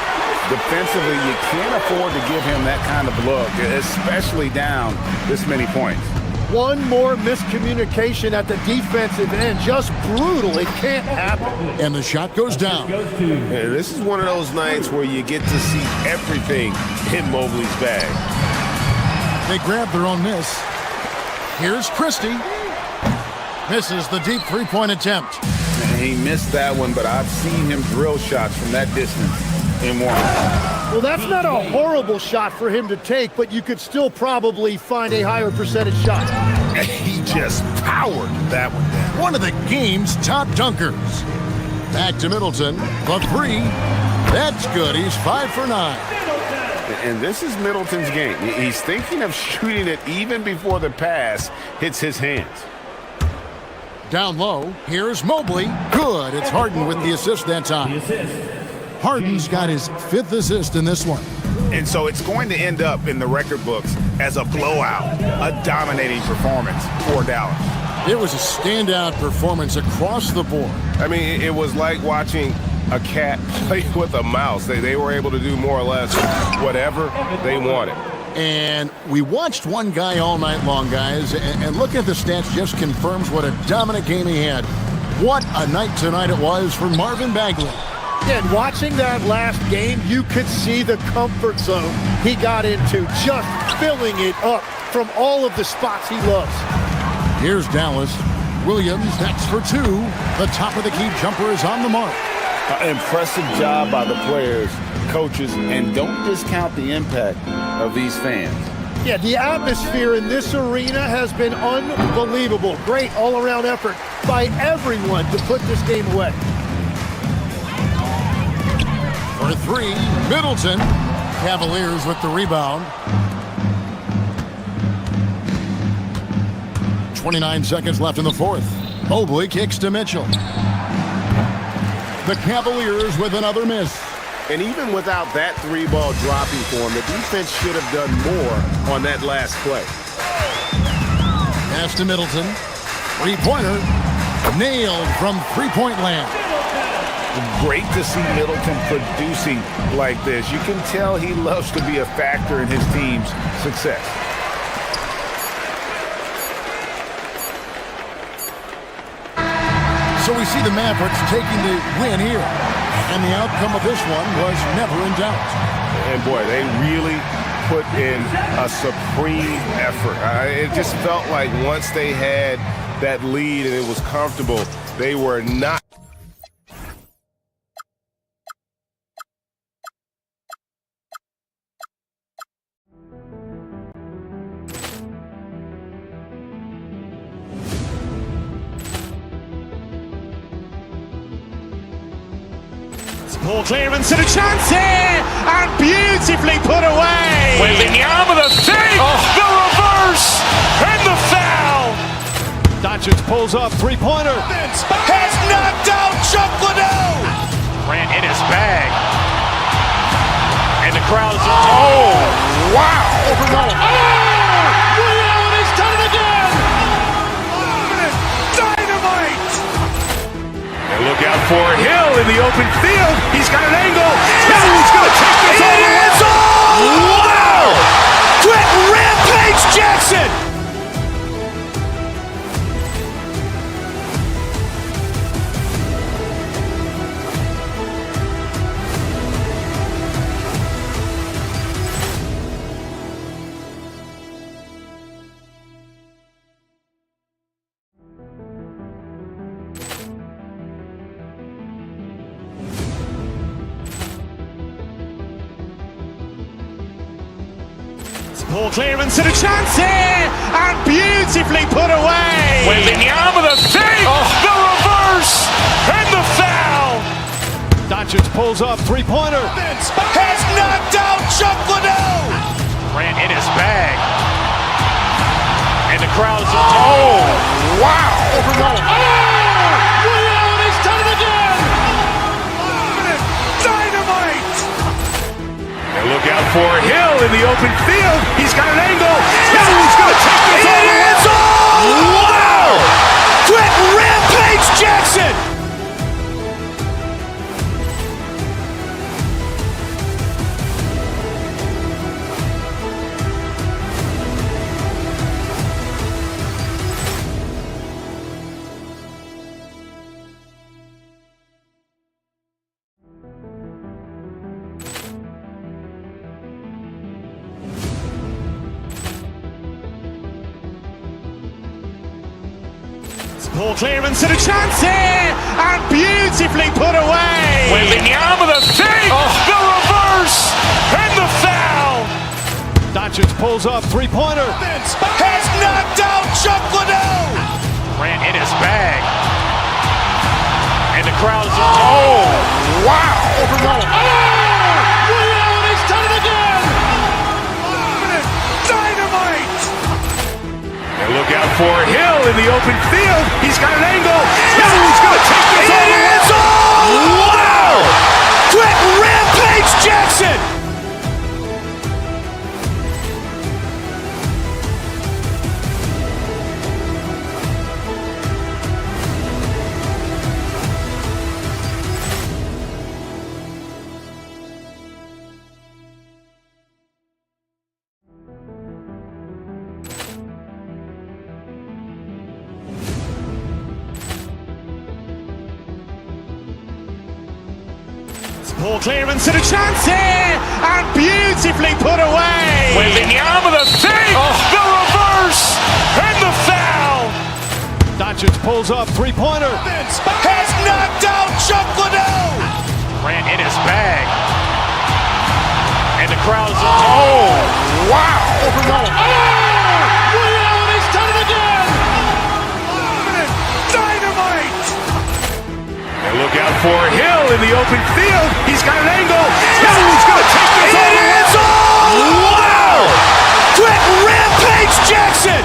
Defensively, you can't afford to give him that kind of look, especially down this many points. One more miscommunication at the defensive end. Just brutal. It can't happen. And the shot goes down. Yeah, this is one of those nights where you get to see everything in Mobley's bag. They grab their own miss. Here's Christie. Misses the deep three-point attempt. And he missed that one, but I've seen him drill shots from that distance in one. Well, that's not a horrible shot for him to take, but you could still probably find a higher percentage shot. He just powered that one down. One of the game's top dunkers. Back to Middleton. The three. That's good. He's 5 for 9. And this is Middleton's game. He's thinking of shooting it even before the pass hits his hands. Down low, here's Mobley. Good. It's Harden with the assist that time. Harden's got his 5th assist in this one. And so it's going to end up in the record books as a blowout, a dominating performance for Dallas. It was a standout performance across the board. I mean, it was like watching a cat play with a mouse. They were able to do more or less whatever they wanted. And we watched one guy all night long, guys, and look at the stats just confirms what a dominant game he had. What a night tonight it was for Marvin Bagley. And watching that last game, you could see the comfort zone he got into, just filling it up from all of the spots he loves. Here's Dallas. Williams, that's for 2. The top of the key jumper is on the mark. Impressive job by the players, coaches, and don't discount the impact of these fans. Yeah, the atmosphere in this arena has been unbelievable. Great all-around effort by everyone to put this game away. For 3, Middleton. Cavaliers with the rebound. 29 seconds left in the fourth. Mobley kicks to Mitchell. The Cavaliers with another miss. And even without that three ball dropping for him, the defense should have done more on that last play. Pass to Middleton. Three-pointer. Nailed from three-point land. Great to see Middleton producing like this. You can tell he loves to be a factor in his team's success. So we see the Mavericks taking the win here. And the outcome of this one was never in doubt. And boy, they really put in a supreme effort. It just felt like once they had that lead and it was comfortable, they were not. Ball clearance and a chance here, and beautifully put away. Wembanyama the fake, the reverse, and the foul. Doncic pulls up, three-pointer. Has knocked out Chuck Liddell. Ran in his bag. And the crowd is, oh, wow. Ray Allen has done it again. Dynamite. And look out for Hill in the open field. He's got an angle. He's going to take this all the way. Wow. Quit Rampage Jackson. Ball clearance and a chance here, and beautifully put away. Wembanyama the fake, the reverse, and the foul. Doncic pulls up, three-pointer. Has knocked out Chuck Liddell. Ran in his bag. And the crowd is, oh, wow. Ray Allen has done it again. Dynamite. And look out for Hill in in the open field. He's got an angle. He's going to take this all the way. Wow! Quick Rampage Jackson! Ball clearance and a chance here, and beautifully put away. Wembanyama the fake, the reverse, and the foul. Doncic pulls up, three-pointer. Has knocked out Chuck Liddell. Grant in his bag. And the crowd is, oh, wow. He's done it again! Dynamite! And look out for Hill in the open field. He's got an angle. He's going to take this all the way. Wow! Quick Rampage Jackson! Ball clearance and a chance here, and beautifully put away. Wembanyama the fake, the reverse, and the foul. Doncic pulls up, three-pointer. Has knocked out Chuck Liddell. Grant in his bag. And the crowd is, oh, wow. He's done it again! Dynamite! And look out for Hill in the open field. He's got an angle. He's going to take this all the way. Wow! Quick Rampage Jackson!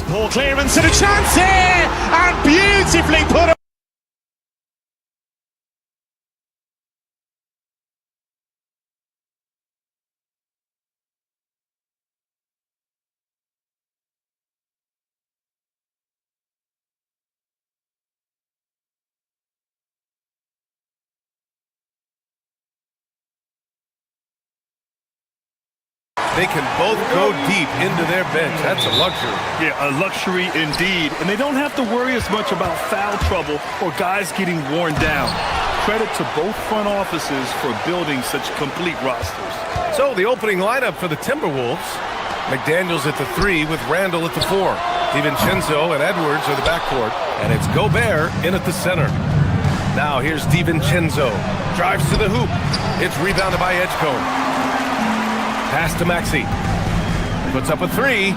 Ball clearance and a chance here, and beautifully put away. They can both go deep into their bench. That's a luxury. Yeah, a luxury indeed. And they don't have to worry as much about foul trouble or guys getting worn down. Credit to both front offices for building such complete rosters. So the opening lineup for the Timberwolves. McDaniels at the 3 with Randall at the 4. DiVincenzo and Edwards are the backcourt. And it's Gobert in at the center. Now here's DiVincenzo. Drives to the hoop. It's rebounded by Edgecombe. Pass to Maxey. Puts up a 3.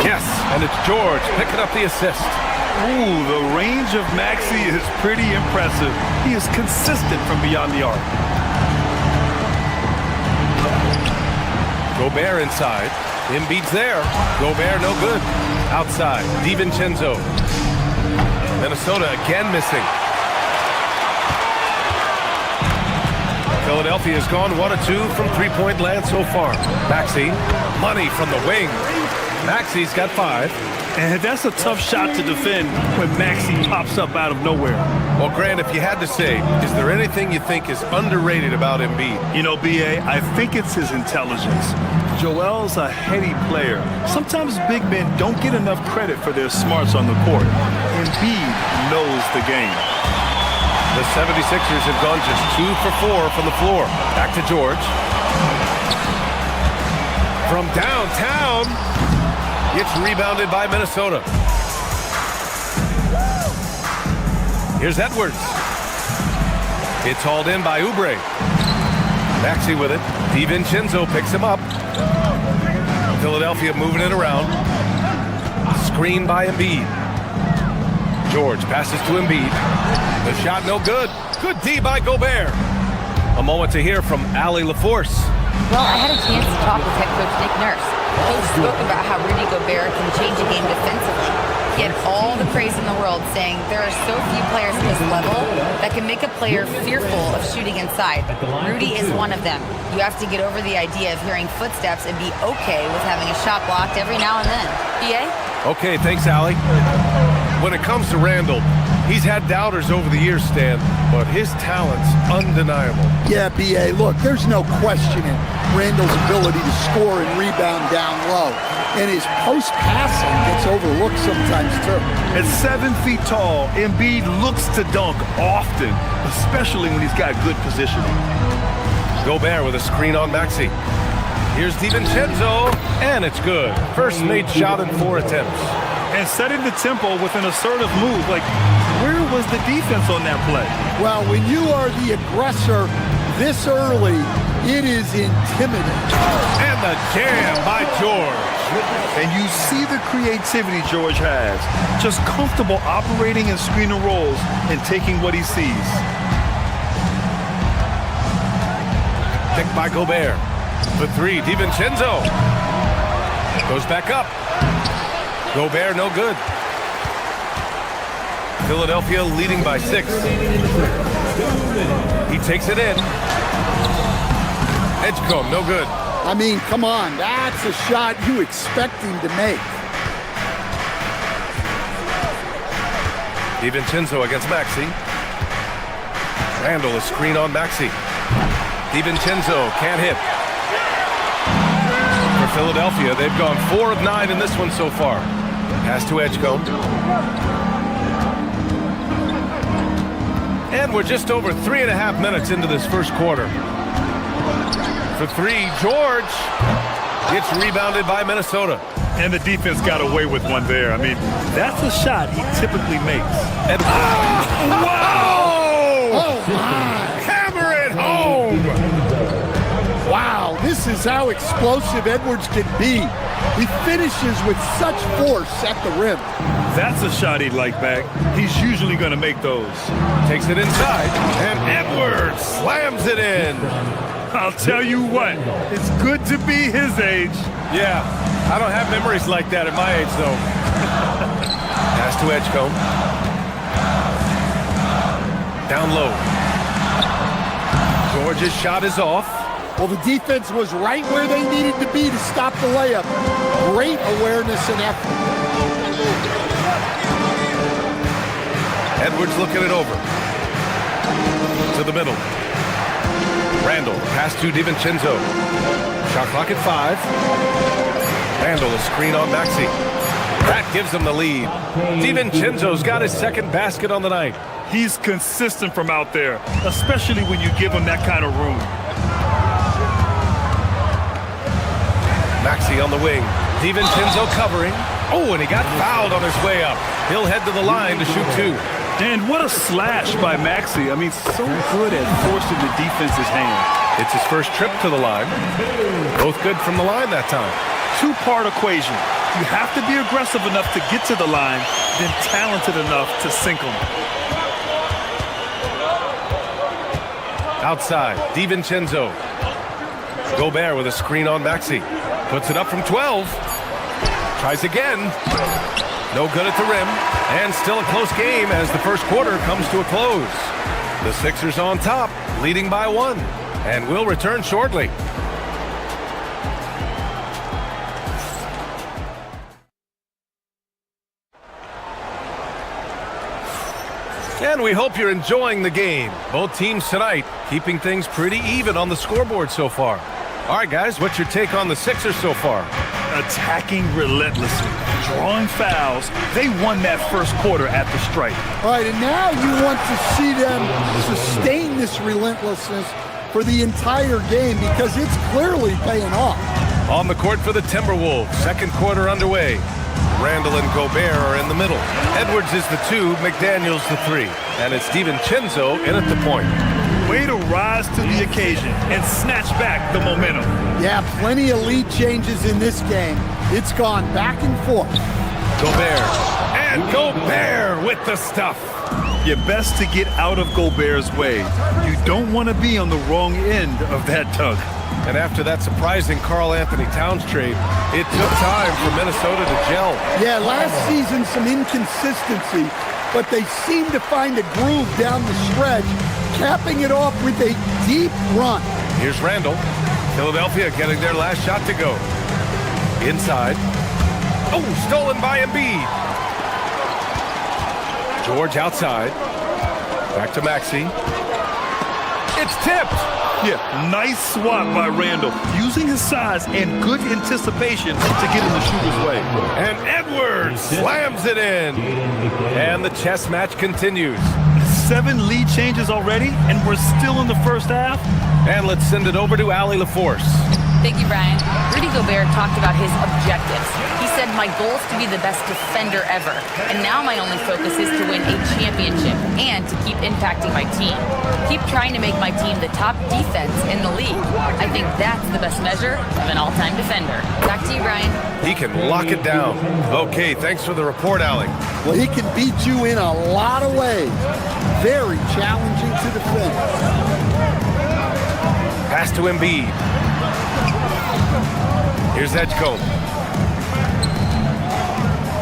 Yes, and it's George picking up the assist. Ooh, the range of Maxey is pretty impressive. He is consistent from beyond the arc. Gobert inside. Embiid's there. Gobert no good. Outside. DiVincenzo. Minnesota again missing. Philadelphia has gone 1 of 2 from three-point land so far. Maxey, money from the wing. Maxey's got 5. And that's a tough shot to defend when Maxey pops up out of nowhere. Well, Grant, if you had to say, is there anything you think is underrated about Embiid? You know, B.A., I think it's his intelligence. Joel's a heady player. Sometimes big men don't get enough credit for their smarts on the court. Embiid knows the game. The 76ers have gone just 2 for 4 from the floor. Back to George. From downtown, it's rebounded by Minnesota. Here's Edwards. It's hauled in by Oubre. Maxey with it. DiVincenzo picks him up. Philadelphia moving it around. screen by Embiid. George passes to Embiid. The shot no good. Good D by Gobert. A moment to hear from Allie LaForce. Well, I had a chance to talk with head coach Nick Nurse. The coach spoke about how Rudy Gobert can change a game defensively. He had all the praise in the world, saying there are so few players at this level that can make a player fearful of shooting inside. Rudy is one of them. You have to get over the idea of hearing footsteps and be okay with having a shot blocked every now and then. BA? Okay, thanks, Allie. When it comes to Randall, he's had doubters over the years, Stan, but his talent's undeniable. Yeah, B.A., look, there's no questioning Randall's ability to score and rebound down low. And his post-passing gets overlooked sometimes, too. At 7 feet tall, Embiid looks to dunk often, especially when he's got good positioning. Gobert with a screen on Maxey. Here's DiVincenzo, and it's good. First made shot in 4 attempts. And setting the tempo with an assertive move. Like, where was the defense on that play? Well, when you are the aggressor this early, it is intimidating. And the jam by George. And you see the creativity George has. Just comfortable operating in screen and rolls and taking what he sees. Picked by Gobert. The 3, DiVincenzo. Goes back up. Gobert no good. Philadelphia leading by 6. He takes it in. Edgecombe no good. I mean, come on, that's a shot you expect him to make. DiVincenzo against Maxey. Randall a screen on Maxey. DiVincenzo can't hit. For Philadelphia, they've gone 4 of 9 in this one so far. Pass to Edgecombe. And we're just over 3.5 minutes into this first quarter. For 3, George. It's rebounded by Minnesota. And the defense got away with one there. I mean, that's a shot he typically makes. And Whoa! Oh, my. Hammer it home! Wow, this is how explosive Edwards can be. He finishes with such force at the rim. That's a shot he'd like back. He's usually going to make those. Takes it inside, and Edwards slams it in. I'll tell you what, it's good to be his age. Yeah, I don't have memories like that at my age, though. Pass to Edgecombe. Down low. George's shot is off. Well, the defense was right where they needed to be to stop the layup. Great awareness and effort. Edwards looking it over. To the middle. Randall, pass to DiVincenzo. Shot clock at 5. Randall, a screen on Maxey. That gives them the lead. DiVincenzo's got his second basket on the night. He's consistent from out there, especially when you give him that kind of room. Maxey on the wing. DiVincenzo covering. Oh, and he got fouled on his way up. He'll head to the line to shoot 2. And what a slash by Maxey. I mean, so good at forcing the defense's hand. It's his first trip to the line. Both good from the line that time. 2-part equation. You have to be aggressive enough to get to the line, then talented enough to sink them. Outside, DiVincenzo. Gobert with a screen on Maxey. Puts it up from 12. Tries again. No good at the rim. And still a close game as the first quarter comes to a close. The Sixers on top, leading by 1. And we'll return shortly. And we hope you're enjoying the game. Both teams tonight keeping things pretty even on the scoreboard so far. All right, guys, what's your take on the Sixers so far? Attacking relentlessly, drawing fouls. They won that first quarter at the stripe. All right, and now you want to see them sustain this relentlessness for the entire game because it's clearly paying off. On the court for the Timberwolves, second quarter underway. Randall and Gobert are in the middle. Edwards is the 2, McDaniels the 3. And it's DiVincenzo in at the point. Way to rise to the occasion and snatch back the momentum. Yeah, plenty of lead changes in this game. It's gone back and forth. Gobert. And Gobert with the stuff. You're best to get out of Gobert's way. You don't want to be on the wrong end of that tug. And after that surprising Karl Anthony Towns trade, it took time for Minnesota to gel. Yeah, last season some inconsistency, but they seem to find a groove down the stretch, capping it off with a deep run. Here's Randall. Philadelphia getting their last shot to go. Inside. Oh, stolen by Embiid. George outside. Back to Maxey. It's tipped. Yeah, nice swat by Randall, using his size and good anticipation to get in the shooter's way. And Edwards slams it in. And the chess match continues. 7 lead changes already, and we're still in the first half. And let's send it over to Allie LaForce. Thank you, Brian. Rudy Gobert talked about his objectives. He said, my goal is to be the best defender ever. And now my only focus is to win a championship and to keep impacting my team. Keep trying to make my team the top defense in the league. I think that's the best measure of an all-time defender. Back to you, Brian. He can lock it down. Okay, thanks for the report, Allie. Well, he can beat you in a lot of ways. Very challenging to defend. Pass to Embiid. Here's Edgecombe.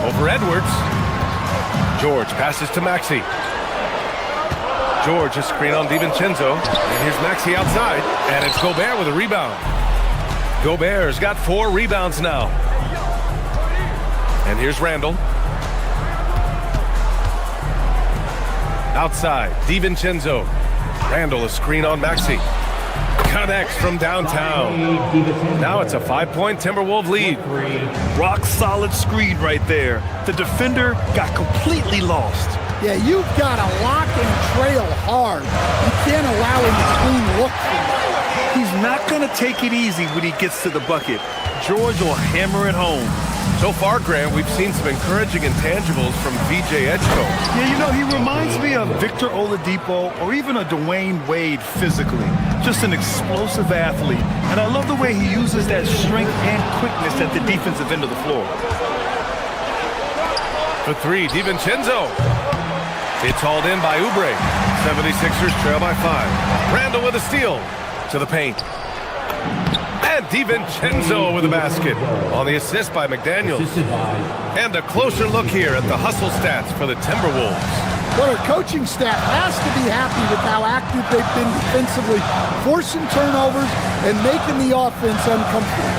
Over Edwards. George passes to Maxey. George, a screen on DiVincenzo. And here's Maxey outside. And it's Gobert with a rebound. Gobert's got 4 rebounds now. And here's Randall. Outside, DiVincenzo. Randall, a screen on Maxey. Connects from downtown. Now it's a 5-point Timberwolves lead. Rock solid screen right there. The defender got completely lost. Yeah, you've got to lock and trail hard. You can't allow him to clean look for you. He's not going to take it easy when he gets to the bucket. George will hammer it home. So far, Graham, we've seen some encouraging intangibles from VJ Edgecombe. Yeah, you know, he reminds me of Victor Oladipo or even a Dwayne Wade physically. Just an explosive athlete. And I love the way he uses that strength and quickness at the defensive end of the floor. For 3, DiVincenzo. It's hauled in by Oubre. 76ers trail by 5. Randall with a steal to the paint. And DiVincenzo with a basket on the assist by McDaniels. And a closer look here at the hustle stats for the Timberwolves. Well, our coaching staff has to be happy with how active they've been defensively, forcing turnovers and making the offense uncomfortable.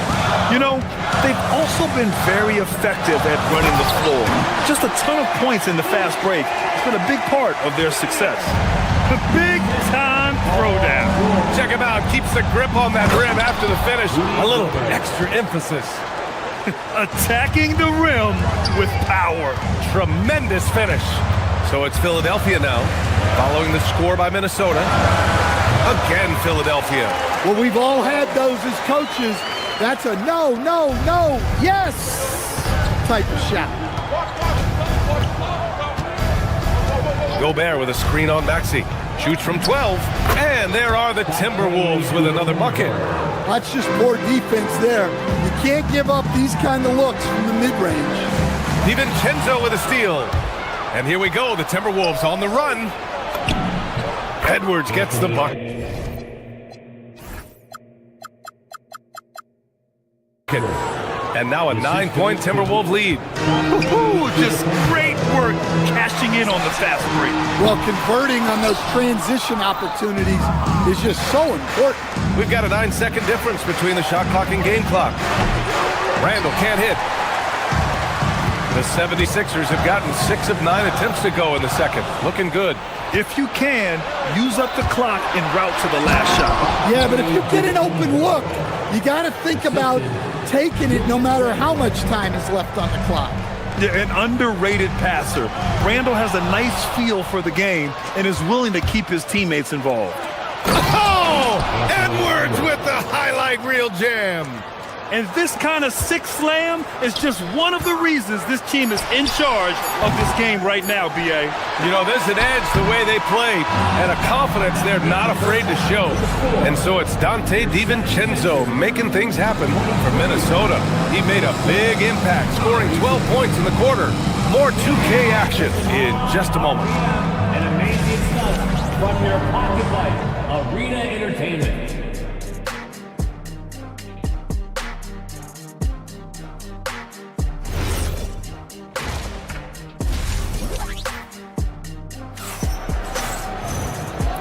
You know, they've also been very effective at running the floor. Just a ton of points in the fast break. It's been a big part of their success. The big-time throwdown. Check him out. Keeps the grip on that rim after the finish. A little extra emphasis. Attacking the rim with power. Tremendous finish. So it's Philadelphia now, following the score by Minnesota. Again, Philadelphia. Well, we've all had those as coaches. That's a no, no, no, yes type of shot. Gobert with a screen on Maxey. Shoots from 12. And there are the Timberwolves with another bucket. That's just poor defense there. You can't give up these kind of looks from the mid-range. DiVincenzo with a steal. And here we go, the Timberwolves on the run. Edwards gets the bucket. And now a 9-point Timberwolves lead. Just great work cashing in on the fast break. Well, converting on those transition opportunities is just so important. We've got a 9-second difference between the shot clock and game clock. Randall can't hit. The 76ers have gotten 6 of 9 attempts to go in the second. Looking good. If you can, use up the clock en route to the last shot. Yeah, but if you get an open look, you got to think about taking it no matter how much time is left on the clock. Yeah, an underrated passer. Randall has a nice feel for the game and is willing to keep his teammates involved. Oh! Edwards with the highlight reel jam. And this kind of six slam is just one of the reasons this team is in charge of this game right now, B.A. You know, there's an edge the way they play and a confidence they're not afraid to show. And so it's Dante DiVincenzo making things happen for Minnesota. He made a big impact, scoring 12 points in the quarter. More 2K action in just a moment. An amazing stuff from your Pocket Light Arena Entertainment.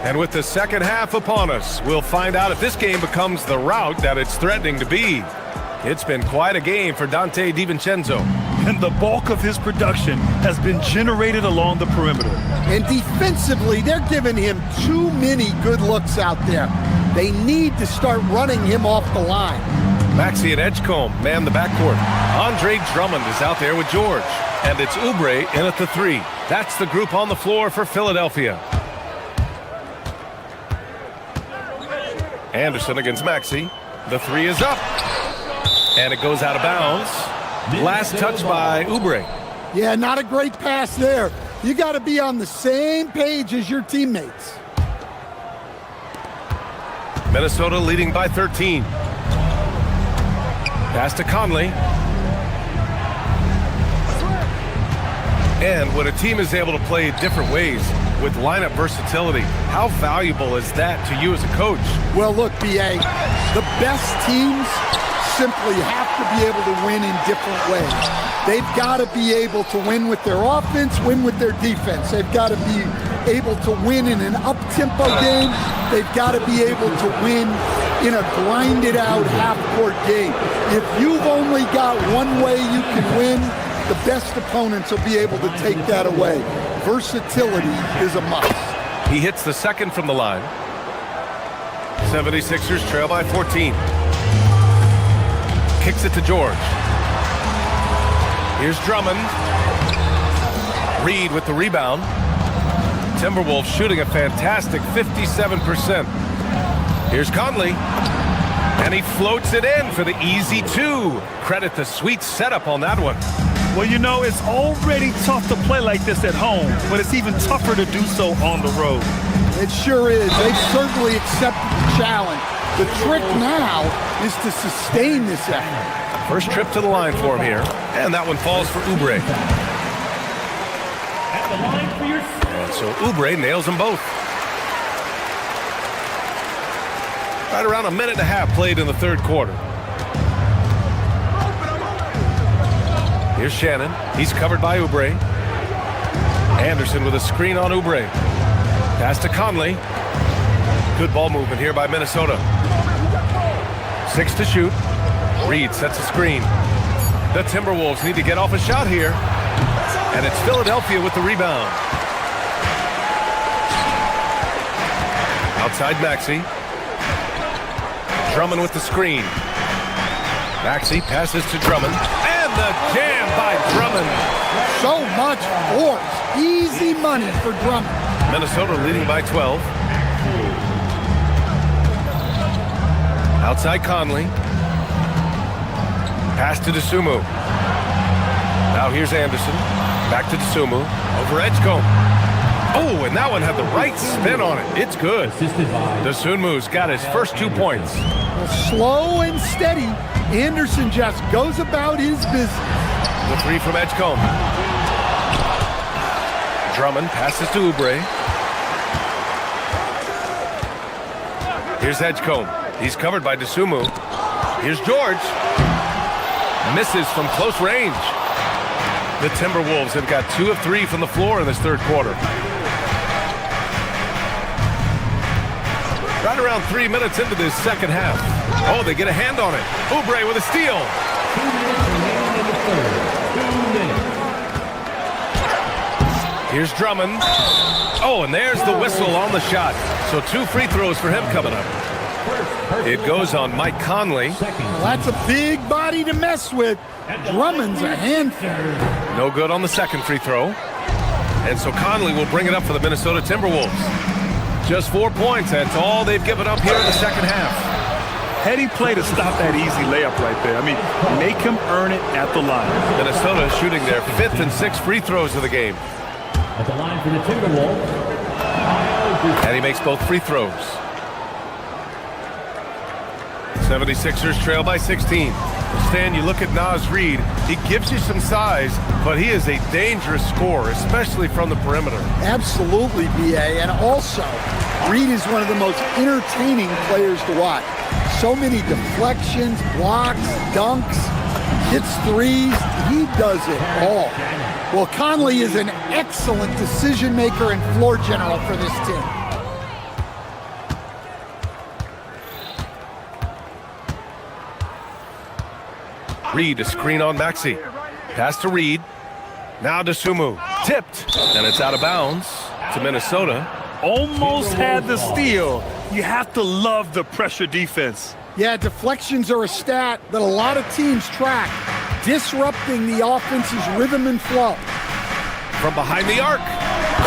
And with the second half upon us, we'll find out if this game becomes the rout that it's threatening to be. It's been quite a game for Dante DiVincenzo. And the bulk of his production has been generated along the perimeter. And defensively, they're giving him too many good looks out there. They need to start running him off the line. Maxey and Edgecombe man the backcourt. Andre Drummond is out there with George. And it's Oubre in at the three. That's the group on the floor for Philadelphia. Anderson against Maxey. The three is up. And it goes out of bounds. Last touch by Oubre. Yeah, not a great pass there. You got to be on the same page as your teammates. Minnesota leading by 13. Pass to Conley. And when a team is able to play different ways with lineup versatility, how valuable is that to you as a coach? Well, look, B.A., the best teams simply have to be able to win in different ways. They've got to be able to win with their offense, win with their defense. They've got to be able to win in an up-tempo game. They've got to be able to win in a grinded-out half-court game. If you've only got one way you can win, the best opponents will be able to take that away. Versatility is a must. He hits the second from the line. 76ers trail by 14. Kicks it to George. Here's Drummond. Reed with the rebound. Timberwolves shooting a fantastic 57%. Here's Conley. And he floats it in for the easy two. Credit the sweet setup on that one. Well, you know, it's already tough to play like this at home, but it's even tougher to do so on the road. It sure is. They've certainly accepted the challenge. The trick now is to sustain this effort. First trip to the line for him here, and that one falls for Oubre. And so Oubre nails them both. Right around a minute and a half played in the third quarter. Here's Shannon. He's covered by Oubre. Anderson with a screen on Oubre. Pass to Conley. Good ball movement here by Minnesota. 6 to shoot. Reed sets a screen. The Timberwolves need to get off a shot here. And it's Philadelphia with the rebound. Outside Maxey. Drummond with the screen. Maxey passes to Drummond. And the jam by Drummond. So much force. Easy money for Drummond. Minnesota leading by 12. Outside Conley. Pass to Dosunmu. Now here's Anderson. Back to Dosunmu. Over Edgecombe. Oh, and that one had the right spin on it. It's good. Dosunmu's got his first 2 points. Well, slow and steady. Anderson just goes about his business. The three from Edgecombe. Drummond passes to Oubre. Here's Edgecombe. He's covered by Dosunmu. Here's George. Misses from close range. The Timberwolves have got 2 of 3 from the floor in this third quarter. Right around 3 minutes into this second half. Oh, they get a hand on it. Oubre with a steal. 2 minutes remaining in the third. 2 minutes. Here's Drummond. Oh, and there's the whistle on the shot. So 2 free throws for him coming up. It goes on Mike Conley. Well, that's a big body to mess with. Drummond's a handful. No good on the second free throw. And so Conley will bring it up for the Minnesota Timberwolves. Just 4 points. That's all they've given up here in the second half. Heady play to stop that easy layup right there. I mean, make him earn it at the line. Minnesota is shooting their 5th and 6th free throws of the game. At the line for the Timberwolves. And he makes both free throws. 76ers trail by 16. Stan, you look at Naz Reid, he gives you some size, but he is a dangerous scorer, especially from the perimeter. Absolutely, B.A. And also, Reid is one of the most entertaining players to watch. So many deflections, blocks, dunks, hits threes. He does it all. Well, Conley is an excellent decision maker and floor general for this team. Reid, a screen on Maxey. Pass to Reid. Now to Sumu. Tipped. And it's out of bounds to Minnesota. Almost had the steal. You have to love the pressure defense. Yeah, deflections are a stat that a lot of teams track, disrupting the offense's rhythm and flow. From behind the arc.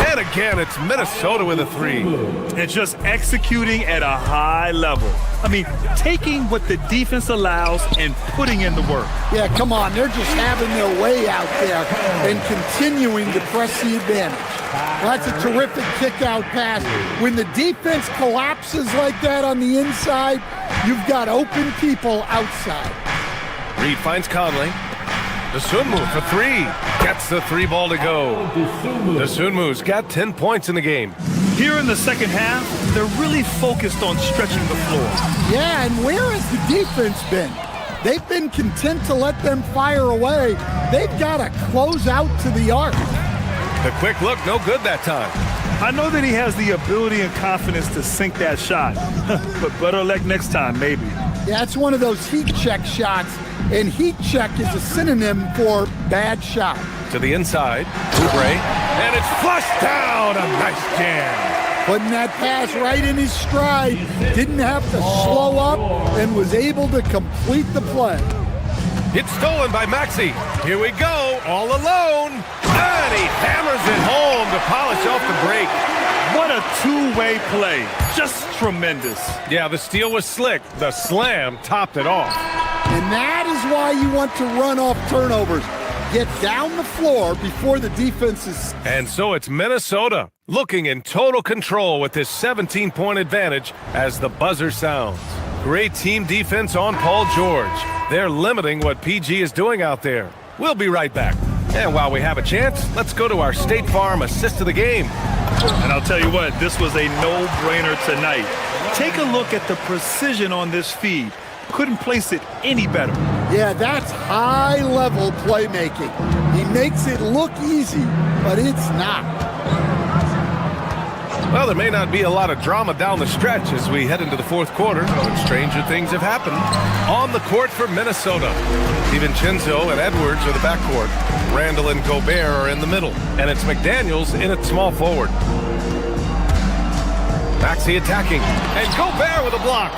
And again, it's Minnesota with a three. And just executing at a high level. I mean, taking what the defense allows and putting in the work. Yeah, come on. They're just having their way out there and continuing to press the advantage. Well, that's a terrific kick-out pass. When the defense collapses like that on the inside, you've got open people outside. Reid finds Conley. Dosunmu for three. Gets the three ball to go. Dosunmu's got 10 points in the game. Here in the second half, they're really focused on stretching the floor. Yeah, and where has the defense been? They've been content to let them fire away. They've got to close out to the arc. The quick look, no good that time. I know that he has the ability and confidence to sink that shot, but better luck next time, maybe. Yeah, it's one of those heat check shots, and heat check is a synonym for bad shot. To the inside, Oubre, and it's flushed down. A nice jam. Putting that pass right in his stride, didn't have to slow up, and was able to complete the play. It's stolen by Maxey. Here we go, all alone. And he hammers it home to polish off the break. What a two-way play. Just tremendous. Yeah, the steal was slick. The slam topped it off. And that is why you want to run off turnovers. Get down the floor before the defense is... And so it's Minnesota looking in total control with this 17-point advantage as the buzzer sounds. Great team defense on Paul George. They're limiting what PG is doing out there. We'll be right back. And while we have a chance, let's go to our State Farm assist of the game. And I'll tell you what, this was a no-brainer tonight. Take a look at the precision on this feed. Couldn't place it any better. Yeah, that's high-level playmaking. He makes it look easy, but it's not. Well, there may not be a lot of drama down the stretch as we head into the fourth quarter, but stranger things have happened. On the court for Minnesota, DiVincenzo and Edwards are the backcourt. Randall and Gobert are in the middle, and it's McDaniels in at small forward. Maxey attacking, and Gobert with a block.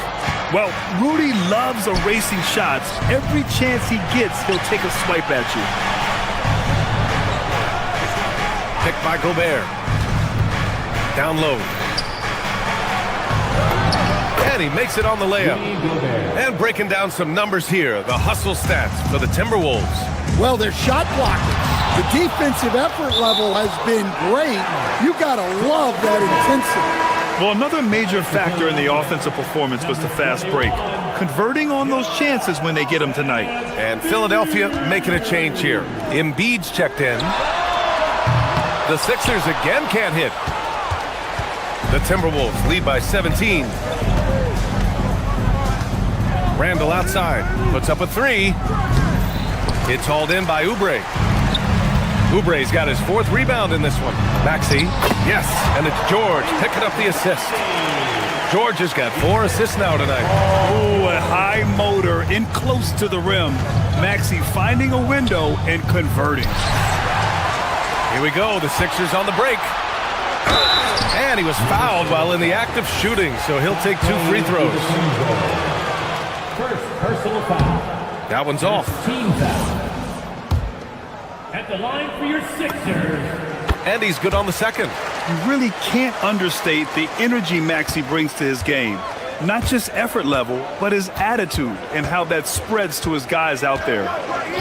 Well, Rudy loves erasing shots. Every chance he gets, he'll take a swipe at you. Picked by Gobert. Down low. And he makes it on the layup. And breaking down some numbers here, the hustle stats for the Timberwolves. Well, their shot blocking. The defensive effort level has been great. You got to love that intensity. Well, another major factor in the offensive performance was the fast break. Converting on those chances when they get them tonight. And Philadelphia making a change here. Embiid's checked in. The Sixers again can't hit. The Timberwolves lead by 17. Randall outside, puts up a three. It's hauled in by Oubre. Oubre's got his fourth rebound in this one. Maxey, yes, and it's George picking up the assist. George has got 4 assists now tonight. Oh, a high motor in close to the rim. Maxey finding a window and converting. Here we go, the Sixers on the break. And he was fouled while in the act of shooting, so he'll take 2 free throws. First personal foul. That one's off. Team foul. At the line for your Sixers. And he's good on the second. You really can't understate the energy Maxey brings to his game. Not just effort level, but his attitude and how that spreads to his guys out there.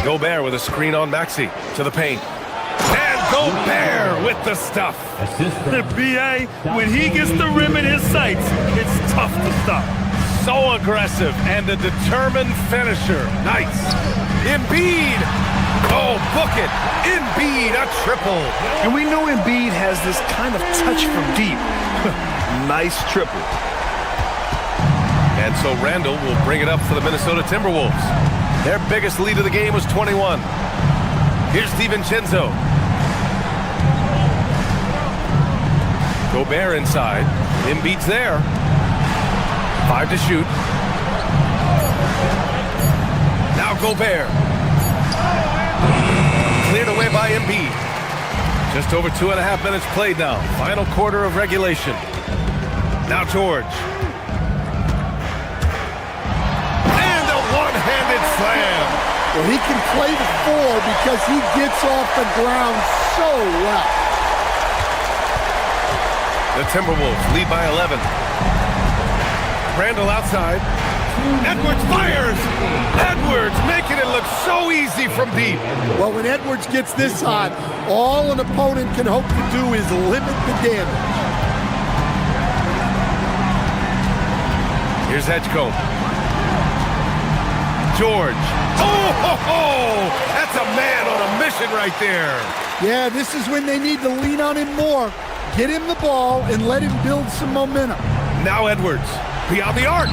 Gobert with a screen on Maxey to the paint. And Gobert with the stuff. The BA, when he gets the rim in his sights, it's tough to stop. So aggressive and a determined finisher. Nice. Embiid. Oh, book it. Embiid, a triple. And we know Embiid has this kind of touch from deep. Nice triple. And so Randall will bring it up for the Minnesota Timberwolves. Their biggest lead of the game was 21. Here's DiVincenzo. Gobert inside. Embiid's there. 5 to shoot. Now Gobert. Cleared away by Embiid. Just over 2.5 minutes played now. Final quarter of regulation. Now George. And a one-handed slam. Well, he can play the 4 because he gets off the ground so well. The Timberwolves lead by 11. Randall outside. Edwards fires! Edwards making it look so easy from deep. Well, when Edwards gets this hot, all an opponent can hope to do is limit the damage. Here's Edgecombe. George. Oh, that's a man on a mission right there. Yeah, this is when they need to lean on him more. Get him the ball and let him build some momentum. Now Edwards, beyond the arc.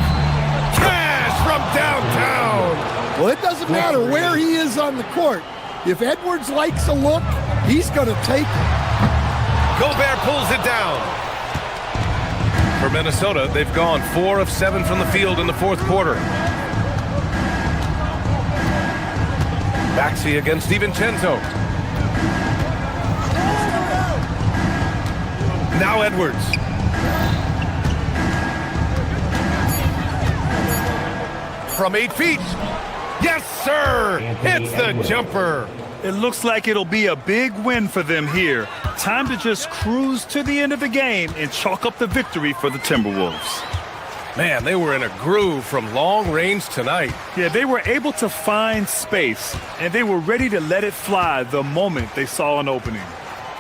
Cash from downtown. Well, it doesn't matter where he is on the court. If Edwards likes a look, he's going to take it. Gobert pulls it down. For Minnesota, they've gone 4 of 7 from the field in the fourth quarter. Maxey against DiVincenzo. Now Edwards. From 8 feet. Yes, sir. Hits the jumper. It looks like it'll be a big win for them here. Time to just cruise to the end of the game and chalk up the victory for the Timberwolves. Man, they were in a groove from long range tonight. Yeah, they were able to find space, and they were ready to let it fly the moment they saw an opening.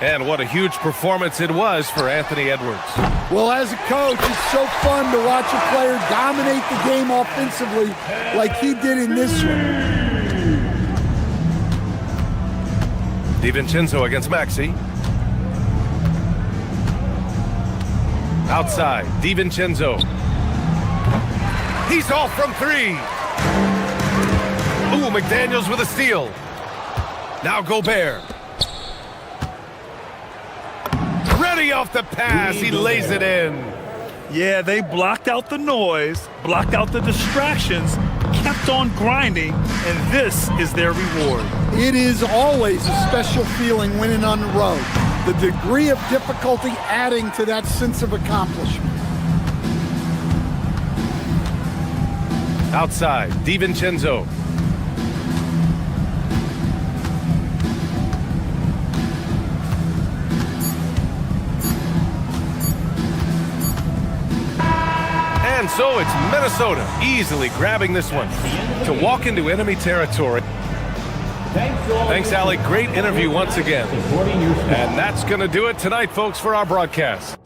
And what a huge performance it was for Anthony Edwards. Well, as a coach, it's so fun to watch a player dominate the game offensively like he did in this one. DiVincenzo against Maxey. Outside, DiVincenzo. He's off from 3. Ooh, McDaniels with a steal. Now Gobert. Ready off the pass, he lays it in. Yeah, they blocked out the noise, blocked out the distractions, kept on grinding, and this is their reward. It is always a special feeling winning on the road. The degree of difficulty adding to that sense of accomplishment. Outside, DiVincenzo. And so it's Minnesota easily grabbing this one to walk into enemy territory. Thanks, Alec. Great interview once again. And that's going to do it tonight, folks, for our broadcast.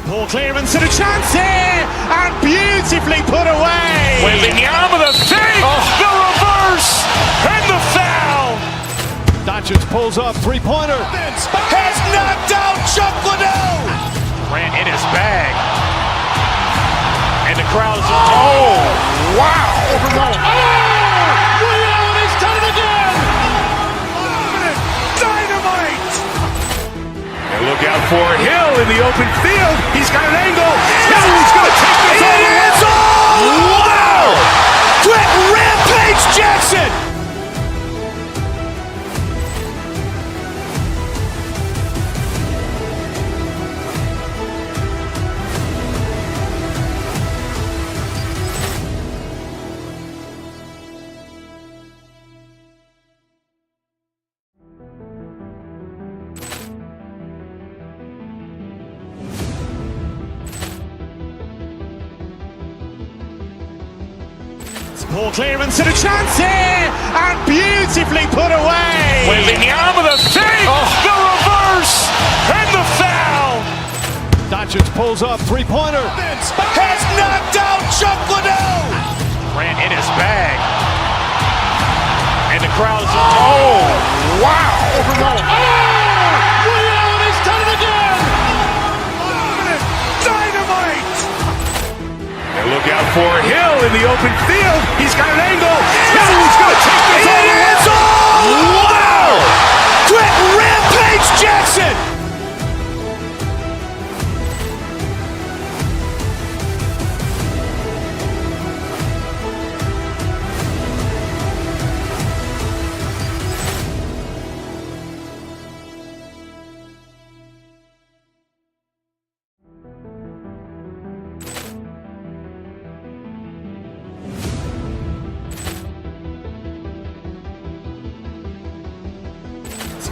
Ball clearance and a chance here, and beautifully put away. Wembanyama the save, the reverse, and the foul. Doncic pulls up, three-pointer. Has knocked out Chuck Liddell. Grant in his bag. And the crowd is... Oh, wow. He's done it again. Dynamite. And look out for Hill in the open field. He's got an angle. Hill's going to take this all the way. Wow! Brett Rampage Jackson. Ball clearance and a chance here, and beautifully put away. Wembanyama the fake, the reverse, and the foul. Doncic pulls up, three-pointer. Has knocked out Chuck Liddell. Ran in his bag. And the crowd is, wow. He's done it again. Dynamite. And look out for Hill in the open field. He's got an angle. He's going to take this all the way. Wow. Quick Rampage Jackson.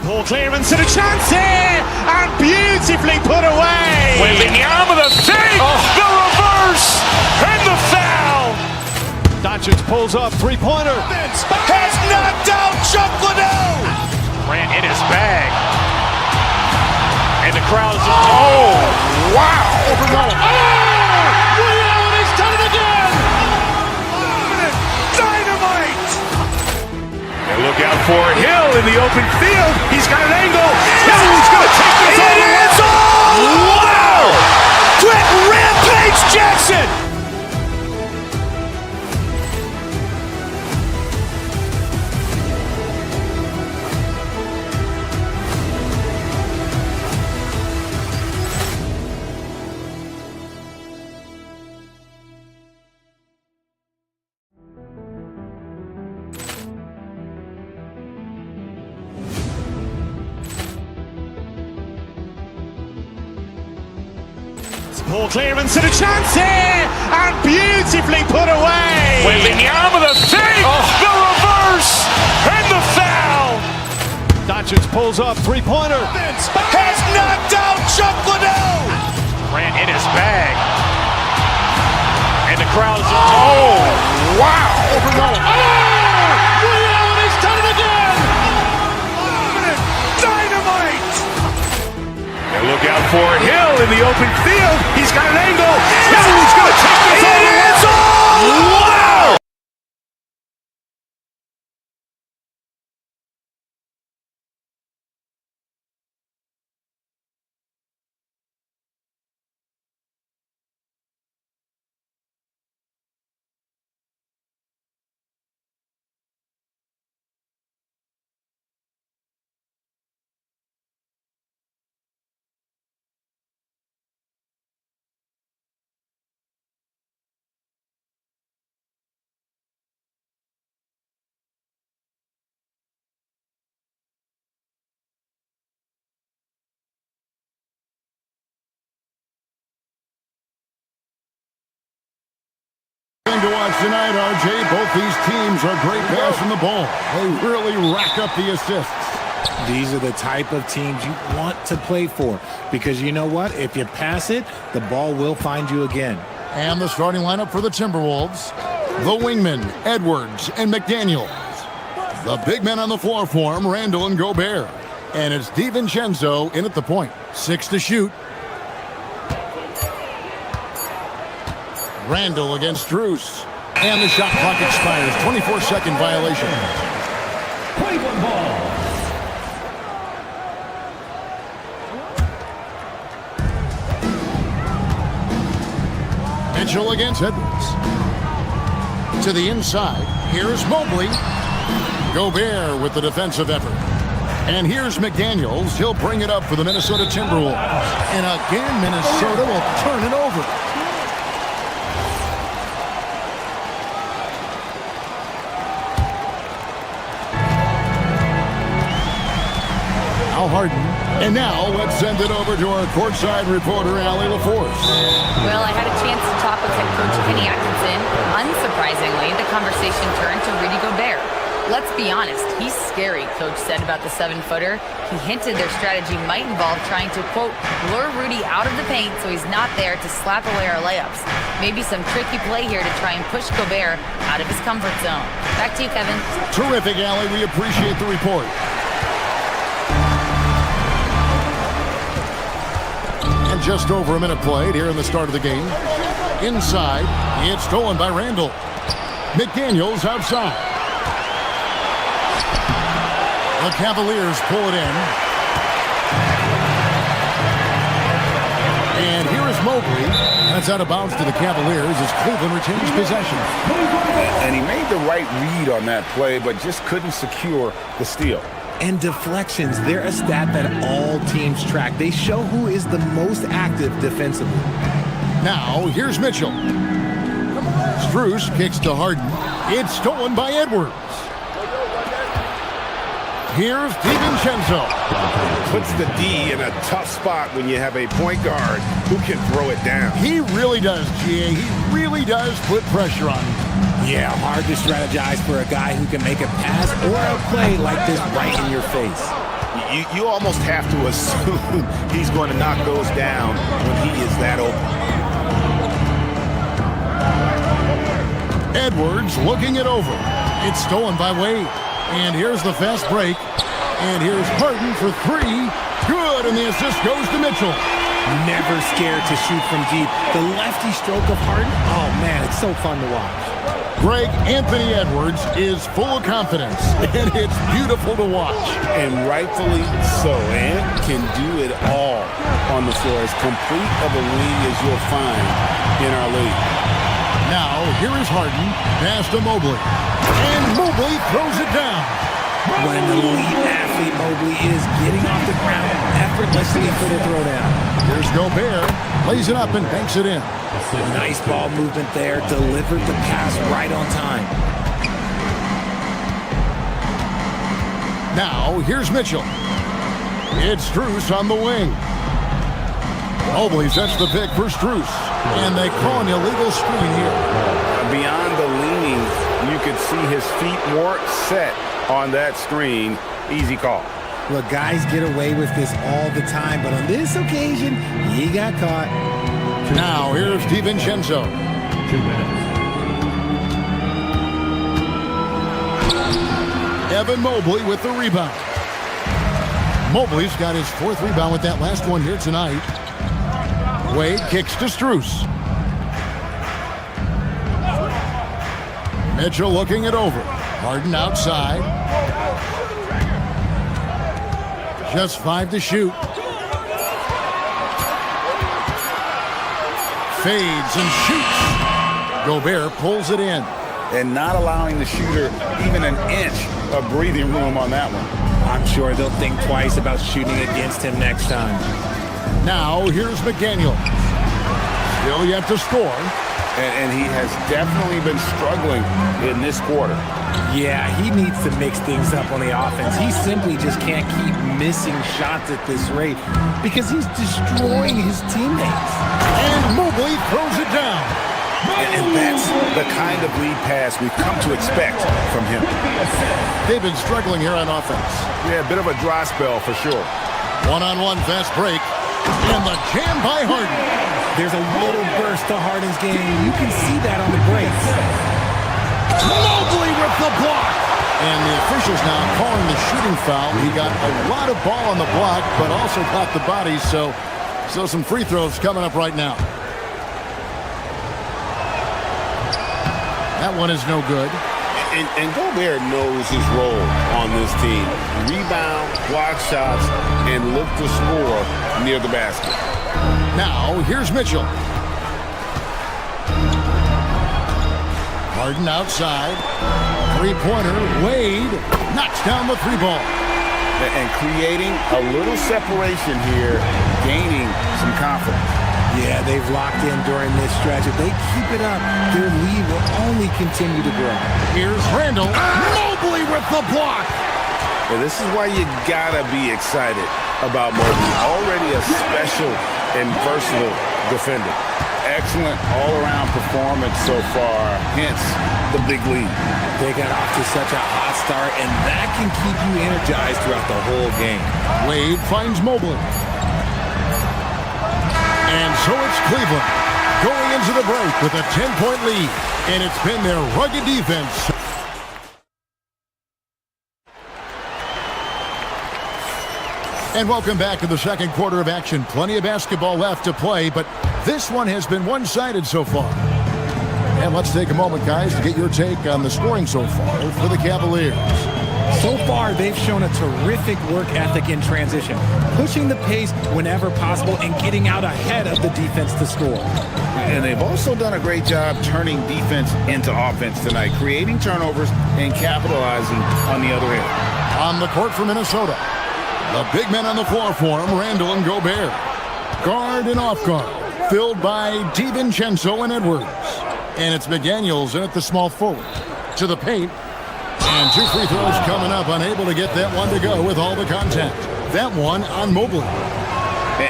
Ball clearance and a chance here, and beautifully put away. Wembanyama the fake, the reverse, and the foul. Doncic pulls up, three-pointer. Has knocked out Chuck Liddell. Ran in his bag. And the crowd is, wow. He's done it again. Dynamite. And look out for Hill in the open field. He's got an angle. He's going to take this all the way. Wow. Quick Rampage Jackson. Ball clearance and a chance here, and beautifully put away. Wembanyama the fake, the reverse, and the foul. Doncic pulls up, three-pointer. Has knocked out Chuck Liddell. Ran in his bag. And the crowd is, wow. He's done it again. Dynamite. And look out for Hill in the open field. He's got an angle. He's going to take this all the way. Wow. To watch tonight, RJ, both these teams are great passing the ball. They really rack up the assists. These are the type of teams you want to play for because you know what? If you pass it, the ball will find you again. And the starting lineup for the Timberwolves, the wingmen, Edwards and McDaniels. The big men on the floor for him, Randall and Gobert. And it's DiVincenzo in at the point. 6 to shoot. Randall against Drews. And the shot clock expires. 24-second violation. Cleveland ball. Mitchell against Edwards. To the inside. Here's Mobley. Gobert with the defensive effort. And here's McDaniels. He'll bring it up for the Minnesota Timberwolves. And again, Minnesota will turn it over. Harden. And now let's send it over to our courtside reporter, Allie LaForce. Well, I had a chance to talk with head coach Kenny Atkinson. Unsurprisingly, the conversation turned to Rudy Gobert. Let's be honest, he's scary, Coach said about the 7-footer. He hinted their strategy might involve trying to, quote, lure Rudy out of the paint so he's not there to slap away our layups. Maybe some tricky play here to try and push Gobert out of his comfort zone. Back to you, Kevin. Terrific, Allie. We appreciate the report. And just over a minute played here in the start of the game. Inside, it's stolen by Randall. McDaniels outside. The Cavaliers pull it in. And here is Mobley. That's out of bounds to the Cavaliers as Cleveland retains possession. And he made the right read on that play, but just couldn't secure the steal. And deflections, they're a stat that all teams track. They show who is the most active defensively. Now, here's Mitchell. Strus kicks to Harden. It's stolen by Edwards. Here's DiVincenzo. Puts the D in a tough spot when you have a point guard who can throw it down. He really does, GA. He really does put pressure on him. Yeah, hard to strategize for a guy who can make a pass or a play like this right in your face. You almost have to assume he's going to knock those down when he is that open. Edwards looking it over. It's stolen by Wade. And here's the fast break. And here's Harden for 3. Good, and the assist goes to Mitchell. Never scared to shoot from deep. The lefty stroke of Harden, oh man, it's so fun to watch. Greg Anthony Edwards is full of confidence, and it's beautiful to watch. And rightfully so. Ant can do it all on the floor. As complete of a wing as you'll find in our league. Now, here is Harden, pass to Mobley. And Mobley throws it down. What an elite athlete Mobley is, getting off the ground effortlessly for the throwdown. Here's Gobert, lays it up and banks it in. Nice ball movement there, delivered the pass right on time. Now, here's Mitchell. It's Strus on the wing. Mobley sets the pick for Strus. And they call an illegal screen here. Beyond the leaning, you could see his feet more set on that screen. Easy call. Look, guys get away with this all the time, but on this occasion, he got caught. Now, here's DiVincenzo. 2 minutes. Evan Mobley with the rebound. Mobley's got his 4th rebound with that last one here tonight. Wade kicks to Strus. Mitchell looking it over. Harden outside. Just 5 to shoot. Fades and shoots. Gobert pulls it in. And not allowing the shooter even an inch of breathing room on that one. I'm sure they'll think twice about shooting against him next time. Now, here's McDaniel. Still yet to score. And he has definitely been struggling in this quarter. Yeah, he needs to mix things up on the offense. He simply just can't keep missing shots at this rate because he's destroying his teammates. And Mobley throws it down. And that's the kind of lead pass we've come to expect from him. They've been struggling here on offense. Yeah, a bit of a dry spell for sure. One-on-one fast break. And the jam by Harden. There's a little burst to Harden's game. You can see that on the breaks. Mobley with the block. And the officials now calling the shooting foul. He got a lot of ball on the block, but also caught the body. So some free throws coming up right now. That one is no good. And Gobert knows his role on this team. Rebound, block shots, and look to score near the basket. Now, here's Mitchell. Harden outside. Three-pointer. Wade knocks down the 3 ball. And creating a little separation here, gaining some confidence. Yeah, they've locked in during this stretch. If they keep it up, their lead will only continue to grow. Here's Randall. Mobley with the block. Well, this is why you gotta be excited about Mobley. Already a special and versatile defender. excellent all-around performance so far, hence the big lead. They got off to such a hot start, and that can keep you energized throughout the whole game. Wade finds Mobley. And so it's Cleveland going into the break with a 10-point lead. And it's been their rugged defense. And welcome back to the second quarter of action. Plenty of basketball left to play, but this one has been one-sided so far. And let's take a moment, guys, to get your take on the scoring so far for the Cavaliers. So far, they've shown a terrific work ethic in transition, pushing the pace whenever possible and getting out ahead of the defense to score. And they've also done a great job turning defense into offense tonight, creating turnovers and capitalizing on the other end. On the court for Minnesota, the big men on the floor for him, Randall and Gobert. Guard and off guard, filled by DiVincenzo and Edwards. And it's McDaniels in at the small forward. To the paint. And 2 free throws coming up, unable to get that one to go with all the contact. That one on Mobley.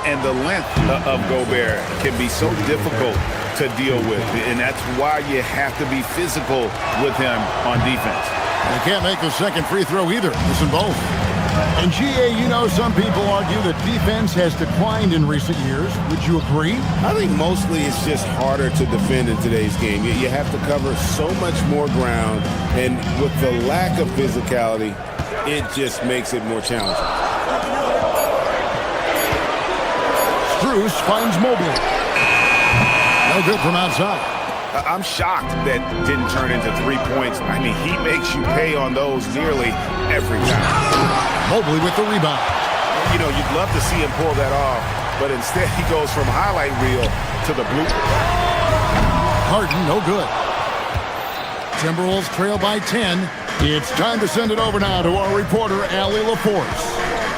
And the length of Gobert can be so difficult to deal with. And that's why you have to be physical with him on defense. They can't make the second free throw either. Missing both. And GA, you know, some people argue that defense has declined in recent years. Would you agree? I think mostly it's just harder to defend in today's game. You have to cover so much more ground, and with the lack of physicality, it just makes it more challenging. Strus finds Mobley. No good from outside. I'm shocked that didn't turn into 3 points. I mean, he makes you pay on those nearly every time. Mobley with the rebound. You know, you'd love to see him pull that off, but instead he goes from highlight reel to the blooper. Harden, no good. Timberwolves trail by 10. It's time to send it over now to our reporter, Allie LaForce.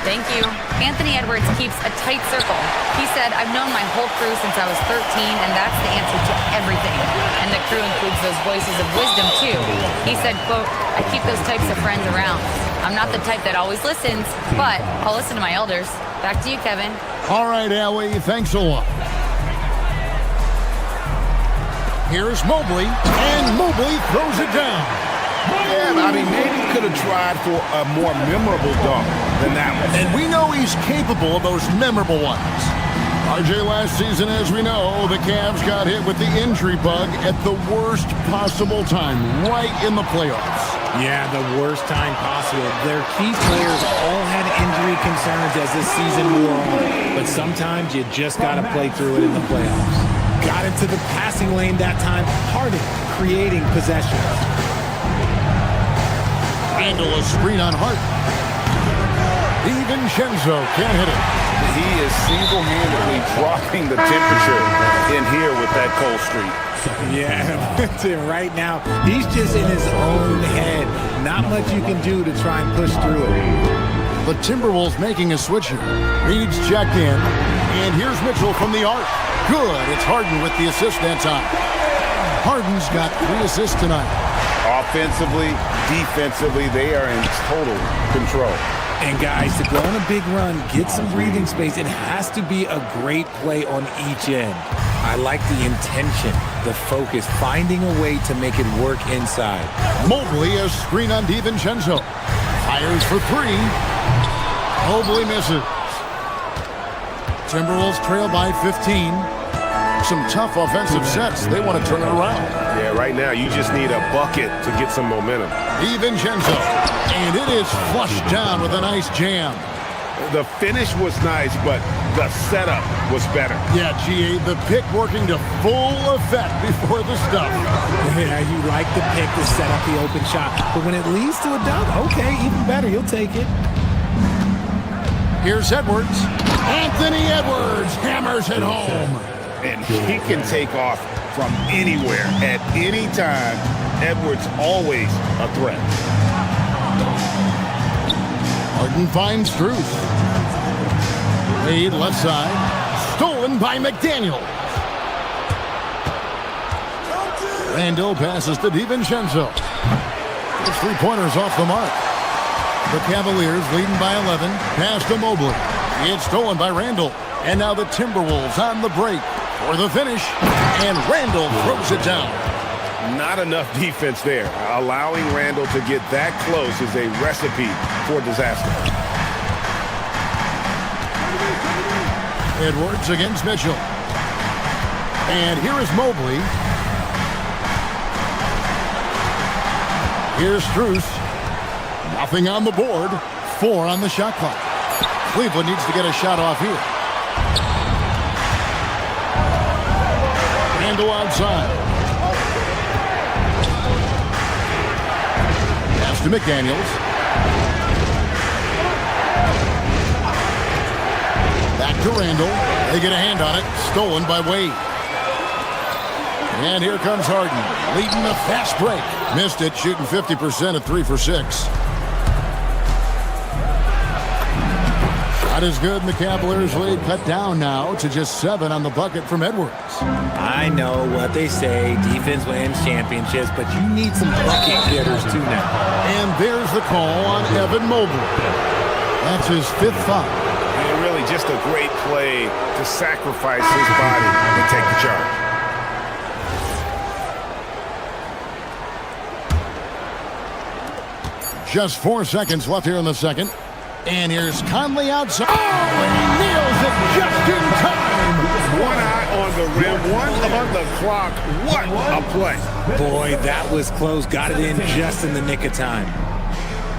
Thank you. Anthony Edwards keeps a tight circle. He said, I've known my whole crew since I was 13, and that's the answer to everything. And the crew includes those voices of wisdom, too. He said, quote, I keep those types of friends around. I'm not the type that always listens, but I'll listen to my elders. Back to you, Kevin. All right, Allie, thanks a lot. Here's Mobley, and Mobley throws it down. Yeah, I mean, maybe could have tried for a more memorable dunk than that one. And we know he's capable of those memorable ones. RJ, last season, as we know, the Cavs got hit with the injury bug at the worst possible time, right in the playoffs. Yeah, the worst time possible. Their key players all had injury concerns as this season wore on. But sometimes you just got to play through it in the playoffs. Got into the passing lane that time, Harden creating possessions. Randall, a screen on Hart. DiVincenzo can't hit it. He is single-handedly dropping the temperature in here with that cold streak. Yeah, right now, he's just in his own head. Not much you can do to try and push through it. The Timberwolves making a switch here. Reed's checked in, and here's Mitchell from the arc. Good, it's Harden with the assist that time. Harden's got 3 assists tonight. Offensively, defensively, they are in total control. And guys, to go on a big run, get some breathing space, it has to be a great play on each end. I like the intention, the focus, finding a way to make it work inside. Mobley, a screen on DiVincenzo. Fires for 3. Mobley misses. Timberwolves trail by 15. Some tough offensive sets. They want to turn it around. Yeah, right now you just need a bucket to get some momentum. DiVincenzo. And it is flushed down with a nice jam. The finish was nice, but the setup was better. Yeah, GA, the pick working to full effect before the stuff. Yeah, you like the pick to set up the open shot. But when it leads to a dunk, okay, even better, you'll take it. Here's Edwards. Anthony Edwards hammers it home. And he can take off from anywhere at any time. Edwards always a threat. Harden finds Strus. Wade left side. Stolen by McDaniel. Randall passes to DiVincenzo. His 3-pointers off the mark. The Cavaliers leading by 11. Pass to Mobley. It's stolen by Randall. And now the Timberwolves on the break. for the finish, and Randall throws it down. Not enough defense there. Allowing Randall to get that close is a recipe for disaster. Edwards against Mitchell. And here is Mobley. Here's Strus. Nothing on the board. 4 on the shot clock. Cleveland needs to get a shot off here. Randall outside. Pass to McDaniels. Back to Randall. They get a hand on it. Stolen by Wade. And here comes Harden, leading the fast break. Missed it, shooting 50% at 3 for 6. Not as good, and the Cavaliers lead cut down now to just 7 on the bucket from Edwards. I know what they say, defense wins championships, but you need some bucket getters too now. And there's the call on Evan Mobley. That's his 5th foul. And really just a great play to sacrifice his body and take the charge. Just 4 seconds left here in the second. And here's Conley outside. Oh, and he nails it just in time. 1 eye on the rim, 1 on the clock. What a play. Boy, that was close. Got it in just in the nick of time.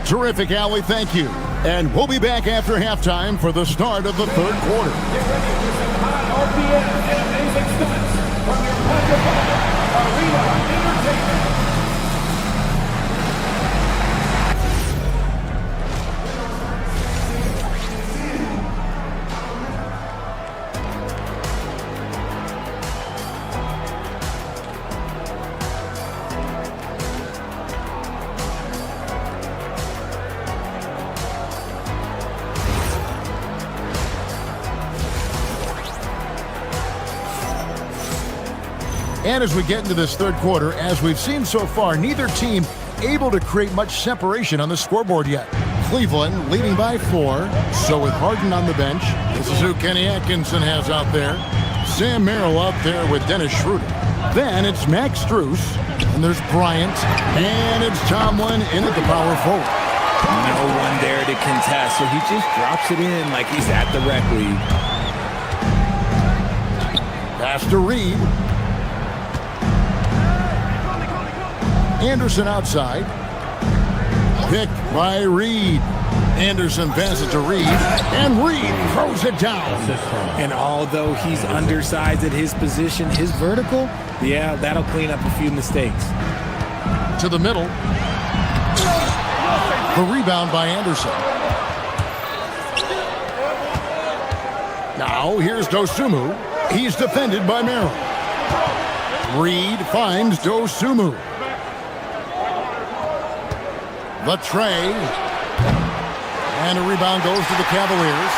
Terrific, Allie. Thank you. And we'll be back after halftime for the start of the 3rd quarter. And as we get into this 3rd quarter, as we've seen so far, neither team able to create much separation on the scoreboard yet. Cleveland leading by 4. So with Harden on the bench, this is who Kenny Atkinson has out there. Sam Merrill out there with Dennis Schroeder. Then it's Max Strus, and there's Bryant, and it's Tomlin in at the power forward. No one there to contest, so he just drops it in like he's at the rec league. Pass to Reed. Anderson outside. Picked by Reed. Anderson passes to Reed, and Reed throws it down. And although he's undersized at his position, his vertical, yeah, that'll clean up a few mistakes. To the middle. The rebound by Anderson. Now here's Dosunmu. He's defended by Merrill. Reed finds Dosunmu. The tray. And a rebound goes to the Cavaliers.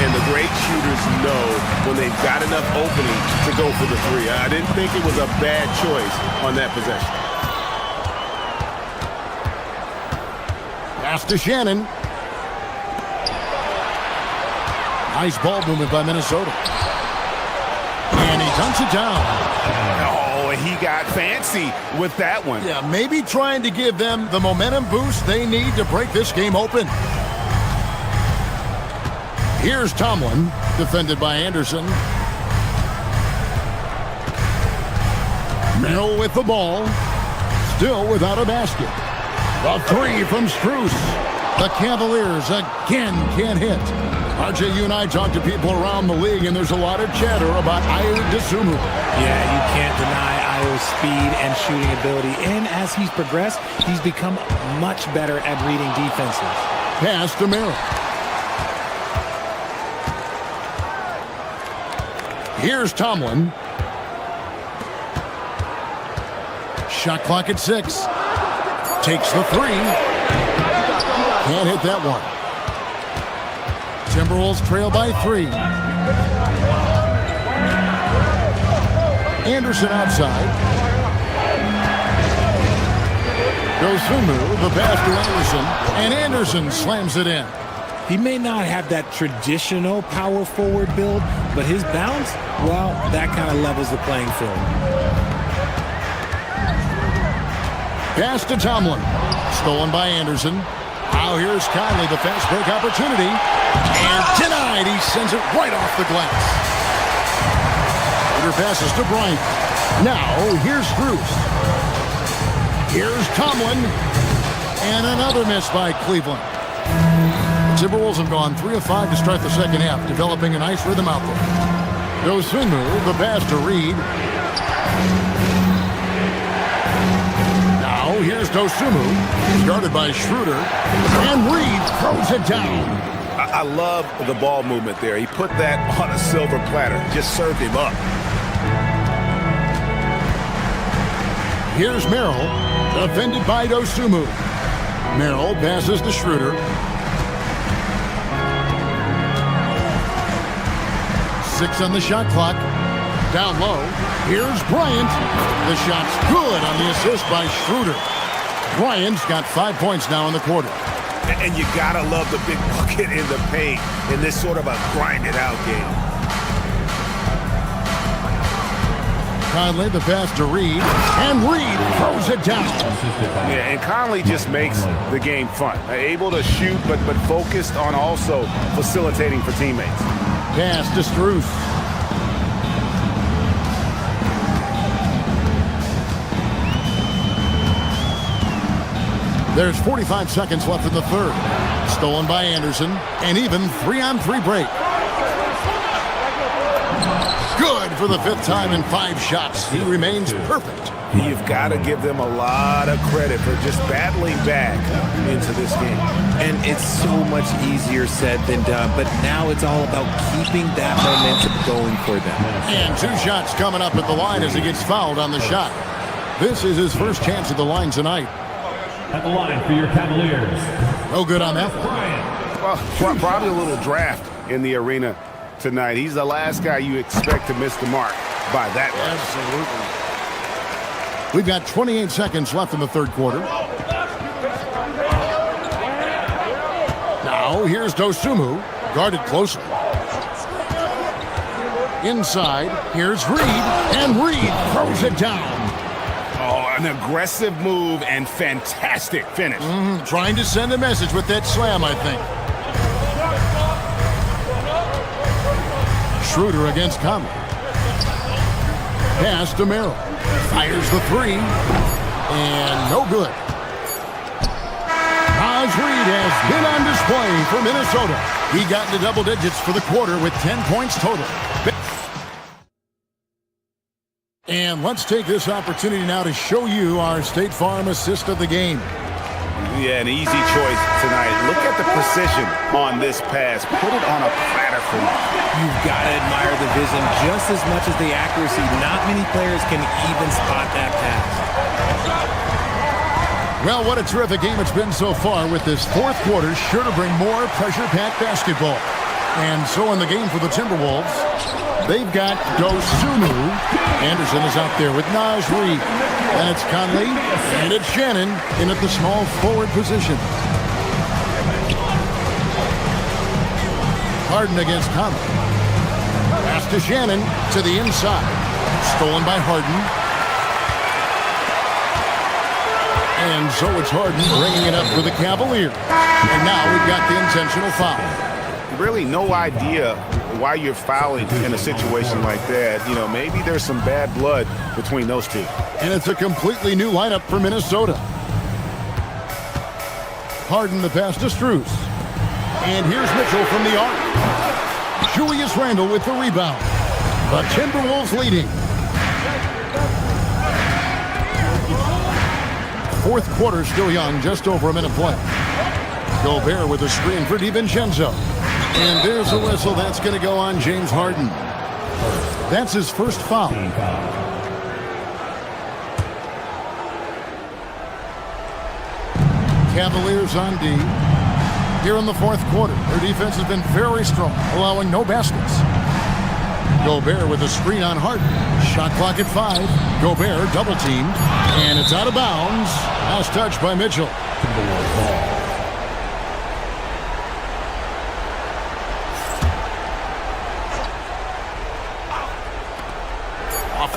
And the great shooters know when they've got enough opening to go for the 3. I didn't think it was a bad choice on that possession. Pass to Shannon. Nice ball movement by Minnesota. And he dunks it down. Oh, he got fancy with that one. Yeah, maybe trying to give them the momentum boost they need to break this game open. Here's Tomlin, defended by Anderson. Merrill with the ball, still without a basket. The 3 from Strus. The Cavaliers again can't hit. RJ, you and I talk to people around the league, and there's a lot of chatter about Ayo Dosunmu. Yeah, you can't deny Ayo's speed and shooting ability. And as he's progressed, he's become much better at reading defenses. Pass to Merrill. Here's Tomlin. Shot clock at 6. Takes the 3. Can't hit that one. Timberwolves trail by 3. Anderson outside. Dosunmu, the pass to Anderson, and Anderson slams it in. He may not have that traditional power forward build, but his bounce, well, that kind of levels the playing field. Pass to Tomlin. Stolen by Anderson. Now here's Conley, the fast break opportunity. And denied. He sends it right off the glass. Shooter passes to Bryant. Now here's Bruce. Here's Tomlin. And another miss by Cleveland. The Timberwolves have gone 3 of 5 to start the second half, developing a nice rhythm out there. Dosunmu, the pass to Reed. Now here's Dosunmu, guarded by Schroeder, and Reed throws it down. I love the ball movement there. He put that on a silver platter, just served him up. Here's Merrill, defended by Dosunmu. Merrill passes to Schroeder. 6 on the shot clock. Down low. Here's Bryant. The shot's good on the assist by Schroeder. Bryant's got 5 points now in the quarter. And you gotta love the big bucket in the paint in this sort of a grinded-out game. Conley, the pass to Reed, and Reed throws it down. Yeah, and Conley just makes the game fun. Able to shoot, but focused on also facilitating for teammates. Pass to Strus. There's 45 seconds left in the third. Stolen by Anderson, and even 3-on-3 break. Good for the 5th time in 5 shots. He remains perfect. You've got to give them a lot of credit for just battling back into this game. And it's so much easier said than done, but now it's all about keeping that momentum going for them. And 2 shots coming up at the line as he gets fouled on the shot. This is his first chance at the line tonight. At the line for your Cavaliers. No good on that one. Well, probably a little draft in the arena tonight. He's the last guy you expect to miss the mark by that much. Absolutely. We've got 28 seconds left in the third quarter. Now here's Dosunmu, guarded closely. Inside, here's Reed, and Reed throws it down. Oh, an aggressive move and fantastic finish. Trying to send a message with that slam, I think. Schroeder against Conley. Pass to Merrill. Fires the 3. And no good. Naz Reid has been on display for Minnesota. He got into double digits for the quarter with 10 points total. And let's take this opportunity now to show you our State Farm assist of the game. Yeah, an easy choice tonight. Look at the precision on this pass. Put it on a platter for you. You've got to admire the vision just as much as the accuracy. Not many players can even spot that pass. Well, what a terrific game it's been so far, with this fourth quarter sure to bring more pressure-packed basketball. And so in the game for the Timberwolves, they've got Dosunmu. Anderson is out there with Naz Reid. And it's Conley, and it's Shannon in at the small forward position. Harden against Conley. Pass to Shannon to the inside. Stolen by Harden. And so it's Harden bringing it up for the Cavaliers. And now we've got the intentional foul. Really no idea why you're fouling in a situation like that. You know, maybe there's some bad blood between those two. And it's a completely new lineup for Minnesota. Harden the pass to Strus. And here's Mitchell from the arc. Julius Randle with the rebound. The Timberwolves leading. Fourth quarter still young, just over a minute play. Gobert with a screen for DiVincenzo. And there's a whistle. That's going to go on James Harden. That's his first foul. Cavaliers on D. Here in the fourth quarter, their defense has been very strong, allowing no baskets. Gobert with a screen on Harden. Shot clock at 5. Gobert double teamed. And it's out of bounds. Last touch by Mitchell.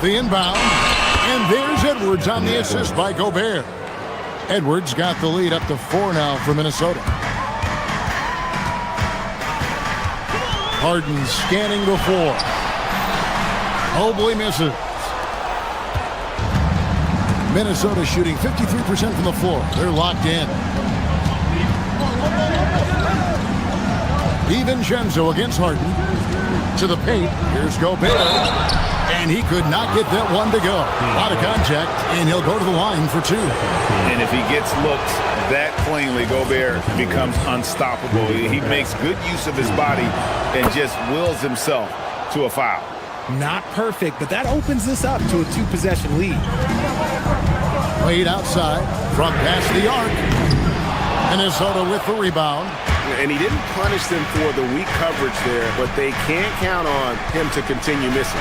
the inbound. And there's Edwards on the assist by Gobert. Edwards got the lead up to 4 now for Minnesota. Harden scanning the floor. Mobley misses. Minnesota shooting 53% from the floor. They're locked in. DiVincenzo against Harden. To the paint. Here's Gobert. And he could not get that one to go. A lot of contact, and he'll go to the line for 2. And if he gets looks that cleanly, Gobert becomes unstoppable. He makes good use of his body and just wills himself to a foul. Not perfect, but that opens this up to a 2-possession lead. Played outside from past the arc. Minnesota with the rebound. And he didn't punish them for the weak coverage there, but they can't count on him to continue missing.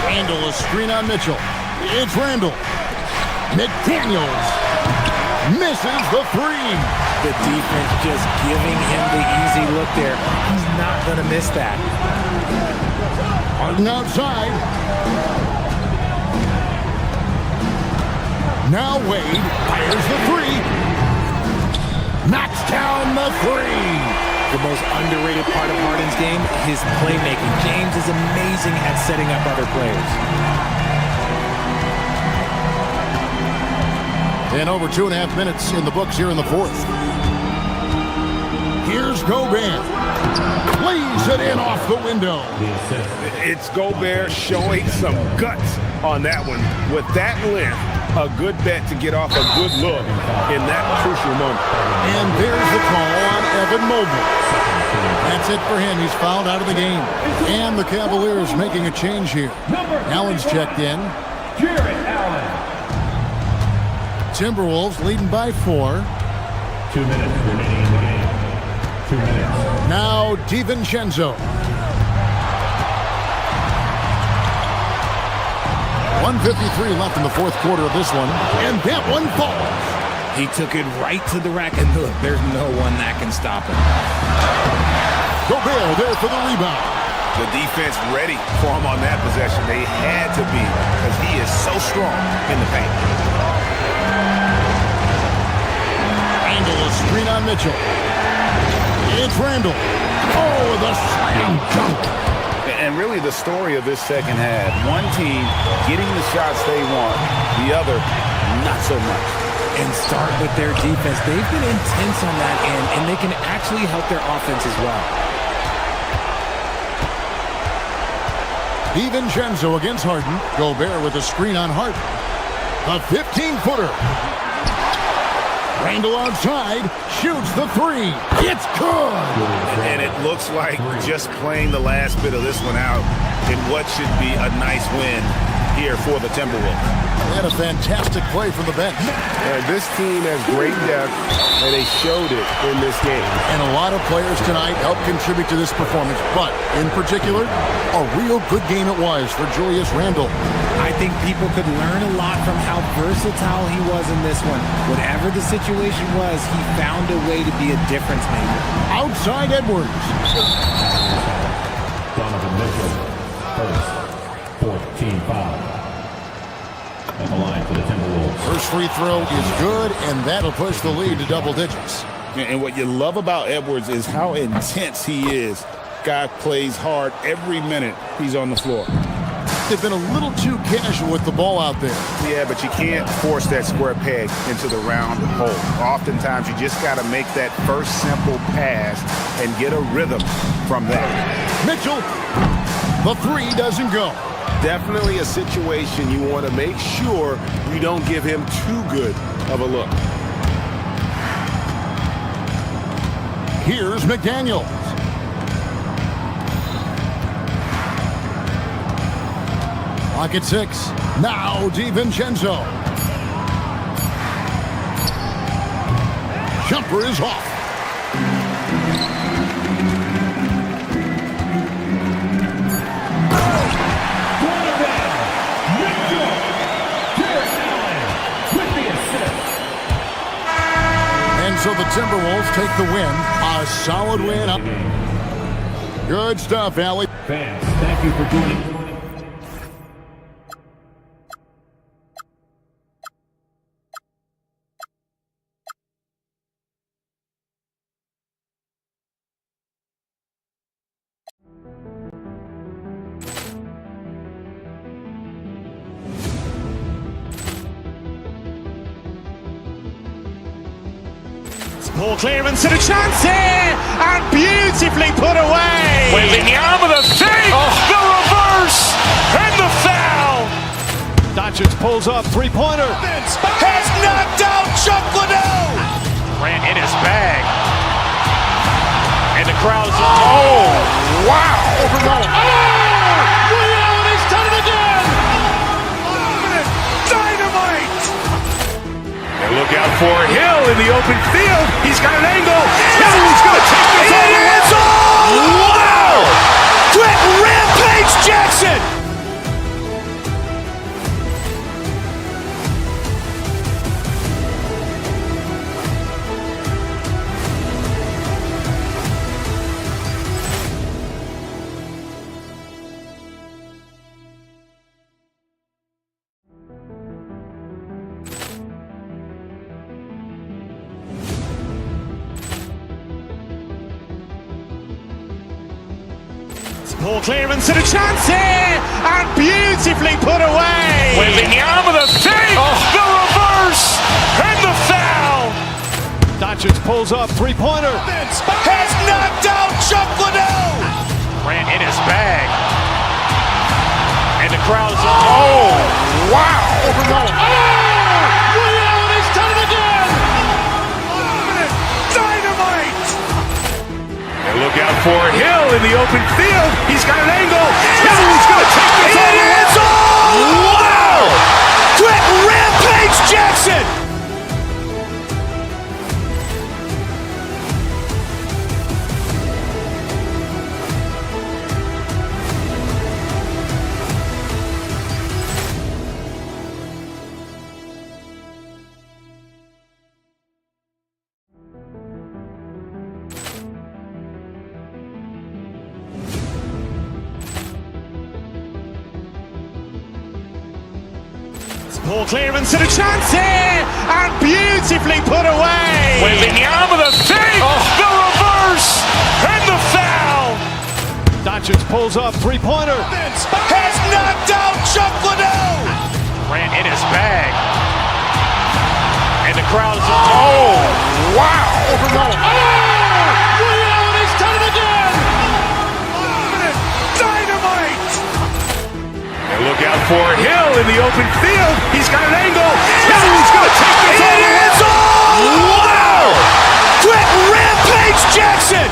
Randall, a screen on Mitchell. It's Randall. McDaniels misses the 3. The defense just giving him the easy look there. He's not going to miss that. Harden outside. Now Wade fires the 3. Knocks down the 3. The most underrated part of Harden's game, his playmaking. James is amazing at setting up other players. And over 2.5 minutes in the books here in the 4th. Here's Gobert. Plays it in off the window. It's Gobert showing some guts on that one. With that length, a good bet to get off a good look in that crucial moment. And there's the call on Evan Mobley. That's it for him. He's fouled out of the game. And the Cavaliers making a change here. Allen's checked in. Timberwolves leading by 4. 2 minutes remaining in the game. 2 minutes. Now DiVincenzo. 1:53 left in the 4th quarter of this one. And that one falls. He took it right to the rack, and look, there's no one that can stop him. Gobert there for the rebound. The defense ready for him on that possession. They had to be because he is so strong in the paint. Randall, a screen on Mitchell. It's Randall. Oh, the slam dunk. And really the story of this second half, one team getting the shots they want, the other not so much. And start with their defense. They've been intense on that end, and they can actually help their offense as well. DiVincenzo against Harden. Gobert with a screen on Harden. A 15-footer. Randall outside, shoots the 3. It's good! And it looks like just playing the last bit of this one out in what should be a nice win here for the Timberwolves. They had a fantastic play from the bench. This team has great depth, and they showed it in this game. And a lot of players tonight helped contribute to this performance, but in particular, a real good game it was for Julius Randle. I think people could learn a lot from how versatile he was in this one. Whatever the situation was, he found a way to be a difference maker. Outside Edwards. Donovan Mitchell, first, 14 foul. At the line for the Timberwolves. First free throw is good, and that'll push the lead to double digits. And what you love about Edwards is how intense he is. Guy plays hard every minute he's on the floor. They've been a little too casual with the ball out there. Yeah, but you can't force that square peg into the round hole. Oftentimes, you just got to make that first simple pass and get a rhythm from that. Mitchell, the 3 doesn't go. Definitely a situation you want to make sure you don't give him too good of a look. Here's McDaniels. Clock at 6. Now DiVincenzo. Jumper is off. And so the Timberwolves take the win. A solid win. Good stuff, Allie. Fans, thank you for joining. Ball clearance and a chance here, and beautifully put away. Wembanyama the fake, the reverse, and the foul. Doncic pulls up, three-pointer. Has knocked out Chuck Liddell. Grant in his bag. And the crowd's, oh, wow. He's done it again. Dynamite. And look out for Hill in the open field. He's got an angle. Hill's going to take this all the way. Wow! Quick Rampage Jackson. Ball clearance and a chance here, and beautifully put away. Wembanyama the fake, the reverse, and the foul. Doncic pulls up, three-pointer. Has knocked out Chuck Liddell. Grant in his bag. And the crowd's, oh, wow. He's done it again. Dynamite. And look out for Hill in the open field. He's got an angle. Hill's going to take this all the way. Wow! Quick Rampage Jackson. Ball clearance and a chance here, and beautifully put away. Wembanyama the fake, the reverse, and the foul. Doncic pulls up, three-pointer. Has knocked out Chuck Liddell. Grant in his bag. And the crowd's, oh, wow. He's done it again. Dynamite. And look out for Hill in the open field. He's got an angle. Hill's going to take this all the way. Wow! Quick Rampage Jackson.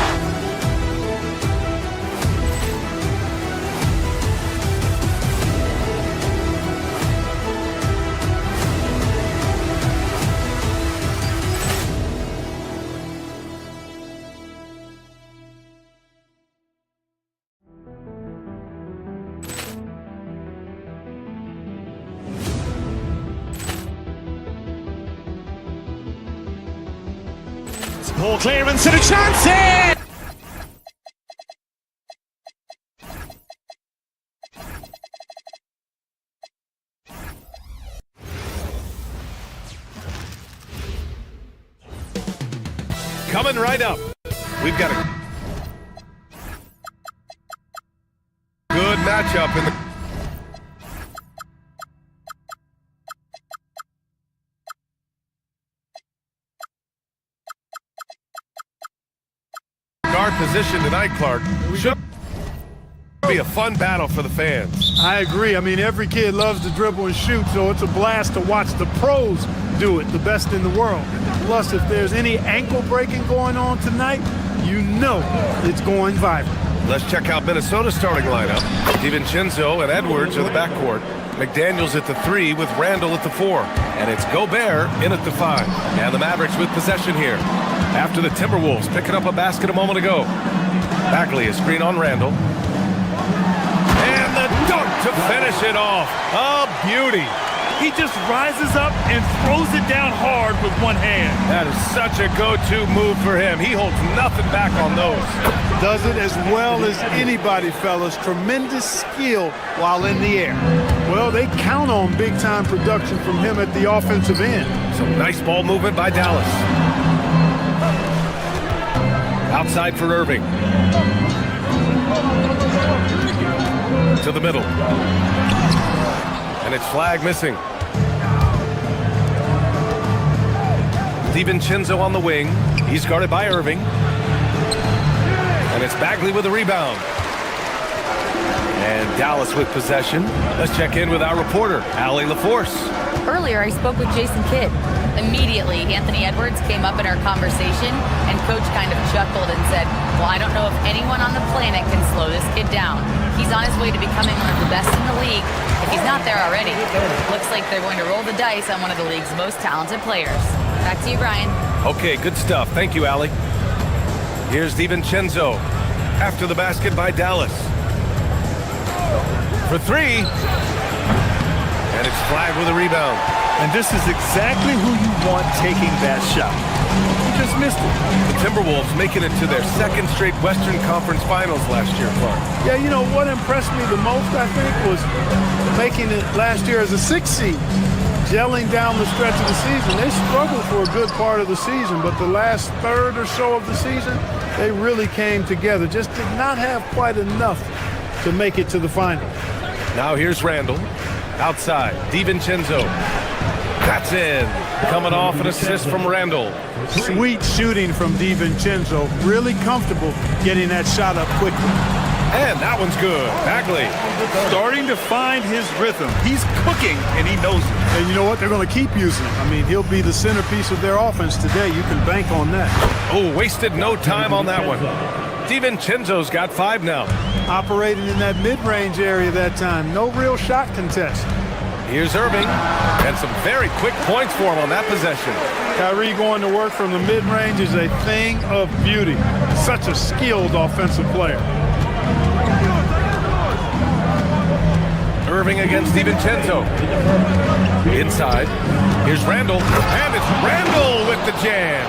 Ball clearance and a chance here. Coming right up, we've got a good matchup in the guard position tonight, Clark. Should be a fun battle for the fans. I agree. I mean, every kid loves to dribble and shoot, so it's a blast to watch the pros do it, the best in the world. Plus, if there's any ankle breaking going on tonight, you know it's going viral. Let's check out Minnesota's starting lineup. DiVincenzo and Edwards are the backcourt. McDaniels at the 3 with Randall at the 4. And it's Gobert in at the 5. And the Mavericks with possession here. After the Timberwolves picking up a basket a moment ago. Bagley a screen on Randall. And the dunk to finish it off. A beauty. He just rises up and throws it down hard with one hand. That is such a go-to move for him. He holds nothing back on those. Does it as well as anybody, fellas. Tremendous skill while in the air. Well, they count on big-time production from him at the offensive end. Some nice ball movement by Dallas. Outside for Irving. To the middle. And it's flag missing. DiVincenzo on the wing. He's guarded by Irving. And it's Bagley with the rebound. And Dallas with possession. Let's check in with our reporter, Allie LaForce. Earlier, I spoke with Jason Kidd. Immediately, Anthony Edwards came up in our conversation, and Coach kind of chuckled and said, well, I don't know if anyone on the planet can slow this kid down. He's on his way to becoming one of the best in the league, if he's not there already. Looks like they're going to roll the dice on one of the league's most talented players. Back to you, Brian. Okay, good stuff. Thank you, Allie. Here's DiVincenzo after the basket by Dallas. For three. And it's flagged with a rebound. And this is exactly who you want taking that shot. He just missed it. The Timberwolves making it to their second straight Western Conference Finals last year, Clark. Yeah, you know, what impressed me the most, I think, was making it last year as a 6th seed. Gelling down the stretch of the season. They struggled for a good part of the season, but the last third or so of the season, they really came together. Just did not have quite enough to make it to the final. Now here's Randall. Outside, DiVincenzo. That's in. Coming off an assist from Randall. Sweet shooting from DiVincenzo. Really comfortable getting that shot up quickly. And that one's good. Bagley. Starting to find his rhythm. He's cooking, and he knows it. And you know what? They're going to keep using him. I mean, he'll be the centerpiece of their offense today. You can bank on that. Oh, wasted no time on that one. DiVincenzo's got 5 now. Operating in that mid-range area that time. No real shot contest. Here's Irving. And some very quick points for him on that possession. Kyrie going to work from the mid-range is a thing of beauty. Such a skilled offensive player. Irving against DiVincenzo. Inside. Here's Randall. And it's Randall with the jam.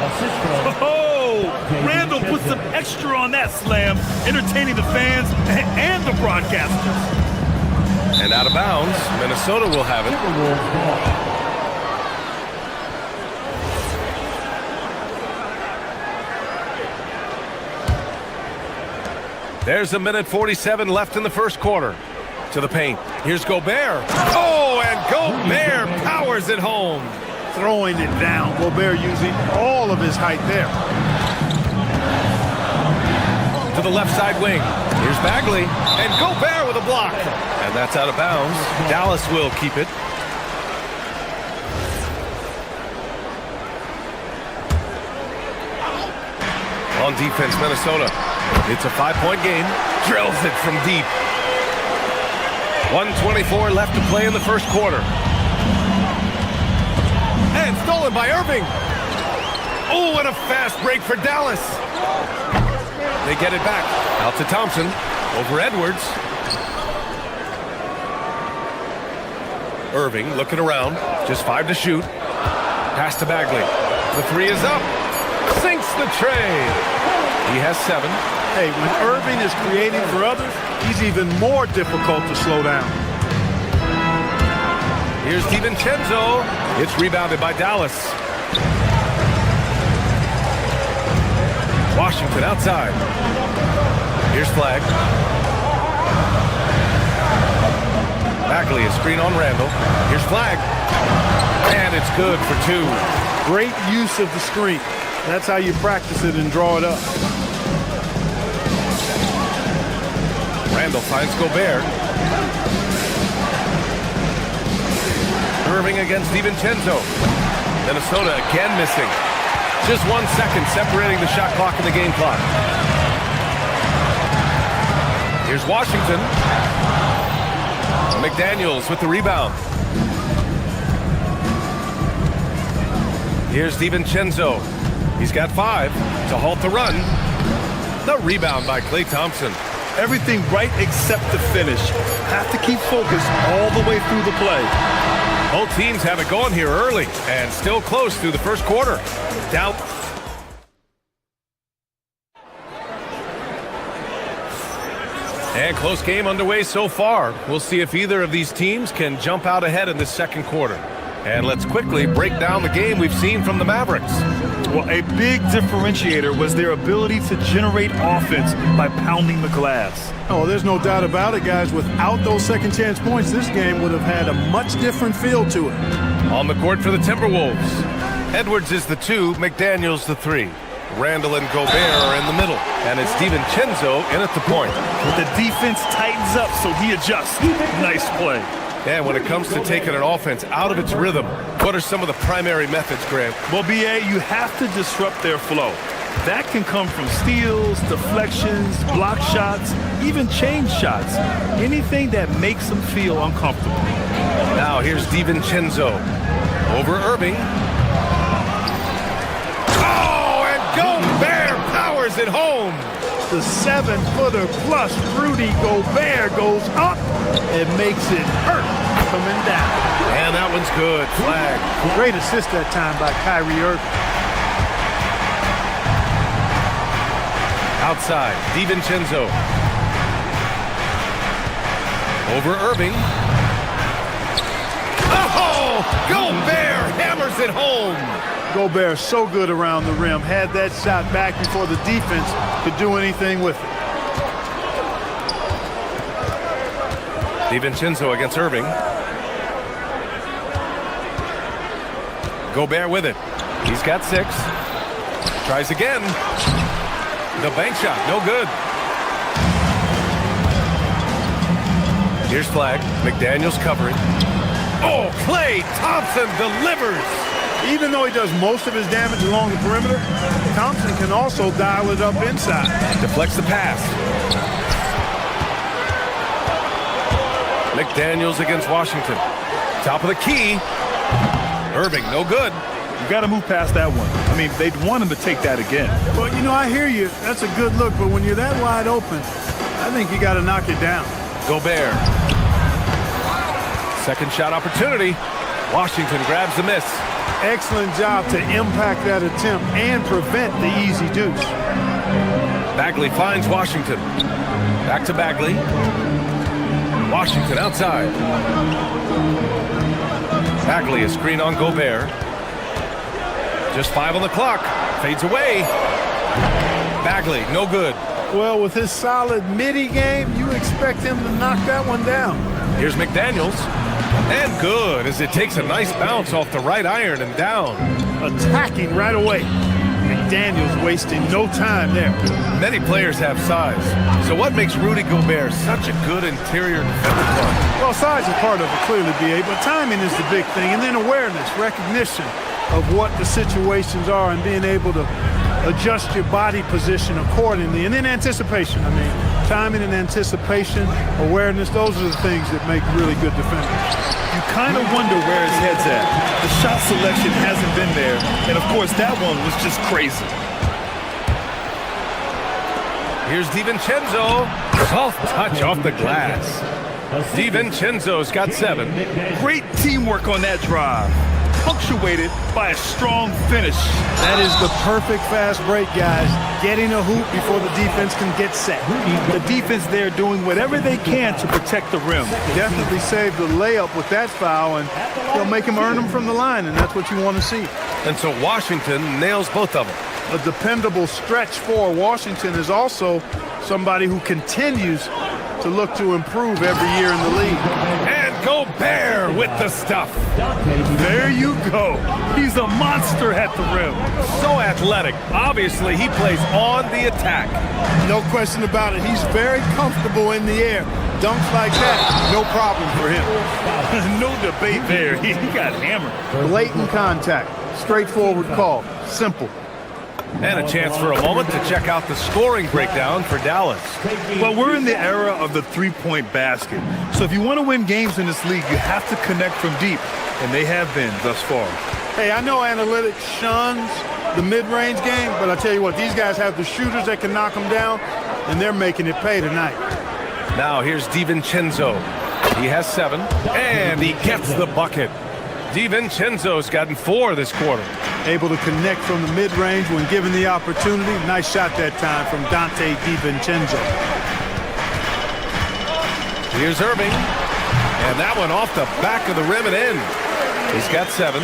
Oh, Randall put some extra on that slam, entertaining the fans and the broadcasters. And out of bounds, Minnesota will have it. There's a minute 47 left in the first quarter. To the paint. Here's Gobert. Oh, and Gobert powers it home. Throwing it down. Gobert using all of his height there. To the left side wing. Here's Bagley. And Gobert with a block. And that's out of bounds. Dallas will keep it. On defense, Minnesota. It's a 5-point game. Drills it from deep. 1:24 left to play in the first quarter. And stolen by Irving. Oh, what a fast break for Dallas. They get it back. Out to Thompson. Over Edwards. Irving looking around. Just 5 to shoot. Pass to Bagley. The 3 is up. Sinks the tray. He has 7. Hey, when Irving is creating for others, he's even more difficult to slow down. Here's DiVincenzo. It's rebounded by Dallas. Washington outside. Here's Flag. Bagley, a screen on Randall. Here's Flag. And it's good for 2. Great use of the screen. That's how you practice it and draw it up. Randall finds Gobert. Irving against DiVincenzo. Minnesota again missing. Just 1 second separating the shot clock and the game clock. Here's Washington. McDaniels with the rebound. Here's DiVincenzo. He's got 5 to halt the run. The rebound by Klay Thompson. Everything right except the finish. Have to keep focused all the way through the play. Both teams have it going here early and still close through the first quarter. Down. And close game underway so far. We'll see if either of these teams can jump out ahead in this second quarter. And let's quickly break down the game we've seen from the Mavericks. Well, a big differentiator was their ability to generate offense by pounding the glass. Oh, there's no doubt about it, guys. Without those second chance points, this game would have had a much different feel to it. On the court for the Timberwolves, Edwards is the 2, McDaniels the 3. Randall and Gobert are in the middle, and it's DiVincenzo in at the point. The defense tightens up, so he adjusts. Nice play. And when it comes to taking an offense out of its rhythm, what are some of the primary methods, Grant? Well, B.A., you have to disrupt their flow. That can come from steals, deflections, block shots, even change shots. Anything that makes them feel uncomfortable. Now here's DiVincenzo over Irving. Oh, and Gobert powers it home. The 7-footer plus Rudy Gobert goes up and makes it hurt coming down. And that one's good. Flag. Great assist that time by Kyrie Irving. Outside, DiVincenzo. Over Irving. Oh, Gobert hammers it home. Gobert so good around the rim. Had that shot back before the defense could do anything with it. DiVincenzo against Irving. Gobert with it. He's got 6. Tries again. The bank shot, no good. Here's Flag. McDaniels covering. Oh, Klay Thompson delivers. Even though he does most of his damage along the perimeter, Thompson can also dial it up inside. Deflects the pass. McDaniels against Washington. Top of the key. Irving, no good. You got to move past that one. I mean, they'd want him to take that again. Well, you know, I hear you. That's a good look, but when you're that wide open, I think you got to knock it down. Gobert. Second shot opportunity. Washington grabs the miss. Excellent job to impact that attempt and prevent the easy deuce. Bagley finds Washington. Back to Bagley. Washington outside. Bagley a screen on Gobert. Just 5 on the clock. Fades away. Bagley, no good. Well, with his solid midi game, you expect him to knock that one down. Here's McDaniels. And good, as it takes a nice bounce off the right iron and down. Attacking right away. McDaniels wasting no time there. Many players have size. So what makes Rudy Gobert such a good interior defender? Well, size is part of it, clearly, B.A., but timing is the big thing. And then awareness, recognition of what the situations are and being able to adjust your body position accordingly. And then anticipation. I mean, timing and anticipation, awareness, those are the things that make really good defenders. You kind of wonder where his head's at. The shot selection hasn't been there. And, of course, that one was just crazy. Here's DiVincenzo. Soft touch off the glass. DiVincenzo's got 7. Great teamwork on that drive. Punctuated by a strong finish. That is the perfect fast break, guys. Getting a hoop before the defense can get set. The defense there doing whatever they can to protect the rim. Definitely saved the layup with that foul, and they'll make him earn them from the line, and that's what you want to see. And so Washington nails both of them. A dependable stretch for Washington is also somebody who continues to look to improve every year in the league. And Gobert with the stuff. There you go. He's a monster at the rim. So athletic. Obviously, he plays on the attack. No question about it. He's very comfortable in the air. Dunks like that, no problem for him. No debate there. He got hammered. Blatant contact. Straightforward call. Simple. And a chance for a moment to check out the scoring breakdown for Dallas. Well, we're in the era of the three-point basket. So if you want to win games in this league, you have to connect from deep. And they have been thus far. Hey, I know analytics shuns the mid-range game, but I tell you what, these guys have the shooters that can knock them down. and they're making it pay tonight. Now here's DiVincenzo. He has 7, and he gets the bucket. DiVincenzo's gotten 4 this quarter. Able to connect from the mid-range when given the opportunity. Nice shot that time from Dante DiVincenzo. Here's Irving, and that one off the back of the rim and in. He's got 7.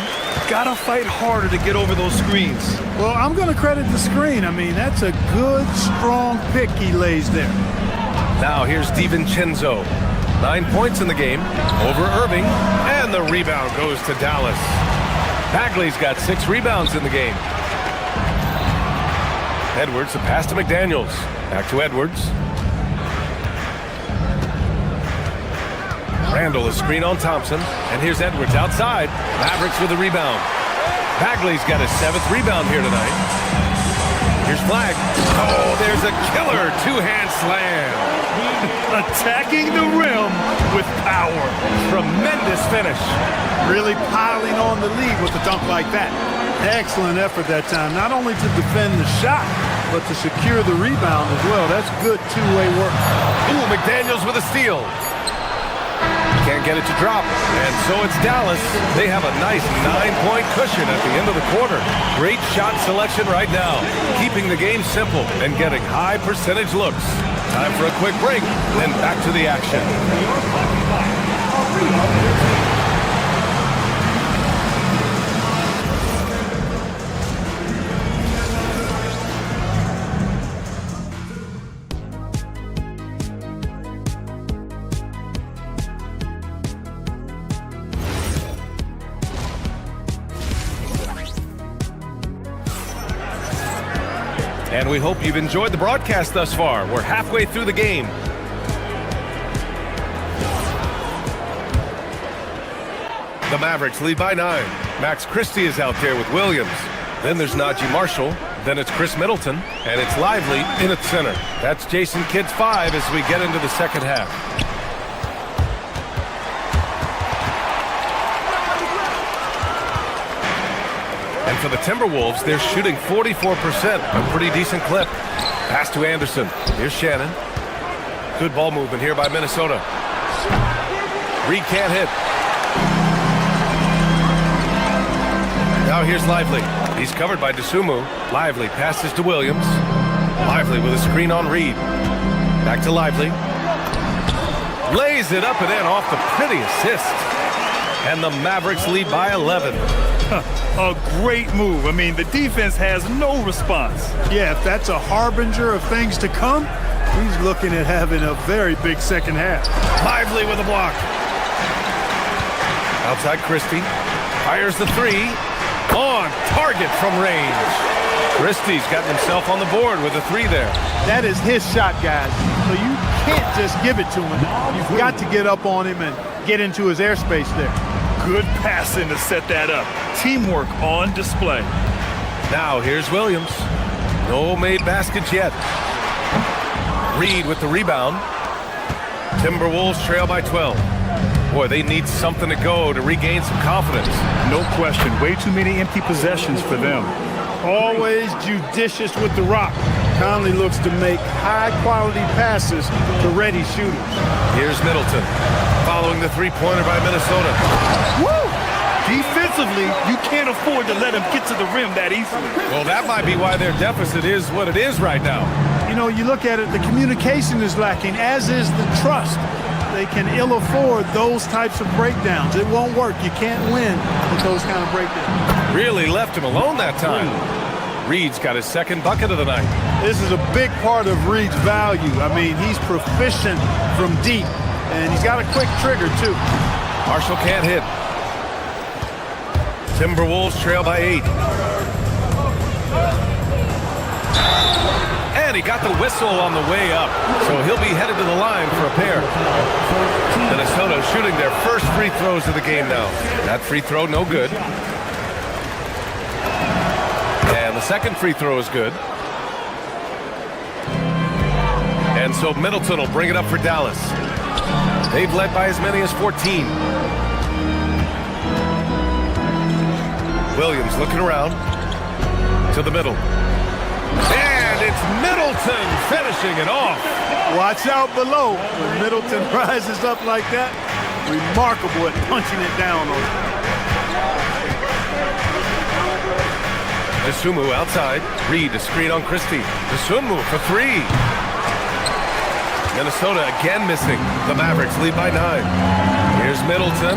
Gotta fight harder to get over those screens. Well, I'm going to credit the screen. I mean, that's a good, strong pick he lays there. Now here's DiVincenzo. 9 points in the game over Irving, and the rebound goes to Dallas. Bagley's got 6 rebounds in the game. Edwards, a pass to McDaniels. Back to Edwards. Randall, a screen on Thompson, and here's Edwards outside. Mavericks with a rebound. Bagley's got his 7th rebound here tonight. Here's Flag. Oh, there's a killer 2-hand slam. Attacking the rim with power. Tremendous finish. Really piling on the lead with a dunk like that. Excellent effort that time, not only to defend the shot, but to secure the rebound as well. That's good two-way work. Ooh, McDaniels with a steal. Can't get it to drop, and so it's Dallas. They have a nice 9-point cushion at the end of the quarter. Great shot selection right now, keeping the game simple and getting high percentage looks. Time for a quick break, then back to the action. And we hope you've enjoyed the broadcast thus far. We're halfway through the game. The Mavericks lead by 9. Max Christie is out there with Williams. Then there's Najee Marshall. Then it's Chris Middleton. And it's Lively in at center. That's Jason Kidd's 5 as we get into the second half. And for the Timberwolves, they're shooting 44%, a pretty decent clip. Pass to Anderson. Here's Shannon. Good ball movement here by Minnesota. Reed can't hit. Now here's Lively. He's covered by DeSumo. Lively passes to Williams. Lively with a screen on Reed. Back to Lively. Lays it up and in off the pretty assist. And the Mavericks lead by 11. A great move. I mean, the defense has no response. Yeah, if that's a harbinger of things to come, he's looking at having a very big second half. Lively with a block. Outside Christie. Fires the 3. On target from range. Christie's gotten himself on the board with a 3 there. That is his shot, guys. So you can't just give it to him. You've got to get up on him and get into his airspace there. Good passing to set that up. Teamwork on display. Now here's Williams. No made baskets yet. Reed with the rebound. Timberwolves trail by 12. Boy, they need something to go to regain some confidence. No question. Way too many empty possessions for them. Always judicious with the rock. Conley looks to make high-quality passes to ready shooters. Here's Middleton, following the three-pointer by Minnesota. Woo! Defensively, you can't afford to let him get to the rim that easily. Well, that might be why their deficit is what it is right now. You know, you look at it, the communication is lacking, as is the trust. They can ill afford those types of breakdowns. It won't work. You can't win with those kind of breakdowns. Really left him alone that time. Reed's got his second bucket of the night. This is a big part of Reed's value. I mean, he's proficient from deep, and he's got a quick trigger, too. Marshall can't hit. Timberwolves trail by 8. And he got the whistle on the way up, so he'll be headed to the line for a pair. Minnesota shooting their first free throws of the game now. That free throw, no good. And the second free throw is good. And so Middleton will bring it up for Dallas. They've led by as many as 14. Williams looking around to the middle. And And it's Middleton finishing it off. Watch out below. When Middleton rises up like that, remarkable at punching it down on it. Dosunmu outside. Reed to screen on Christie. Dosunmu for three. Minnesota again missing. The Mavericks lead by 9. Here's Middleton.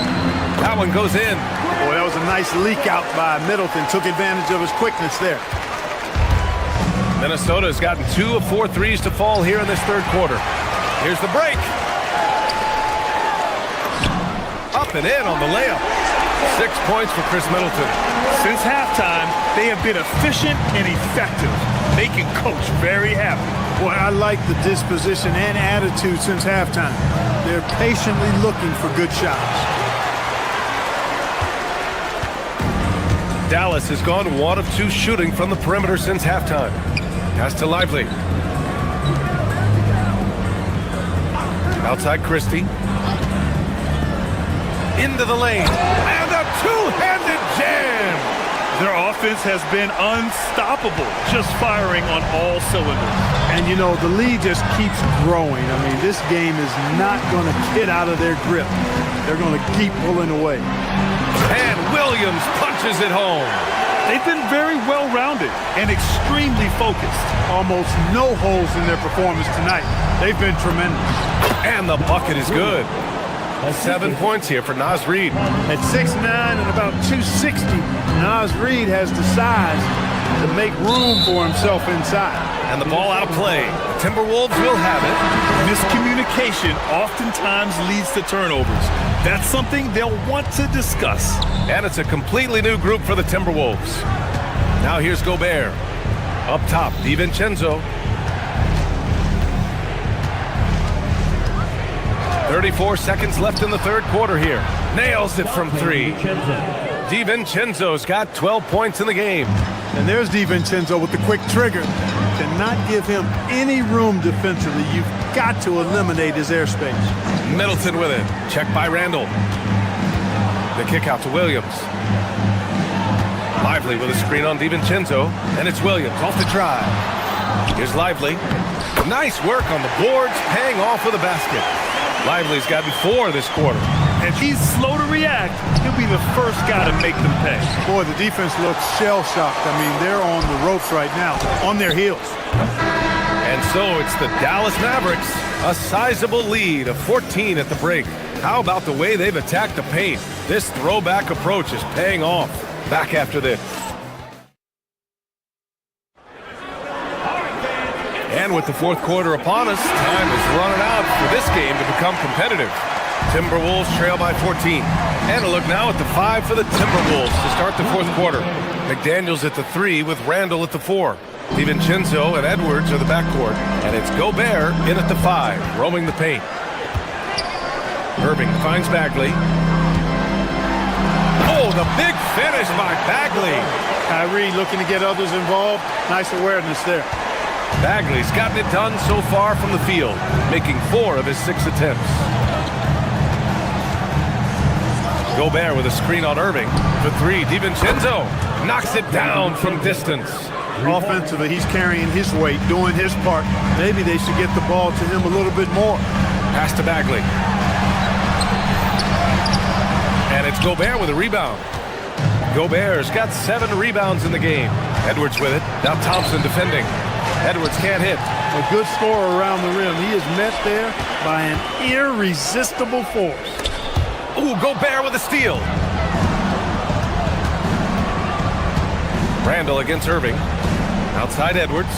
That one goes in. Boy, that was a nice leak out by Middleton. Took advantage of his quickness there. Minnesota has gotten 2 of 4 threes to fall here in this third quarter. Here's the break. Up and in on the layup. 6 points for Chris Middleton. Since halftime, they have been efficient and effective, making Coach very happy. Boy, I like the disposition and attitude since halftime. They're patiently looking for good shots. Dallas has gone 1 of 2 shooting from the perimeter since halftime. Pass to Lively. Outside Christie. Into the lane. And a two-handed jam. Their offense has been unstoppable, just firing on all cylinders. And, you know, the lead just keeps growing. I mean, this game is not going to get out of their grip. They're going to keep pulling away. And Williams punches it home. They've been very well-rounded and extremely focused. Almost no holes in their performance tonight. They've been tremendous. And the bucket is good. 7 points here for Naz Reid. At 6'9" and about 260, Naz Reid has the size to make room for himself inside. And the ball out of play. The Timberwolves will have it. Miscommunication oftentimes leads to turnovers. That's something they'll want to discuss. And it's a completely new group for the Timberwolves. Now here's Gobert. Up top, DiVincenzo. 34 seconds left in the third quarter here. Nails it from 3. DiVincenzo's got 12 points in the game. And there's DiVincenzo with the quick trigger. Cannot give him any room defensively. You've got to eliminate his airspace. Middleton with it. Checked by Randall. The kick out to Williams. Lively with a screen on DiVincenzo. And it's Williams off the drive. Here's Lively. Nice work on the boards, paying off with a basket. Lively's gotten 4 this quarter. And he's slow to react. He'll be the first guy to make them pay. Boy, the defense looks shell-shocked. I mean, they're on the ropes right now, on their heels. And so it's the Dallas Mavericks, a sizable lead of 14 at the break. How about the way they've attacked the paint? This throwback approach is paying off. Back after this. And with the fourth quarter upon us, time is running out for this game to become competitive. Timberwolves trail by 14. And a look now at the 5 for the Timberwolves to start the fourth quarter. McDaniels at the 3 with Randall at the 4. DiVincenzo and Edwards are the backcourt. And it's Gobert in at the 5, roaming the paint. Irving finds Bagley. Oh, the big finish by Bagley. Kyrie looking to get others involved. Nice awareness there. Bagley's gotten it done so far from the field, making 4 of his 6 attempts. Gobert with a screen on Irving. For 3, DiVincenzo knocks it down from distance. Offensively, he's carrying his weight, doing his part. Maybe they should get the ball to him a little bit more. Pass to Bagley. And it's Gobert with a rebound. Gobert's got 7 rebounds in the game. Edwards with it. Now Thompson defending. Edwards can't hit. A good scorer around the rim. He is met there by an irresistible force. Ooh, Gobert with a steal. Randall against Irving. Outside Edwards.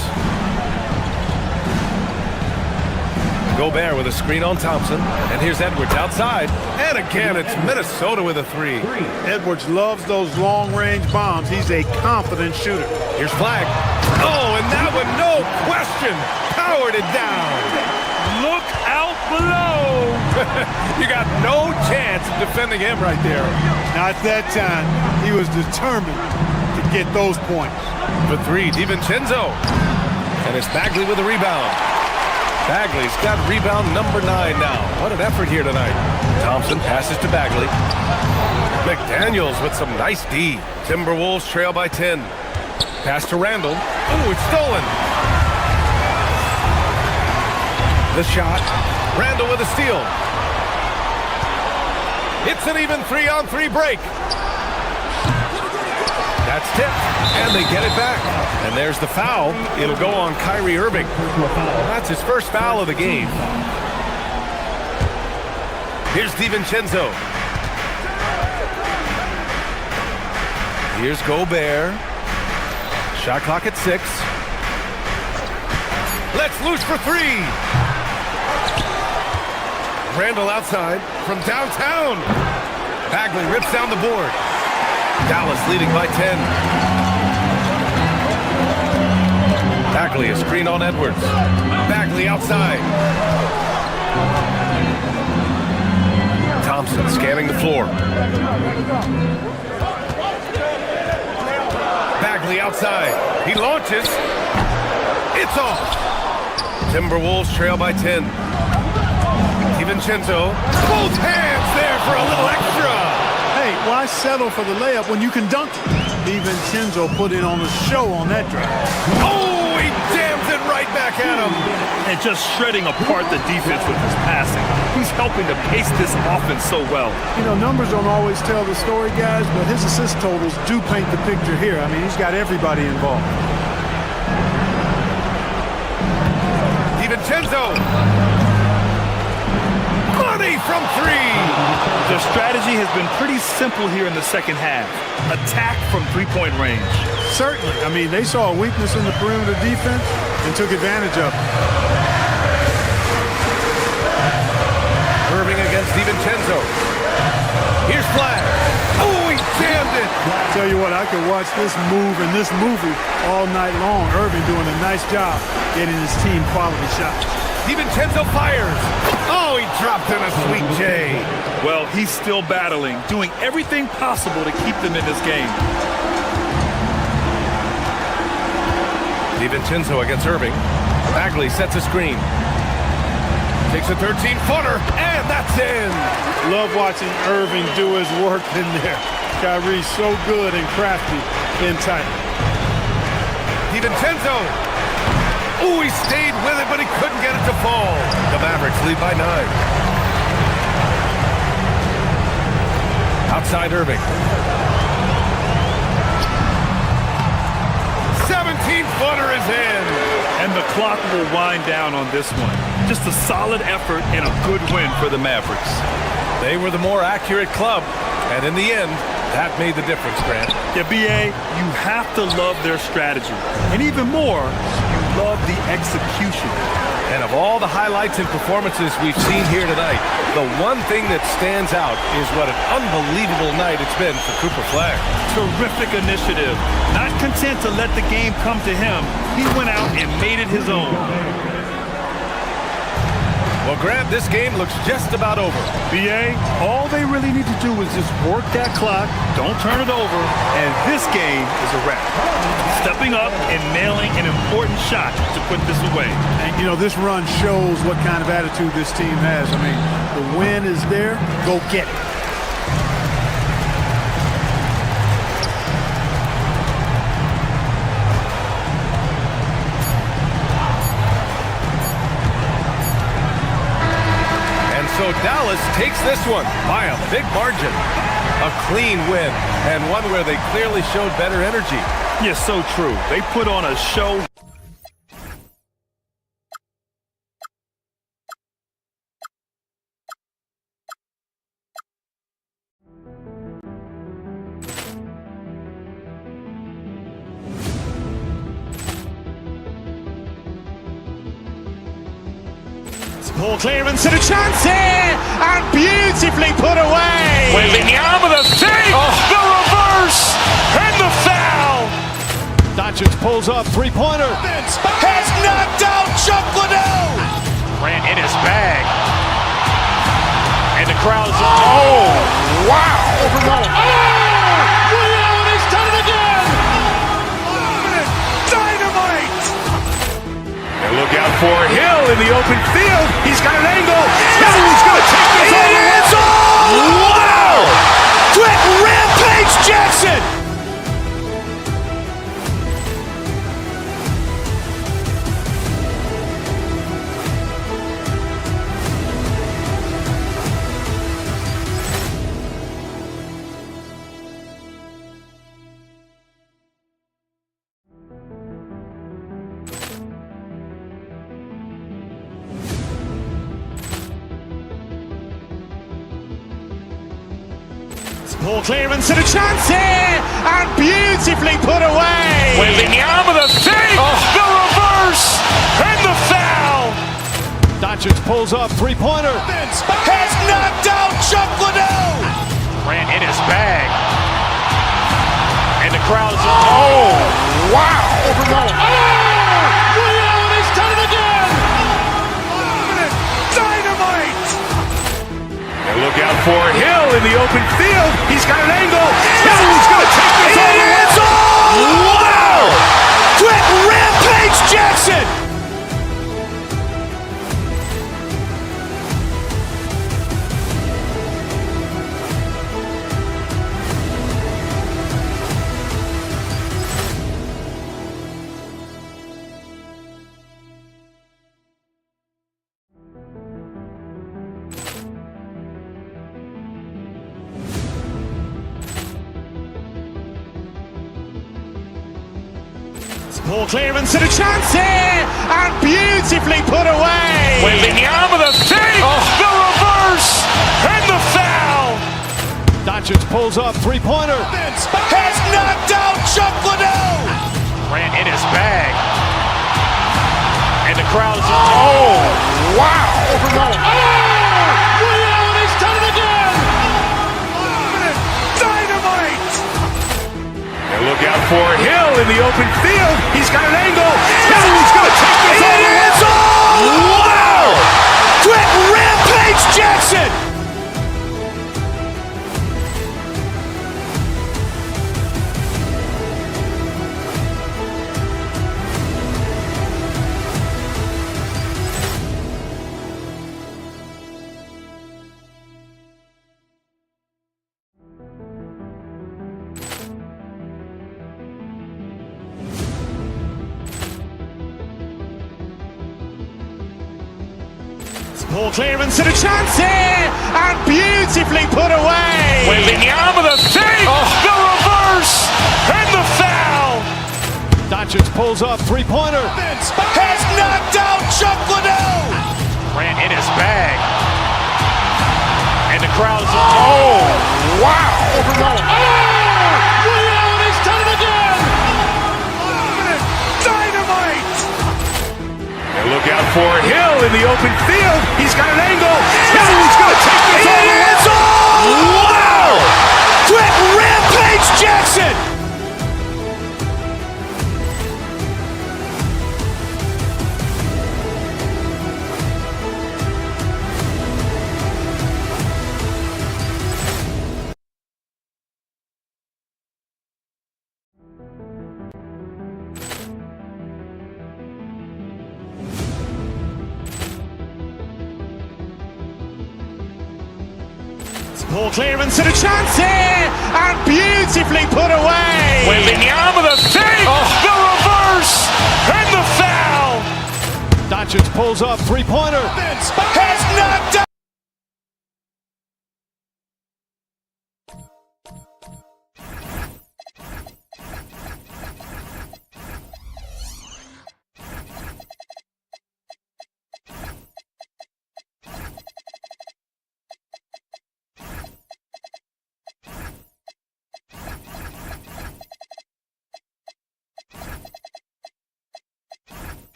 Gobert with a screen on Thompson. And here's Edwards outside. And again, it's Minnesota with a 3. Edwards loves those long-range bombs. He's a confident shooter. Here's Flag. Oh, and that one, no question, powered it down. Look out below. You got no chance of defending him right there. Not that time. He was determined to get those points. For 3, DiVincenzo. And it's Bagley with a rebound. Bagley's got rebound number 9 now. What an effort here tonight. Thompson passes to Bagley. McDaniels with some nice D. Timberwolves trail by 10. Pass to Randall. Ooh, it's stolen. The shot. Randall with a steal. It's an even 3-on-3 break. That's tipped, and they get it back. And there's the foul. It'll go on Kyrie Irving. That's his first foul of the game. Here's DiVincenzo. Here's Gobert. Shot clock at 6. Let's loose for 3. Randall outside from downtown. Bagley rips down the board. Dallas leading by 10. Bagley a screen on Edwards. Bagley outside. Thompson scanning the floor. Bagley outside. He launches. It's off. Timberwolves trail by 10. DiVincenzo. Both hands there for a little extra. Hey, why settle for the layup when you can dunk it? DiVincenzo put in on a show on that drive. Oh, he jams it right back at him. And just shredding apart the defense with his passing. He's helping to pace this offense so well. You know, numbers don't always tell the story, guys, but his assist totals do paint the picture here. I mean, he's got everybody involved. DiVincenzo. Money from 3. Their strategy has been pretty simple here in the second half. Attack from three-point range. Certainly. I mean, they saw a weakness in the perimeter defense and took advantage of it. Irving against DiVincenzo. Here's Flash. Oh, he jammed it. Tell you what, I could watch this move and this movie all night long. Irving doing a nice job getting his team quality shots. DiVincenzo fires. Oh, he dropped in a sweet J. Well, he's still battling, doing everything possible to keep them in this game. DiVincenzo against Irving. Bagley sets a screen. Takes a 13-footer, and that's in. Love watching Irving do his work in there. Kyrie's so good and crafty in tight. DiVincenzo. Oh, he stayed with it, but he couldn't get it to fall. The Mavericks lead by 9. Outside Irving. 17-footer is in. And the clock will wind down on this one. Just a solid effort and a good win for the Mavericks. They were the more accurate club, and in the end, that made the difference, Grant. Yeah, B.A., you have to love their strategy. And even more, you love the execution. And of all the highlights and performances we've seen here tonight, the one thing that stands out is what an unbelievable night it's been for Cooper Flag. Terrific initiative. Not content to let the game come to him, he went out and made it his own. Well, Grant, this game looks just about over. B.A., all they really need to do is just work that clock, don't turn it over, and this game is a wrap. Stepping up and nailing an important shot to put this away. And, you know, this run shows what kind of attitude this team has. I mean, the win is there, go get it. So Dallas takes this one by a big margin. A clean win, and one where they clearly showed better energy. Yes, so true. They put on a show. Ball clearance and a chance here, and beautifully put away. Wembanyama the save, the reverse, and the foul. Doncic pulls up, three-pointer. Has knocked out Chuck Liddell. Ran in his bag. And the crowd's oh, wow. Liddell has done it again. Dynamite. And look out for Hill in the open field. He's got an angle. Hill's going to take this all the way. Wow! Quick Rampage Jackson. Ball clearance and a chance here, and beautifully put away. Wembanyama the fake, the reverse, and the foul. Doncic pulls up, three-pointer. Has knocked out Chuck Liddell. Ran in his bag. And the crowd is, oh, wow. Allen has done it again. Dynamite. And look out for Hill in the open field. He's got an angle. Hill's going to take this all the way. Wow. Quick Rampage Jackson. Ball clearance and a chance here, and beautifully put away. Wembanyama the fake, the reverse, and the foul. Doncic pulls up, three-pointer. Has knocked out Chuck Liddell. Ran in his bag. And the crowd is, oh, wow. Allen has done it again. Dynamite. And look out for Hill in the open field. He's got an angle. Hill's going to take this all the way. Wow. Quick Rampage Jackson. Ball clearance and a chance here, and beautifully put away. Wembanyama the fake, the reverse, and the foul. Doncic pulls up, three-pointer. Has knocked out Chuck Liddell. Ran in his bag. And the crowd is, oh, wow. Allen has done it again. Dynamite. And look out for Hill in the open field. He's got an angle. Hill's going to take this all the way. Wow. Quick Rampage Jackson. Ball clearance and a chance here, and beautifully put away. Wembanyama the fake, the reverse, and the foul. Doncic pulls up, three-pointer. Has knocked out.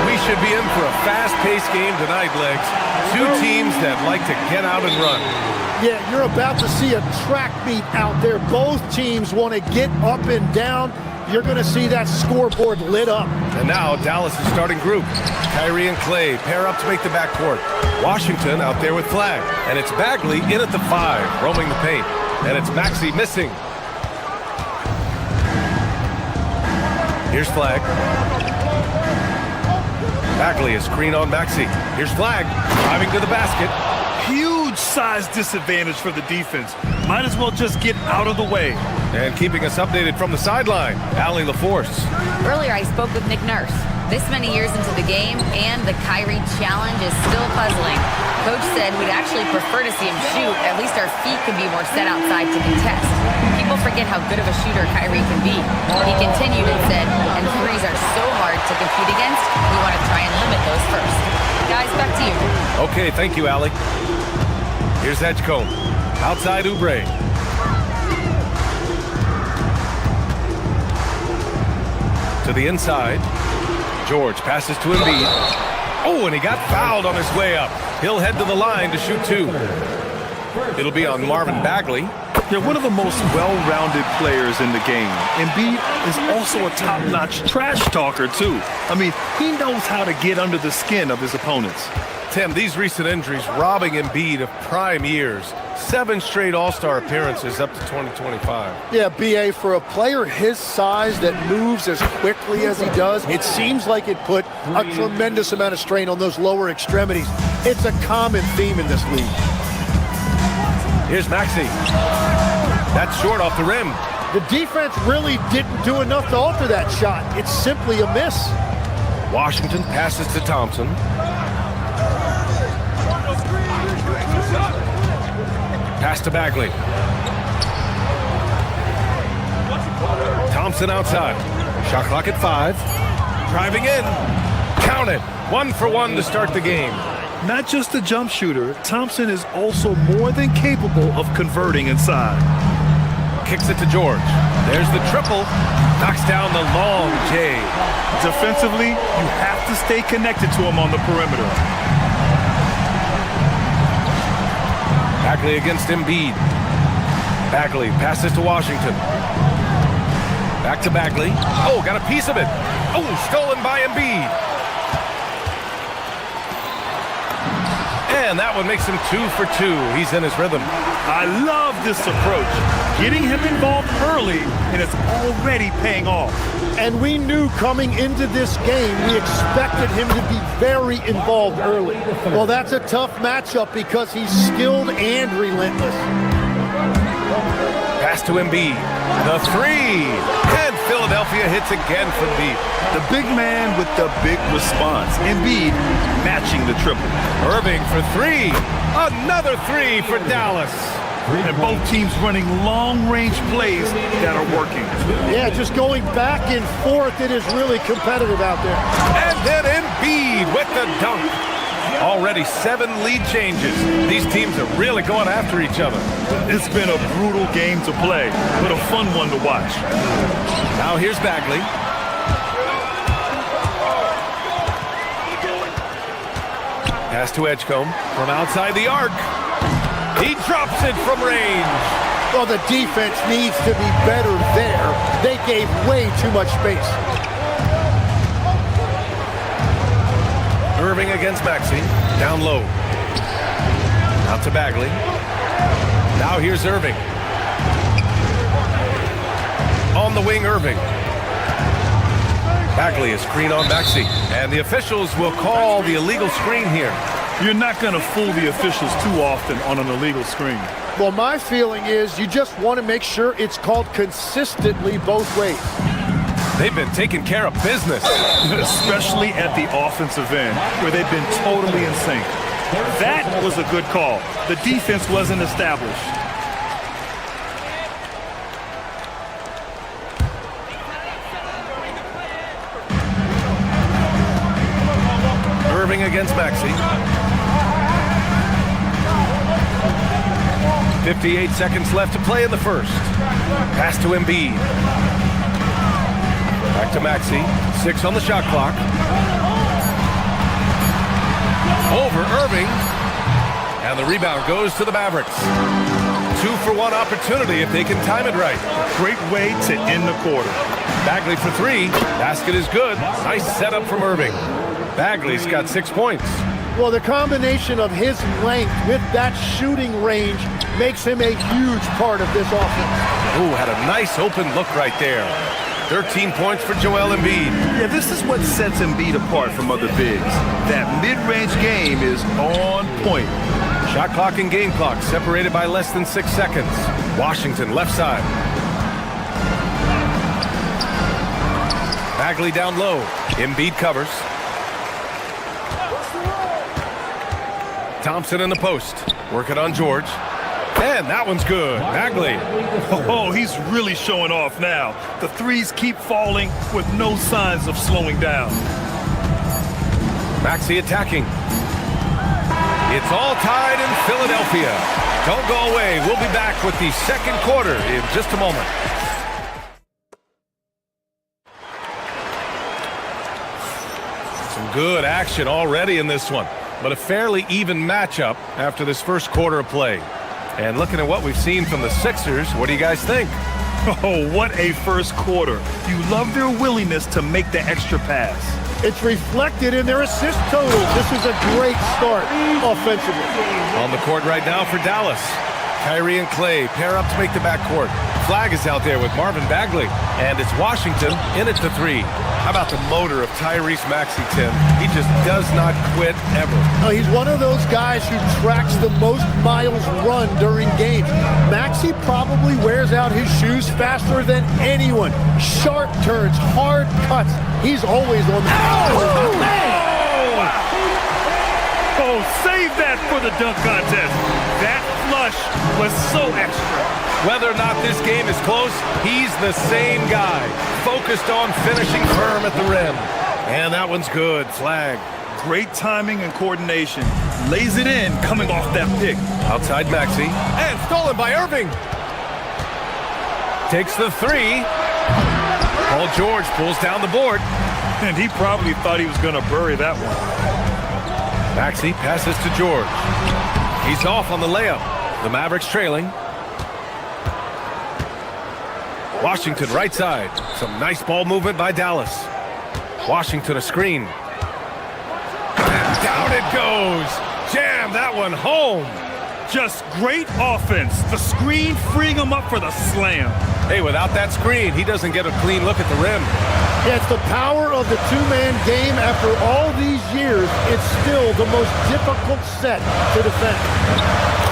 We should be in for a fast-paced game tonight, Legs. Two teams that like to get out and run. Yeah, you're about to see a track meet out there. Both teams want to get up and down. You're going to see that scoreboard lit up. And now Dallas' starting group. Kyrie and Clay pair up to make the backcourt. Washington out there with Flag. And it's Bagley in at the 5, roaming the paint. And it's Maxey missing. Here's Flag. Bagley is screen on Maxey. Here's Flag, driving to the basket. Huge size disadvantage for the defense. Might as well just get out of the way. And keeping us updated from the sideline, Allie LaForce. Earlier, I spoke with Nick Nurse. This many years into the game, and the Kyrie challenge is still puzzling. Coach said we'd actually prefer to see him shoot. At least our feet could be more set outside to contest. He People forget how good of a shooter Kyrie can be. He continued and said, and threes are so hard to compete against, we want to try and limit those first. Guys, back to you. Okay, thank you, Allie. Here's Edgecombe. Outside Oubre. To the inside. George passes to Embiid. Oh, and he got fouled on his way up. He'll head to the line to shoot 2. It'll be on Marvin Bagley. They're one of the most well-rounded players in the game. Embiid is also a top-notch trash talker, too. I mean, he knows how to get under the skin of his opponents. Tim, these recent injuries robbing Embiid of prime years. 7 straight All-Star appearances up to 2025. Yeah, B.A., for a player his size that moves as quickly as he does, it seems like it put a tremendous amount of strain on those lower extremities. It's a common theme in this league. Here's Maxey. That's short off the rim. The defense really didn't do enough to alter that shot. It's simply a miss. Washington passes to Thompson. Pass to Bagley. Thompson outside. Shot clock at 5. Driving in. Count it. 1 for 1 to start the game. Not just a jump shooter, Thompson is also more than capable of converting inside. Kicks it to George. There's the triple. Knocks down the long J. Defensively, you have to stay connected to him on the perimeter. Bagley against Embiid. Bagley passes to Washington. Back to Bagley. Oh, got a piece of it. Oh, stolen by Embiid. And that one makes him 2 for 2. He's in his rhythm. I love this approach. Getting him involved early, and it's already paying off. And we knew coming into this game, we expected him to be very involved early. Well, that's a tough matchup because he's skilled and relentless. Pass to Embiid. The 3. And Philadelphia hits again from deep. The big man with the big response. Embiid matching the triple. Irving for 3. Another 3 for Dallas. And both teams running long-range plays that are working. Yeah, just going back and forth, it is really competitive out there. And then Embiid with the dunk. Already 7 lead changes. These teams are really going after each other. It's been a brutal game to play, but a fun one to watch. Now here's Bagley. Pass to Edgecombe from outside the arc. He drops it from range. Well, the defense needs to be better there. They gave way too much space. Irving against Maxey. Down low. Out to Bagley. Now here's Irving. On the wing, Irving. Bagley is screen on Maxey. And the officials will call the illegal screen here. You're not going to fool the officials too often on an illegal screen. Well, my feeling is you just want to make sure it's called consistently both ways. They've been taking care of business. Especially at the offensive end, where they've been totally in sync. That was a good call. The defense wasn't established. Irving against Maxey. 58 seconds left to play in the first. Pass to Embiid. Back to Maxey. 6 on the shot clock. Over Irving. And the rebound goes to the Mavericks. 2 for 1 opportunity if they can time it right. Great way to end the quarter. Bagley for 3. Basket is good. Nice setup from Irving. Bagley's got 6 points. Well, the combination of his length with that shooting range makes him a huge part of this offense. Ooh, had a nice open look right there. 13 points for Joel Embiid. Yeah, this is what sets Embiid apart from other bigs. That mid-range game is on point. Shot clock and game clock separated by less than 6 seconds. Washington left side. Bagley down low. Embiid covers. Thompson in the post. Working on George. And that one's good. Bagley. Oh, he's really showing off now. The threes keep falling with no signs of slowing down. Maxey attacking. It's all tied in Philadelphia. Don't go away. We'll be back with the second quarter in just a moment. Some good action already in this one, but a fairly even matchup after this first quarter of play. And looking at what we've seen from the Sixers, what do you guys think? Oh, what a first quarter. You love their willingness to make the extra pass. It's reflected in their assist totals. This is a great start offensively. On the court right now for Dallas. Kyrie and Clay pair up to make the backcourt. Flag is out there with Marvin Bagley, and it's Washington in at the three. How about the motor of Tyrese Maxey, Tim? He just does not quit ever. Oh, he's one of those guys who tracks the most miles run during games. Maxey probably wears out his shoes faster than anyone. Sharp turns, hard cuts. He's always on the... Oh, man! Oh, save that for the dunk contest. That flush was so extra. Whether or not this game is close, he's the same guy, focused on finishing firm at the rim. And that one's good. Flag. Great timing and coordination. Lays it in coming off that pick. Outside Maxey. And stolen by Irving. Takes the three. Paul George pulls down the board. And he probably thought he was going to bury that one. Maxey passes to George. He's off on the layup. The Mavericks trailing. Washington right side. Some nice ball movement by Dallas. Washington a screen. And down it goes. Jam that one home. Just great offense. The screen freeing him up for the slam. Hey, without that screen, he doesn't get a clean look at the rim. Yeah, it's the power of the two-man game. After all these years, it's still the most difficult set to defend.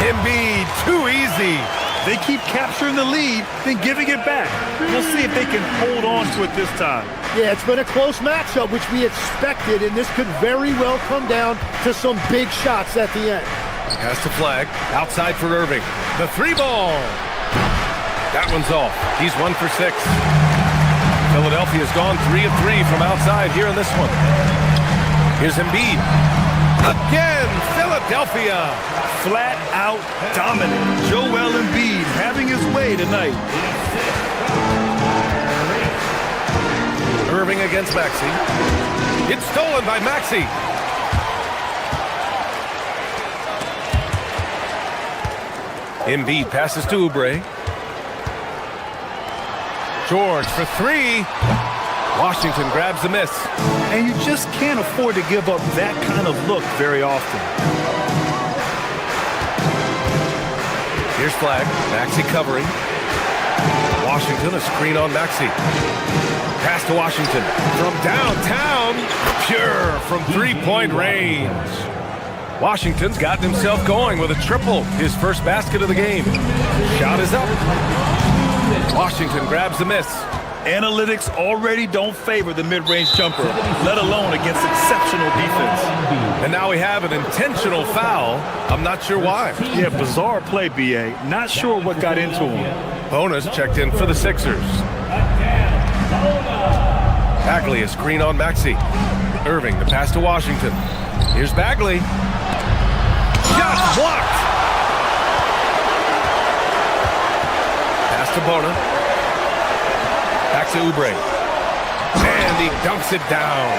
Embiid, too easy. They keep capturing the lead, then giving it back. We'll see if they can hold on to it this time. Yeah, it's been a close matchup, which we expected, and this could very well come down to some big shots at the end. Pass to Flag. Outside for Irving. The three ball. That one's off. He's 1 for 6. Philadelphia's gone 3 of 3 from outside here in this one. Here's Embiid. Again, Philadelphia. Flat out dominant. Joel Embiid having his way tonight. Irving against Maxey. It's stolen by Maxey. Embiid passes to Oubre. George for three. Washington grabs the miss. And you just can't afford to give up that kind of look very often. Here's Flag. Maxey covering. Washington, a screen on Maxey. Pass to Washington. From downtown. Pure from three-point range. Washington's gotten himself going with a triple. His first basket of the game. Shot is up. Washington grabs the miss. Analytics already don't favor the mid-range jumper, let alone against exceptional defense. And now we have an intentional foul. I'm not sure why. Yeah, bizarre play, B.A. Not sure what got into him. Bonus checked in for the Sixers. Bagley, a screen on Maxey. Irving, the pass to Washington. Here's Bagley. Shot blocked. Pass to Bona. Back to Oubre. And he dunks it down.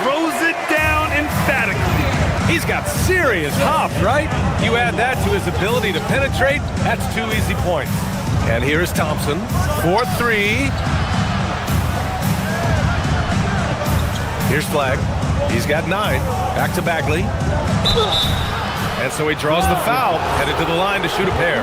Throws it down emphatically. He's got serious hop, right? You add that to his ability to penetrate, that's 2 easy points. And here is Thompson. 4-3. Here's Flag. He's got 9. Back to Bagley. And so he draws the foul, headed to the line to shoot a pair.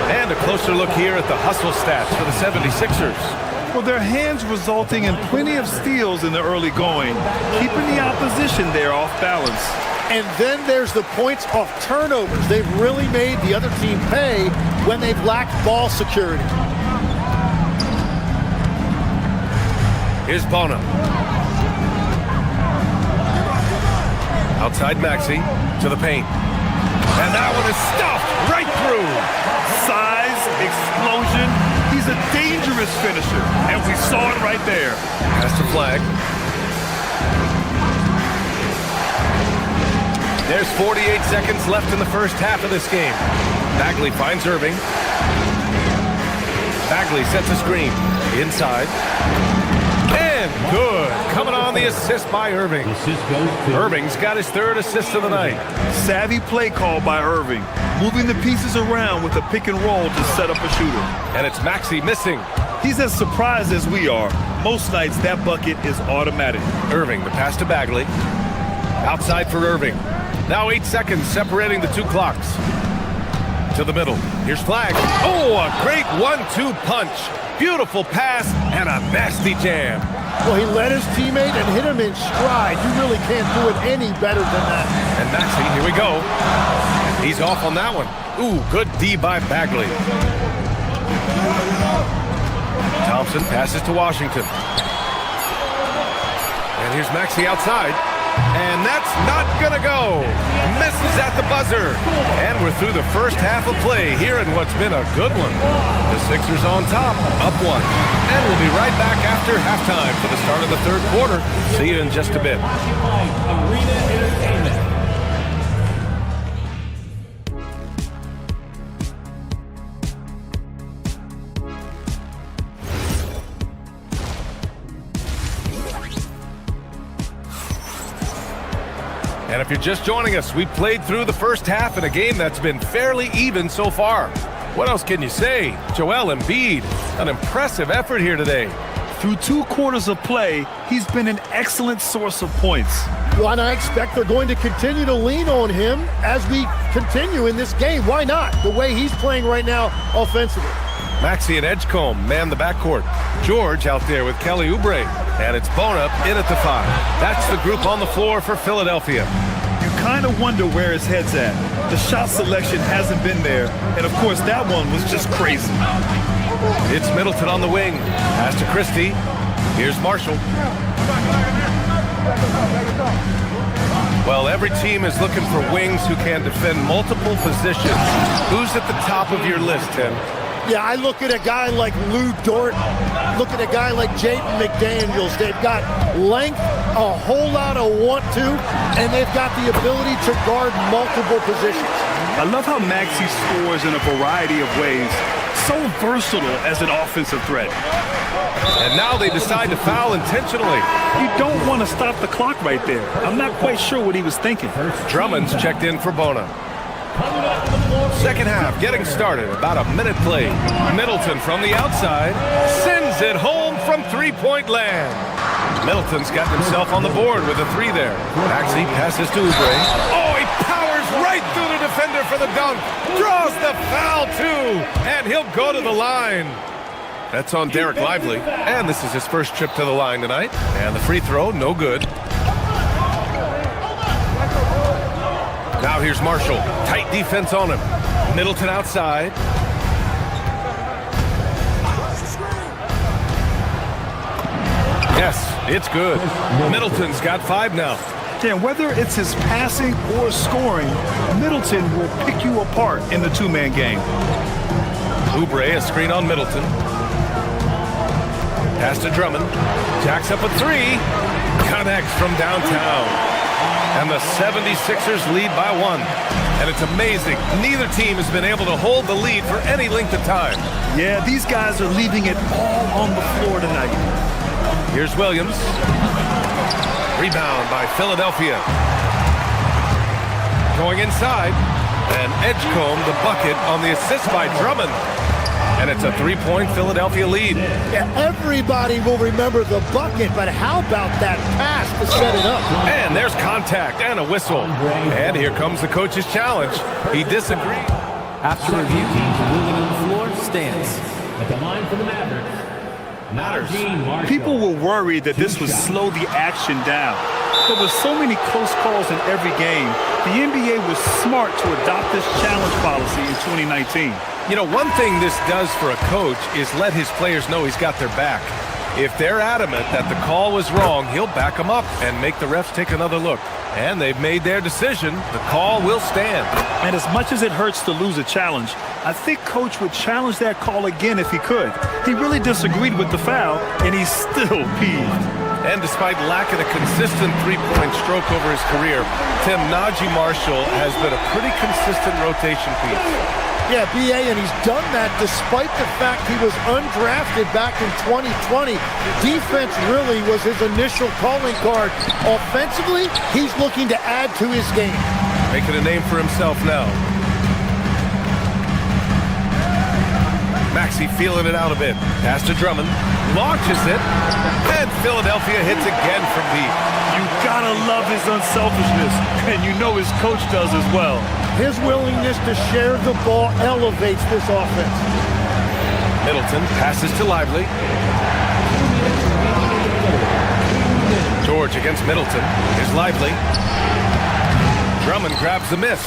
And a closer look here at the hustle stats for the 76ers. Well, their hands resulting in plenty of steals in the early going, keeping the opposition there off balance. And then there's the points off turnovers. They've really made the other team pay when they've lacked ball security. Here's Bona. Outside Maxey to the paint. And that one is stuffed right through. Size, explosion. He's a dangerous finisher, and we saw it right there. Pass to flag. There's 48 seconds left in the first half of this game. Bagley finds Irving. Bagley sets a screen. Inside. And good. Coming on the assist by Irving. Irving's got his third assist of the night. Savvy play call by Irving. Moving the pieces around with a pick and roll to set up a shooter. And it's Maxey missing. He's as surprised as we are. Most nights, that bucket is automatic. Irving, the pass to Bagley. Outside for Irving. Now 8 seconds separating the two clocks. To the middle. Here's Flag. Oh, a great 1-2 punch. Beautiful pass and a nasty jam. Well, he led his teammate and hit him in stride. You really can't do it any better than that. And Maxey, here we go. He's off on that one. Ooh, good D by Bagley. Thompson passes to Washington. And here's Maxey outside. And that's not gonna go. Misses at the buzzer. And we're through the first half of play here in what's been a good one. The Sixers on top, up one. And we'll be right back after halftime for the start of the third quarter. See you in just a bit. And if you're just joining us, we played through the first half in a game that's been fairly even so far. What else can you say? Joel Embiid, an impressive effort here today. Through 2 quarters of play, he's been an excellent source of points. Well, and I expect they're going to continue to lean on him as we continue in this game. Why not? The way he's playing right now offensively. Maxey and Edgecombe man the backcourt. George out there with Kelly Oubre. And it's Bona in at the 5. That's the group on the floor for Philadelphia. You kind of wonder where his head's at. The shot selection hasn't been there. And, of course, that one was just crazy. It's Middleton on the wing. Pass to Christie. Here's Marshall. Well, every team is looking for wings who can defend multiple positions. Who's at the top of your list, Tim? Yeah, I look at a guy like Lou Dort, look at a guy like Jaden McDaniels. They've got length, a whole lot of want-to, and they've got the ability to guard multiple positions. I love how Maxey scores in a variety of ways. So versatile as an offensive threat. And now they decide to foul intentionally. You don't want to stop the clock right there. I'm not quite sure what he was thinking. Drummond's checked in for Bona. Second half getting started, about a minute played. Middleton from the outside sends it home from three-point land. Middleton's got himself on the board with a 3 there. Maxey passes to Oubre. Oh, he powers right through the defender for the dunk. Draws the foul too, and he'll go to the line. That's on Derek Lively, and this is his first trip to the line tonight. And the free throw, no good. Now here's Marshall. Tight defense on him. Middleton outside. Yes, it's good. Middleton's got 5 now. Yeah, whether it's his passing or scoring, Middleton will pick you apart in the 2-man game. Oubre, a screen on Middleton. Pass to Drummond. Jacks up a 3. Connects from downtown. And the 76ers lead by 1. And it's amazing. Neither team has been able to hold the lead for any length of time. Yeah, these guys are leaving it all on the floor tonight. Here's Williams. Rebound by Philadelphia. Going inside. And Edgecombe the bucket on the assist by Drummond. And it's a 3-point Philadelphia lead. Yeah, everybody will remember the bucket, but how about that pass to set it up? And there's contact and a whistle. And here comes the coach's challenge. He disagreed. After review, ruling on the floor stands. At the line for the Mavericks. People were worried that this would slow the action down. But with so many close calls in every game, the NBA was smart to adopt this challenge policy in 2019. You know, one thing this does for a coach is let his players know he's got their back. If they're adamant that the call was wrong, he'll back them up and make the refs take another look. And they've made their decision. The call will stand. And as much as it hurts to lose a challenge, I think Coach would challenge that call again if he could. He really disagreed with the foul, and he's still peeved. And despite lacking a consistent three-point stroke over his career, Tim, Najee Marshall has been a pretty consistent rotation piece. Yeah, B.A., and he's done that despite the fact he was undrafted back in 2020. Defense really was his initial calling card. Offensively, he's looking to add to his game. Making a name for himself now. Maxey feeling it out a bit. Pass to Drummond. Launches it. And Philadelphia hits again from deep. You gotta love his unselfishness, and you know his coach does as well. His willingness to share the ball elevates this offense. Middleton passes to Lively. George against Middleton. Here's Lively. Drummond grabs the miss.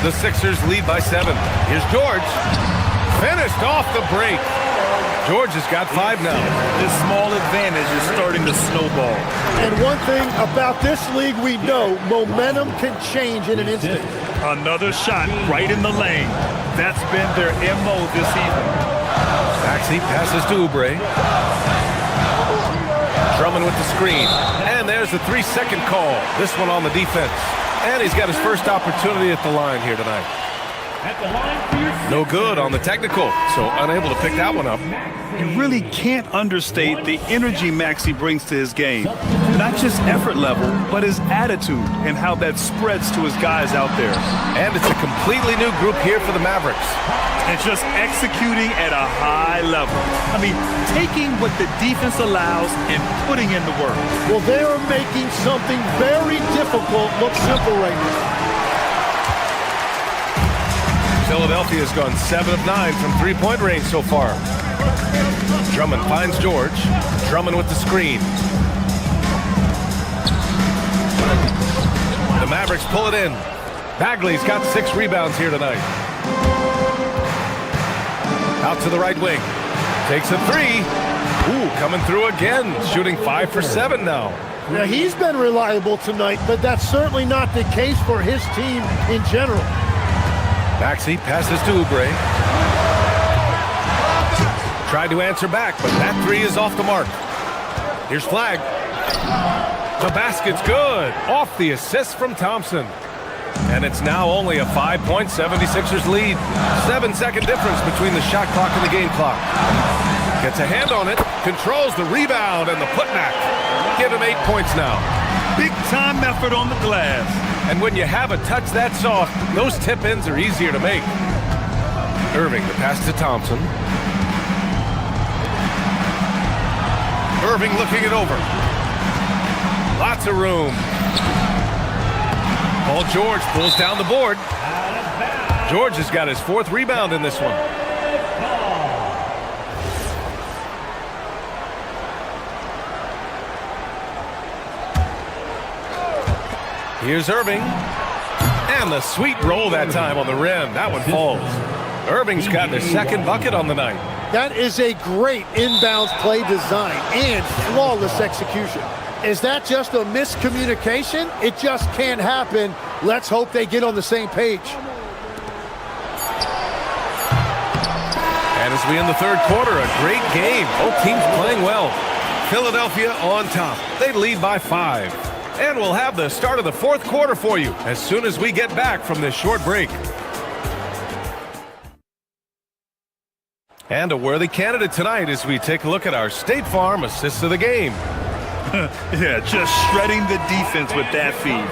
The Sixers lead by 7. Here's George. Finished off the break. George has got 5 now. This small advantage is starting to snowball. And one thing about this league we know, momentum can change in an instant. Another shot right in the lane. That's been their MO this evening. Maxey passes to Oubre. Drummond with the screen. And there's the 3-second call. This one on the defense. And he's got his first opportunity at the line here tonight. No good on the technical, so unable to pick that one up. You really can't understate the energy Maxey brings to his game. Not just effort level, but his attitude and how that spreads to his guys out there. And it's a completely new group here for the Mavericks. And just executing at a high level. I mean, taking what the defense allows and putting in the work. Well, they are making something very difficult look simple right now. Philadelphia has gone 7 of 9 from three-point range so far. Drummond finds George. Drummond with the screen. The Mavericks pull it in. Bagley's got 6 rebounds here tonight. Out to the right wing. Takes a 3. Ooh, coming through again. Shooting 5 for 7 now. Now, he's been reliable tonight, but that's certainly not the case for his team in general. Maxey passes to Oubre. Tried to answer back, but that 3 is off the mark. Here's Flag. The basket's good. Off the assist from Thompson. And it's now only a 5-point 76ers lead. 7-second difference between the shot clock and the game clock. Gets a hand on it. Controls the rebound and the putback. Give him 8 points now. Big time effort on the glass. And when you have a touch that soft, those tip-ins are easier to make. Irving, the pass to Thompson. Irving looking it over. Lots of room. Paul George pulls down the board. George has got his 4th rebound in this one. Here's Irving. And the sweet roll that time on the rim. That one falls. Irving's got his 2nd bucket on the night. That is a great inbounds play design and flawless execution. Is that just a miscommunication? It just can't happen. Let's hope they get on the same page. And as we end the 3rd quarter, a great game. Both teams playing well. Philadelphia on top. They lead by 5. And we'll have the start of the 4th quarter for you as soon as we get back from this short break. And a worthy candidate tonight as we take a look at our State Farm assists of the game. Yeah, just shredding the defense with that feed.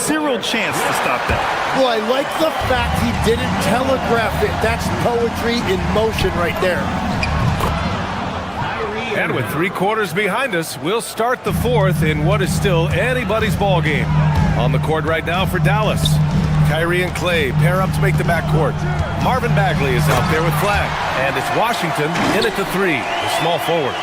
Zero chance to stop that. Well, I like the fact he didn't telegraph it. That's poetry in motion right there. And with 3 quarters behind us, we'll start the 4th in what is still anybody's ball game. On the court right now for Dallas. Kyrie and Clay pair up to make the backcourt. Marvin Bagley is out there with Flag. And it's Washington in at the 3, the small forward.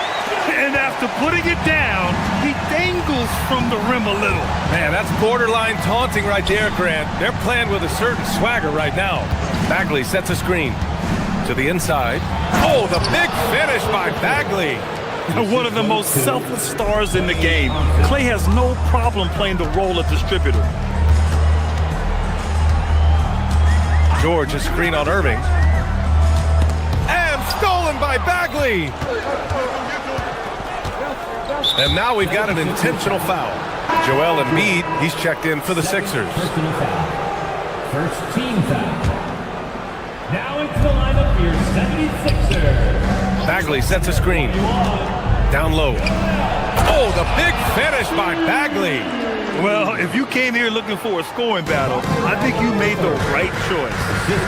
And after putting it down, he dangles from the rim a little. Man, that's borderline taunting right there, Grant. They're playing with a certain swagger right now. Bagley sets a screen to the inside. Oh, the big finish by Bagley. One of the most selfless stars in the game. Clay has no problem playing the role of distributor. George, a screen on Irving. And stolen by Bagley. And now we've got an intentional foul. Joel Embiid, he's checked in for the Sixers. Personal foul. First team foul. Now into the lineup for your 76ers. Bagley sets a screen. Down low. Oh, the big finish by Bagley. Well, if you came here looking for a scoring battle, I think you made the right choice.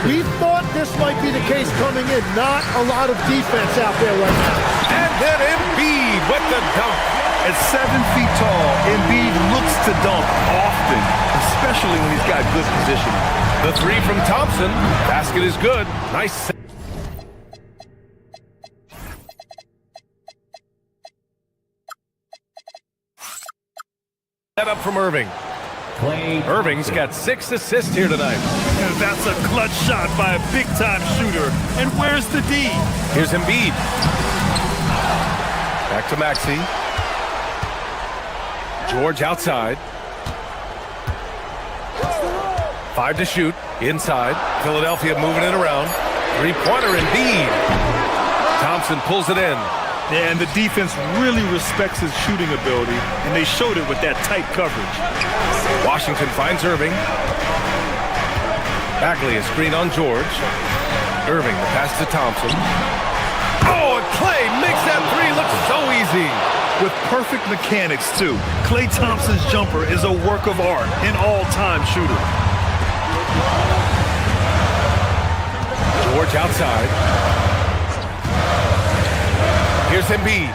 We thought this might be the case coming in. Not a lot of defense out there right now. And then Embiid with the dunk. At 7 feet tall, Embiid looks to dunk often, especially when he's got good positioning. The three from Thompson. Basket is good. Nice. Set up from Irving. Irving's got 6 assists here tonight. And that's a clutch shot by a big-time shooter. And where's the D? Here's Embiid. Back to Maxey. George outside. 5 to shoot. Inside. Philadelphia moving it around. Three-pointer Embiid. Thompson pulls it in. Yeah, and the defense really respects his shooting ability, and they showed it with that tight coverage. Washington finds Irving. Bagley, a screen on George. Irving, the pass to Thompson. Oh, and Clay makes that three look so easy. With perfect mechanics, too. Klay Thompson's jumper is a work of art, an all-time shooter. George outside. Here's Embiid.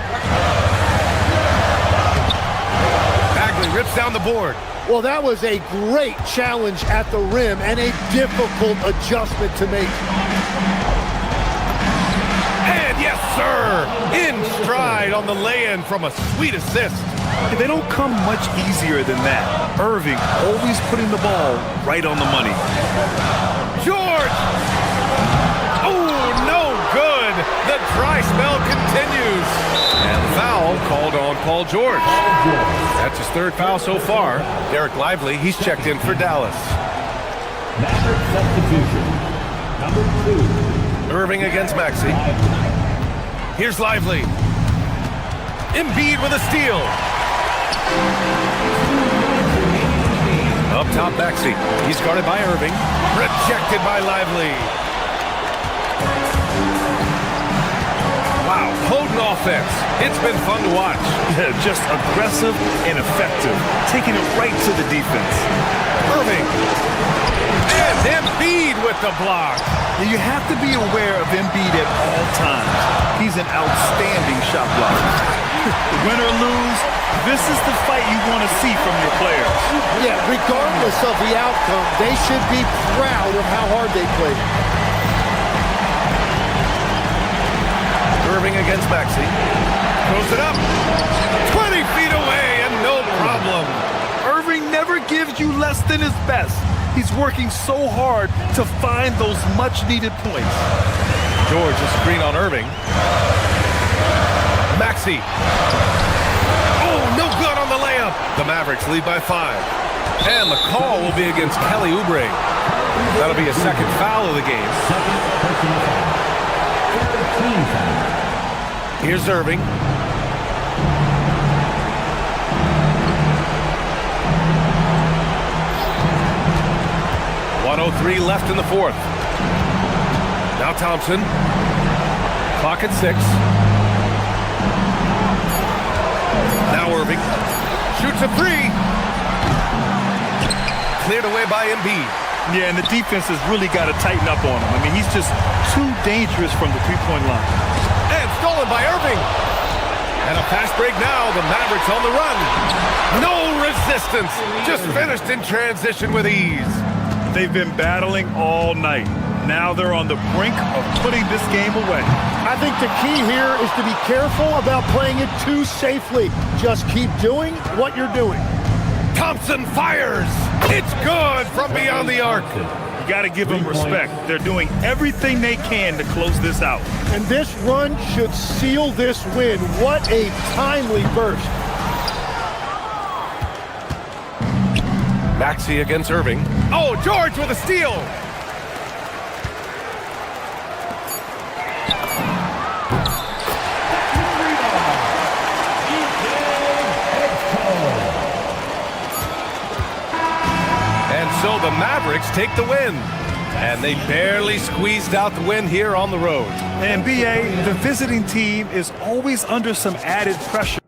Bagley rips down the board. Well, that was a great challenge at the rim and a difficult adjustment to make. And yes, sir, in stride on the lay-in from a sweet assist. They don't come much easier than that. Irving always putting the ball right on the money. George! Oh, no good. The dry spell continues. And foul called on Paul George. That's his 3rd foul so far. Derek Lively, he's checked in for Dallas. Maverick substitution. Number 2. Irving against Maxey. Here's Lively. Embiid with a steal. Up top, Maxey. He's guarded by Irving. Rejected by Lively. Wow, potent offense. It's been fun to watch. Yeah, just aggressive and effective, taking it right to the defense. Irving. And Embiid with the block. You have to be aware of Embiid at all times. He's an outstanding shot blocker. Win or lose, this is the fight you want to see from your players. Yeah, regardless of the outcome, they should be proud of how hard they played. Irving against Maxey. Throws it up. 20 feet away and no problem. Irving never gives you less than his best. He's working so hard to find those much-needed points. George, a screen on Irving. Maxey. Oh, no good on the layup. The Mavericks lead by 5. And the call will be against Kelly Oubre. That'll be a 2nd foul of the game. Here's Irving. .103 left in the 4th. Now Thompson. Clock at 6. Now Irving. Shoots a 3. Cleared away by Embiid. Yeah, and the defense has really got to tighten up on him. I mean, he's just too dangerous from the three-point line. And stolen by Irving. And a fast break now. The Mavericks on the run. No resistance. Just finished in transition with ease. They've been battling all night. Now they're on the brink of putting this game away. I think the key here is to be careful about playing it too safely. Just keep doing what you're doing. Thompson fires. It's good from beyond the arc. got to give them respect. They're doing everything they can to close this out. And this run should seal this win. What a timely burst. Maxey against Irving. Oh, George with a steal. And so the Mavericks take the win. And they barely squeezed out the win here on the road. And BA, the visiting team is always under some added pressure.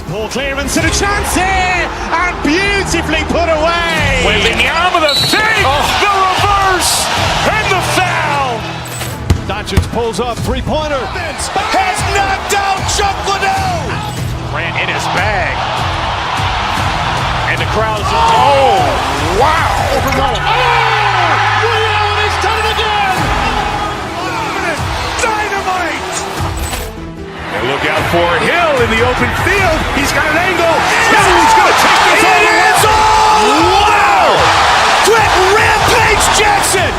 Ball clearance and a chance here, and beautifully put away. Wembanyama the fake, the reverse, and the foul. Doncic pulls up, three-pointer. Has knocked out Chuck Liddell. Ran in his bag. And the crowd's, oh, wow. He's done it again. Dynamite. And look out for Hill in the open field. He's got an angle. He's going to take this all the way. Wow! Quick Rampage Jackson.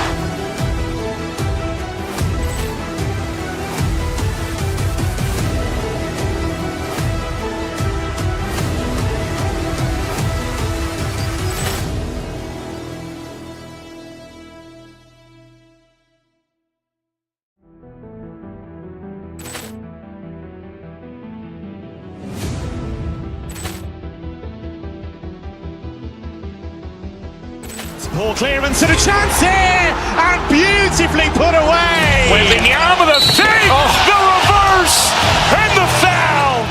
Ball clearance and a chance here, and beautifully put away. Wembanyama the fake, the reverse, and the foul.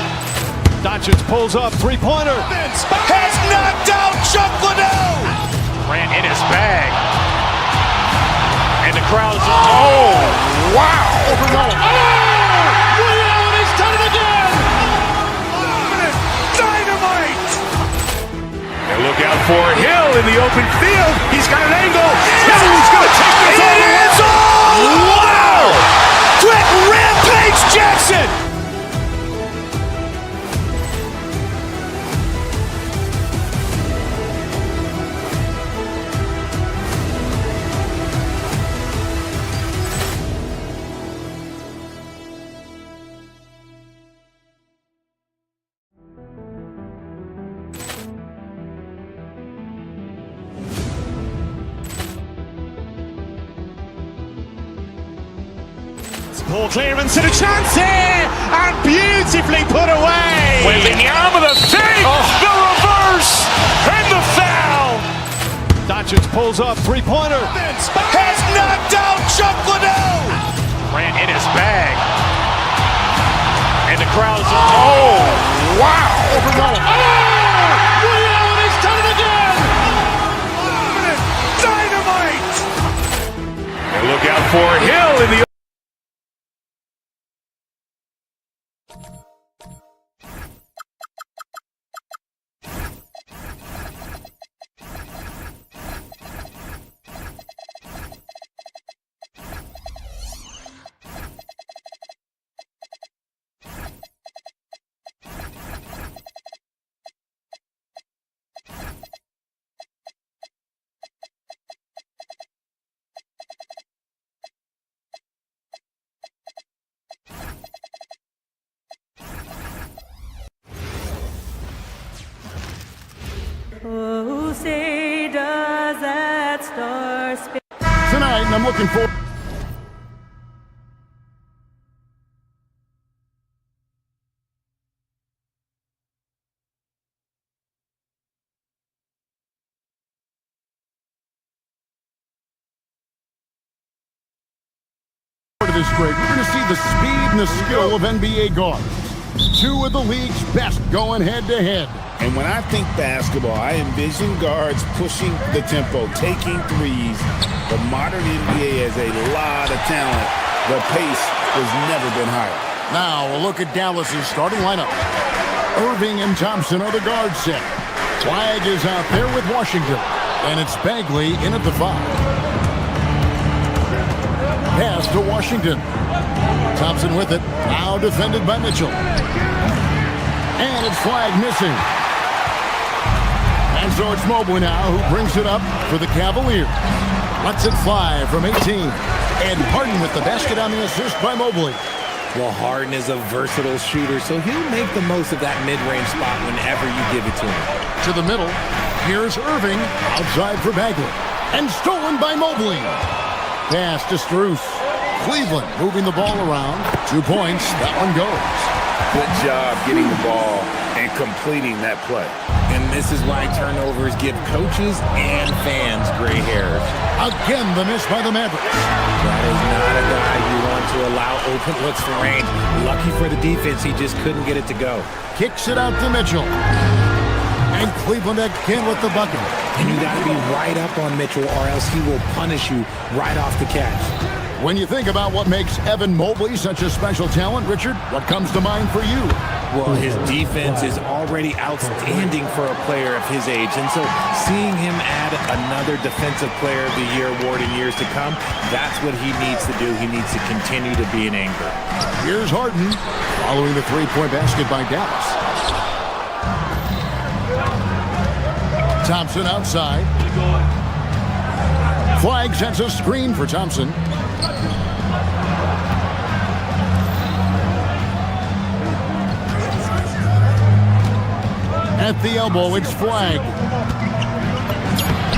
Doncic pulls up, three-pointer. Has knocked out Chuck Liddell. Ran in his bag. And the crowd's, oh, wow. He's done it again. Dynamite. And look out for Hill in the open field. He's got an angle. He's going to take this all the way. Wow! Quick Rampage Jackson. Ball clearance and a chance here, and beautifully put away. Wembanyama the fake, the reverse, and the foul. Doncic pulls up, three-pointer. Has knocked out Chuck Liddell. Ran in his bag. And the crowd's, oh, wow. He's done it again. Dynamite. And look out for Hill in the Oh, say does that star spin? Tonight, and I'm looking forward to this break. We're going to see the speed and the skill of NBA guards. Two of the league's best going head-to-head. And when I think basketball, I envision guards pushing the tempo, taking threes. The modern NBA has a lot of talent. The pace has never been higher. Now, a look at Dallas's starting lineup. Irving and Thompson are the guard set. Flag is out there with Washington. And it's Bagley in at the 5. Pass to Washington. Thompson with it. Now defended by Mitchell. And it's flag missing. And so it's Mobley now who brings it up for the Cavaliers. Lets it fly from 18. And Harden with the basket on the assist by Mobley. Well, Harden is a versatile shooter, so he'll make the most of that mid-range spot whenever you give it to him. To the middle. Here's Irving. Outside for Bagley. And stolen by Mobley. Pass to Strus. Cleveland moving the ball around. 2 points. That one goes. Good job getting the ball and completing that play. And this is why turnovers give coaches and fans gray hairs. Again, the miss by the Mavericks. That is not a guy you want to allow open looks for range. Lucky for the defense, he just couldn't get it to go. Kicks it out to Mitchell. And Cleveland again with the bucket. And you got to be right up on Mitchell or else he will punish you right off the catch. When you think about what makes Evan Mobley such a special talent, Richard, what comes to mind for you? Well, his defense is already outstanding for a player of his age. And so seeing him add another Defensive Player of the Year award in years to come, that's what he needs to do. He needs to continue to be an anchor. Here's Harden following the three-point basket by Dallas. Thompson outside. Flag sets a screen for Thompson. At the elbow, it's Flag.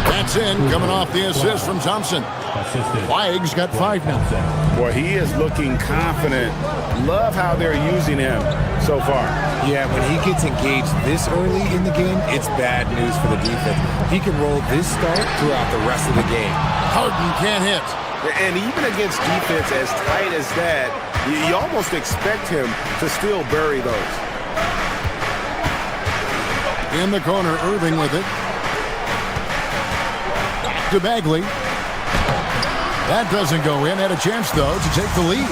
That's in, coming off the assist from Thompson. Flag's got 5 now. Boy, he is looking confident. Love how they're using him so far. Yeah, when he gets engaged this early in the game, it's bad news for the defense. He can roll this start throughout the rest of the game. Harden can't hit. And even against defense as tight as that, you almost expect him to still bury those. In the corner, Irving with it. To Bagley. That doesn't go in. Had a chance, though, to take the lead.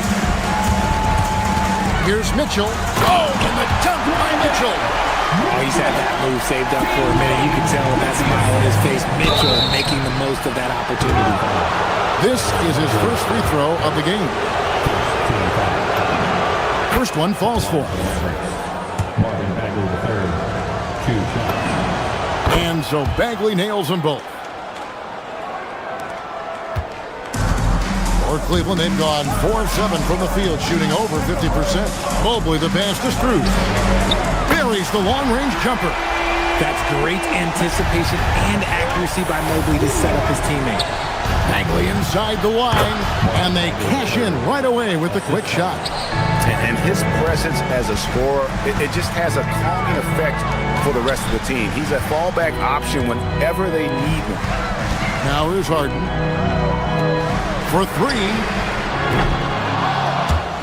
Here's Mitchell. Oh, and the dunk by Mitchell. Oh, he's had that move saved up for a minute. You can tell with that smile on his face. Mitchell making the most of that opportunity. This is his first free throw of the game. First one falls for him. And so Bagley nails them both. For Cleveland, they've gone 4 of 7 from the field, shooting over 50%. Mobley, the pass to Strus. Buries the long-range jumper. That's great anticipation and accuracy by Mobley to set up his teammate. Bagley inside the line, and they cash in right away with the quick shot. And his presence as a scorer, it just has a calming effect for the rest of the team. He's a fallback option whenever they need him. Now here's Harden. For 3.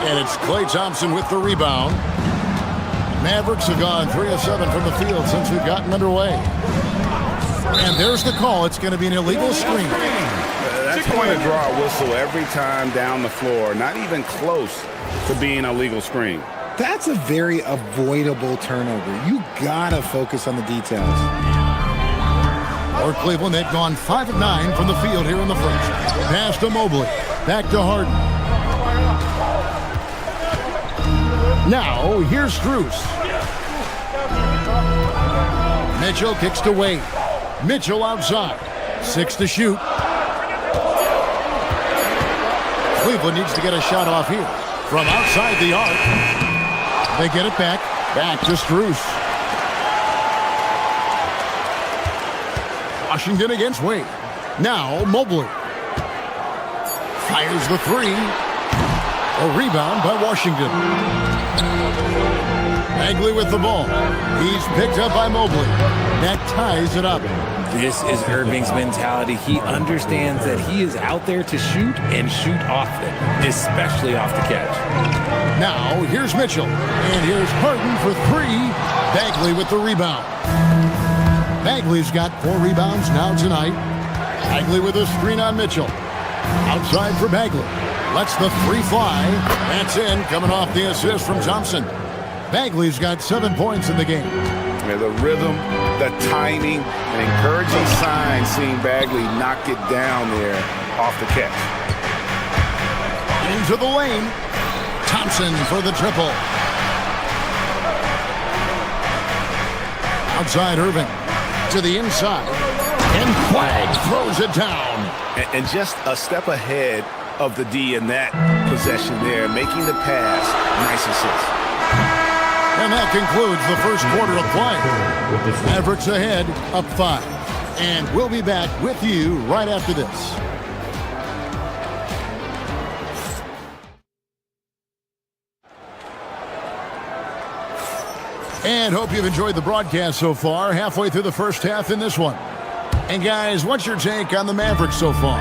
And it's Klay Thompson with the rebound. Mavericks have gone 3 of 7 from the field since we've gotten underway. And there's the call. It's going to be an illegal screen. That's going to draw a whistle every time down the floor. Not even close to being a legal screen. That's a very avoidable turnover. You got to focus on the details. For Cleveland, they've gone 5 of 9 from the field here in the first. Pass to Mobley. Back to Harden. Now, here's Strus. Mitchell kicks to Wade. Mitchell outside. 6 to shoot. Cleveland needs to get a shot off here. From outside the arc. They get it back. Back to Strus. Washington against Wade. Now Mobley. Fires the 3. A rebound by Washington. Bagley with the ball. He's picked up by Mobley. That ties it up. This is Irving's mentality. He understands that he is out there to shoot and shoot often, especially off the catch. Now here's Mitchell. And here's Harden for 3. Bagley with the rebound. Bagley's got 4 rebounds now tonight. Bagley with a screen on Mitchell. Outside for Bagley. Lets the 3 fly. That's in, coming off the assist from Thompson. Bagley's got 7 points in the game. man. The rhythm, the timing, an encouraging sign seeing Bagley knock it down there off the catch. Into the lane. Thompson for the triple. Outside Irving. To the inside. And Flagg throws it down. And just a step ahead of the D in that possession there, making the pass. Nice assist. And that concludes the first quarter of play. Mavericks ahead, up 5. And we'll be back with you right after this. And hope you've enjoyed the broadcast so far. Halfway through the first half in this one. And guys, what's your take on the Mavericks so far?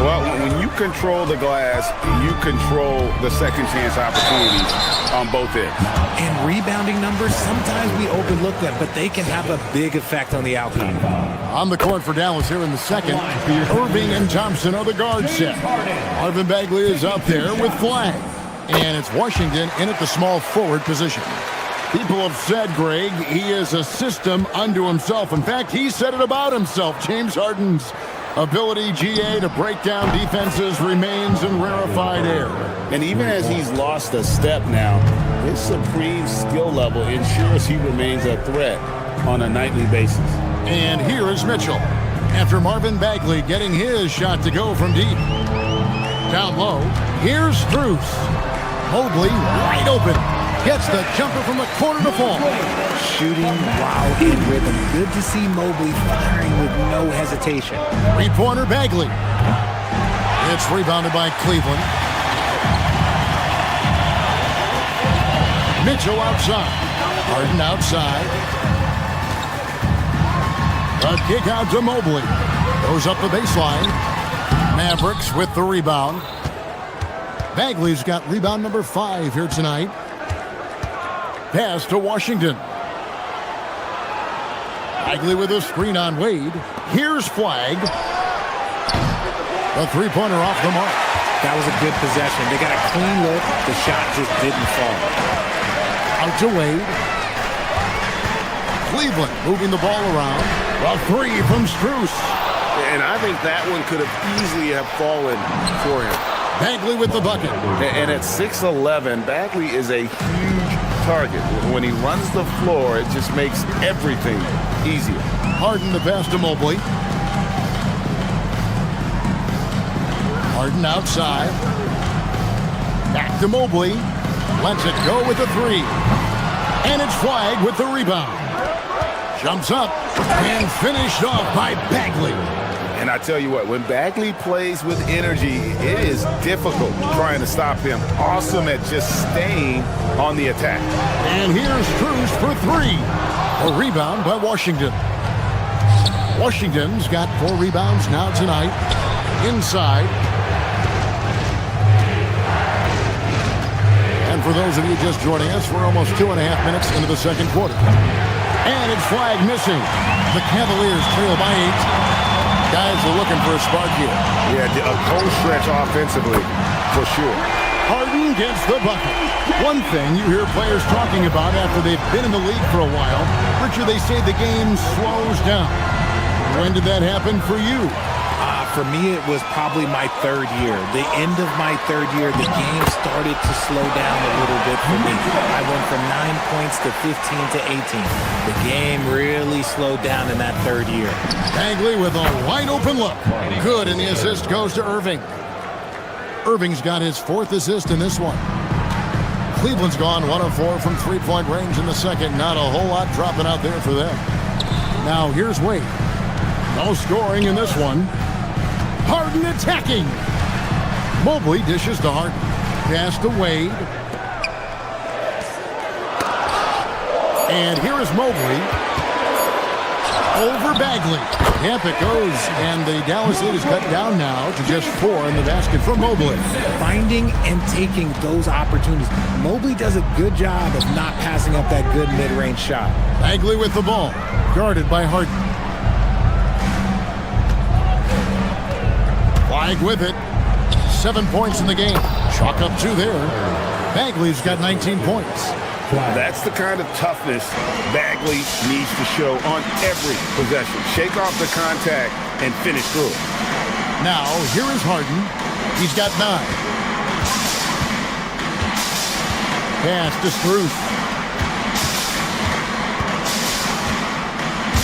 Well, when you control the glass, you control the second chance opportunities on both ends. And rebounding numbers, sometimes we overlook them, but they can have a big effect on the outcome. On the court for Dallas here in the second, Irving and Thompson are the guard set. Marvin Bagley is out there with Flagg. And it's Washington in at the small forward position. People have said, Greg, he is a system unto himself. In fact, he said it about himself. James Harden's ability, GA, to break down defenses remains in rarefied air. And even as he's lost a step now, his supreme skill level ensures he remains a threat on a nightly basis. And here is Mitchell. After Marvin Bagley getting his shot to go from deep. Down low, here's Strus. Mobley wide open. Gets the jumper from the corner to fall. Shooting while in rhythm. Good to see Mobley firing with no hesitation. Three-pointer Bagley. It's rebounded by Cleveland. Mitchell outside. Harden outside. A kick out to Mobley. Goes up the baseline. Mavericks with the rebound. Bagley's got rebound number 5 here tonight. Pass to Washington. Bagley with a screen on Wade. Here's Flagg. A three-pointer off the mark. That was a good possession. They got a clean look. The shot just didn't fall. Out to Wade. Cleveland moving the ball around. A three from Strus. And I think that one could have easily have fallen for him. Bagley with the bucket. And at 6'11", Bagley is a huge target. When he runs the floor, it just makes everything easier. Harden the pass to Mobley. Harden outside. Back to Mobley. Lets it go with the 3. And it's Flagg with the rebound. Jumps up and finished off by Bagley. And I tell you what, when Bagley plays with energy, it is difficult trying to stop him. Awesome at just staying on the attack. And here's Strus for 3. A rebound by Washington. Washington's got 4 rebounds now tonight. Inside. And for those of you just joining us, we're almost 2.5 minutes into the second quarter. And it's Flagg missing. The Cavaliers trail by 8. Guys are looking for a spark here. Yeah, a cold stretch offensively, for sure. Harden gets the bucket. One thing you hear players talking about after they've been in the league for a while, Richard, they say the game slows down. When did that happen for you? For me, it was probably my 3rd year. The end of my 3rd year, the game started to slow down a little bit for me. I went from 9 points to 15 to 18. The game really slowed down in that 3rd year. Bagley with a wide open look. Good, and the assist goes to Irving. Irving's got his 4th assist in this one. Cleveland's gone 1 of 4 from 3-point range in the second. Not a whole lot dropping out there for them. Now here's Wade. No scoring in this one. Harden attacking. Mobley dishes to Harden. Pass to Wade. And here is Mobley. Over Bagley. Yep, it goes. And the Dallas lead is cut down now to just 4 in the basket from Mobley. Finding and taking those opportunities. Mobley does a good job of not passing up that good mid-range shot. Bagley with the ball. Guarded by Harden. Flagg with it. 7 points in the game. Chalk up 2 there. Bagley's got 19 points. That's the kind of toughness Bagley needs to show on every possession. Shake off the contact and finish through it. Now, here is Harden. He's got 9. Pass to Struce.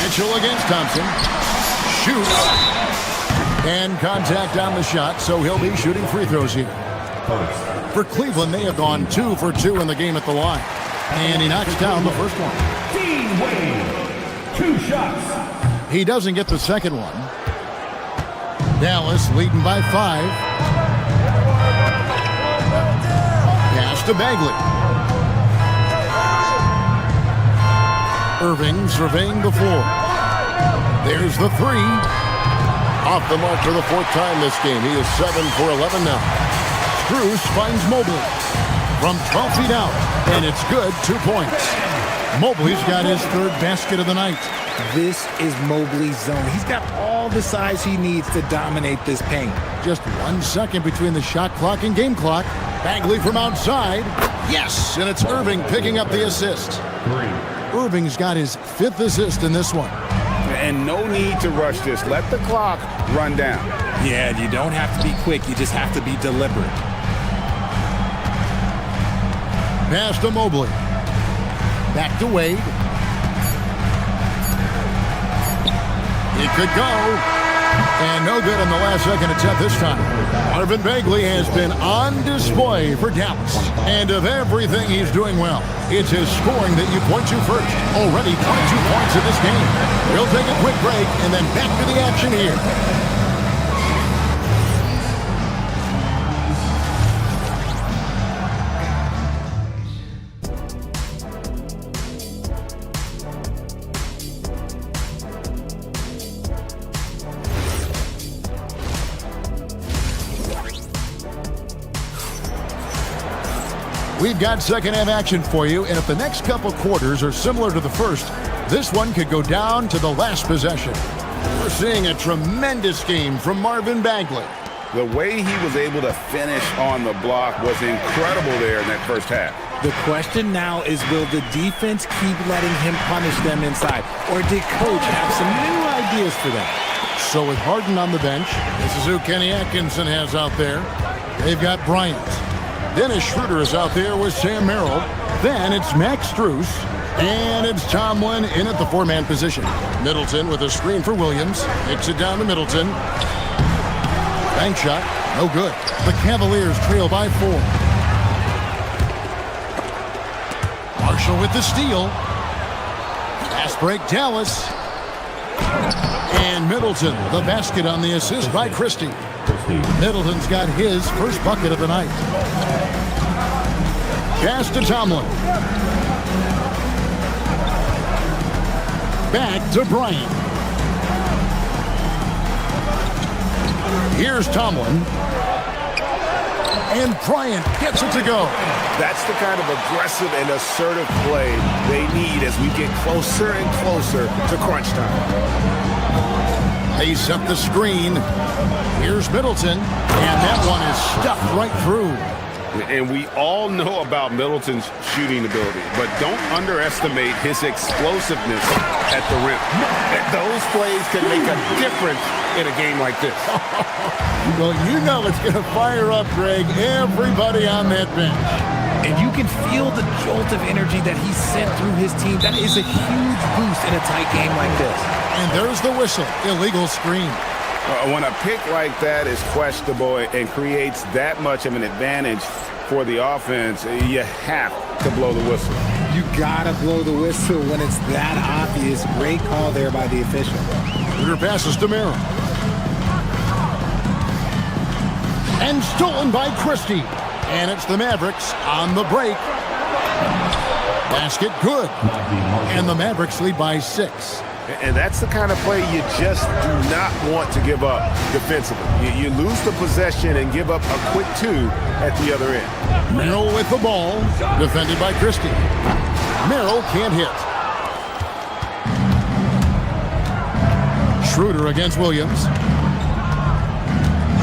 Mitchell against Thompson. Shoots. And contact on the shot, so he'll be shooting free throws here. For Cleveland, they have gone 2 for 2 in the game at the line. And he knocks down the first one. Dean Wade, 2 shots. He doesn't get the second one. Dallas leading by 5. Pass to Bagley. Irving surveying the floor. There's the 3. Off the mark for the 4th time this game. He is 7 for 11 now. Struce finds Mobley from 12 feet out, and it's good. 2 points. Mobley's got his 3rd basket of the night. This is Mobley's zone. He's got all the size he needs to dominate this paint. Just 1 second between the shot clock and game clock. Bagley from outside. Yes, and it's Irving picking up the assist. Irving's got his 5th assist in this one. And no need to rush this. Let the clock run down. Yeah, you don't have to be quick. You just have to be deliberate. Pass to Mobley. Back to Wade. He could go. And no good on the last second attempt this time. Marvin Bagley has been on display for Dallas. And of everything he's doing well, it's his scoring that you point to first. Already 22 points in this game. We'll take a quick break and then back to the action here. We've got second half action for you, and if the next couple quarters are similar to the first, this one could go down to the last possession. We're seeing a tremendous game from Marvin Bagley. The way he was able to finish on the block was incredible there in that first half. The question now is, will the defense keep letting him punish them inside, or did Coach have some new ideas for them? So with Harden on the bench, this is who Kenny Atkinson has out there. They've got Bryant. Dennis Schroeder is out there with Sam Merrill. Then it's Max Struce. And it's Tomlin in at the 4-man position. Middleton with a screen for Williams. Takes it down to Middleton. Bank shot. No good. The Cavaliers trail by 4. Marshall with the steal. Fast break Dallas. And Middleton, the basket on the assist by Christie. Middleton's got his first bucket of the night. Pass to Tomlin. Back to Bryant. Here's Tomlin. And Bryant gets it to go. That's the kind of aggressive and assertive play they need as we get closer and closer to crunch time. They set the screen. Here's Middleton. And that one is stuffed right through. And we all know about Middleton's shooting ability, but don't underestimate his explosiveness at the rim. Those plays can make a difference in a game like this. Well, you know it's going to fire up, Greg, everybody on that bench. And you can feel the jolt of energy that he sent through his team. That is a huge boost in a tight game like this. And there's the whistle. Illegal screen. When a pick like that is questionable and creates that much of an advantage for the offense, you have to blow the whistle. You gotta blow the whistle when it's that obvious. Great call there by the official. Shooter passes to Merrill. And stolen by Christie. And it's the Mavericks on the break. Basket good. And the Mavericks lead by 6. And that's the kind of play you just do not want to give up defensively. You lose the possession and give up a quick 2 at the other end. Merrill with the ball, defended by Christie. Merrill can't hit. Schroeder against Williams.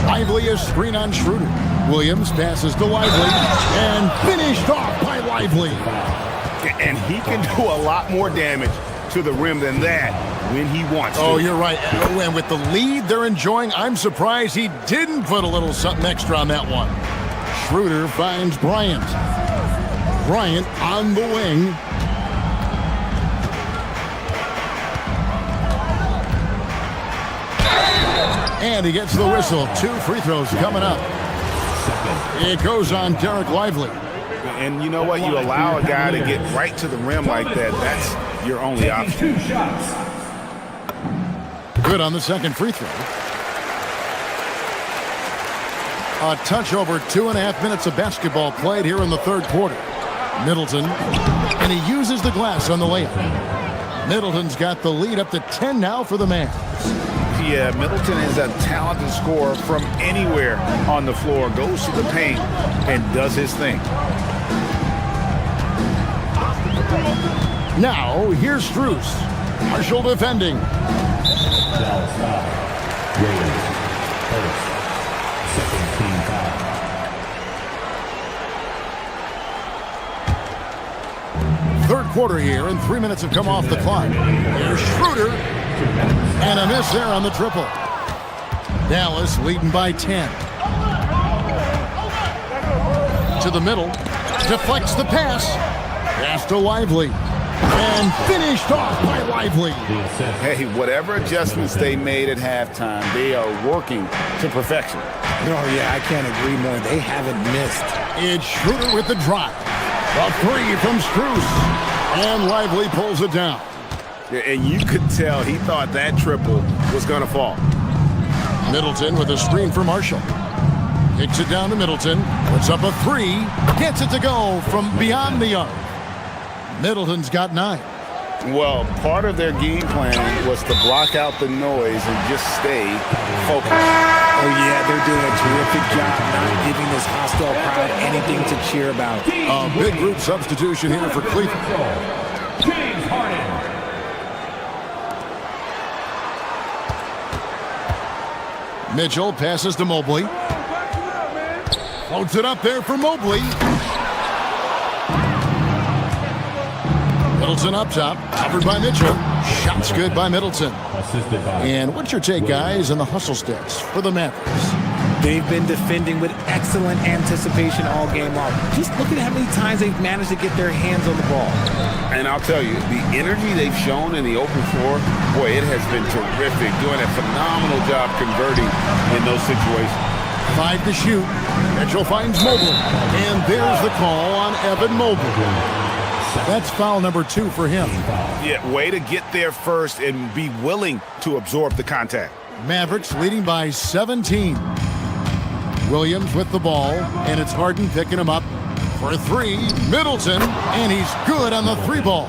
Lively a screen on Schroeder. Williams passes to Lively and finished off by Lively. And he can do a lot more damage to the rim than that when he wants to. Oh, you're right. And with the lead they're enjoying, I'm surprised he didn't put a little something extra on that one. Schroeder finds Bryant. Bryant on the wing. And he gets the whistle. 2 free throws coming up. It goes on Derek Lively. And you know what? You allow a guy to get right to the rim like that. That's your only option. Good on the second free throw. A touch over 2.5 minutes of basketball played here in the third quarter. Middleton, and he uses the glass on the layup. Middleton's got the lead up to 10 now for the Mavs. Yeah, Middleton is a talented scorer from anywhere on the floor. Goes to the paint and does his thing. Now, here's Strus. Marshall defending. Third quarter here, and 3 minutes have come off the clock. Here's Schroeder. And a miss there on the triple. Dallas leading by 10. To the middle. Deflects the pass. Pass to Lively. And finished off by Lively. Hey, whatever adjustments they made at halftime, they are working to perfection. Oh, yeah, I can't agree more. They haven't missed. It's Schroeder with the drive. A 3 from Strus. And Lively pulls it down. Yeah, and you could tell he thought that triple was going to fall. Middleton with a screen for Marshall. Kicks it down to Middleton. Puts up a 3. Gets it to go from beyond the arc. Middleton's got 9. Well, part of their game plan was to block out the noise and just stay focused. Oh, yeah, they're doing a terrific job not giving this hostile crowd anything to cheer about. A big group substitution here for Cleveland. James Harden. Mitchell passes to Mobley. Floats it up there for Mobley. Middleton up top, covered by Mitchell. Shots good by Middleton. And what's your take, guys, on the hustle stats for the Mavericks? They've been defending with excellent anticipation all game long. Just look at how many times they've managed to get their hands on the ball. And I'll tell you, the energy they've shown in the open floor, boy, it has been terrific. Doing a phenomenal job converting in those situations. 5 to shoot. Mitchell finds Mobley. And there's the call on Evan Mobley. That's foul number 2 for him. Yeah, way to get there first and be willing to absorb the contact. Mavericks leading by 17. Williams with the ball, and it's Harden picking him up for a 3. Middleton, and he's good on the 3 ball.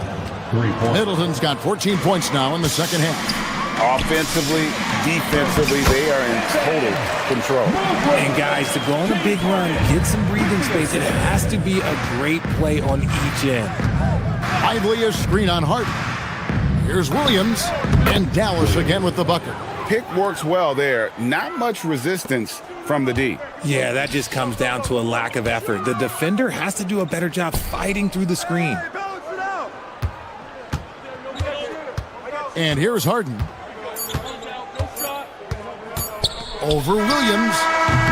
Middleton's got 14 points now in the second half. Offensively, defensively, they are in total control. And guys, to go on a big run, get some breathing space, it has to be a great play on each end. Lively a screen on Harden. Here's Williams, and Dallas again with the bucket. Pick works well there. Not much resistance from the D. Yeah, that just comes down to a lack of effort. The defender has to do a better job fighting through the screen. And here's Harden. Over Williams.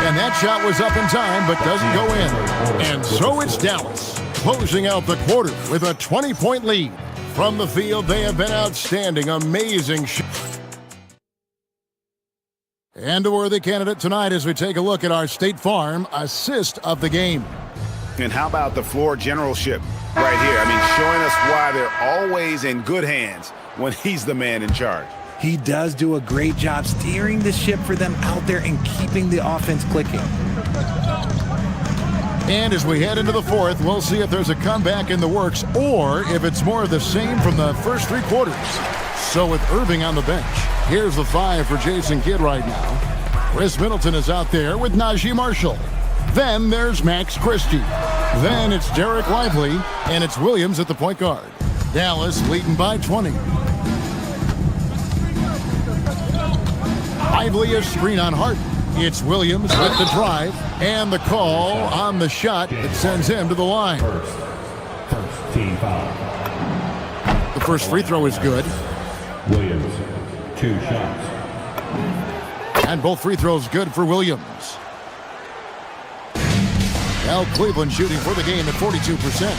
And that shot was up in time, but doesn't go in. And so it's Dallas, closing out the quarter with a 20-point lead. From the field, they have been outstanding. Amazing shot. And a worthy candidate tonight as we take a look at our State Farm assist of the game. And how about the floor generalship right here? I mean, showing us why they're always in good hands when he's the man in charge. He does do a great job steering the ship for them out there and keeping the offense clicking. And as we head into the fourth, we'll see if there's a comeback in the works or if it's more of the same from the first 3 quarters. So with Irving on the bench, here's the 5 for Jason Kidd right now. Chris Middleton is out there with Najee Marshall. Then there's Max Christie. Then it's Derek Lively, and it's Williams at the point guard. Dallas leading by 20. Lively a screen on Harden. It's Williams with the drive and the call on the shot that sends him to the line. Team foul. The first free throw is good. Williams, 2 shots. And both free throws good for Williams. Now Cleveland shooting for the game at 42%.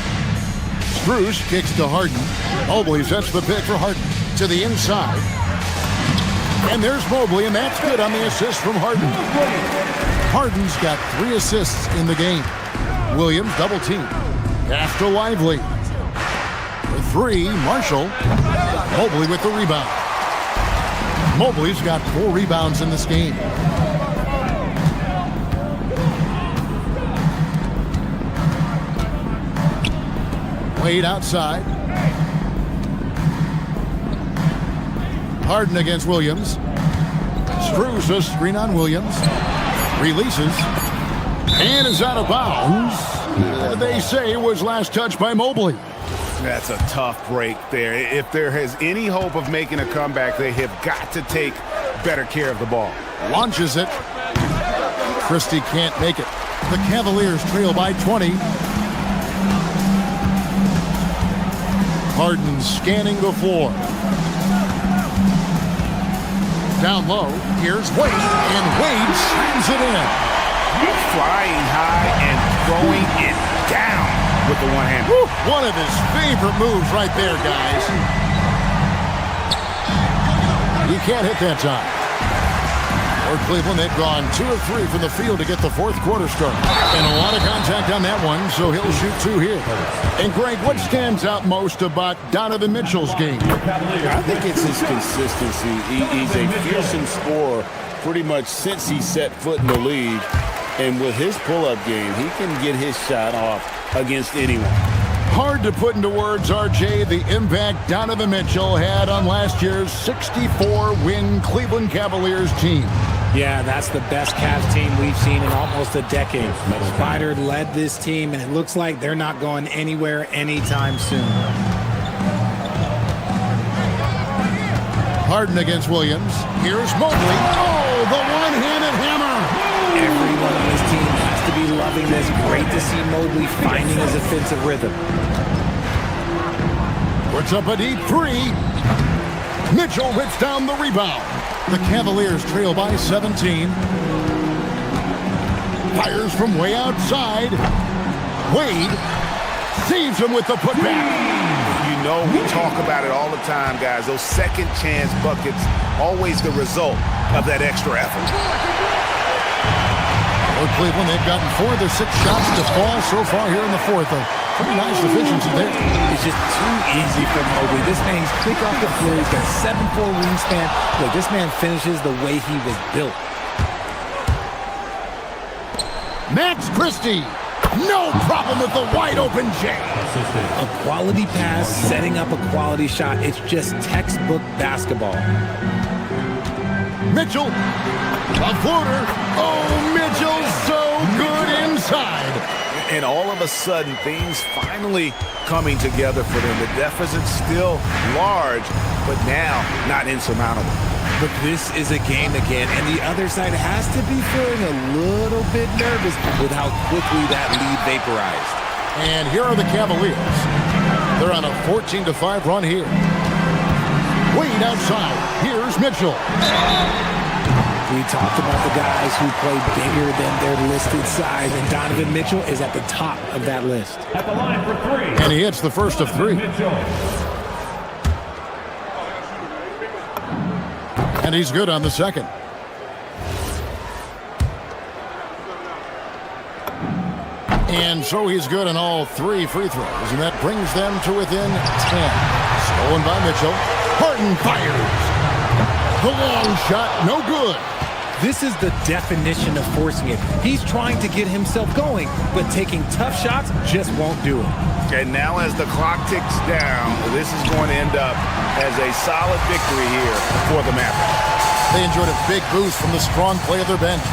Strus kicks to Harden. Mobley sets the pick for Harden to the inside. And there's Mobley, and that's good on the assist from Harden. Harden's got 3 assists in the game. Williams double team. Pass to Lively. For 3, Marshall. Mobley with the rebound. Mobley's got 4 rebounds in this game. Wade outside. Harden against Williams. Strus a screen on Williams. Releases. And is out of bounds. They say it was last touched by Mobley. That's a tough break there. If there is any hope of making a comeback, they have got to take better care of the ball. Launches it. Christie can't make it. The Cavaliers trail by 20. Harden scanning the floor. Down low, here's Wade, and Wade slams it in. Flying high and throwing it down with the one hand. One of his favorite moves right there, guys. He can't hit that time. For Cleveland, they've gone 2 of 3 from the field to get the fourth quarter started. And a lot of contact on that one, so he'll shoot 2 here. And Greg, what stands out most about Donovan Mitchell's game? I think it's his consistency. He's a fearsome scorer pretty much since he set foot in the league. And with his pull-up game, he can get his shot off against anyone. Hard to put into words, RJ, the impact Donovan Mitchell had on last year's 64-win Cleveland Cavaliers team. Yeah, that's the best Cavs team we've seen in almost a decade. Spider led this team, and it looks like they're not going anywhere anytime soon. Harden against Williams. Here's Mobley. Oh, the one-handed hammer. Everyone on this team has to be loving this. Great to see Mobley finding his offensive rhythm. Puts up a deep 3. Mitchell whips down the rebound. The Cavaliers trail by 17. Fires from way outside. Wade saves him with the putback. You know, we talk about it all the time, guys. Those second chance buckets, always the result of that extra effort. For Cleveland, they've gotten 4 of their 6 shots to fall so far here in the fourth. A pretty nice efficiency there. It's just too easy for Mobley. This man, he's quick off the floor. He's got a 7'4" wingspan. Look, this man finishes the way he was built. Max Christie. No problem with the wide-open J. A quality pass, setting up a quality shot. It's just textbook basketball. Mitchell. A floater. Oh, Mitchell so good inside. And all of a sudden, things finally coming together for them. The deficit's still large, but now not insurmountable. But this is a game again, and the other side has to be feeling a little bit nervous with how quickly that lead vaporized. And here are the Cavaliers. They're on a 14-5 run here. Wade outside. Here's Mitchell. We talked about the guys who play bigger than their listed size, and Donovan Mitchell is at the top of that list. At the line for 3. And he hits the first of 3. And he's good on the second. And so he's good on all 3 free throws, and that brings them to within 10. Stolen by Mitchell. Harden fires. The long shot, no good. This is the definition of forcing it. He's trying to get himself going, but taking tough shots just won't do it. And now as the clock ticks down, this is going to end up as a solid victory here for the Mavericks. They enjoyed a big boost from the strong play of their bench.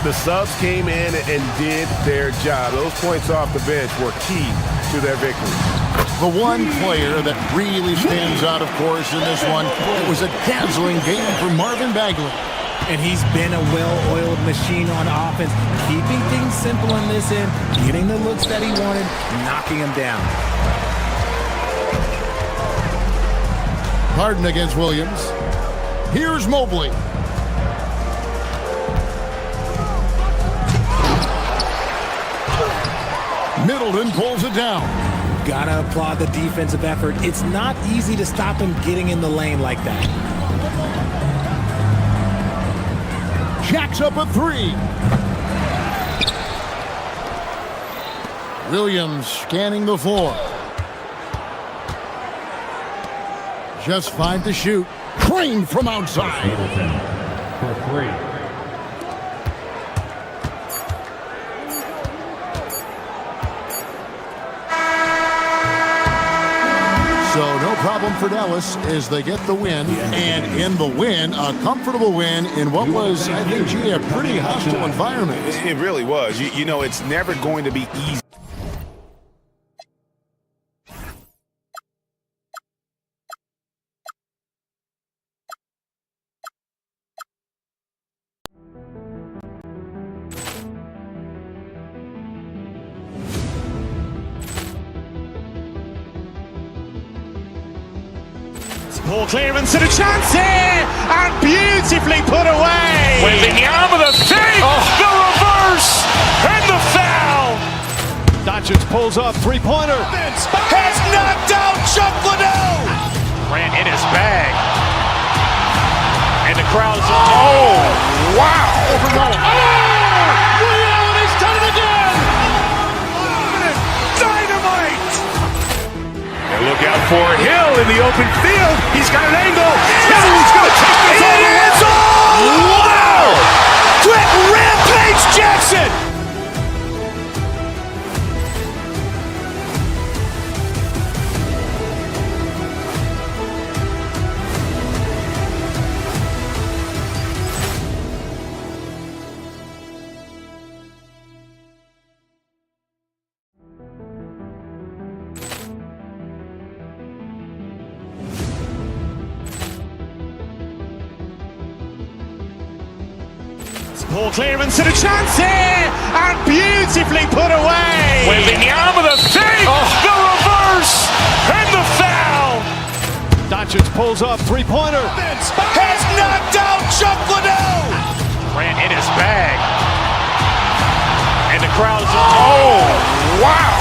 The subs came in and did their job. Those points off the bench were key to their victory. The one player that really stands out, of course, in this one, it was a dazzling game for Marvin Bagley. And he's been a well-oiled machine on offense, keeping things simple on this end, getting the looks that he wanted, knocking him down. Harden against Williams. Here's Mobley. Middleton pulls it down. Gotta applaud the defensive effort. It's not easy to stop him getting in the lane like that. Jacks up a three. Williams scanning the floor. Just 5 to shoot. Crane from outside. For 3. So no problem for Dallas as they get the win. And in the win, a comfortable win in what was, I think, a pretty hostile environment. It really was. You know, it's never going to be easy. Poor clearance and a chance here, and beautifully put away. Wembanyama the fake, the reverse, and the foul. Doncic pulls up, three-pointer. Has knocked out Chuck Liddell. Ran in his bag. And the crowd is, oh, wow. He's done it again. Dynamite. And look out for Hill in the open field. He's got an angle. Hill's going to take this all the way. Wow! Quick Rampage Jackson. Poor clearance and a chance here, and beautifully put away. Wembanyama the fake, the reverse, and the foul. Doncic pulls up, three-pointer. Has knocked out Chuck Liddell. Ran in his bag. And the crowd is, oh, wow.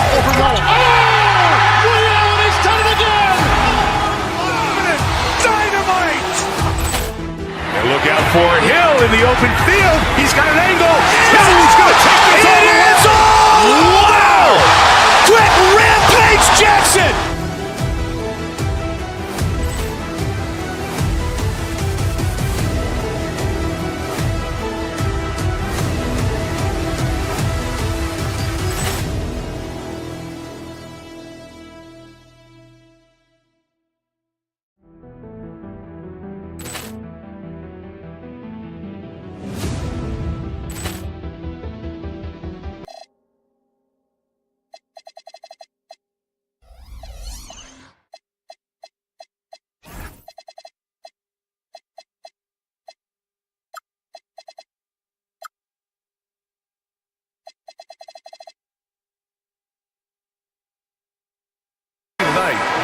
He's done it again. Dynamite. And look out for Hill in the open field. He's got an angle. Hill's going to take this all the way. Wow! Quick Rampage Jackson.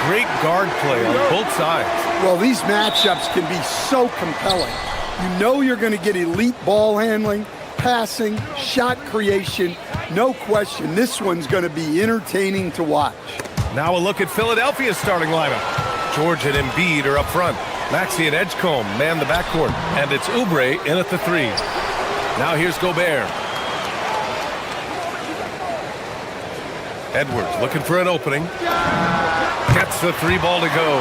Great guard play on both sides. Well, these matchups can be so compelling. You know you're going to get elite ball handling, passing, shot creation. No question, this one's going to be entertaining to watch. Now a look at Philadelphia's starting lineup. George and Embiid are up front. Maxey and Edgecombe man the backcourt. And it's Oubre in at the 3. Now here's Gobert. Edwards looking for an opening. Gets the 3 ball to go.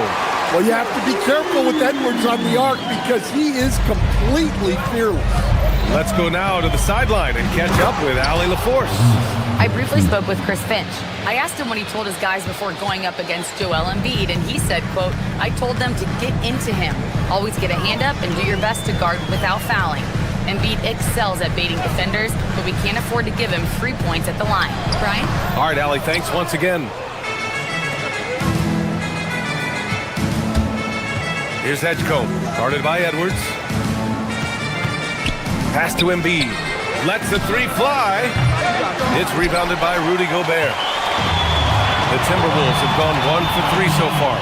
Well, you have to be careful with Edwards on the arc because he is completely fearless. Let's go now to the sideline and catch up with Allie LaForce. I briefly spoke with Chris Finch. I asked him what he told his guys before going up against Joel Embiid, and he said, quote, "I told them to get into him. Always get a hand up and do your best to guard without fouling. Embiid excels at baiting defenders, but we can't afford to give him 3 points at the line." Brian? All right, Allie, thanks once again. Here's Edgecombe, guarded by Edwards. Pass to Embiid. Lets the 3 fly. It's rebounded by Rudy Gobert. The Timberwolves have gone 1 for 3 so far.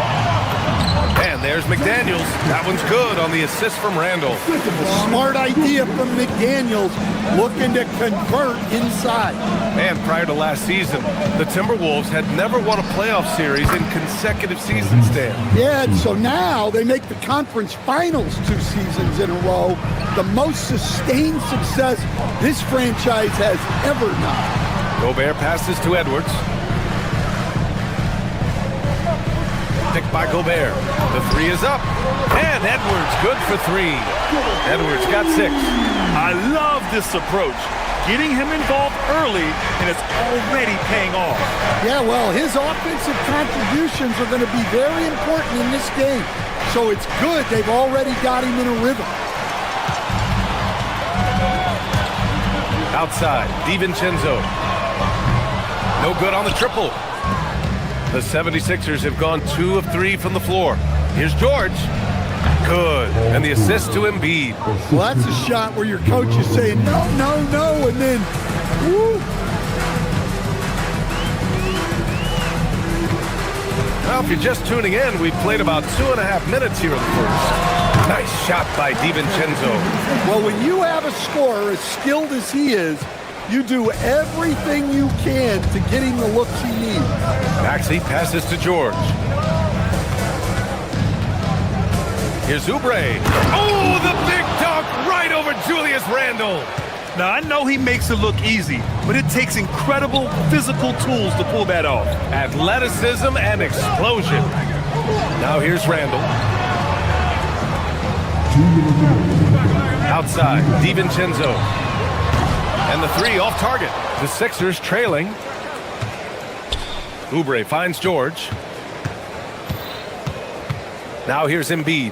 And And there's McDaniels. That one's good on the assist from Randall. Smart idea from McDaniels, looking to convert inside. And prior to last season, the Timberwolves had never won a playoff series in consecutive seasons, Dan. Yeah, and so now they make the conference finals 2 seasons in a row. The most sustained success this franchise has ever known. Gobert passes to Edwards. Picked by Gobert. The 3 is up. And Edwards good for 3. Edwards got 6. I love this approach. Getting him involved early, and it's already paying off. Yeah, well, his offensive contributions are going to be very important in this game. So it's good they've already got him in a rhythm. Outside, DiVincenzo. No good on the triple. The 76ers have gone 2 of 3 from the floor. Here's George. Good. And the assist to Embiid. Well, that's a shot where your coach is saying, no, no, no, and then, woo. Well, if you're just tuning in, we've played about 2.5 minutes here in the first. Nice shot by DiVincenzo. Well, when you have a scorer as skilled as he is, you do everything you can to get him the looks he needs. Maxey passes to George. Here's Oubre. Oh, the big dunk right over Julius Randle. Now, I know he makes it look easy, but it takes incredible physical tools to pull that off. Athleticism and explosion. Now here's Randle. Outside, DiVincenzo. And the 3 off target. The Sixers trailing. Oubre finds George. Now here's Embiid.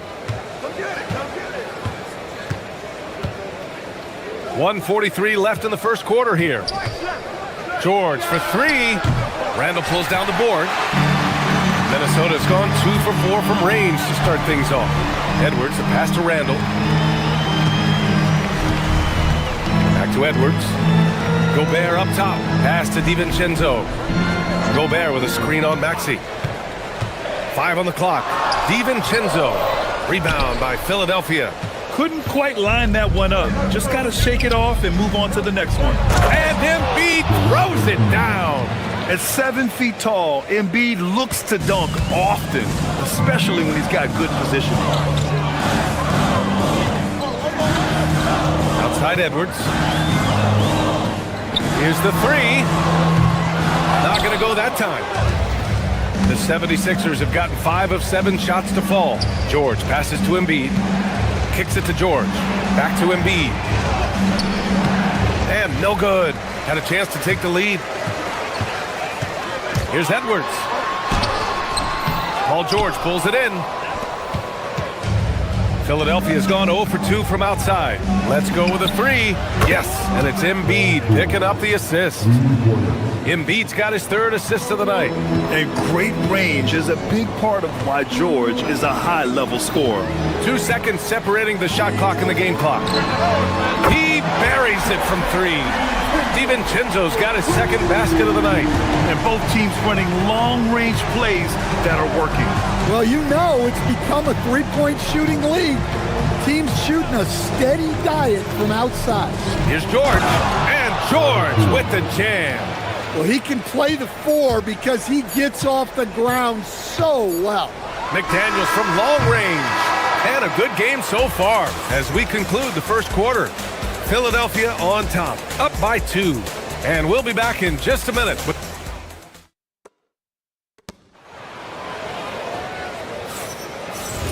1:43 left in the first quarter here. George for 3. Randall pulls down the board. Minnesota's gone 2 for 4 from range to start things off. Edwards, the pass to Randall. Back to Edwards. Gobert up top. Pass to DiVincenzo. Gobert with a screen on Maxey. 5 on the clock. DiVincenzo. Rebound by Philadelphia. Couldn't quite line that one up. Just got to shake it off and move on to the next one. And Embiid throws it down. At 7 feet tall, Embiid looks to dunk often, especially when he's got good position. Outside Edwards. Here's the 3. Not going to go that time. The 76ers have gotten 5 of 7 shots to fall. George passes to Embiid. Kicks it to George. Back to Embiid. And no good. Had a chance to take the lead. Here's Edwards. Paul George pulls it in. Philadelphia's gone 0 for 2 from outside. Let's go with a 3. Yes, and it's Embiid picking up the assist. Embiid's got his 3rd assist of the night. And great range is a big part of why George is a high-level scorer. 2 seconds separating the shot clock and the game clock. He buries it from 3. DiVincenzo's got his 2nd basket of the night. And both teams running long-range plays that are working. Well, you know it's become a 3-point shooting league. Teams shooting a steady diet from outside. Here's George. And George with the jam. Well, he can play the 4 because he gets off the ground so well. McDaniels from long range. And a good game so far as we conclude the first quarter. Philadelphia on top, up by 2. And we'll be back in just a minute.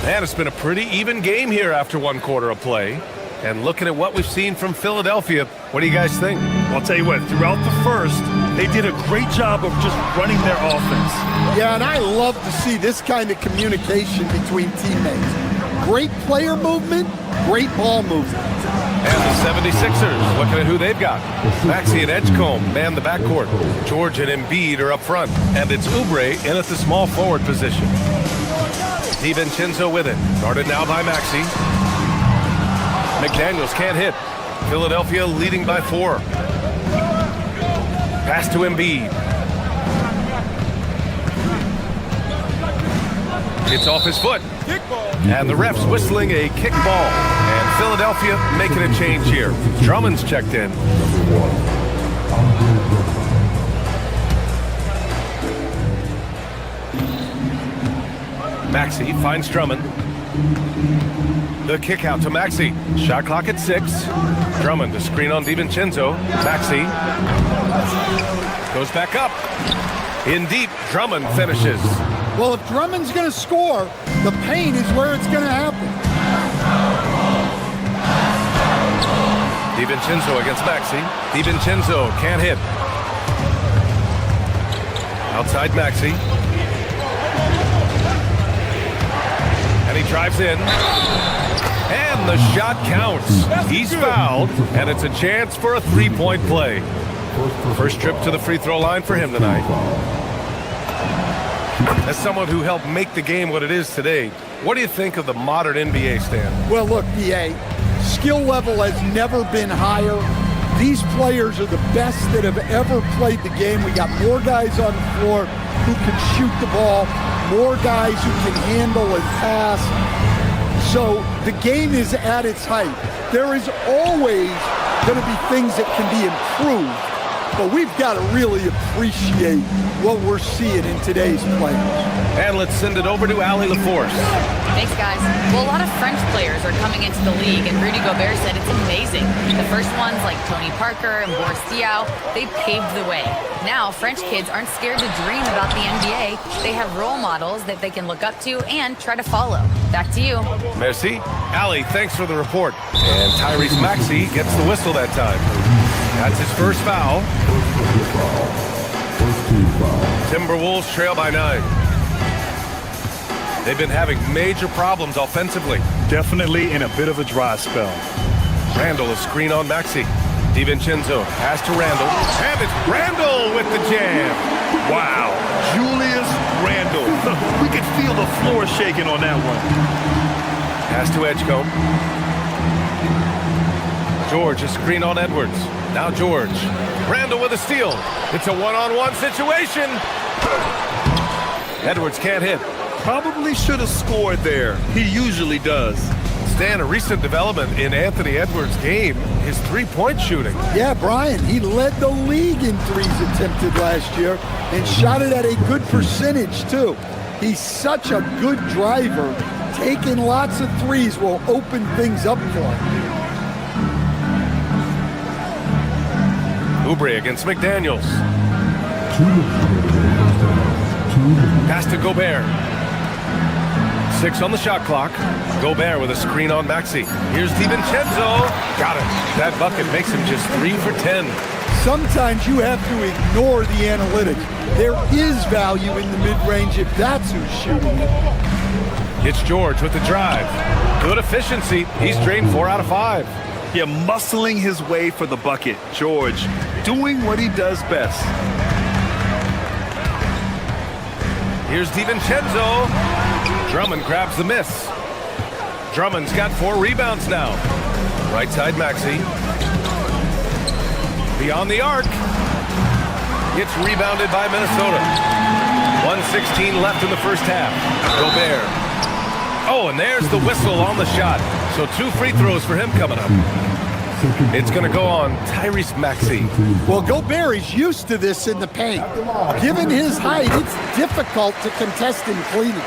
And it's been a pretty even game here after 1 quarter of play. And looking at what we've seen from Philadelphia, what do you guys think? I'll tell you what, throughout the first, they did a great job of just running their offense. Yeah, and I love to see this kind of communication between teammates. Great player movement, great ball movement. And the 76ers, looking at who they've got. Maxey and Edgecombe man the backcourt. George and Embiid are up front. And it's Oubre in at the small forward position. DiVincenzo with it. Guarded now by Maxey. McDaniels can't hit. Philadelphia leading by 4. Pass to Embiid. It's off his foot. And the ref's whistling a kick ball. And Philadelphia making a change here. Drummond's checked in. Maxey finds Drummond. The kick out to Maxey. Shot clock at 6. Drummond to screen on DiVincenzo. Maxey goes back up. In deep, Drummond finishes. Well, if Drummond's going to score, the paint is where it's going to happen. DiVincenzo against Maxey. DiVincenzo can't hit. Outside Maxey. And he drives in. And the shot counts. He's fouled, and it's a chance for a three-point play. First trip to the free throw line for him tonight. As someone who helped make the game what it is today, what do you think of the modern NBA, Stan? Well, look, BA, skill level has never been higher. These players are the best that have ever played the game. We got more guys on the floor who can shoot the ball, more guys who can handle and pass. So the game is at its height. There is always going to be things that can be improved, but we've got to really appreciate what we're seeing in today's players. And let's send it over to Allie LaForce. Thanks, guys. Well, a lot of French players are coming into the league, and Rudy Gobert said it's amazing. The first ones, like Tony Parker and Boris Diaw, they paved the way. Now, French kids aren't scared to dream about the NBA. They have role models that they can look up to and try to follow. Back to you. Merci. Allie, thanks for the report. And Tyrese Maxey gets the whistle that time. That's his first foul. Timberwolves trail by 9. They've been having major problems offensively. Definitely in a bit of a dry spell. Randall is screen on Maxey. DiVincenzo pass to Randall. And it's Randall with the jam. Wow. Julius Randall. We could feel the floor shaking on that one. Pass to Edgecombe. George is screen on Edwards. Now George. Randall with a steal. It's a one-on-one situation. Edwards can't hit. Probably should have scored there. He usually does. Stan, a recent development in Anthony Edwards' game, his three-point shooting. Yeah, Brian, he led the league in threes attempted last year and shot it at a good percentage, too. He's such a good driver. Taking lots of threes will open things up for him. Oubre against McDaniels. Pass to Gobert. 6 on the shot clock. Gobert with a screen on Maxey. Here's DiVincenzo. Got it. That bucket makes him just 3 for 10. Sometimes you have to ignore the analytics. There is value in the mid-range if that's who's shooting it. It's George with the drive. Good efficiency. He's drained 4 out of 5. Yeah, muscling his way for the bucket. George doing what he does best. Here's DiVincenzo. Drummond grabs the miss. Drummond's got 4 rebounds now. Right side Maxey. Beyond the arc. It's rebounded by Minnesota. 1:16 left in the first half. Gobert. Oh, and there's the whistle on the shot. So 2 free throws for him coming up. It's going to go on Tyrese Maxey. Well, Gobert is used to this in the paint. Given his height, it's difficult to contest him cleanly.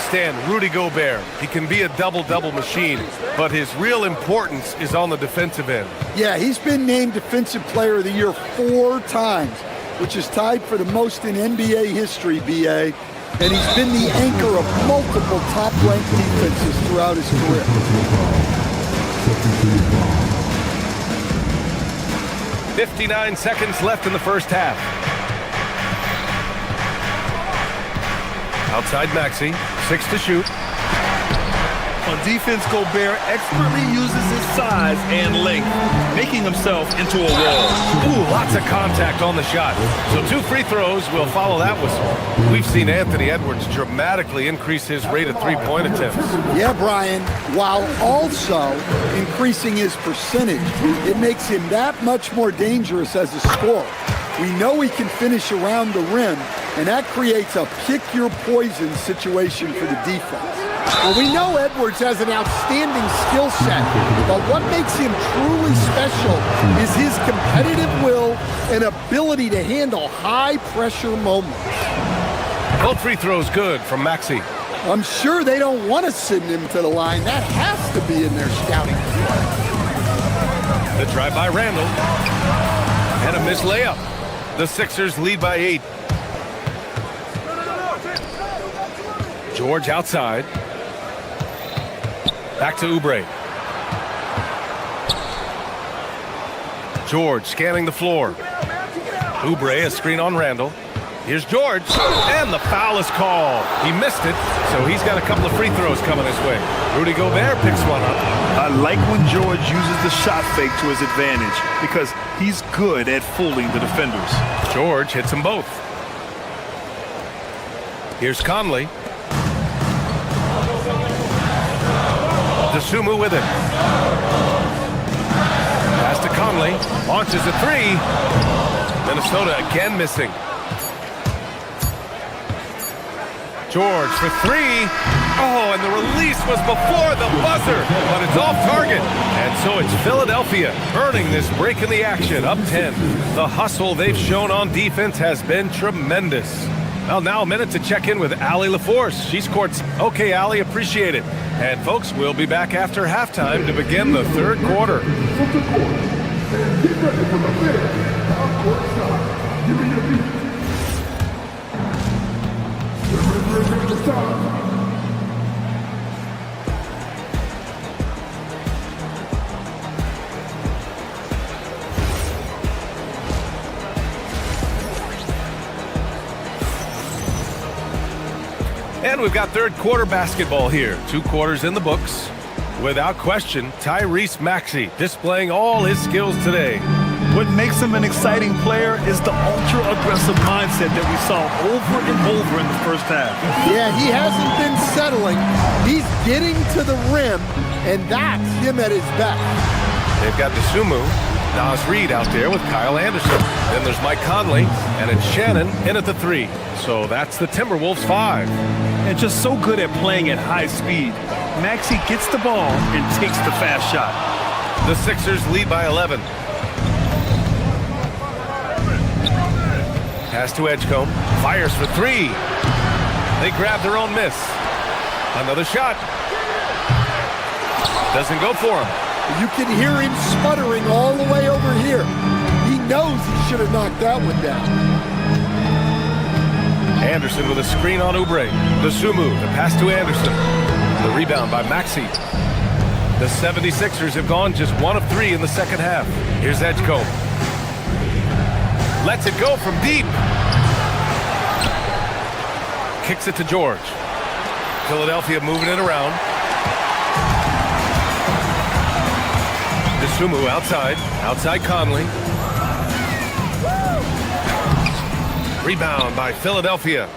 Stan, Rudy Gobert, he can be a double-double machine, but his real importance is on the defensive end. Yeah, he's been named Defensive Player of the Year 4 times, which is tied for the most in NBA history, BA. And he's been the anchor of multiple top-ranked defenses throughout his career. 59 seconds left in the first half. Outside Maxey, 6 to shoot. On defense, Gobert expertly uses his size and length, making himself into a wall. Ooh, lots of contact on the shot. So 2 free throws will follow that whistle. We've seen Anthony Edwards dramatically increase his rate of three-point attempts. Yeah, Brian, while also increasing his percentage, it makes him that much more dangerous as a scorer. We know he can finish around the rim, and that creates a pick-your-poison situation for the defense. Well, we know Edwards has an outstanding skill set, but what makes him truly special is his competitive will and ability to handle high-pressure moments. Both free throws good from Maxey. I'm sure they don't want to send him to the line. That has to be in their scouting report. The drive by Randall. And a missed layup. The Sixers lead by 8. George outside. Back to Oubre. George scanning the floor. Oubre, a screen on Randall. Here's George, and the foul is called. He missed it, so he's got a couple of free throws coming his way. Rudy Gobert picks one up. I like when George uses the shot fake to his advantage because he's good at fooling the defenders. George hits them both. Here's Conley. DeSumo with it. Pass to Conley. Launches a three. Minnesota again missing. George for three. Oh, and the release was before the buzzer, but it's off target. And so it's Philadelphia earning this break in the action, up 10. The hustle they've shown on defense has been tremendous. Well, now a minute to check in with Allie LaForce. She scored. Okay, Allie, appreciate it. And folks, we'll be back after halftime to begin the third quarter. Get ready for the big half-court shot. Give me your beat. Remember the time. And we've got third quarter basketball here. 2 quarters in the books. Without question, Tyrese Maxey displaying all his skills today. What makes him an exciting player is the ultra-aggressive mindset that we saw over and over in the first half. Yeah, he hasn't been settling. He's getting to the rim, and that's him at his best. They've got DeSumo, Nas Reed out there with Kyle Anderson. Then there's Mike Conley, and it's Shannon in at the 3. So that's the Timberwolves 5. And just so good at playing at high speed. Maxey gets the ball and takes the fast shot. The Sixers lead by 11. Pass to Edgecombe. Fires for 3. They grab their own miss. Another shot. Doesn't go for him. You can hear him sputtering all the way over here. He knows he should have knocked that one down. Anderson with a screen on Oubre. DeSumo, the pass to Anderson. The rebound by Maxey. The 76ers have gone just 1 of 3 in the second half. Here's Edgecombe. Lets it go from deep. Kicks it to George. Philadelphia moving it around. DeSumo outside. Outside Conley. Rebound by Philadelphia.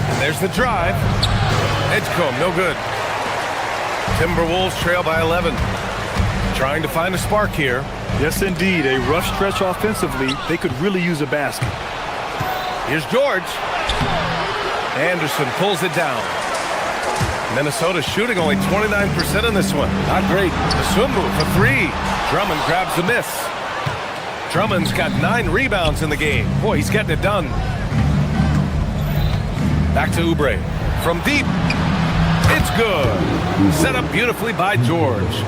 And there's the drive. Edgecombe, no good. Timberwolves trail by 11. Trying to find a spark here. Yes, indeed. A rough stretch offensively. They could really use a basket. Here's George. Anderson pulls it down. Minnesota shooting only 29% in this one. Not great. DeSumo for 3. Drummond grabs the miss. Drummond's got 9 rebounds in the game. Boy, he's getting it done. Back to Oubre. From deep. It's good. Set up beautifully by George.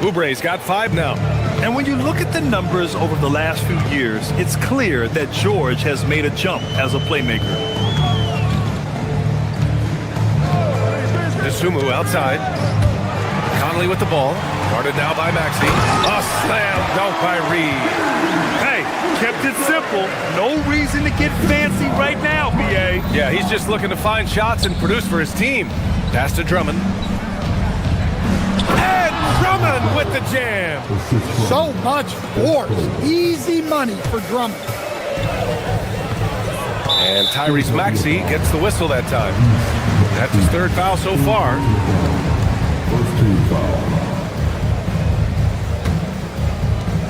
Oubre's got 5 now. And when you look at the numbers over the last few years, it's clear that George has made a jump as a playmaker. DeSumo outside. Conley with the ball. Guarded now by Maxey. A slam dunk by Reed. Hey, kept it simple. No reason to get fancy right now, BA. Yeah, he's just looking to find shots and produce for his team. Pass to Drummond. And Drummond with the jam. So much force. Easy money for Drummond. And Tyrese Maxey gets the whistle that time. That's his 3rd foul so far. First team foul.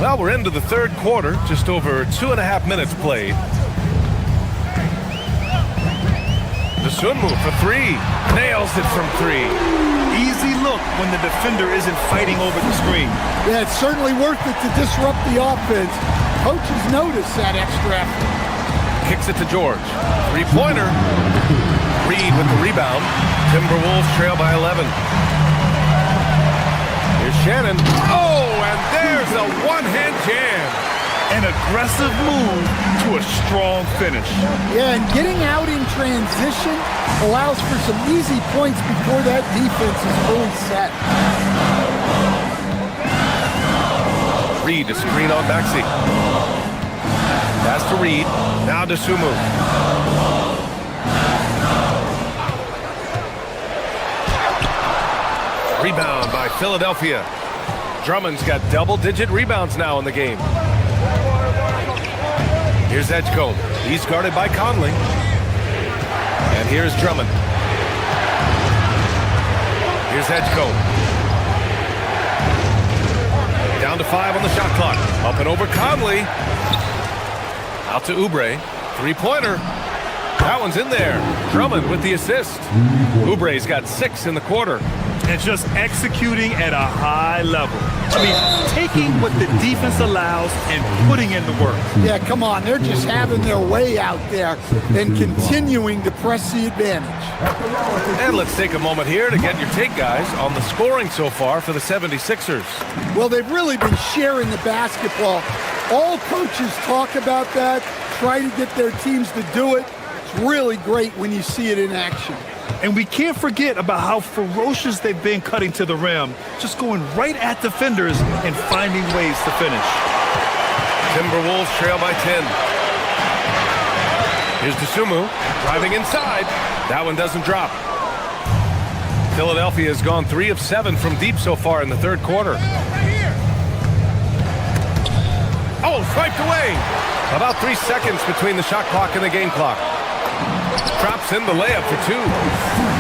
Well, we're into the third quarter, just over 2.5 minutes played. Dosunmu for three. Nails it from three. Easy look when the defender isn't fighting over the screen. Yeah, it's certainly worth it to disrupt the offense. Coaches notice that extra effort. Kicks it to George. Three-pointer. Reed with the rebound. Timberwolves trail by 11. Here's Shannon. Oh, and there's a one-hand jam. An aggressive move to a strong finish. Yeah, and getting out in transition allows for some easy points before that defense is fully set. Reed to screen on Maxey. Pass to Reed. Now to Sumu. Rebound by Philadelphia. Drummond's got double-digit rebounds now in the game. Here's Edgecombe. He's guarded by Conley. And here's Drummond. Here's Edgecombe. Down to 5 on the shot clock. Up and over Conley. Out to Oubre. Three-pointer. That one's in there. Drummond with the assist. Oubre's got 6 in the quarter. And just executing at a high level. I mean, taking what the defense allows and putting in the work. Yeah, come on. They're just having their way out there and continuing to press the advantage. And let's take a moment here to get your take, guys, on the scoring so far for the 76ers. Well, they've really been sharing the basketball. All coaches talk about that, try to get their teams to do it. It's really great when you see it in action. And we can't forget about how ferocious they've been cutting to the rim, just going right at defenders and finding ways to finish. Timberwolves trail by 10. Here's Dosunmu driving inside. That one doesn't drop. Philadelphia has gone 3 of 7 from deep so far in the third quarter. Oh, swiped away. About 3 seconds between the shot clock and the game clock. Drops in the layup for 2.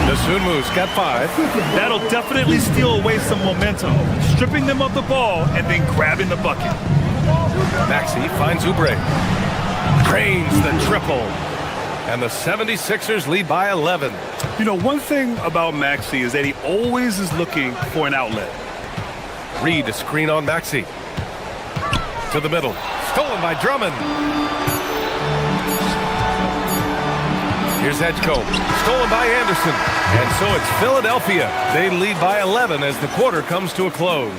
Dosunmu's got 5. That'll definitely steal away some momentum, stripping them of the ball and then grabbing the bucket. Maxey finds Oubre. Cranes the triple. And the 76ers lead by 11. You know, one thing about Maxey is that he always is looking for an outlet. Reed to screen on Maxey. To the middle. Stolen by Drummond. Here's Edgecombe. Stolen by Anderson. And so it's Philadelphia. They lead by 11 as the quarter comes to a close.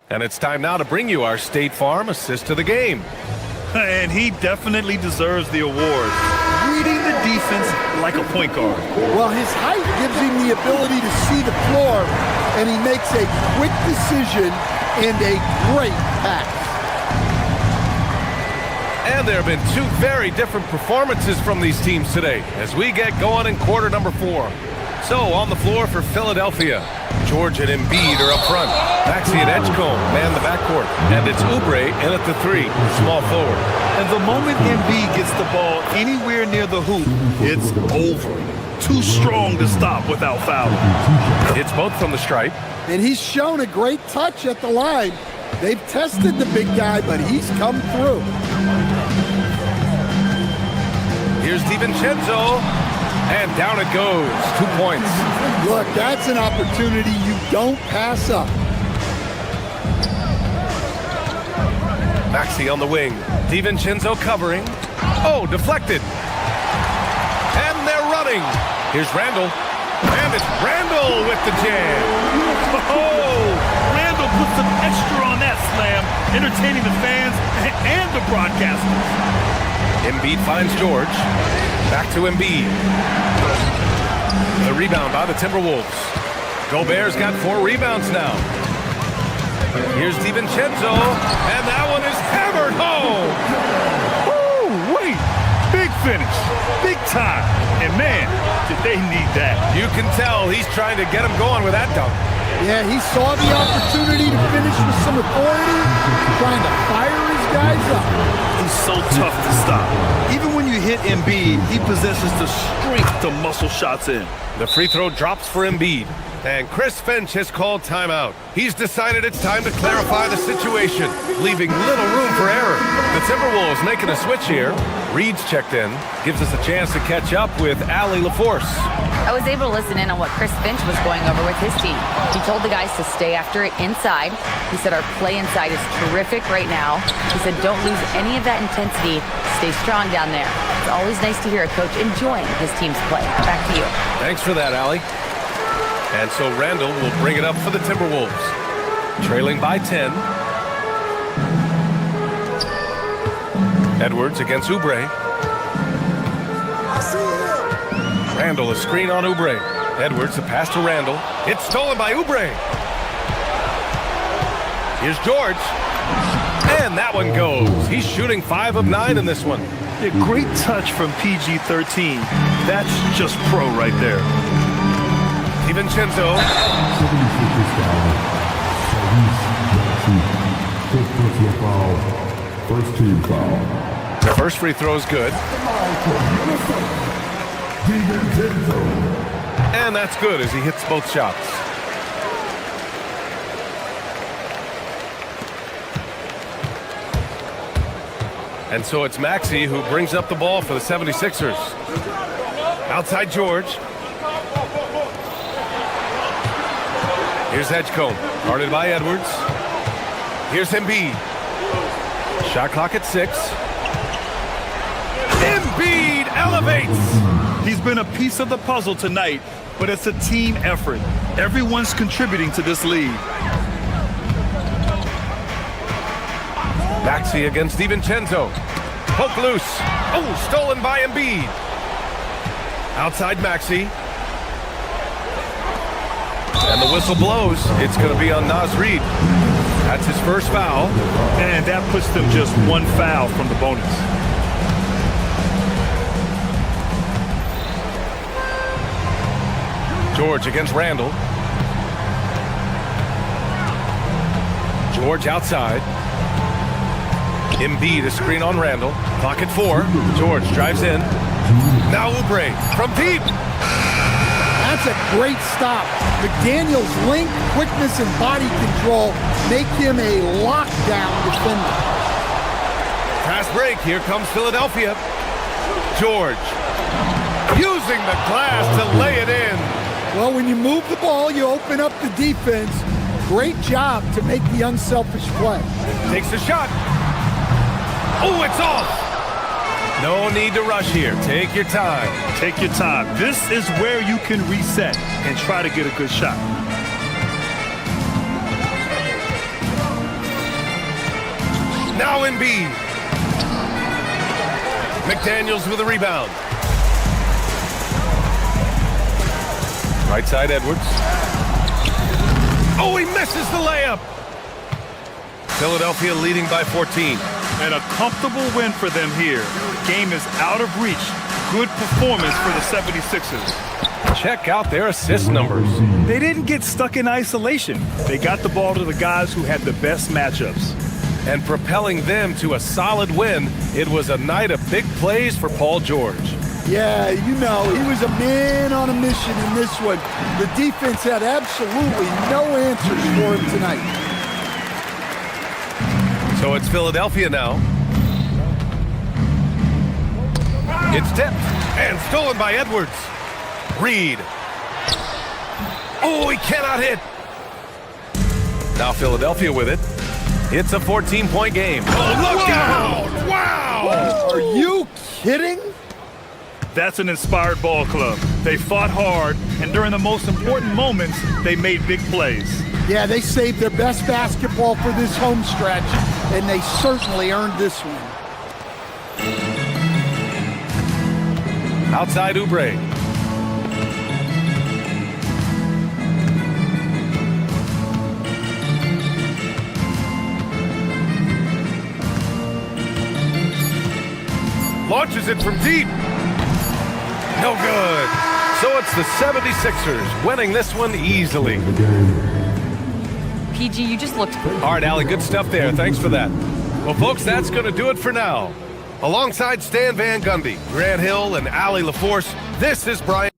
And it's time now to bring you our State Farm assist to the game. And he definitely deserves the award. Reading the defense like a point guard. Well, his height gives him the ability to see the floor, and he makes a quick decision and a great pass. And there have been 2 very different performances from these teams today as we get going in quarter number 4. So on the floor for Philadelphia, George and Embiid are up front. Maxey and Edgecombe man the backcourt. And it's Oubre in at the 3, small forward. And the moment Embiid gets the ball anywhere near the hoop, it's over. Too strong to stop without fouling. It's both from the stripe. And he's shown a great touch at the line. They've tested the big guy, but he's come through. Here's DiVincenzo. And down it goes. 2 points. Look, that's an opportunity you don't pass up. Maxey on the wing. DiVincenzo covering. Oh, deflected. And they're running. Here's Randall. And it's Randall with the jam. Oh, Randall put some extra on that slam, entertaining the fans and the broadcasters. Embiid finds George. Back to Embiid. The rebound by the Timberwolves. Gobert's got 4 rebounds now. Here's DiVincenzo, and that one is hammered home. Woo, wait, big finish, big time, and man, did they need that. You can tell he's trying to get him going with that dunk. Yeah, he saw the opportunity to finish with some authority, trying to fire his guys up. He's so tough to stop. Even when you hit Embiid, he possesses the strength to muscle shots in. The free throw drops for Embiid. And Chris Finch has called timeout. He's decided it's time to clarify the situation, leaving little room for error. The Timberwolves making a switch here. Reed's checked in, gives us a chance to catch up with Allie LaForce. I was able to listen in on what Chris Finch was going over with his team. He told the guys to stay after it inside. He said our play inside is terrific right now. He said don't lose any of that intensity. Stay strong down there. It's always nice to hear a coach enjoying his team's play. Back to you. Thanks for that, Allie. And so Randall will bring it up for the Timberwolves. Trailing by 10. Edwards against Oubre. Randall, a screen on Oubre. Edwards, a pass to Randall. It's stolen by Oubre. Here's George. And that one goes. He's shooting 5 of 9 in this one. A great touch from PG-13. That's just pro right there. DiVincenzo. First team foul. The first free throw is good. And that's good as he hits both shots. And so it's Maxey who brings up the ball for the 76ers. Outside George. Here's Edgecombe, guarded by Edwards. Here's Embiid. Shot clock at 6. Embiid elevates. He's been a piece of the puzzle tonight, but it's a team effort. Everyone's contributing to this lead. Maxey against DiVincenzo. Poke loose. Oh, stolen by Embiid. Outside Maxey. And the whistle blows. It's going to be on Naz Reid. That's his first foul. And that puts them just 1 foul from the bonus. George against Randall. George outside. Embiid, a screen on Randall. Clock at 4. George drives in. Now Oubre from deep. That's a great stop. McDaniel's length, quickness, and body control make him a lockdown defender. Fast break. Here comes Philadelphia. George using the glass to lay it in. Well, when you move the ball, you open up the defense. Great job to make the unselfish play. Takes a shot. Oh, it's off. No need to rush here. Take your time. Take your time. This is where you can reset and try to get a good shot. Now Embiid. McDaniels with a rebound. Right side Edwards. Oh, he misses the layup. Philadelphia leading by 14. And a comfortable win for them here. Game is out of reach. Good performance for the 76ers. Check out their assist numbers. They didn't get stuck in isolation. They got the ball to the guys who had the best matchups. And propelling them to a solid win, it was a night of big plays for Paul George. Yeah, you know, he was a man on a mission in this one. The defense had absolutely no answers for him tonight. So it's Philadelphia now. It's tipped and stolen by Edwards. Reed. Oh, he cannot hit. Now Philadelphia with it. It's a 14-point game. Oh, look out! Wow! Are you kidding? That's an inspired ball club. They fought hard, and during the most important moments, they made big plays. Yeah, they saved their best basketball for this home stretch, and they certainly earned this one. Outside Oubre. Launches it from deep. No good. So it's the 76ers winning this one easily. PG, you just looked... All right, Allie, good stuff there. Thanks for that. Well, folks, that's going to do it for now. Alongside Stan Van Gundy, Grant Hill, and Allie LaForce, this is Brian.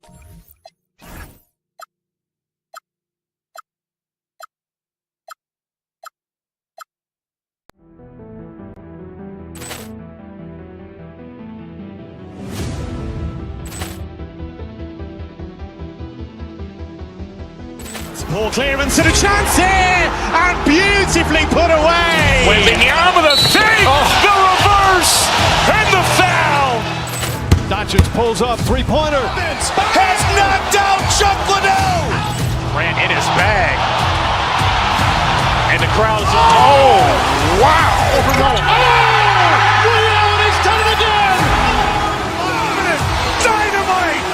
Ball clearance and a chance here, and beautifully put away. Wembanyama with a fake, the reverse, and the foul. Doncic pulls up, three-pointer. Has knocked out Chuck Liddell. Grant in his bag. And the crowd is, wow. Liddell, he's done it again. Dynamite.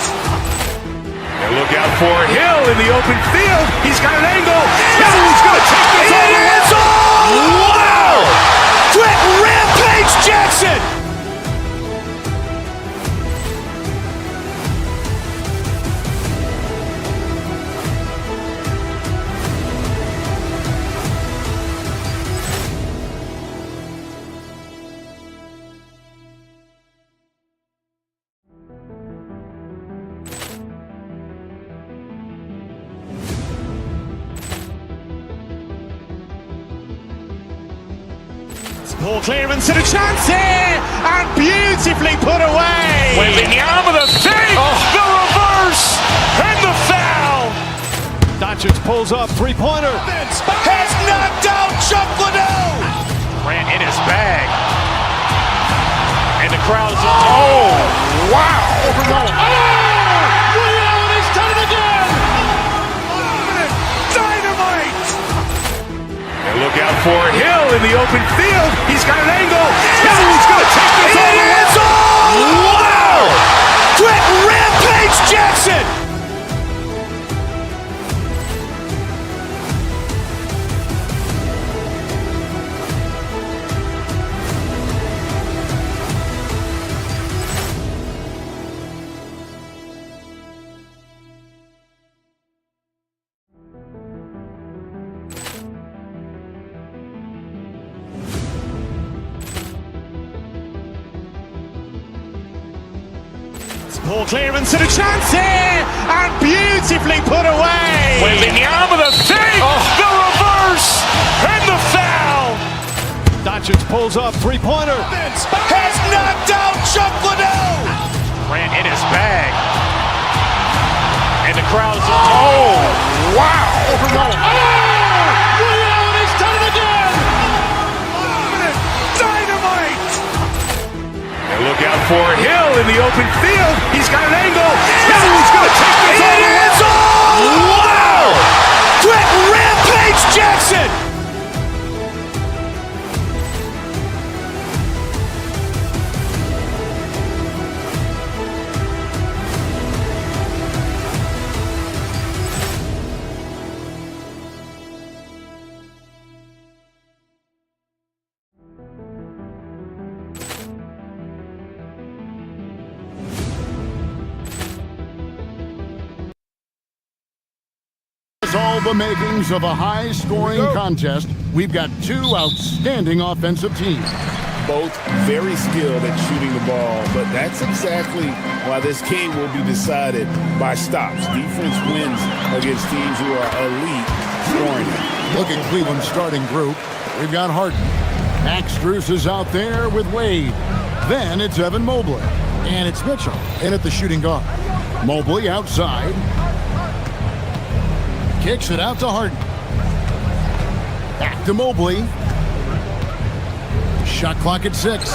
And look out for Hill in the open field. He's got an angle. Hill's going to take this all the way. Wow. Quick Rampage Jackson. Ball clearance and a chance here, and beautifully put away. Wembanyama with a fake, the reverse, and the foul. Doncic pulls up, three-pointer. Has knocked out Chuck Liddell. Grant in his bag. And the crowd is, wow. Liddell, he's done it again. Dynamite. And look out for Hill in the open field. He's got an angle. Hill's going to take this all the way. Wow. Quick Rampage Jackson. Ball clearance and a chance here, and beautifully put away. Wembanyama with a fake, the reverse, and the foul. Doncic pulls up, three-pointer. Has knocked out Chuck Liddell. Grant in his bag. And the crowd is, wow. Liddell, he's done it again. Dynamite. And look out for Hill in the open field. He's got an angle. Hill's going to take this all the way. Wow. Quick Rampage Jackson. All the makings of a high-scoring contest. We've got two outstanding offensive teams. Both very skilled at shooting the ball, but that's exactly why this game will be decided by stops. Defense wins against teams who are elite scoring. Look at Cleveland's starting group. We've got Harden. Max Strus is out there with Wade. Then it's Evan Mobley. And it's Mitchell in at the shooting guard. Mobley outside. Kicks it out to Harden. Back to Mobley. Shot clock at 6.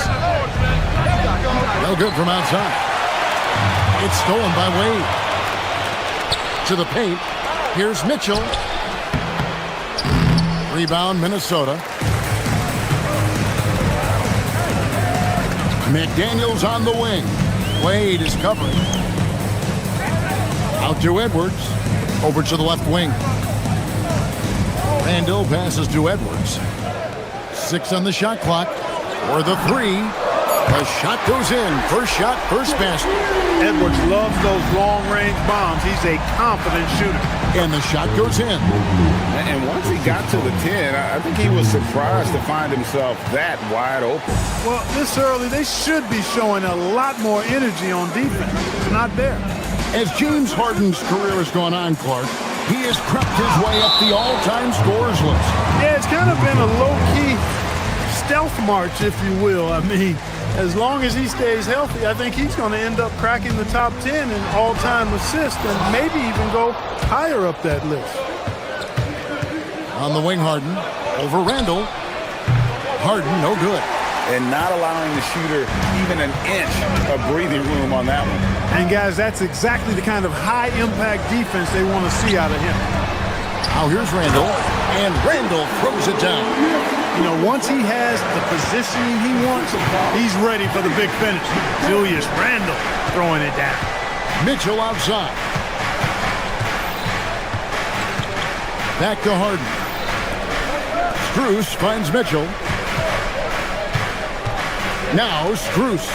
No good from outside. It's stolen by Wade. To the paint. Here's Mitchell. Rebound, Minnesota. McDaniels on the wing. Wade is covering. Out to Edwards. Over to the left wing. Randall passes to Edwards. 6 on the shot clock. For the 3. The shot goes in. First shot, first basket. Edwards loves those long-range bombs. He's a confident shooter. And the shot goes in. And once he got to the 10, I think he was surprised to find himself that wide open. Well, this early, they should be showing a lot more energy on defense. It's not there. As James Harden's career has gone on, Clark, he has crept his way up the all-time scorers list. Yeah, it's kind of been a low-key stealth march, if you will. I mean, as long as he stays healthy, I think he's going to end up cracking the top 10 in all-time assists and maybe even go higher up that list. On the wing, Harden. Over Randall. Harden, no good. And not allowing the shooter even an inch of breathing room on that one. And guys, that's exactly the kind of high-impact defense they want to see out of him. Now here's Randall, and Randall throws it down. You know, once he has the positioning he wants, he's ready for the big finish. Julius Randall throwing it down. Mitchell outside. Back to Harden. Strus finds Mitchell. Now Strus.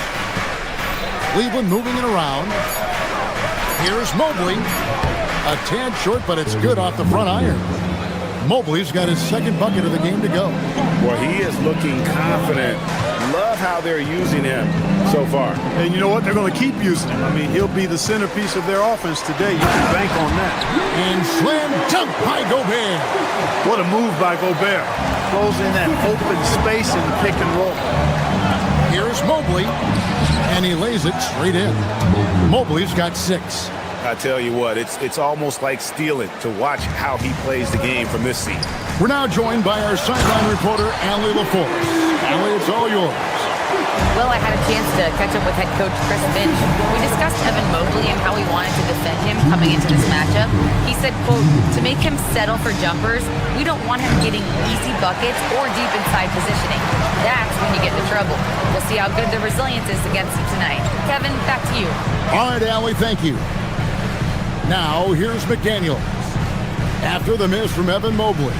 Cleveland moving it around. Here's Mobley. A tad short, but it's good off the front iron. Mobley's got his second bucket of the game to go. Well, he is looking confident. Love how they're using him so far. And you know what? They're going to keep using him. I mean, he'll be the centerpiece of their offense today. You can bank on that. And slam dunk by Gobert. What a move by Gobert. Closing that open space in the pick and roll. Here's Mobley, and he lays it straight in. Mobley's got 6. I tell you what, it's almost like stealing to watch how he plays the game from this seat. We're now joined by our sideline reporter, Allie LaForce. Allie, it's all yours. Well, I had a chance to catch up with head coach Chris Finch. We discussed Evan Mobley and how we wanted to defend him coming into this matchup. He said, quote, to make him settle for jumpers, we don't want him getting easy buckets or deep inside positioning. That's when you get into trouble. We'll see how good the resilience is against him tonight. Kevin, back to you. All right, Allie, thank you. Now, here's McDaniels. After the miss from Evan Mobley.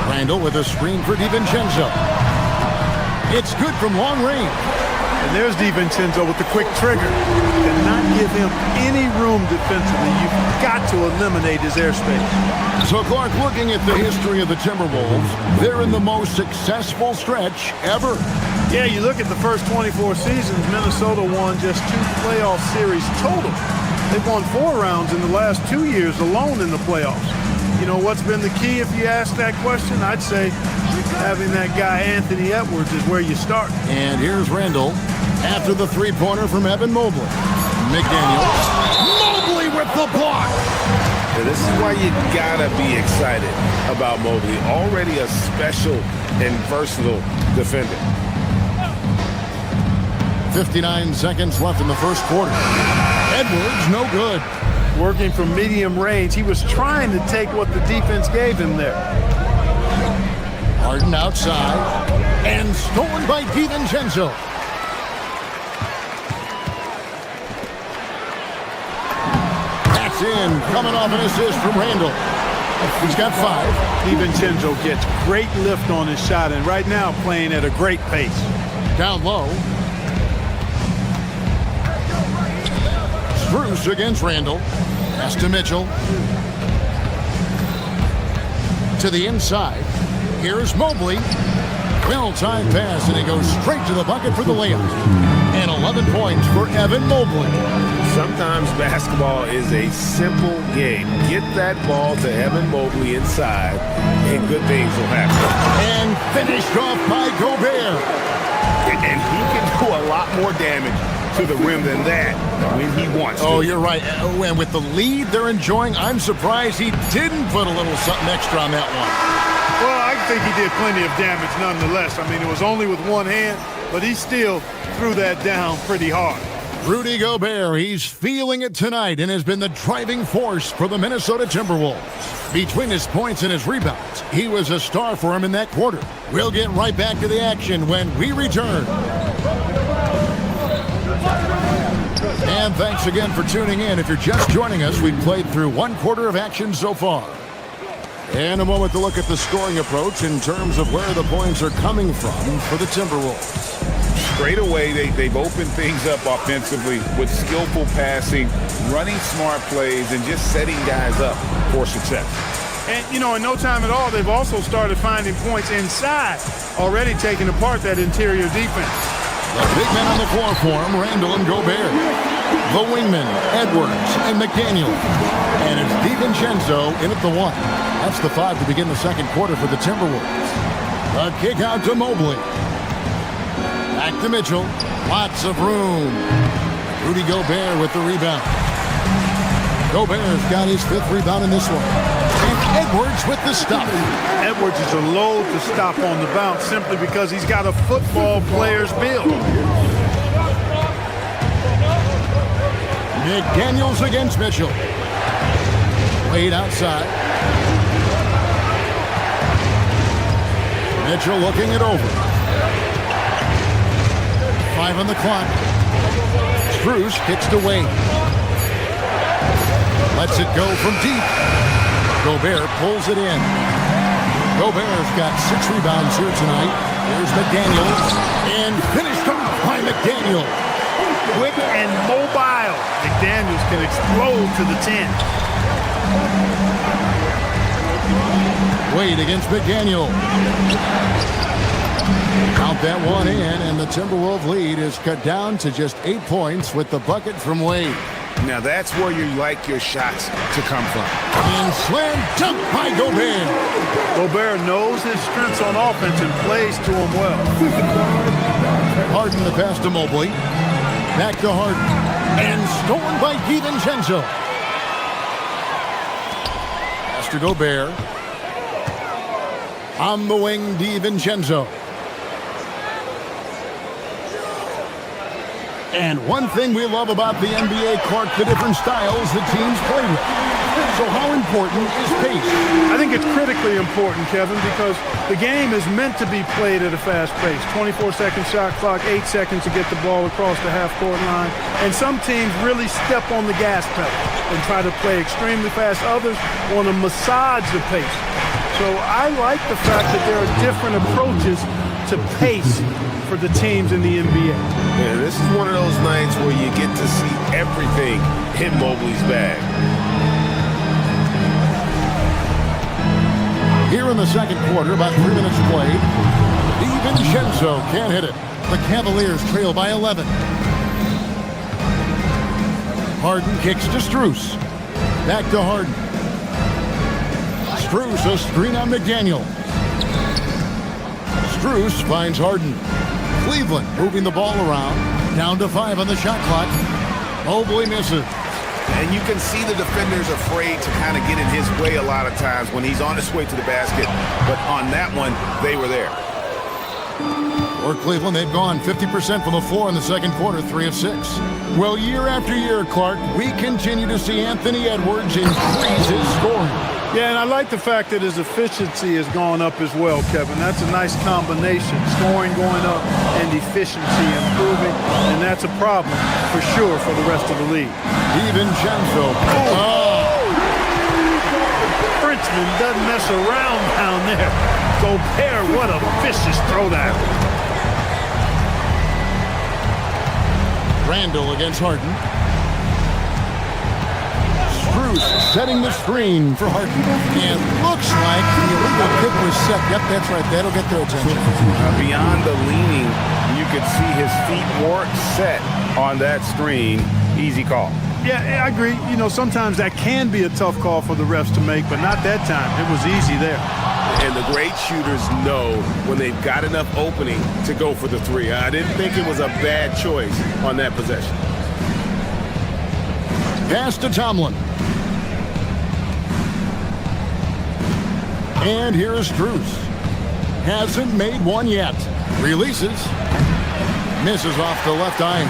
Randall with a screen for DiVincenzo. It's good from long range. And there's DiVincenzo with the quick trigger. Cannot give him any room defensively. You've got to eliminate his airspace. So, Clark, looking at the history of the Timberwolves, they're in the most successful stretch ever. Yeah, you look at the first 24 seasons, Minnesota won just 2 playoff series total. They've won 4 rounds in the last 2 years alone in the playoffs. You know what's been the key if you ask that question? I'd say having that guy Anthony Edwards is where you start. And here's Randall after the three-pointer from Evan Mobley. McDaniels. Mobley with the block. Yeah, this is why you gotta be excited about Mobley. Already a special and versatile defender. 59 seconds left in the first quarter. Edwards, no good. Working from medium range, he was trying to take what the defense gave him there. Harden outside, and stolen by DiVincenzo. That's in, coming off an assist from Randall. He's got 5. DiVincenzo gets great lift on his shot, and right now playing at a great pace. Down low. Bruce against Randall. Pass to Mitchell. To the inside. Here's Mobley. Well-timed pass, and he goes straight to the bucket for the layup. And 11 points for Evan Mobley. Sometimes basketball is a simple game. Get that ball to Evan Mobley inside, and good things will happen. And finished off by Gobert. And he can do a lot more damage to the rim than that when he wants to. Oh, you're right. And with the lead they're enjoying, I'm surprised he didn't put a little something extra on that one. Well, I think he did plenty of damage nonetheless. I mean, it was only with one hand, but he still threw that down pretty hard. Rudy Gobert, he's feeling it tonight and has been the driving force for the Minnesota Timberwolves. Between his points and his rebounds, he was a star for him in that quarter. We'll get right back to the action when we return. And thanks again for tuning in. If you're just joining us, we've played through 1 quarter of action so far. And a moment to look at the scoring approach in terms of where the points are coming from for the Timberwolves. Straight away, they've opened things up offensively with skillful passing, running smart plays, and just setting guys up for success. And, you know, in no time at all, they've also started finding points inside, already taking apart that interior defense. The big men on the floor for him, Randall and Gobert. The wingmen, Edwards and McDaniel. And it's DiVincenzo in at the 1. That's the 5 to begin the second quarter for the Timberwolves. A kick out to Mobley. Back to Mitchell. Lots of room. Rudy Gobert with the rebound. Gobert's got his 5th rebound in this one. And Edwards with the stop. Edwards is a load to stop on the bounce simply because he's got a football player's build. McDaniels against Mitchell. Wade outside. Mitchell looking it over. 5 on the clock. Strus kicks to Wade. Lets it go from deep. Gobert pulls it in. Gobert's got 6 rebounds here tonight. Here's McDaniels. And finished off by McDaniels. Quick and mobile. McDaniels can explode to the 10. Wade against McDaniel. Count that one in, and the Timberwolves lead is cut down to just 8 points with the bucket from Wade. Now that's where you like your shots to come from. And slam dunk by Gobert. Gobert knows his strengths on offense and plays to him well. Harden the pass to Mobley. Back to Harden. And stolen by DiVincenzo. Pass to Gobert. On the wing, DiVincenzo. And one thing we love about the NBA, Clark, the different styles the teams play with. So how important is pace? I think it's critically important, Kevin, because the game is meant to be played at a fast pace. 24-second shot clock, 8 seconds to get the ball across the half-court line. And some teams really step on the gas pedal and try to play extremely fast. Others want to massage the pace. So I like the fact that there are different approaches to pace for the teams in the NBA. Yeah, this is one of those nights where you get to see everything in Mobley's bag. Here in the second quarter, about 3 minutes played. DiVincenzo can't hit it. The Cavaliers trail by 11. Harden kicks to Strus. Back to Harden. Strus, a screen on McDaniel. Strus finds Harden. Cleveland moving the ball around. Down to 5 on the shot clock. Mobley misses. And you can see the defenders afraid to kind of get in his way a lot of times when he's on his way to the basket. But on that one, they were there. For Cleveland, they've gone 50% from the floor in the second quarter, 3 of 6. Well, year after year, Clark, we continue to see Anthony Edwards increase his scoring. Yeah, and I like the fact that his efficiency has gone up as well, Kevin. That's a nice combination. Scoring going up and efficiency improving, and that's a problem for sure for the rest of the league. DiVincenzo. Frenchman doesn't mess around down there. Gobert, what a vicious throwdown. Randall against Harden. Strus setting the screen for Harden. And looks like the illegal kick was set. Yep, that's right. That'll get their attention. Beyond the leaning, you could see his feet weren't set on that screen. Easy call. Yeah, I agree. You know, sometimes that can be a tough call for the refs to make, but not that time. It was easy there. And the great shooters know when they've got enough opening to go for the 3. I didn't think it was a bad choice on that possession. Pass to Tomlin. And here is Strus. Hasn't made one yet. Releases. Misses off the left eye.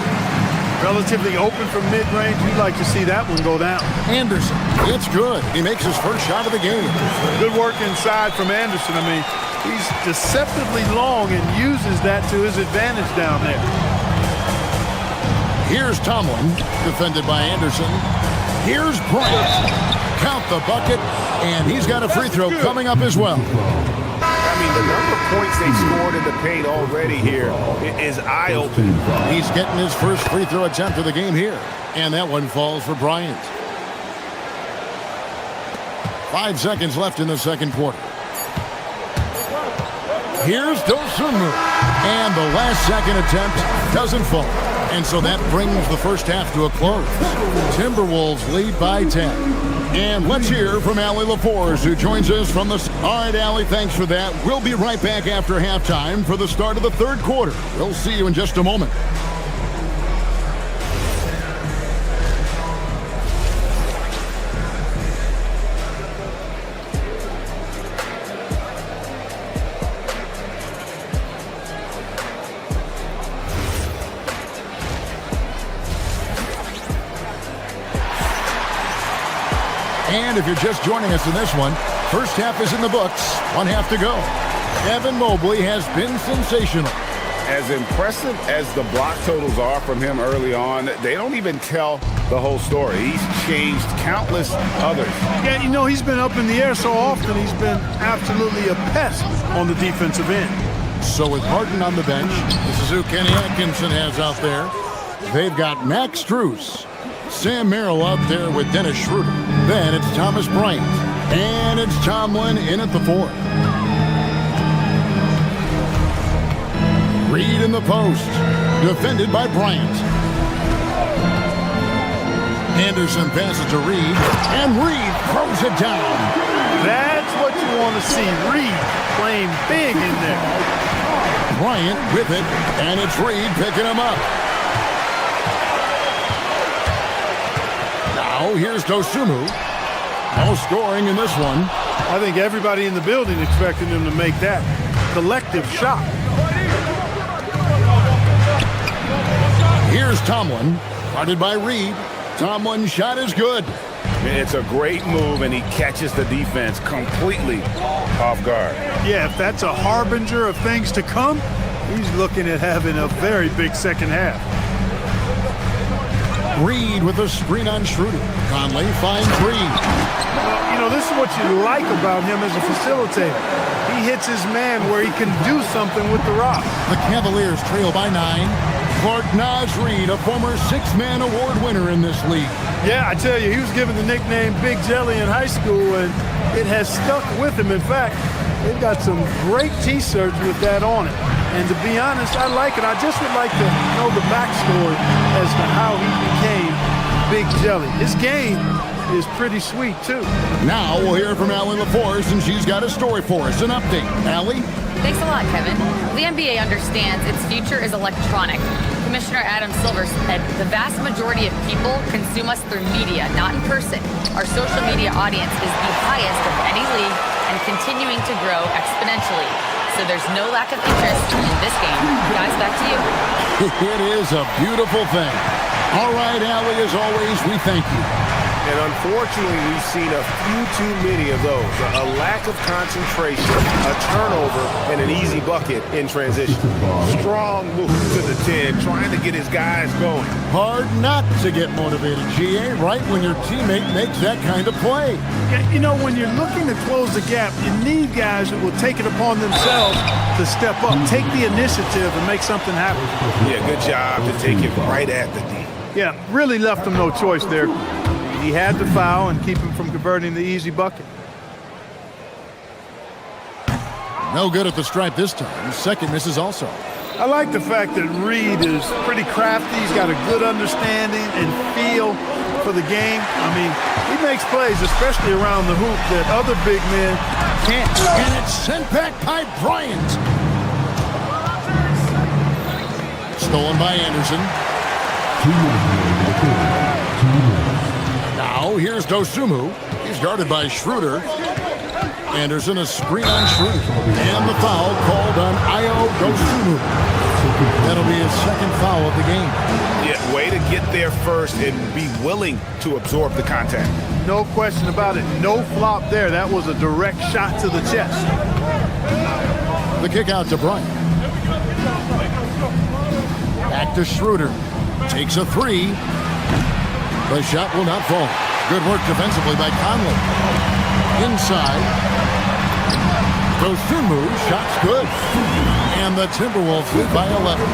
Relatively open from mid-range. We'd like to see that one go down. Anderson. It's good. He makes his first shot of the game. Good work inside from Anderson. I mean, he's deceptively long and uses that to his advantage down there. Here's Tomlin, defended by Anderson. Here's Bryant. Count the bucket, and he's got a free throw coming up as well. I mean, the number of points they scored in the paint already here is eye-opening. He's getting his first free throw attempt of the game here, and that one falls for Bryant. 5 seconds left in the second quarter. Here's Dosunmu, and the last second attempt doesn't fall. And so that brings the first half to a close. Timberwolves lead by 10. And let's hear from Allie LaForce, who joins us from the... All right, Allie, thanks for that. We'll be right back after halftime for the start of the third quarter. We'll see you in just a moment. And if you're just joining us in this one, first half is in the books, one half to go. Evan Mobley has been sensational. As impressive as the block totals are from him early on, they don't even tell the whole story. He's changed countless others. Yeah, you know, he's been up in the air so often, he's been absolutely a pest on the defensive end. So with Harden on the bench, this is who Kenny Atkinson has out there. They've got Max Strus, Sam Merrill out there with Dennis Schroeder. Then it's Thomas Bryant. And it's Tomlin in at the 4. Reed in the post, defended by Bryant. Anderson passes to Reed, and Reed throws it down. That's what you want to see, Reed playing big in there. Bryant with it, and it's Reed picking him up. Now here's Dosunmu. No scoring in this one. I think everybody in the building expected him to make that collective shot. Here's Tomlin, guarded by Reed. Tomlin's shot is good. It's a great move, and he catches the defense completely off guard. Yeah, if that's a harbinger of things to come, he's looking at having a very big second half. Reed with a screen on Schroeder. Conley finds Reed. You know, this is what you like about him as a facilitator. He hits his man where he can do something with the rock. The Cavaliers trail by 9. Clark Naz Reed, a former 6-man award winner in this league. Yeah, I tell you, he was given the nickname Big Jelly in high school, and it has stuck with him. In fact, they've got some great T-shirts with that on it. And to be honest, I like it. I just would like to know the backstory as to how he became Big Jelly. His game is pretty sweet, too. Now we'll hear from Allie LaForce, and she's got a story for us. An update. Allie? Thanks a lot, Kevin. The NBA understands its future is electronic. Commissioner Adam Silver said the vast majority of people consume us through media, not in person. Our social media audience is the highest of any league and continuing to grow exponentially. So there's no lack of interest in this game. Guys, back to you. It is a beautiful thing. All right, Allie, as always, we thank you. And unfortunately, we've seen a few too many of those. A lack of concentration, a turnover, and an easy bucket in transition. Strong move to the 10, trying to get his guys going. Hard not to get motivated, GA, right when your teammate makes that kind of play. Yeah, you know, when you're looking to close the gap, you need guys that will take it upon themselves to step up, take the initiative, and make something happen. Yeah, good job to take it right at the D. Yeah, really left him no choice there. He had to foul and keep him from converting the easy bucket. No good at the stripe this time. Second misses also. I like the fact that Reed is pretty crafty. He's got a good understanding and feel for the game. I mean, he makes plays, especially around the hoop, that other big men can't. And it's sent back by Bryant. Stolen by Anderson. Now here's Dosunmu. He's guarded by Schroeder. Anderson, a screen on Schroeder. And the foul called on Ayo Dosunmu. That'll be his second foul of the game. Yeah, way to get there first and be willing to absorb the contact. No question about it. No flop there. That was a direct shot to the chest. The kick out to Bryant. Back to Schroeder. Takes a 3. The shot will not fall. Good work defensively by Conley. Inside. Dosunmu, shot's good. And the Timberwolves lead by 11.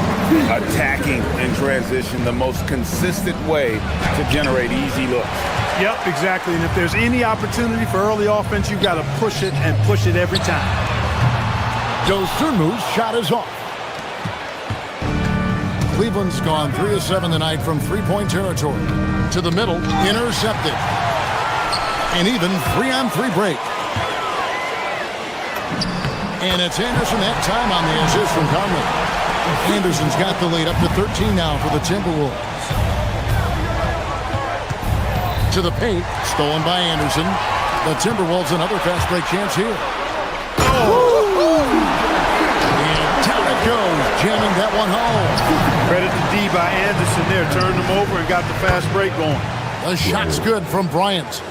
Attacking in transition, the most consistent way to generate easy looks. Yep, exactly. And if there's any opportunity for early offense, you've got to push it and push it every time. Dosunmu's shot is off. Cleveland's gone 3 of 7 tonight from three-point territory. To the middle, intercepted. And even 3-on-3 break. And it's Anderson that time on the assist from Conley. Anderson's got the lead up to 13 now for the Timberwolves. To the paint, stolen by Anderson. The Timberwolves another fast break chance here. And down it goes, jamming that one home. Credit to D by Anderson there. Turned him over and got the fast break going. The shot's good from Bryant.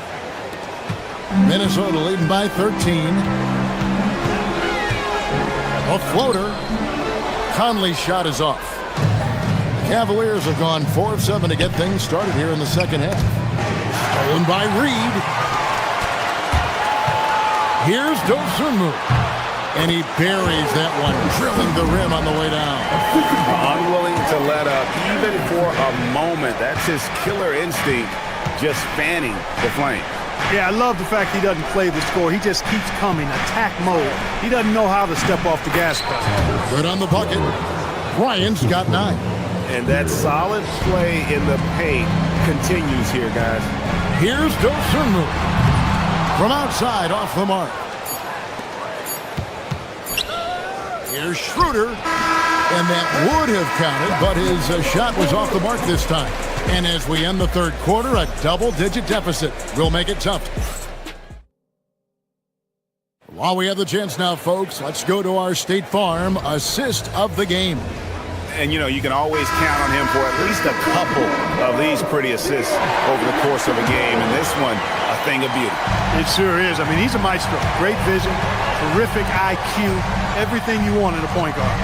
Minnesota leading by 13. A floater. Conley's shot is off. Cavaliers have gone 4 of 7 to get things started here in the second half. Stolen by Reed. Here's Dosunmu. And he buries that one, drilling the rim on the way down. Unwilling to let up, even for a moment. That's his killer instinct, just fanning the flame. Yeah, I love the fact he doesn't play the score. He just keeps coming, attack mode. He doesn't know how to step off the gas pedal. Good on the bucket. Bryant's got 9. And that solid play in the paint continues here, guys. Here's Dosunmu. From outside, off the mark. Here's Schroeder. And that would have counted, but his shot was off the mark this time. And as we end the third quarter, a double-digit deficit will make it tough. While we have the chance now, folks, let's go to our State Farm assist of the game. And, you know, you can always count on him for at least a couple of these pretty assists over the course of a game. And this one, a thing of beauty. It sure is. I mean, he's a maestro. Great vision, terrific IQ, everything you want in a point guard.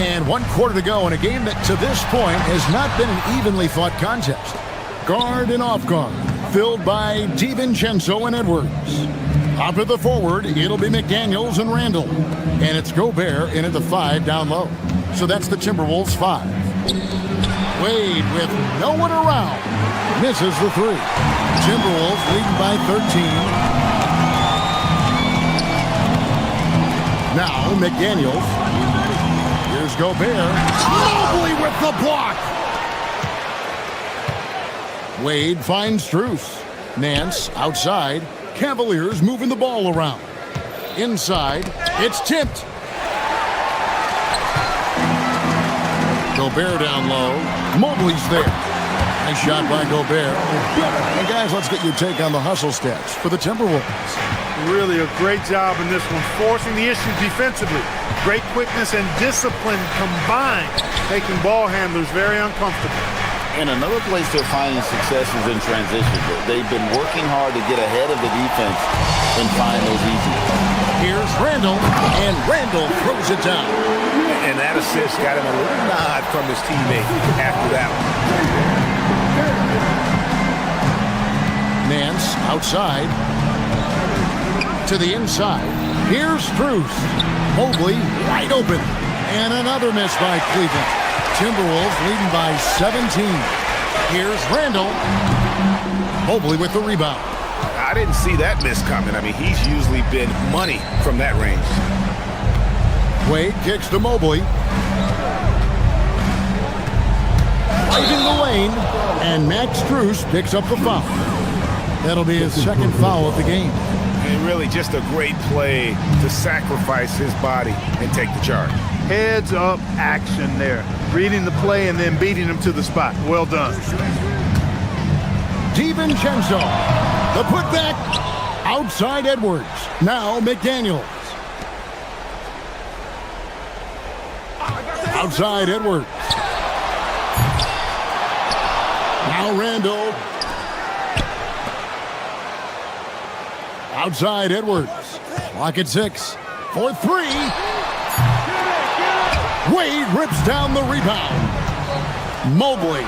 And 1 quarter to go in a game that to this point has not been an evenly fought contest. Guard and off guard, filled by DiVincenzo and Edwards. Up at the forward, it'll be McDaniels and Randall. And it's Gobert in at the 5 down low. So that's the Timberwolves 5. Wade with no one around. Misses the 3. Timberwolves leading by 13. Now McDaniels. Here's Gobert. Mobley with the block. Wade finds Strus. Nance outside. Cavaliers moving the ball around. Inside, it's tipped. Gobert down low. Mobley's there. Nice shot by Gobert. And guys, let's get your take on the hustle stats for the Timberwolves. Really a great job in this one, forcing the issue defensively. Great quickness and discipline combined, making ball handlers very uncomfortable. And another place they're finding success is in transition. They've been working hard to get ahead of the defense and find those easy. Here's Randall, and Randall throws it down. And that assist got him a little nod from his teammate after that one. Nance outside. To the inside. Here's Strus. Mobley wide open. And another miss by Cleveland. Timberwolves leading by 17. Here's Randall. Mobley with the rebound. I didn't see that miss coming. I mean, he's usually been money from that range. Wade kicks to Mobley. Right in the lane. And Max Strus picks up the foul. That'll be his second foul of the game. And really just a great play to sacrifice his body and take the charge. Heads up action there. Reading the play and then beating him to the spot. Well done. DiVincenzo. The putback. Outside Edwards. Now McDaniels. Outside Edwards. Now Randall. Outside Edwards. Clock at 6. For 3. Wade rips down the rebound. Mobley.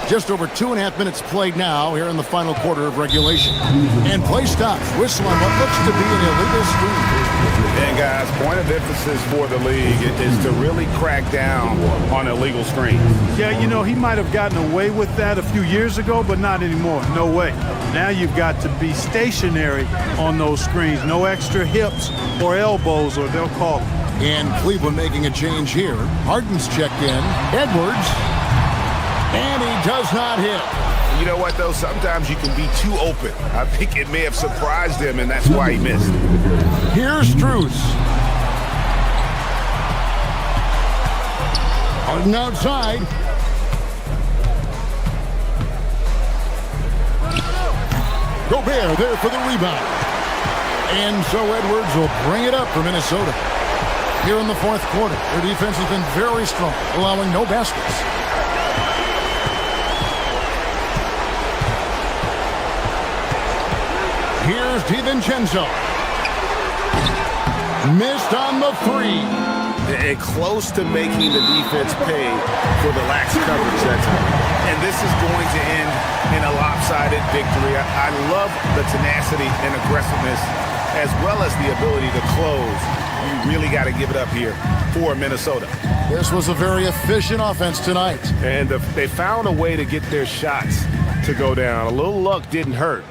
Just over 2.5 minutes played now here in the final quarter of regulation. And play stops. Whistle on what looks to be an illegal screen. And guys, point of emphasis for the league is to really crack down on illegal screens. Yeah, you know, he might have gotten away with that a few years ago, but not anymore. No way. Now you've got to be stationary on those screens. No extra hips or elbows, or they'll call it. And Cleveland making a change here. Harden's checked in. Edwards. And he does not hit. You know what, though? Sometimes you can be too open. I think it may have surprised him, and that's why he missed. Here's Strus. Harden outside. Gobert there for the rebound. And so Edwards will bring it up for Minnesota. Here in the fourth quarter, their defense has been very strong, allowing no baskets. Here's DiVincenzo. Missed on the three. And close to making the defense pay for the lax coverage that time. And this is going to end in a lopsided victory. I love the tenacity and aggressiveness as well as the ability to close. You really got to give it up here for Minnesota. This was a very efficient offense tonight. And they found a way to get their shots to go down. A little luck didn't hurt.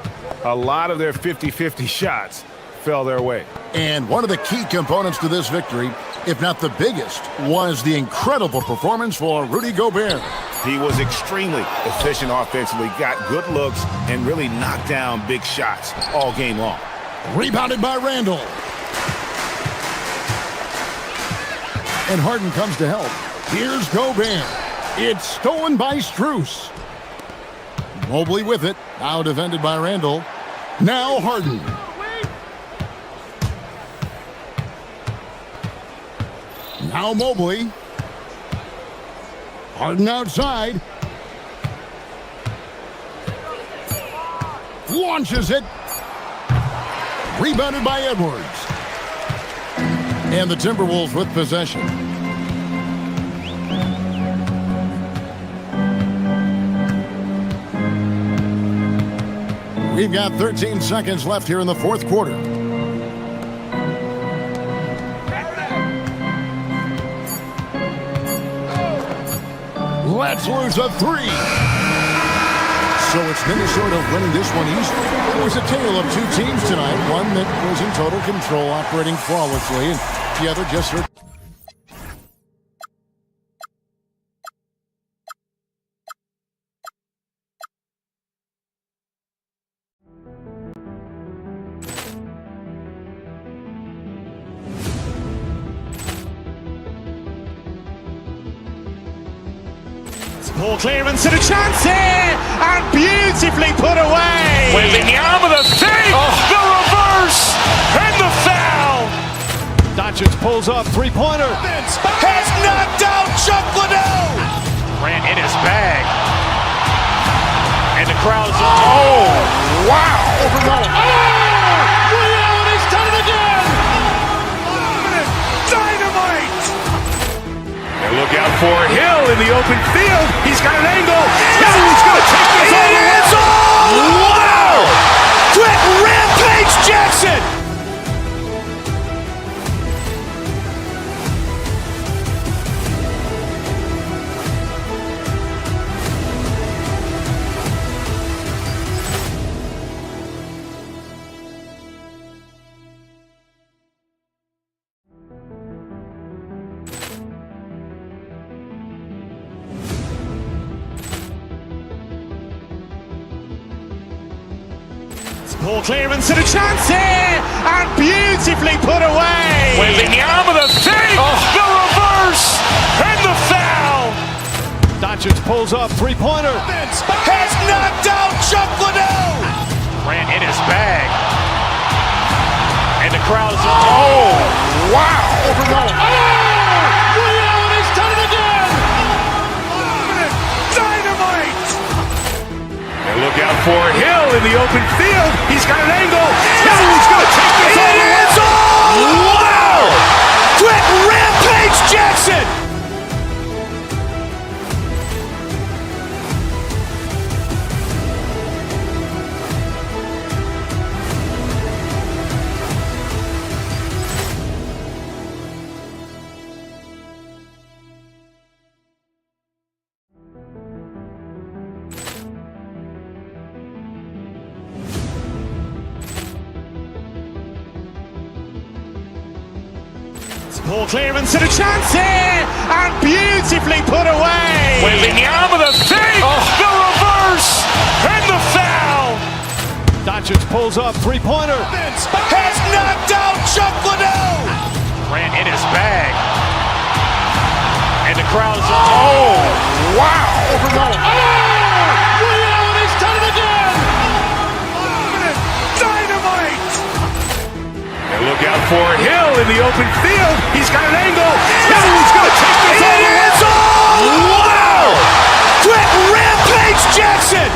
A lot of their 50-50 shots fell their way. And one of the key components to this victory, if not the biggest, was the incredible performance for Rudy Gobert. He was extremely efficient offensively, got good looks, and really knocked down big shots all game long. Rebounded by Randall. And Harden comes to help. Here's Gobert. It's stolen by Strus. Mobley with it. Now defended by Randall. Now Harden. Now Mobley. Harden outside. Launches it. Rebounded by Edwards. And the Timberwolves with possession. We've got 13 seconds left here in the fourth quarter. Let's lose a three. So it's Minnesota winning this one easily. It was a tale of two teams tonight. One that was in total control, operating flawlessly, and the other just hurt. Poor clearance and a chance here, and beautifully put away. Wembanyama the fake, the reverse, and the foul. Doncic pulls up, three-pointer. Has knocked out Chuck Liddell. Grant in his bag. And the crowd is, oh, wow. He's done it again. Dynamite. And look out for Hill in the open field. He's got an angle. Hill's going to take this all the way. Wow! Quick Rampage Jackson. Poor clearance and a chance here, and beautifully put away. Wembanyama the fake, the reverse, and the foul. Doncic pulls up, three-pointer. Has knocked out Chuck Liddell. Grant in his bag. And the crowd is, oh, wow. He's done it again. Dynamite. And look out for Hill in the open field. He's got an angle. Hill's going to take this all the way. Wow! Quick Rampage Jackson. Poor clearance and a chance here, and beautifully put away. Wembanyama the fake, the reverse, and the foul. Doncic pulls up, three-pointer. Has knocked out Chuck Liddell. Grant in his bag. And the crowd is, oh, wow. He's done it again. Dynamite. And look out for Hill in the open field. He's got an angle. Hill's going to take this all the way. Wow! Quick Rampage Jackson.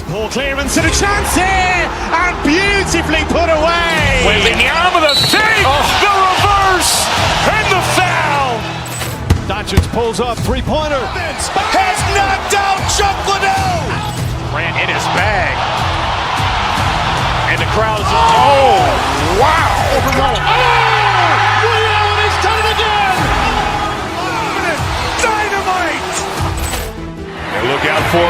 Ball clearance and a chance here, and beautifully put away. Wembanyama with a fake, the reverse, and the foul. Doncic pulls up, three-pointer. Has knocked out Chuck Liddell. Ran in his bag. And the crowd is, oh, wow. Ray Allen has done it again. Dynamite. And look out for